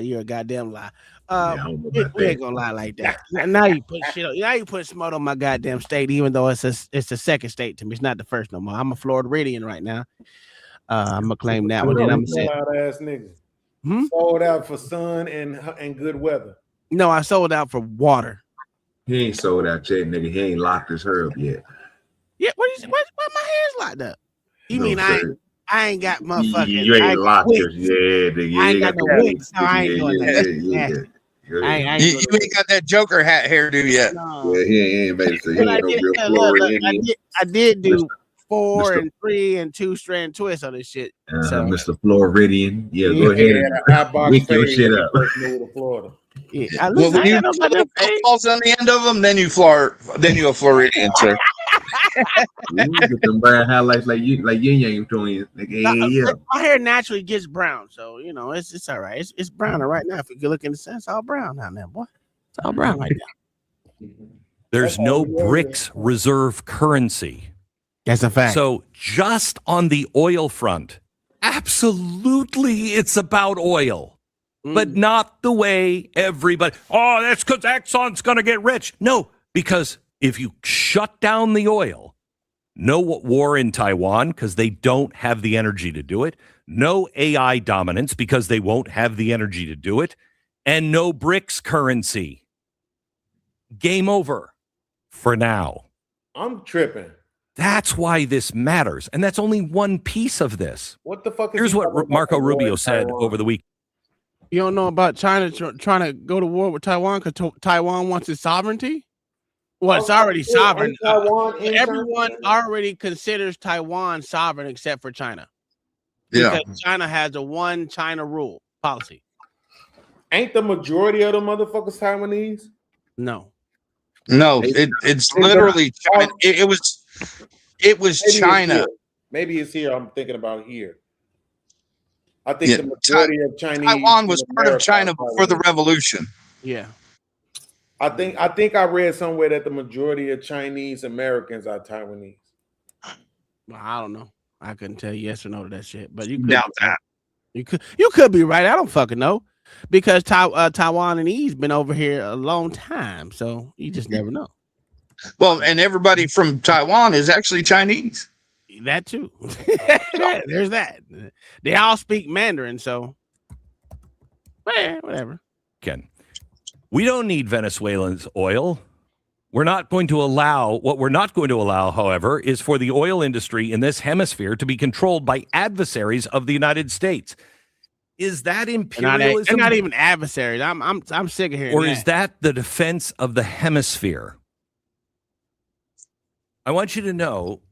Speaker 7: You're a goddamn lie. We ain't gonna lie like that. Now you put shit. Now you put smoke on my goddamn state, even though it's the second state to me. It's not the first no more. I'm a Floridian right now. I'm gonna claim that one. Then I'm gonna say,
Speaker 18: ass nigga. Sold out for sun and good weather.
Speaker 7: No, I sold out for water.
Speaker 10: He ain't sold out yet, nigga. He ain't locked his herb yet.
Speaker 7: Yeah, what my hair's locked up? You mean I ain't got motherfucking.
Speaker 10: You ain't locked yours, nigga.
Speaker 7: I ain't got no wigs. No, I ain't doing that.
Speaker 17: You ain't got that Joker hat hairdo yet.
Speaker 7: No.
Speaker 10: Yeah, he ain't made it. He ain't no real Floridian.
Speaker 7: I did do 4 and 3 and 2 strand twists on this shit. So,
Speaker 10: Mr. Floridian, go ahead. Wick your shit up.
Speaker 7: Yeah,
Speaker 17: well, when you falls on the end of them, then you a Floridian, sir.
Speaker 10: You get them brown highlights like yin yang twins.
Speaker 7: My hair naturally gets brown, so you know it's all right. It's browner right now. If you look in the sun, it's all brown down there, boy. It's all brown right now.
Speaker 14: There's no BRICS reserve currency.
Speaker 7: That's a fact.
Speaker 14: So just on the oil front, absolutely it's about oil, but not the way everybody, oh, that's because Exxon's going to get rich. No, because if you shut down the oil, no war in Taiwan because they don't have the energy to do it. No AI dominance because they won't have the energy to do it. And no BRICS currency. Game over for now.
Speaker 18: I'm tripping.
Speaker 14: That's why this matters. And that's only one piece of this.
Speaker 18: What the fuck is
Speaker 14: Here's
Speaker 18: he
Speaker 14: what
Speaker 18: talking about
Speaker 14: Marco
Speaker 18: the war
Speaker 14: Rubio
Speaker 18: in
Speaker 14: said
Speaker 18: Taiwan?
Speaker 14: over the week.
Speaker 7: You don't know about China trying to go to war with Taiwan because Taiwan wants its sovereignty? Well, it's already sovereign. Everyone already considers Taiwan sovereign except for China.
Speaker 17: Yeah.
Speaker 7: Because China has a one China rule policy.
Speaker 18: Ain't the majority of the motherfuckers Taiwanese?
Speaker 7: No.
Speaker 17: No, it's literally China. It was
Speaker 18: Maybe
Speaker 17: China.
Speaker 18: It's here. Maybe it's here. I'm thinking about here. I think the majority of Chinese.
Speaker 17: Taiwan was
Speaker 18: in
Speaker 17: part of
Speaker 18: America
Speaker 17: China
Speaker 18: are
Speaker 17: before the
Speaker 18: Taiwanese.
Speaker 17: revolution.
Speaker 7: Yeah.
Speaker 18: I think I read somewhere that the majority of Chinese Americans are Taiwanese.
Speaker 7: Well, I don't know. I couldn't tell you yes or no to that shit. But you could
Speaker 17: Doubt that.
Speaker 7: You could be right. I don't fucking know. Because Taiwan and E's been over here a long time. So you just never know.
Speaker 17: Well, and everybody from Taiwan is actually Chinese.
Speaker 7: That too. There's that. They all speak Mandarin, so whatever.
Speaker 14: Ken, we don't need Venezuela's oil. We're not going to allow, what we're not going to allow, however, is for the oil industry in this hemisphere to be controlled by adversaries of the United States. Is that imperialism?
Speaker 7: They're not even adversaries. I'm sick of hearing
Speaker 14: Or
Speaker 7: that.
Speaker 14: is that the defense of the hemisphere? I want you to know,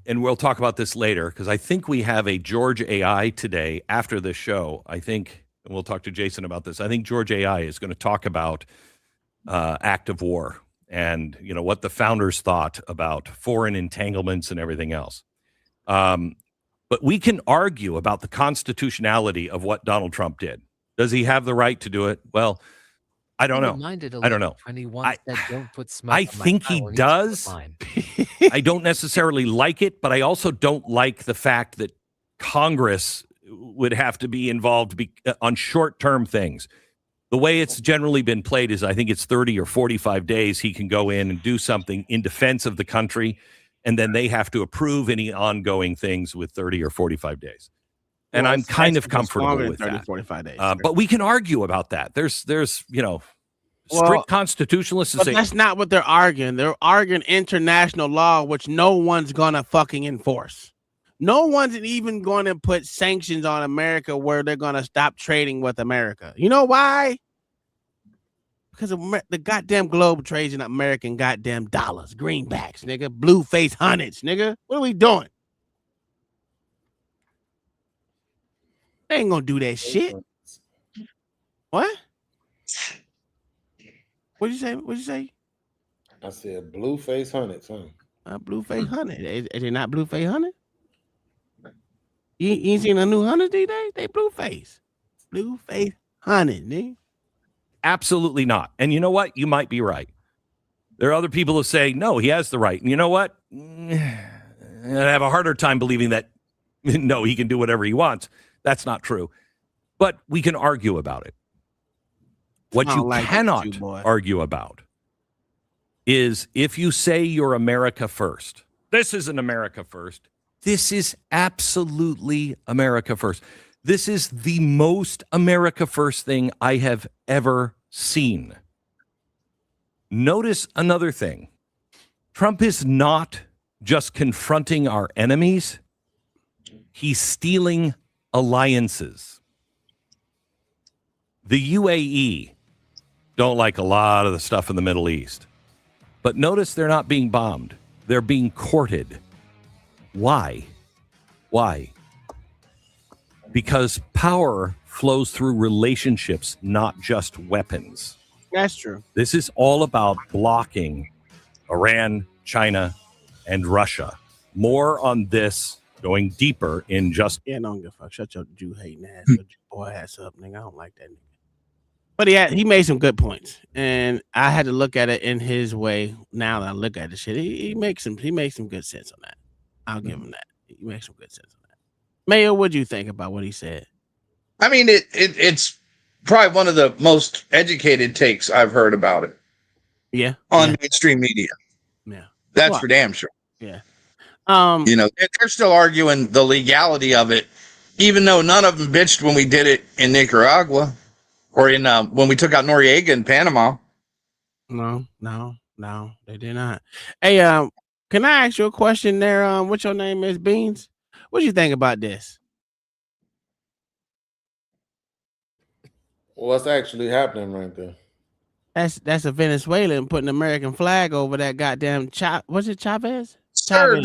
Speaker 14: and we'll talk about this later, because I think we have a George AI today after this show. I think, and we'll talk to Jason about this, I think George AI is going to talk about act of war and, you know, what the founders thought about foreign entanglements and everything else. But we can argue about the constitutionality of what Donald Trump did. Does he have the right to do it? Well, I don't know. I don't know. I think he does. I don't necessarily like it, but I also don't like the fact that Congress would have to be involved on short-term things. The way it's generally been played is I think it's 30 or 45 days he can go in and do something in defense of the country, and then they have to approve any ongoing things with 30 or 45 days. And I'm kind of comfortable with 30, that.
Speaker 7: 45 days.
Speaker 14: But we can argue about that. There's you know, strict constitutionalists
Speaker 7: But
Speaker 14: say
Speaker 7: that's not what they're arguing. They're arguing international law, which no one's gonna fucking enforce. No one's even going to put sanctions on America where they're gonna stop trading with America. You know why? Because the goddamn globe trades in American goddamn dollars, greenbacks, nigga, blue face hundreds, nigga. What are we doing? They ain't gonna do that shit. What? What'd you say? What'd you say?
Speaker 18: I said blue face hundreds, huh?
Speaker 7: Blue face hundred. Is it not blue face hundred? You ain't seen a new hundred these days? They blue face. Blue face hundred, nigga.
Speaker 14: absolutely not. And you know what? You might be right. There are other people who say, no, he has the right. And you know what? I have a harder time believing that, no, he can do whatever he wants. That's not true. But we can argue about it. What you cannot argue about is if you say you're America first. This isn't America first. This is absolutely America first. This is the most America first thing I have ever seen. Notice another thing. Trump is not just confronting our enemies. He's stealing alliances. The UAE don't like a lot of the stuff in the Middle East. But notice they're not being bombed. They're being courted. Why? Why? Because power flows through relationships, not just weapons.
Speaker 7: That's true.
Speaker 14: This is all about blocking Iran, China, and Russia. More on this going deeper in just...
Speaker 7: Yeah, don't give a fuck. Shut your Jew hating ass, your boy ass up, nigga. I don't like that nigga. But he made some good points, and I had to look at it in his way. Now that I look at the shit, he makes some good sense on that. I'll give him that. You make some good sense of that. Mayo, what'd you think about what he said?
Speaker 17: I mean, it's probably one of the most educated takes I've heard about it.
Speaker 7: Yeah.
Speaker 17: On mainstream media.
Speaker 7: Yeah.
Speaker 17: That's for damn sure.
Speaker 7: Yeah.
Speaker 17: You know, they're still arguing the legality of it, even though none of them bitched when we did it in Nicaragua or in when we took out Noriega in Panama.
Speaker 7: No, they did not. Hey, can I ask you a question there? What your name is, Beans? What do you think about this?
Speaker 18: What's actually happening right there?
Speaker 7: That's a Venezuelan putting an American flag over that goddamn was it Chavez?
Speaker 17: Sir,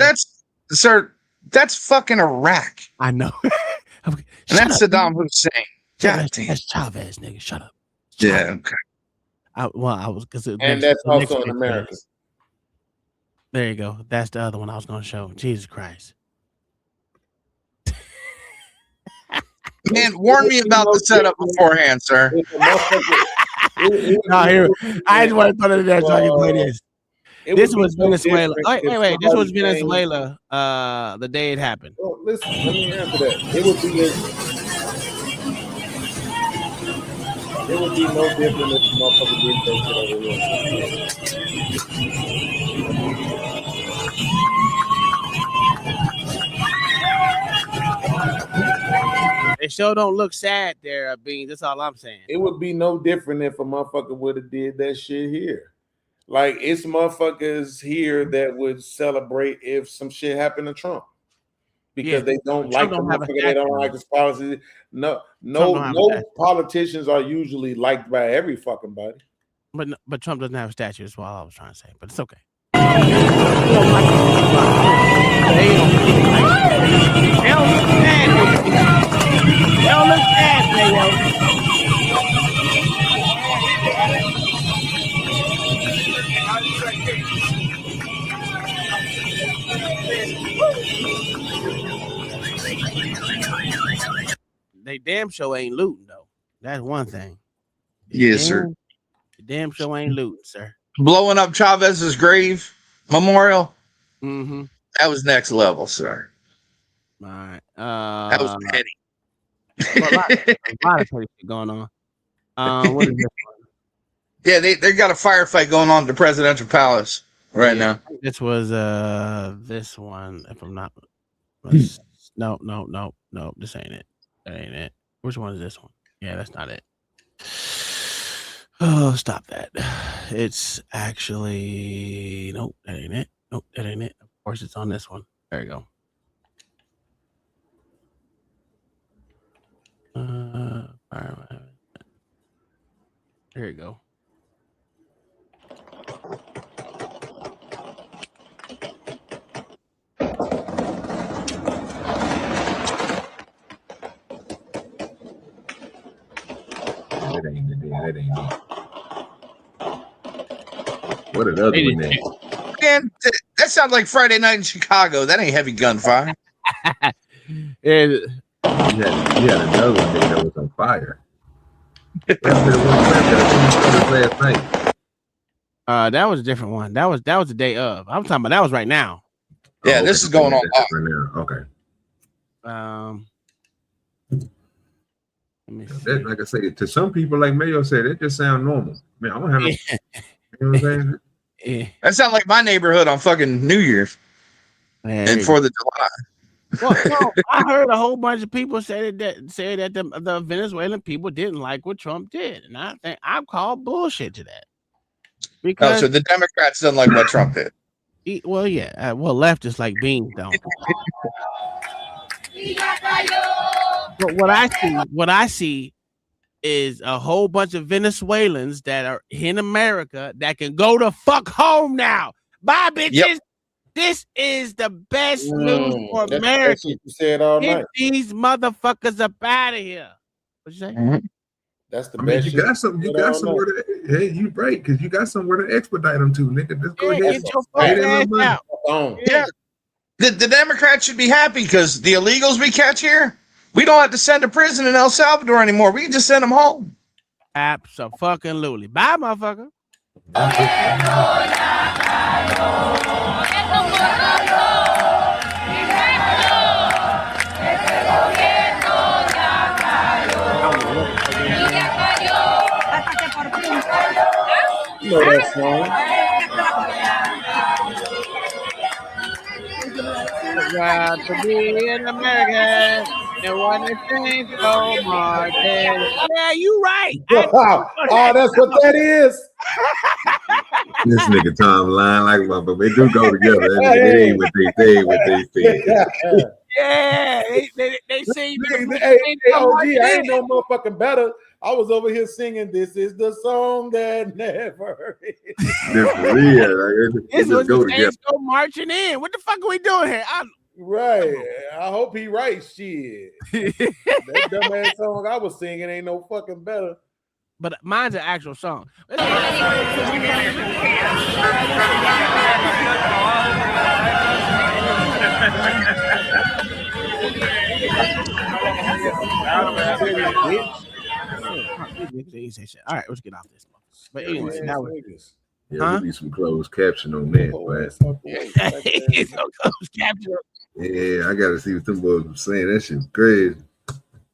Speaker 17: that's fucking Iraq.
Speaker 7: I know.
Speaker 17: And that's Saddam Hussein. God damn.
Speaker 7: That's Chavez, nigga. Shut up.
Speaker 17: Yeah, okay.
Speaker 7: I was because
Speaker 18: And that's also in America.
Speaker 7: There you go. That's the other one I was going to show. Jesus Christ.
Speaker 17: Man, warn me about the setup beforehand, sir.
Speaker 7: No, here, I just want to put it in there so I can play this. This was Venezuela. Wait. This was Venezuela the day it happened.
Speaker 18: Well, listen, let me answer that. It would be no different if the motherfucker did that shit over here.
Speaker 7: They sure don't look sad there, Beans. That's all I'm saying.
Speaker 18: It would be no different if a motherfucker would have did that shit here. Like, it's motherfuckers here that would celebrate if some shit happened to Trump because they don't like the motherfucker, they don't like his policies. No politicians are usually liked by every fucking body.
Speaker 7: But Trump doesn't have a statue. That's what I was trying to say. But it's okay. They don't look bad, Mayo. They damn sure ain't looting though. That's one thing.
Speaker 17: Yes, sir.
Speaker 7: The damn sure ain't looting, sir.
Speaker 17: Blowing up Chavez's grave memorial.
Speaker 7: Mm-hmm.
Speaker 17: That was next level, sir.
Speaker 7: All right.
Speaker 17: That was petty.
Speaker 7: A lot of petty shit going on. What is this one?
Speaker 17: Yeah, they got a firefight going on at the presidential palace right now.
Speaker 7: This was this one, if I'm not. No. This ain't it. That ain't it. Which one is this one? Yeah, that's not it. Oh, stop that. It's actually nope, that ain't it. Nope, that ain't it. Of course, it's on this one. There you go. There you go.
Speaker 9: That ain't it. What another one there?
Speaker 17: Man, that sounds like Friday night in Chicago. That ain't heavy gunfire.
Speaker 9: You had another one there that was on fire. Last night.
Speaker 7: That was a different one. That was the day of. I'm talking about that was right now.
Speaker 17: Yeah, this is going on.
Speaker 9: Okay.
Speaker 7: Let me
Speaker 9: that, like I say, to some people, like Mayo said, it just sounds normal. Man, I don't have no. You know what I'm saying?
Speaker 7: Yeah.
Speaker 17: That sounds like my neighborhood on fucking New Year's and 4th of July.
Speaker 7: Well, no, I heard a whole bunch of people say that the Venezuelan people didn't like what Trump did, and I think I call bullshit to that. Because
Speaker 17: so the Democrats don't like what Trump did.
Speaker 7: Well, yeah, leftists like Beans don't. But what I see is a whole bunch of Venezuelans that are in America that can go to fuck home now. Bye, bitches. Yep. This is the best news for America.
Speaker 18: You said all
Speaker 7: Get
Speaker 18: night.
Speaker 7: these motherfuckers up out of here. What you say?
Speaker 9: Mm-hmm.
Speaker 18: That's the
Speaker 9: best.
Speaker 18: You
Speaker 9: got somewhere to. Hey, you right? Because you got somewhere to expedite them to, nigga. Just go ahead.
Speaker 7: Get your fucking ass out.
Speaker 17: Yeah. The Democrats should be happy because the illegals we catch here, we don't have to send to prison in El Salvador anymore. We can just send them home.
Speaker 7: Absolutely. Bye, motherfucker. proud to be an American and want to change so much. Yeah, you right.
Speaker 18: Oh, that's what that is.
Speaker 9: This nigga Tom lying like a motherfucker. They do go together. They ain't what they said.
Speaker 7: Yeah, they sing.
Speaker 18: Hey, OG, I ain't no motherfucking better. I was over here singing, "This is the song that never ends."
Speaker 9: For real, like,
Speaker 7: This was
Speaker 9: go
Speaker 7: the
Speaker 9: together.
Speaker 7: Saints go marching in. What the fuck are we doing here?
Speaker 18: Right. I hope he right. Shit. That dumbass song I was singing ain't no fucking better.
Speaker 7: But mine's an actual song. All right, let's get off this. But anyway, that was
Speaker 9: we need some closed caption on that.
Speaker 7: closed caption.
Speaker 9: Yeah, I gotta see what them boys are saying. That shit's crazy.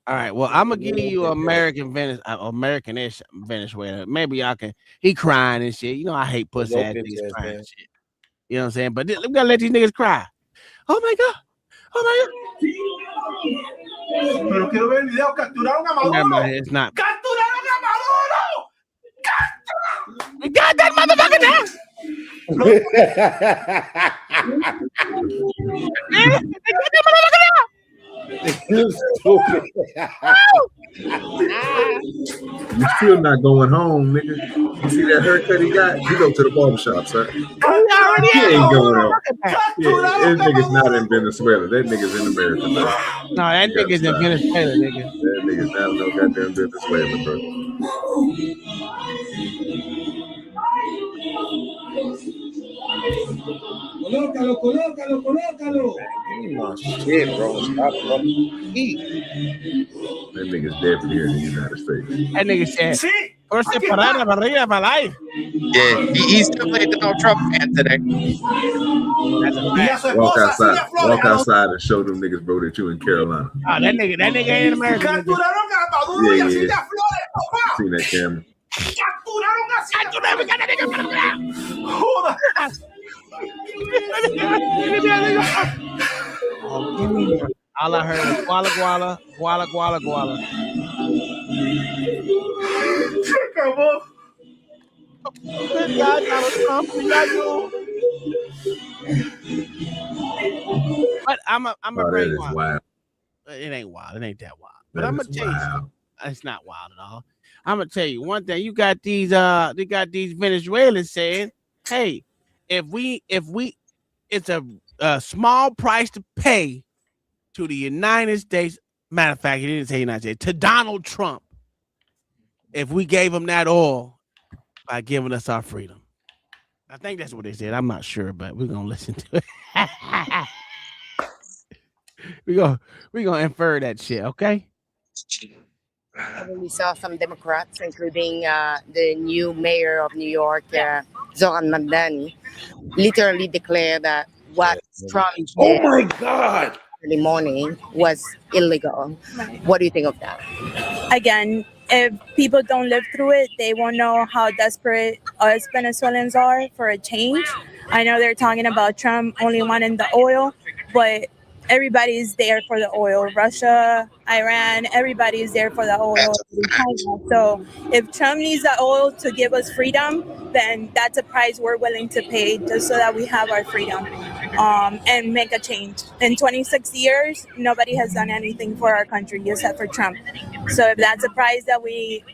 Speaker 7: All right, well, I'm gonna give you American-ish Venezuela. Maybe y'all can. He crying and shit. You know, I hate pussy ass niggas crying and shit. You know what I'm saying? But we gotta let these niggas cry. Oh my god! Oh my god!
Speaker 3: Pero quiero ver el video. Capturaron a Maduro.
Speaker 7: It's not.
Speaker 3: Capturaron a Maduro.
Speaker 7: We got that motherfucker now.
Speaker 9: You still not going home, nigga. You see that haircut he got? You go to the barbershop, sir. He ain't going home. Yeah, this nigga's not in Venezuela. That nigga's in America, bro.
Speaker 7: No, that nigga's in Venezuela, nigga.
Speaker 9: That nigga's not in no goddamn Venezuela, bro.
Speaker 18: Colócalo. Oh, shit, bro. Stop fucking eat.
Speaker 9: That nigga's definitely here in the United States.
Speaker 7: That nigga said, first parada para arriba para life.
Speaker 17: Yeah, he's definitely a Donald Trump fan today.
Speaker 9: Walk outside and show them niggas, bro, that you in Carolina.
Speaker 7: Oh, that nigga ain't in America.
Speaker 9: Yeah. Seen that camera.
Speaker 7: All I heard was guala guala, guala guala guala. But I'm a bring one.
Speaker 9: Wild.
Speaker 7: It ain't wild. It ain't that wild. But I'm gonna tell you, it's not wild at all. I'm gonna tell you one thing. You got these Venezuelans saying, "Hey, if we, it's a small price to pay to the United States." Matter of fact, he didn't say United States, to Donald Trump, if we gave him that oil by giving us our freedom. I think that's what they said. I'm not sure, but we're gonna listen to it. we're gonna infer that shit, okay?
Speaker 13: We saw some Democrats, including the new mayor of New York, Zoran Mamdani, literally declare that what Trump did
Speaker 18: Oh my God!
Speaker 13: early morning was illegal. What do you think of that?
Speaker 16: Again, if people don't live through it, they won't know how desperate us Venezuelans are for a change. I know they're talking about Trump only wanting the oil, but everybody's there for the oil. Russia, Iran, everybody is there for the oil. So if Trump needs the oil to give us freedom, then that's a price we're willing to pay just so that we have our freedom and make a change. In 26 years, nobody has done anything for our country except for Trump. So if that's a price that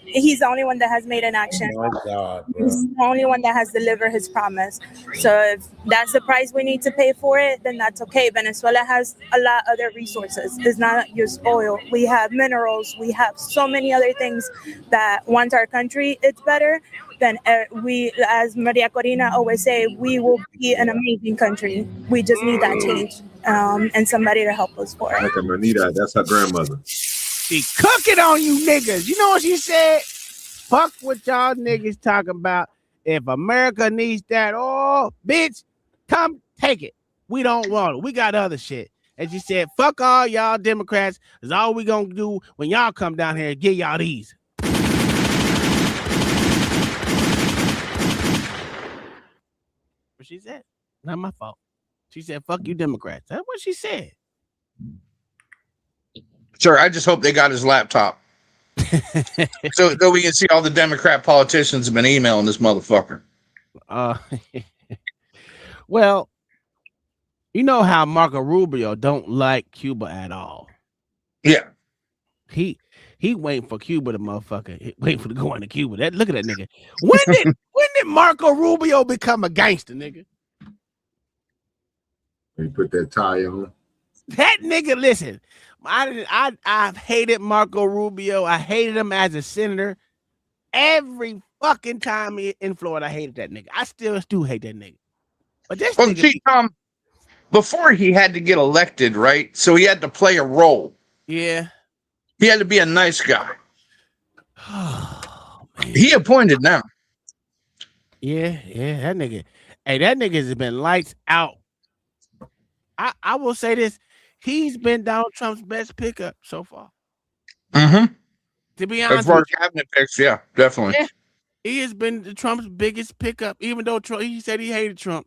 Speaker 16: he's the only one that has made an action.
Speaker 18: Oh my God, bro.
Speaker 13: He's the only one that has delivered his promise. So if that's the price we need to pay for it, then that's okay. Venezuela has a lot of other resources. It's not just oil. We have minerals. We have so many other things that once our country is better, then we, as Maria Corina always say, we will be an amazing country. We just need that change and somebody to help us for it.
Speaker 9: Like a Manita, that's her grandmother.
Speaker 7: She cooking on you niggas. You know what she said? Fuck what y'all niggas talking about. If America needs that oil, bitch, come take it. We don't want it. We got other shit. And she said, fuck all y'all Democrats. Is all we gonna do when y'all come down here and give y'all these. What she said. Not my fault. She said, "Fuck you, Democrats." That's what she said.
Speaker 17: Sir, I just hope they got his laptop. so we can see all the Democrat politicians have been emailing this motherfucker.
Speaker 7: Well, you know how Marco Rubio don't like Cuba at all.
Speaker 17: Yeah.
Speaker 7: He waiting for Cuba to motherfucker. Waiting for to go into Cuba. Look at that nigga. When did Marco Rubio become a gangster, nigga?
Speaker 10: He put that tie on.
Speaker 7: That nigga, listen. I've hated Marco Rubio. I hated him as a senator. Every fucking time in Florida, I hated that nigga. I still do hate that nigga. But this nigga,
Speaker 17: see, Tom, before he had to get elected, right? So he had to play a role.
Speaker 7: Yeah.
Speaker 17: He had to be a nice guy. He appointed now.
Speaker 7: Yeah, that nigga. Hey, that nigga's been lights out. I will say this. He's been Donald Trump's best pickup so far.
Speaker 17: Mm-hmm.
Speaker 7: To be honest,
Speaker 17: as far as cabinet picks, yeah, definitely.
Speaker 7: Yeah, he has been Trump's biggest pickup, even though he said he hated Trump.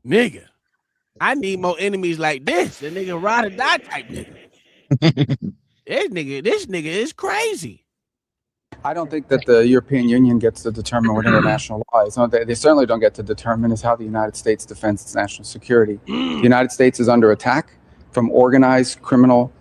Speaker 7: Nigga, I need more enemies like this. The nigga ride or die type nigga. This nigga is crazy.
Speaker 6: I don't think that the European Union gets to determine what international law is. They certainly don't get to determine is how the United States defends its national security. The United States is under attack from organized criminal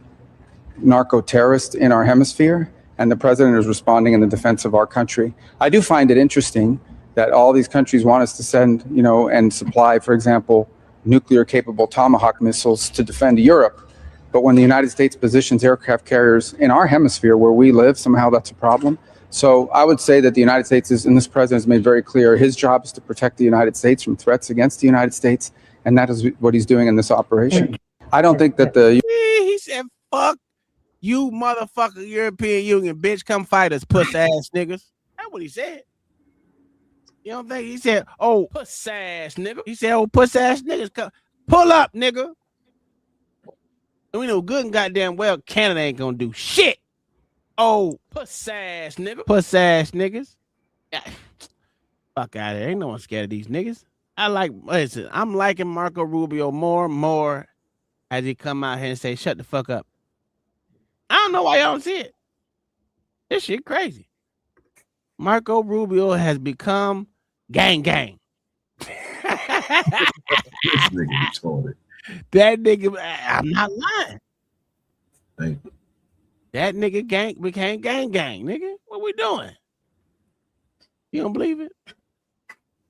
Speaker 6: narco-terrorists in our hemisphere, and the president is responding in the defense of our country. I do find it interesting that all these countries want us to send, and supply, for example, nuclear-capable Tomahawk missiles to defend Europe. But when the United States positions aircraft carriers in our hemisphere where we live, somehow that's a problem. So I would say that the United States and this president has made very clear, his job is to protect the United States from threats against the United States, and that is what he's doing in this operation. I don't think that
Speaker 7: He said, fuck you, motherfucker, European Union, bitch, come fight us, puss ass niggas. That's what he said. You don't think he said, oh, puss ass nigga? He said, oh, puss ass niggas, come pull up, nigga. And we know good and goddamn well Canada ain't gonna do shit. Oh, puss ass nigga. Puss ass niggas. Yeah. Fuck out of here. Ain't no one scared of these niggas. I'm liking Marco Rubio more as he come out here and say, shut the fuck up. I don't know why y'all don't see it. This shit crazy. Marco Rubio has become gang. This
Speaker 10: nigga retarded.
Speaker 7: That nigga, I'm not lying.
Speaker 10: Thank you.
Speaker 7: That nigga became gang, nigga. What we doing? You don't believe it?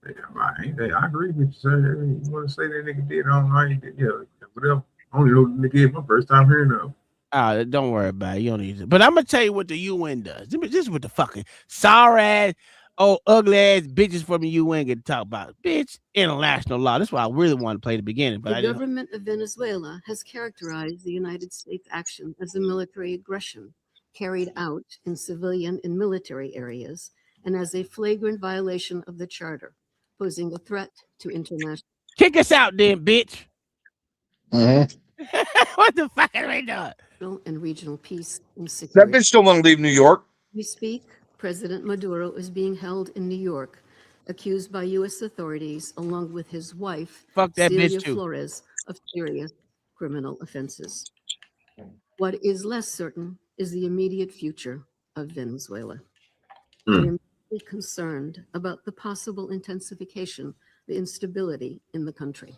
Speaker 10: I agree with you, sir. You want to say that nigga did? I don't know. He did, yeah, whatever. I only know the nigga my first time hearing of.
Speaker 7: Don't worry about it. You don't need it. But I'm gonna tell you what the UN does. This is what the fucking sorry ass, ugly ass bitches from the UN get to talk about. Bitch, international law. That's why I really want to play the beginning. But
Speaker 15: the government of Venezuela has characterized the United States action as a military aggression carried out in civilian and military areas and as a flagrant violation of the charter, posing a threat to international.
Speaker 7: Kick us out, then, bitch.
Speaker 17: Mm-hmm.
Speaker 7: What the fuck are we doing?
Speaker 15: And regional peace and security.
Speaker 17: That bitch still want to leave New York.
Speaker 15: We speak. President Maduro is being held in New York, accused by U.S. authorities, along with his wife, Celia Flores, of serious criminal offenses. What is less certain is the immediate future of Venezuela. I am concerned about the possible intensification of the instability in the country,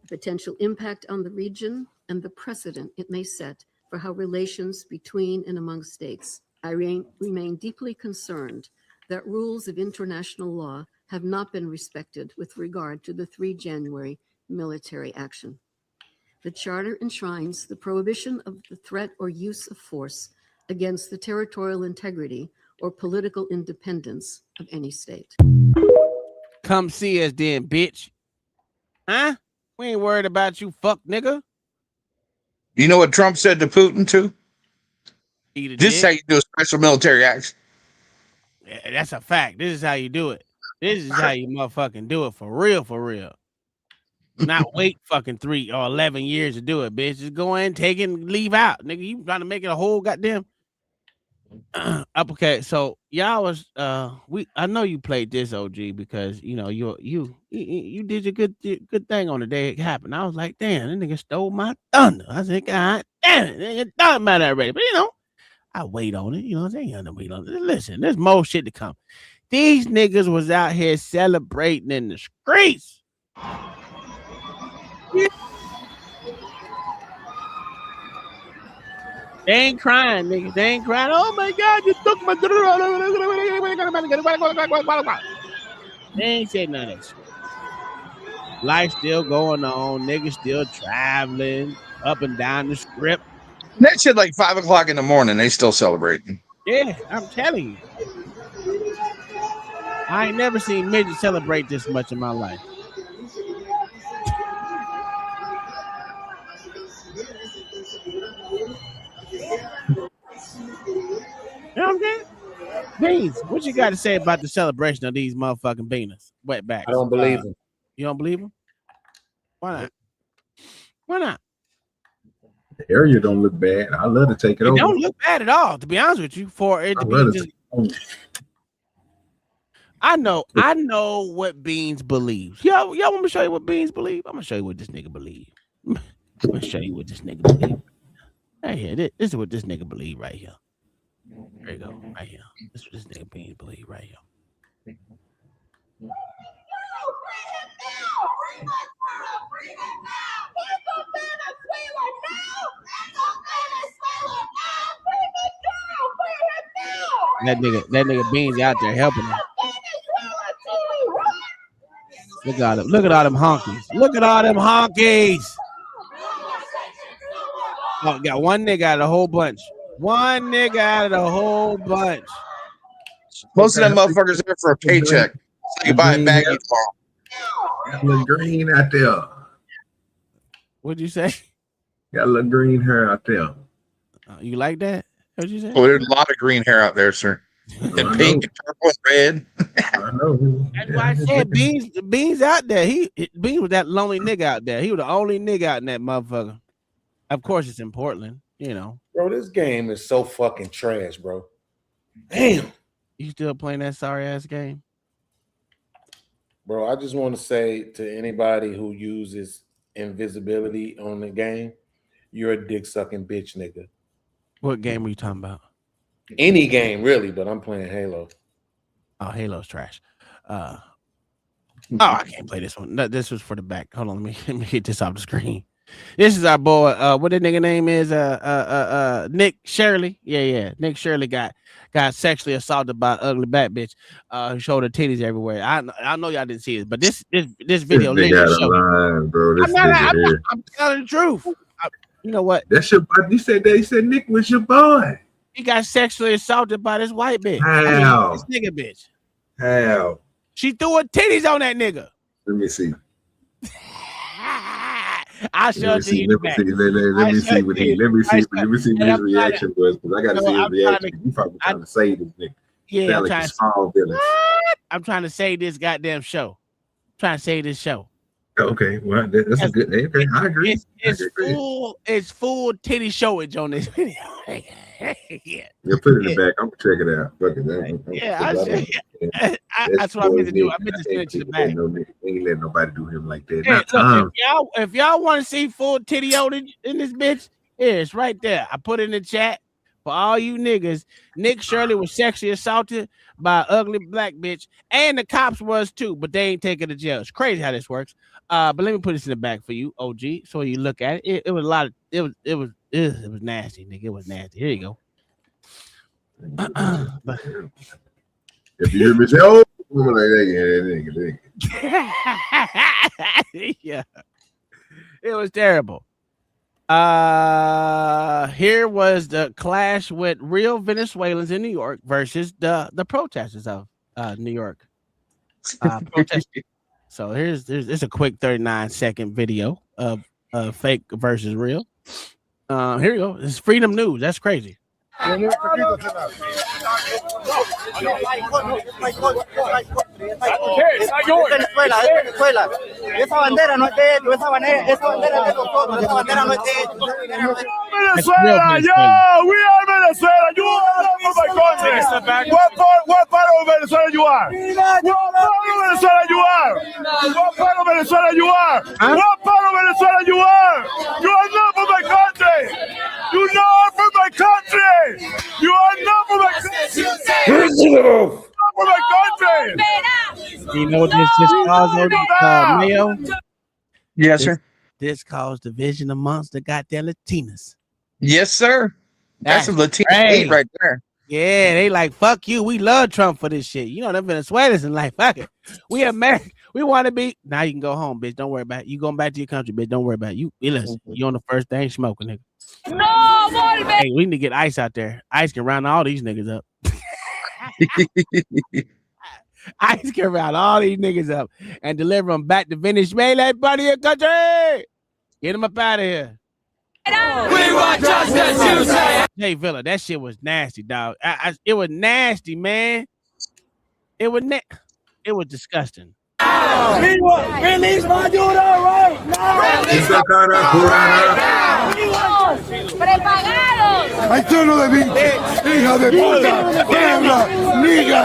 Speaker 15: the potential impact on the region, and the precedent it may set for how relations between and among states. I remain deeply concerned that rules of international law have not been respected with regard to the 3 January military action. The Charter enshrines the prohibition of the threat or use of force against the territorial integrity or political independence of any state.
Speaker 7: Come see us then, bitch. Huh? We ain't worried about you, fuck nigga.
Speaker 17: You know what Trump said to Putin too? This is how you do a special military action.
Speaker 7: Yeah, that's a fact. This is how you do it. This is how you motherfucking do it for real. Not wait fucking 3 or 11 years to do it, bitch. Just go in, take it, and leave out. Nigga, you trying to make it a whole goddamn. Okay, so y'all was I know you played this OG because you know you did your good thing on the day it happened. I was like, damn, that nigga stole my thunder. I said, God damn it, nigga thought about that already. But you know, I wait on it. You know, they ain't gonna wait on it. Listen, there's more shit to come. These niggas was out here celebrating in the streets. They ain't crying, nigga. They ain't crying. Oh my God, you took my. They ain't said none of that shit. Life still going on. Niggas still traveling up and down the strip.
Speaker 17: That shit like 5 o'clock in the morning. They still celebrating.
Speaker 7: Yeah, I'm telling you. I ain't never seen midgets celebrate this much in my life. You know what I'm saying? Beans, what you got to say about the celebration of these motherfucking beaners? Wetbacks.
Speaker 18: I don't believe him.
Speaker 7: You don't believe him? Why not? Why not?
Speaker 9: The area don't look bad. I love to take it over.
Speaker 7: It don't look bad at all, to be honest with you. For it to be just, I know what Beans believes. Y'all want me to show you what Beans believe? I'm gonna show you what this nigga believe. I'm gonna show you what this nigga believe. Right here, this is what this nigga believe right here. There you go, right here. This is what this nigga Beans believe right here. That nigga Beans out there helping him. Look at him. Look at all them honkies. Look at all them honkies. Oh, got one nigga out of the whole bunch. One nigga out of the whole bunch.
Speaker 17: Most of them motherfuckers there for a paycheck. So you buy a baggie tomorrow.
Speaker 9: Got a little green out there.
Speaker 7: What'd you say?
Speaker 9: Got a little green hair out there.
Speaker 7: You like that? What'd you say?
Speaker 17: Oh, there's a lot of green hair out there, sir. And pink and purple and red.
Speaker 9: I know.
Speaker 7: That's why I said Beans out there. Beans was that lonely nigga out there. He was the only nigga out in that motherfucker. Of course, it's in Portland, you know.
Speaker 18: Bro, this game is so fucking trash, bro. Damn.
Speaker 7: You still playing that sorry ass game?
Speaker 18: Bro, I just want to say to anybody who uses invisibility on the game, you're a dick sucking bitch, nigga.
Speaker 7: What game are you talking about?
Speaker 18: Any game, really, but I'm playing Halo.
Speaker 7: Oh, Halo's trash. Oh, I can't play this one. No, this was for the back. Hold on, let me get this off the screen. This is our boy. What that nigga name is? Nick Shirley. Yeah. Nick Shirley got sexually assaulted by an ugly black bitch. Who showed her titties everywhere. I know y'all didn't see it, but this video literally showed
Speaker 9: line, bro.
Speaker 7: I'm telling the truth. You know what?
Speaker 9: That's your. You said that. He said Nick was your boy.
Speaker 7: He got sexually assaulted by this white bitch.
Speaker 9: How?
Speaker 7: This nigga bitch.
Speaker 9: How?
Speaker 7: She threw her titties on that nigga.
Speaker 9: Let me see.
Speaker 7: I'll show it to you.
Speaker 9: Let me see what his reaction was, because I gotta see his reaction. You probably trying to save this nigga.
Speaker 7: Yeah,
Speaker 9: I'm
Speaker 7: trying to save this goddamn show. I'm trying to save this show.
Speaker 9: Okay, well, that's a good name. Okay, I agree.
Speaker 7: It's full titty showage on this video. Yeah.
Speaker 9: You put it in the back. I'm gonna check it out.
Speaker 7: That's what I meant to do. I meant to send it to the back.
Speaker 9: Ain't letting nobody do him like that.
Speaker 7: Hey, look, if y'all want to see full titty showage in this bitch, here it's right there. I put it in the chat for all you niggas. Nick Shirley was sexually assaulted by an ugly black bitch, and the cops was too, but they ain't taken to jail. It's crazy how this works. But let me put this in the back for you, OG, so you look at it. It was a lot of it was nasty, nigga. It was nasty. Here you go.
Speaker 9: If you hear me say, "Oh," like that,
Speaker 7: yeah, it was terrible. Here was the clash with real Venezuelans in New York versus the protesters of New York. So here's a quick 39-second video of fake versus real. Here you go. It's Freedom News. That's crazy.
Speaker 3: Venezuela, es Venezuela. Esa bandera no es de ellos, esa bandera es de nosotros, esa bandera no es de ellos.
Speaker 8: Venezuela, yo, we are Venezuela. You are from my country. What part of Venezuela you are? What part of Venezuela you are? What part of Venezuela you are? What part of Venezuela you are? You are not from my country. You not from my country. You are not from my country. From my country.
Speaker 7: You know what this caused, Mayo?
Speaker 17: Yes, sir.
Speaker 7: This caused division amongst the goddamn Latinas.
Speaker 17: Yes, sir. That's some Latino hate right there.
Speaker 7: Yeah, they like, fuck you. We love Trump for this shit. You know, them Venezuelans and like, fuck it. We American. We want to be. Now you can go home, bitch. Don't worry about it. You going back to your country, bitch. Don't worry about it. You listen. You on the first thing smoking, nigga.
Speaker 3: No, volve.
Speaker 7: Hey, we need to get ICE out there. ICE can round all these niggas up. ICE can round all these niggas up and deliver them back to Venezuela, buddy, your country. Get them up out of here.
Speaker 3: We want justice, you say.
Speaker 7: Hey, Villa, that shit was nasty, dog. It was nasty, man. It was disgusting.
Speaker 3: Release Maduro right now. Prepagados.
Speaker 8: Haitiano de biche, hija de puta, hembra, nigga.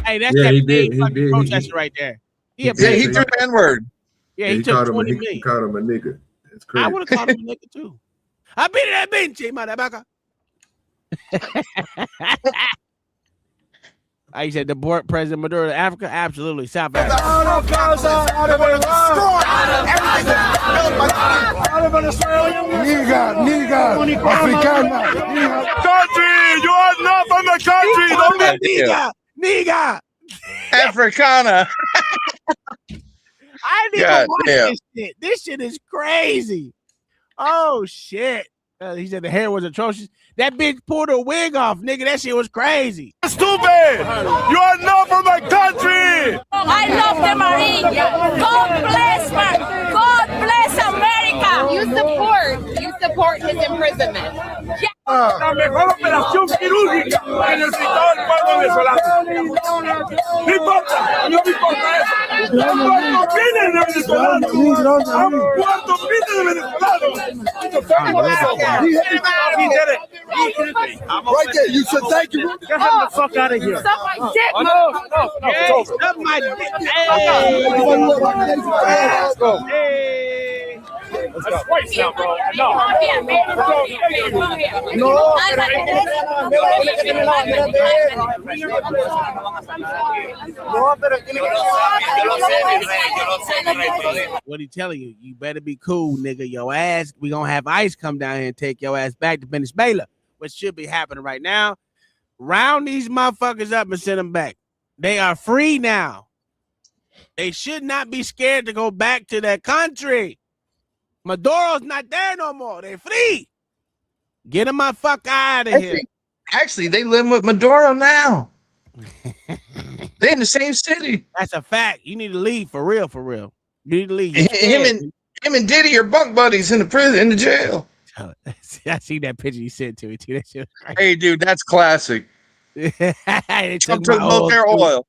Speaker 7: Hey, that's
Speaker 9: Yeah,
Speaker 7: that
Speaker 9: he
Speaker 7: big
Speaker 9: did.
Speaker 7: fucking protester right there.
Speaker 17: He threw the N-word.
Speaker 7: Yeah, he took 20 million.
Speaker 9: He called him a nigga. It's
Speaker 7: I
Speaker 9: crazy.
Speaker 7: would have called him a nigga too. I beat it that bitch, motherfucker. I said deport President Maduro to Africa. Absolutely, South Africa.
Speaker 8: Nigga, africana. Country, you are not from the country.
Speaker 7: Nigga.
Speaker 17: Africana.
Speaker 7: I didn't even watch this shit. This shit is crazy. Oh shit. He said the hair was atrocious. That bitch pulled her wig off, nigga. That shit was crazy.
Speaker 8: Stupid! You are not from my country!
Speaker 3: I love the Marine. God bless America.
Speaker 19: You support his imprisonment.
Speaker 8: La mejor operación quirúrgica que necesitaba el pueblo venezolano. No importa, no me importa eso. Han muerto miles de venezolanos. Han muerto miles de venezolanos. Right there, you said thank you. Get him the fuck out of here.
Speaker 3: Suck my dick.
Speaker 8: No.
Speaker 7: Suck my dick.
Speaker 8: Let's go. That's twice now, bro. No.
Speaker 7: What he telling you? You better be cool, nigga. Your ass, we gonna have ICE come down here and take your ass back to Venezuela, which should be happening right now. Round these motherfuckers up and send them back. They are free now. They should not be scared to go back to their country. Maduro's not there no more. They're free. Get them my fuck out of here.
Speaker 17: Actually, they live with Maduro now. They're in the same city.
Speaker 7: That's a fact. You need to leave for real, for real. You need to leave.
Speaker 17: Him and Diddy are bunk buddies in the prison, in the jail.
Speaker 7: I see that picture you sent to me too. That shit was crazy.
Speaker 17: Hey, dude, that's classic.
Speaker 7: They
Speaker 17: Trump took both their oil.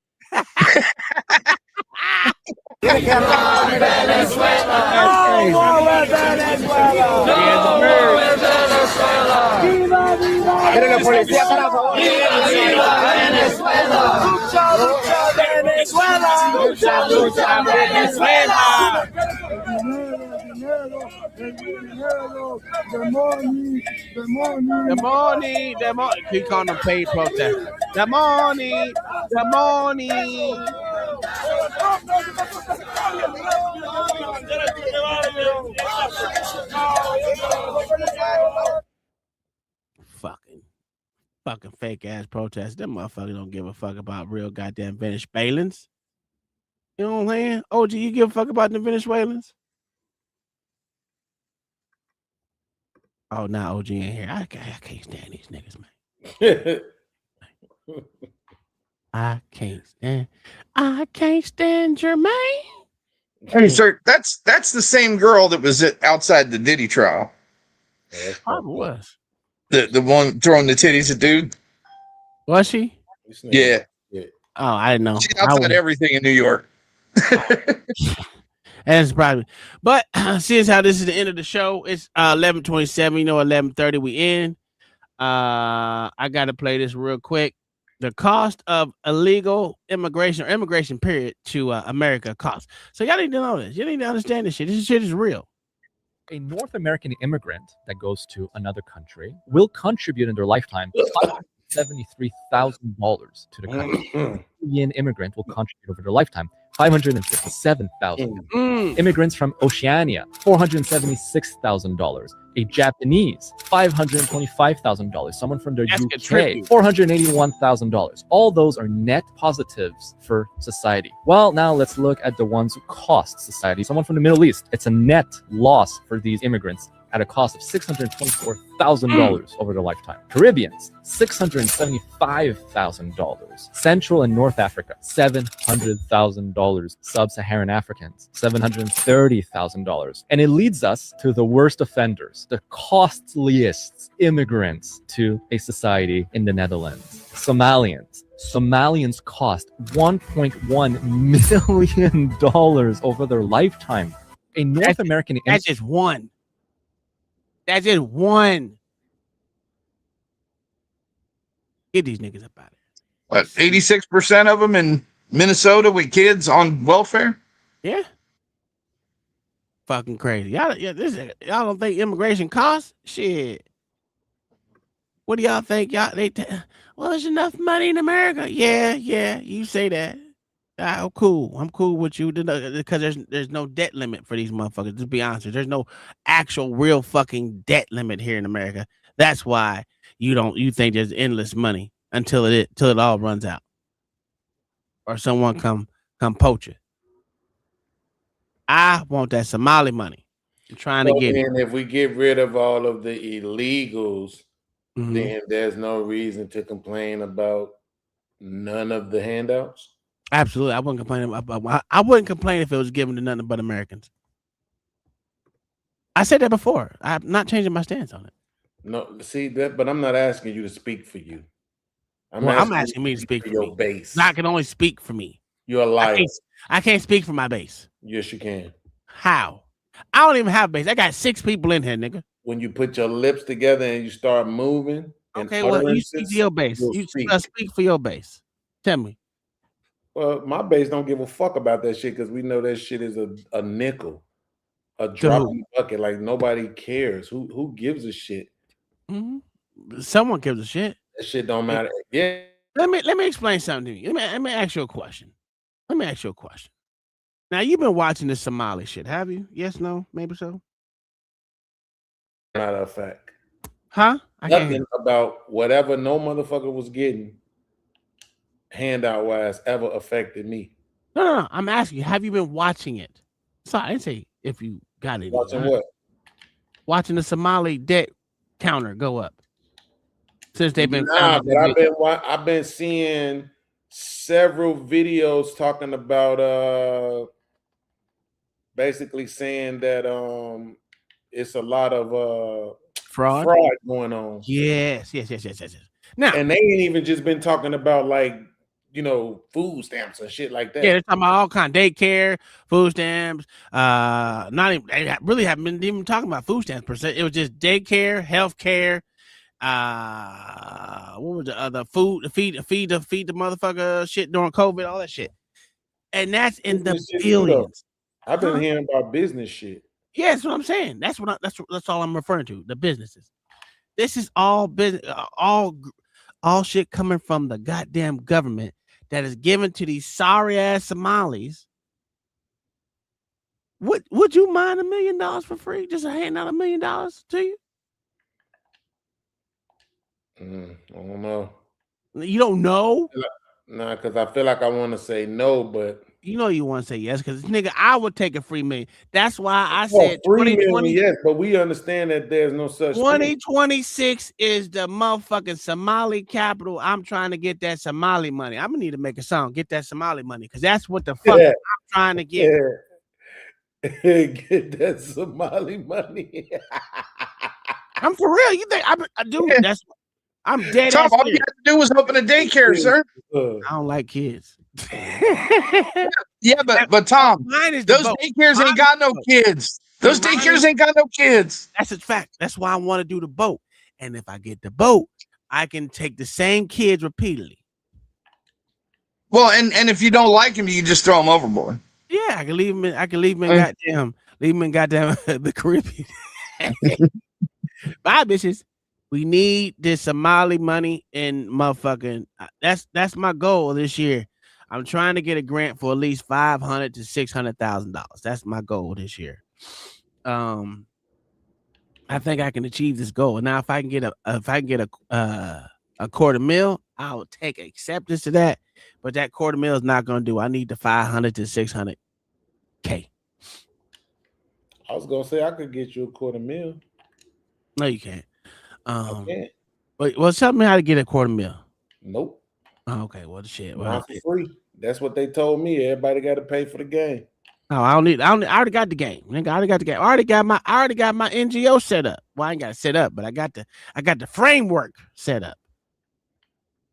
Speaker 3: La policía para favor. Lucha, lucha, Venezuela. Lucha, lucha, Venezuela.
Speaker 7: The money. Keep calling them paid protesters. The money. Fucking fake ass protesters. Them motherfuckers don't give a fuck about real goddamn Venezuelans. You know what I'm saying? OG, you give a fuck about the Venezuelans? Oh, now OG ain't here. I can't stand these niggas, man. I can't stand Jermaine.
Speaker 17: Hey, sir, that's the same girl that was outside the Diddy trial.
Speaker 7: Probably was.
Speaker 17: The one throwing the titties at dude.
Speaker 7: Was she?
Speaker 17: Yeah.
Speaker 7: Oh, I didn't know.
Speaker 17: She's outside everything in New York.
Speaker 7: That's probably. But since how this is the end of the show, it's 11:27. You know, 11:30 we end. I gotta play this real quick. The cost of illegal immigration or immigration period to America costs. So y'all need to know this. You need to understand this shit. This shit is real.
Speaker 1: A North American immigrant that goes to another country will contribute in their lifetime $573,000 to the country. Indian immigrant will contribute over their lifetime $557,000. Immigrants from Oceania, $476,000. A Japanese, $525,000. Someone from the
Speaker 7: That's
Speaker 1: UK,
Speaker 7: contribute.
Speaker 1: $481,000. All those are net positives for society. Well, now let's look at the ones who cost society. Someone from the Middle East, it's a net loss for these immigrants at a cost of $624,000 over their lifetime. Caribbeans, $675,000. Central and North Africa, $700,000. Sub-Saharan Africans, $730,000. And it leads us to the worst offenders, the costliest immigrants to a society in the Netherlands. Somalians. Somalians cost $1.1 million over their lifetime. A North American
Speaker 7: That's just one. That's just one. Get these niggas up out of
Speaker 17: What, 86% of them in Minnesota with kids on welfare?
Speaker 7: here. Yeah. Fucking crazy. Y'all don't think immigration costs? Shit. What do y'all think? Well, there's enough money in America. Yeah, you say that. I'm cool. I'm cool with you because there's no debt limit for these motherfuckers. To be honest, there's no actual real fucking debt limit here in America. That's why you think there's endless money until it all runs out, or someone come poach it. I want that Somali money. I'm trying to get it.
Speaker 18: And if we get rid of all of the illegals, then there's no reason to complain about none of the handouts.
Speaker 7: Absolutely, I wouldn't complain I wouldn't complain if it was given to nothing but Americans. I said that before. I'm not changing my stance on it.
Speaker 18: No, see that, but I'm not asking you to speak for you.
Speaker 7: I'm asking me to speak for
Speaker 18: your base.
Speaker 7: I can only speak for me.
Speaker 18: You're a liar.
Speaker 7: I can't speak for my base.
Speaker 18: Yes, you can.
Speaker 7: How? I don't even have a base. I got 6 people in here, nigga.
Speaker 18: When you put your lips together and you start moving.
Speaker 7: Okay, well, you speak for your base. You speak for your base. Tell me.
Speaker 18: Well, my base don't give a fuck about that shit because we know that shit is a nickel, a drop in the bucket. Like nobody cares. Who gives a shit?
Speaker 7: Someone gives a shit.
Speaker 18: That shit don't matter. Yeah.
Speaker 7: Let me explain something to you. Let me ask you a question. Now you've been watching this Somali shit, have you? Yes, no, maybe so.
Speaker 18: Not a fact.
Speaker 7: Huh?
Speaker 18: Nothing about whatever no motherfucker was getting handout wise ever affected me.
Speaker 7: No. I'm asking you, have you been watching it? So I didn't say if you got it.
Speaker 18: Watching what?
Speaker 7: Watching the Somali debt counter go up since they've been.
Speaker 18: But I've been seeing several videos talking about basically saying that it's a lot of
Speaker 7: fraud
Speaker 18: going on.
Speaker 7: Yes. Now,
Speaker 18: and they ain't even just been talking about like, food stamps and shit like that.
Speaker 7: Yeah, they're talking about all kind of daycare, food stamps. Not even they really haven't been even talking about food stamps per se. It was just daycare, healthcare. What was the other food? Feed the motherfucker shit during COVID, all that shit. And that's in the billions.
Speaker 18: I've been hearing about business shit.
Speaker 7: Yeah, that's what I'm saying. That's all I'm referring to. The businesses. This is all business, all shit coming from the goddamn government that is given to these sorry ass Somalis. Would you mind $1 million for free? Just hand out $1 million to you?
Speaker 18: I don't know.
Speaker 7: You don't know?
Speaker 18: Nah, because I feel like I want to say no, but
Speaker 7: you want to say yes, because nigga, I would take a free million. That's why I said 2020.
Speaker 18: Yes, but we understand that there's no such
Speaker 7: 2026 is the motherfucking Somali capital. I'm trying to get that Somali money. I'm gonna need to make a song, get that Somali money, because that's what the fuck I'm trying to get.
Speaker 18: Get that Somali money.
Speaker 7: I'm for real. You think I do? I'm dead
Speaker 17: Tom,
Speaker 7: ass
Speaker 17: all you
Speaker 7: serious.
Speaker 17: had to do was open a daycare, sir.
Speaker 7: I don't like kids.
Speaker 17: Yeah, but Tom,
Speaker 7: Mine is the
Speaker 17: those
Speaker 7: boat.
Speaker 17: daycares
Speaker 7: Mine
Speaker 17: ain't
Speaker 7: is
Speaker 17: got
Speaker 7: the
Speaker 17: no
Speaker 7: boat.
Speaker 17: kids. Those
Speaker 7: Mine
Speaker 17: daycares
Speaker 7: is-
Speaker 17: ain't got no kids.
Speaker 7: That's a fact. That's why I want to do the boat. And if I get the boat, I can take the same kids repeatedly.
Speaker 17: Well, and if you don't like them, you can just throw them overboard.
Speaker 7: Yeah, I can leave them in. I can leave them in goddamn the Caribbean. Bye, bitches. We need this Somali money and motherfucking. That's my goal this year. I'm trying to get a grant for at least $500,000 to $600,000. That's my goal this year. I think I can achieve this goal. Now, if I can get a $250,000, I'll take acceptance to that. But that $250,000 is not going to do. I need the $500,000 to $600,000.
Speaker 18: I was gonna say I could get you $250,000.
Speaker 7: No, you can't.
Speaker 18: I can't.
Speaker 7: But well, tell me how to get a $250,000.
Speaker 18: Nope.
Speaker 7: Oh, okay, well, shit.
Speaker 18: Not for free. That's what they told me. Everybody got to pay for the game.
Speaker 7: No, I already got the game. Nigga, I already got the game. I already got my NGO set up. Well, I ain't got it set up, but I got the framework set up.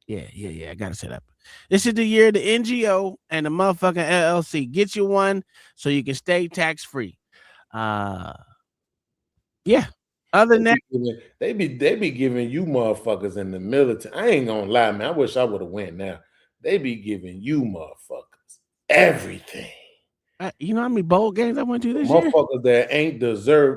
Speaker 7: Yeah. I got it set up. This is the year the NGO and the motherfucking LLC. Get you one so you can stay tax free. Yeah. Other than that,
Speaker 18: they be giving you motherfuckers in the military. I ain't gonna lie, man. I wish I would have went now. They be giving you motherfuckers everything.
Speaker 7: You know how many bowl games I went to this year?
Speaker 18: Motherfuckers that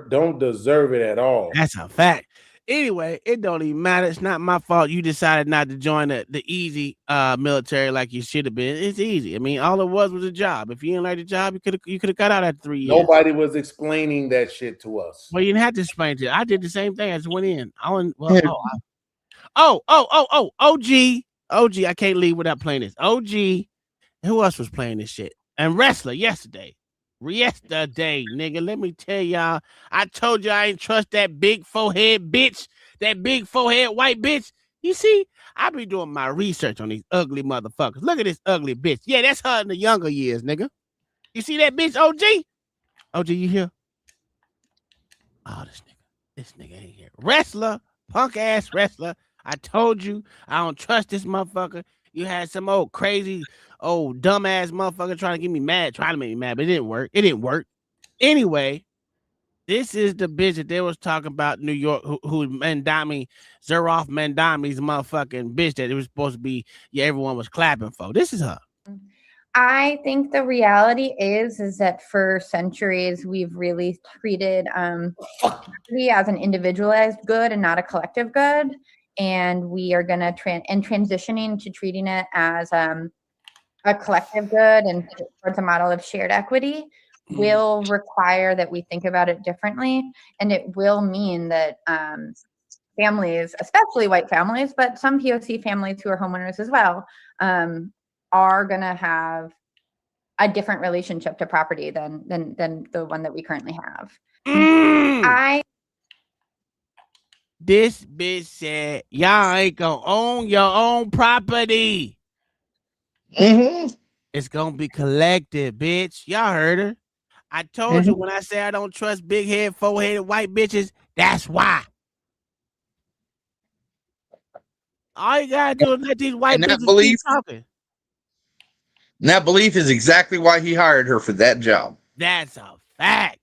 Speaker 18: don't deserve it at all.
Speaker 7: That's a fact. Anyway, it don't even matter. It's not my fault. You decided not to join the easy military like you should have been. It's easy. I mean, all it was a job. If you didn't like the job, you could have got out after 3 years.
Speaker 18: Nobody was explaining that shit to us.
Speaker 7: Well, you didn't have to explain it. I did the same thing. I just went in. OG. I can't leave without playing this. OG. Who else was playing this shit? And Wrestler yesterday, nigga. Let me tell y'all. I told you I ain't trust that big forehead bitch. That big forehead white bitch. You see, I be doing my research on these ugly motherfuckers. Look at this ugly bitch. Yeah, that's her in the younger years, nigga. You see that bitch, OG? OG, you here? Oh, this nigga ain't here. Wrestler, punk ass wrestler. I told you I don't trust this motherfucker. You had some old crazy, old dumbass motherfucker trying to get me mad, trying to make me mad, but it didn't work. Anyway, this is the bitch that they was talking about in New York, who Mandami, Zeroff Mandami's motherfucking bitch that it was supposed to be, everyone was clapping for. This is her.
Speaker 2: I think the reality is that for centuries we've really treated property as an individualized good and not a collective good, and we are going to transitioning to treating it as a collective good and towards a model of shared equity will require that we think about it differently, and it will mean that families, especially white families, but some POC families who are homeowners as well, are going to have a different relationship to property than the one that we currently have.
Speaker 7: This bitch said, y'all ain't gonna own your own property. It's gonna be collective, bitch. Y'all heard her. I told you when I say I don't trust big head, four-headed white bitches, that's why. All you gotta do is let these white bitches keep talking.
Speaker 17: And that belief is exactly why he hired her for that job.
Speaker 7: That's a fact.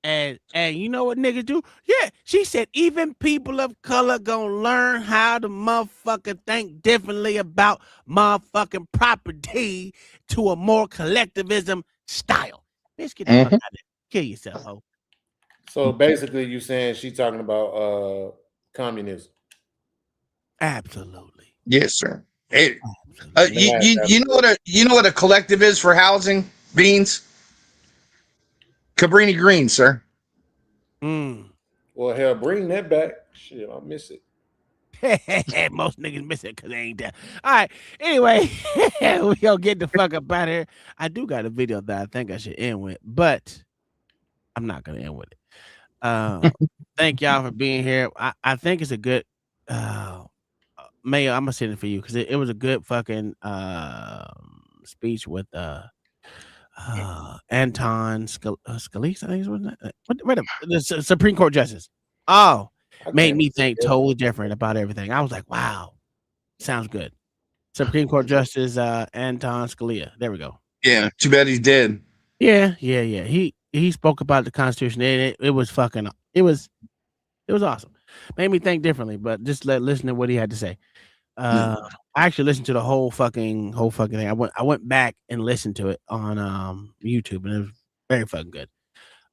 Speaker 7: And you know what niggas do? Yeah, she said even people of color gonna learn how to motherfucking think differently about motherfucking property to a more collectivism style. Bitch, get the fuck out of there. Kill yourself, ho.
Speaker 18: So basically, you saying she's talking about communism?
Speaker 7: Absolutely.
Speaker 17: Yes, sir. You know what a collective is for housing, Beans? Cabrini Green, sir.
Speaker 18: Well, hell, bring that back. Shit, I'll miss it.
Speaker 7: Most niggas miss it because they ain't there. All right. Anyway, we gonna get the fuck up out of here. I do got a video that I think I should end with, but I'm not gonna end with it. Thank y'all for being here. I think it's a good Mayo, I'm gonna send it for you because it was a good fucking speech with Anton Scalise, I think it was the Supreme Court justice. Oh, made me think totally different about everything. I was like, wow, sounds good. Supreme Court Justice Anton Scalia. There we go.
Speaker 17: Yeah, too bad he's dead.
Speaker 7: Yeah. He spoke about the Constitution, and it was fucking. It was awesome. Made me think differently, but just listen to what he had to say. I actually listened to the whole fucking thing. I went back and listened to it on YouTube, and it was very fucking good.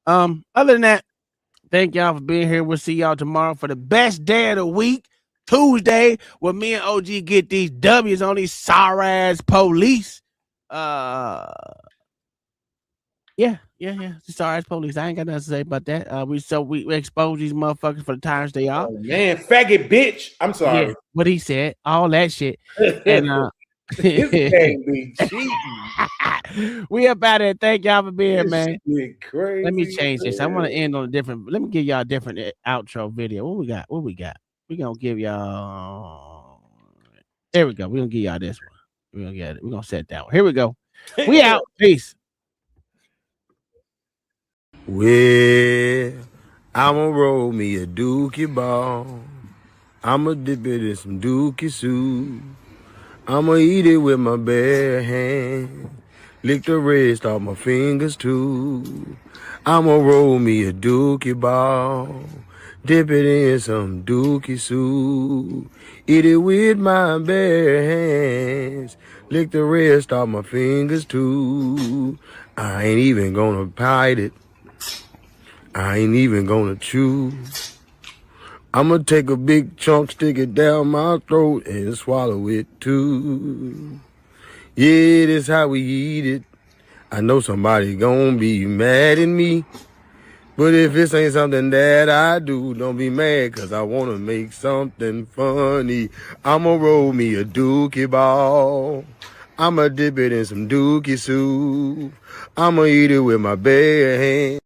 Speaker 7: Other than that, thank y'all for being here. We'll see y'all tomorrow for the best day of the week, Tuesday, where me and OG get these W's on these sorry ass police. Yeah. Sorry ass police. I ain't got nothing to say about that. We expose these motherfuckers for the times they are.
Speaker 18: Oh, man, faggot bitch. I'm sorry.
Speaker 7: Yeah, what he said, all that shit. And
Speaker 18: This game be cheating.
Speaker 7: we up out there. Thank y'all for being here, man.
Speaker 18: Crazy,
Speaker 7: let me change this. I want to end on a different. Let me give y'all a different outro video. What we got? We're gonna give y'all. There we go. We're gonna give y'all this one. We're gonna get it. We're gonna set that one. Here we go. We out. Peace.
Speaker 5: Well, I'ma roll me a dookie ball. I'ma dip it in some dookie soup. I'ma eat it with my bare hand. Lick the rest off my fingers too. I'ma roll me a dookie ball. Dip it in some dookie soup. Eat it with my bare hands. Lick the rest off my fingers too. I ain't even gonna bite it. I ain't even gonna chew. I'ma take a big chunk, stick it down my throat, and swallow it too. Yeah, that's how we eat it. I know somebody gonna be mad at me, but if this ain't something that I do, don't be mad, cause I wanna make something funny. I'ma roll me a dookie ball. I'ma dip it in some dookie soup. I'ma eat it with my bare hands.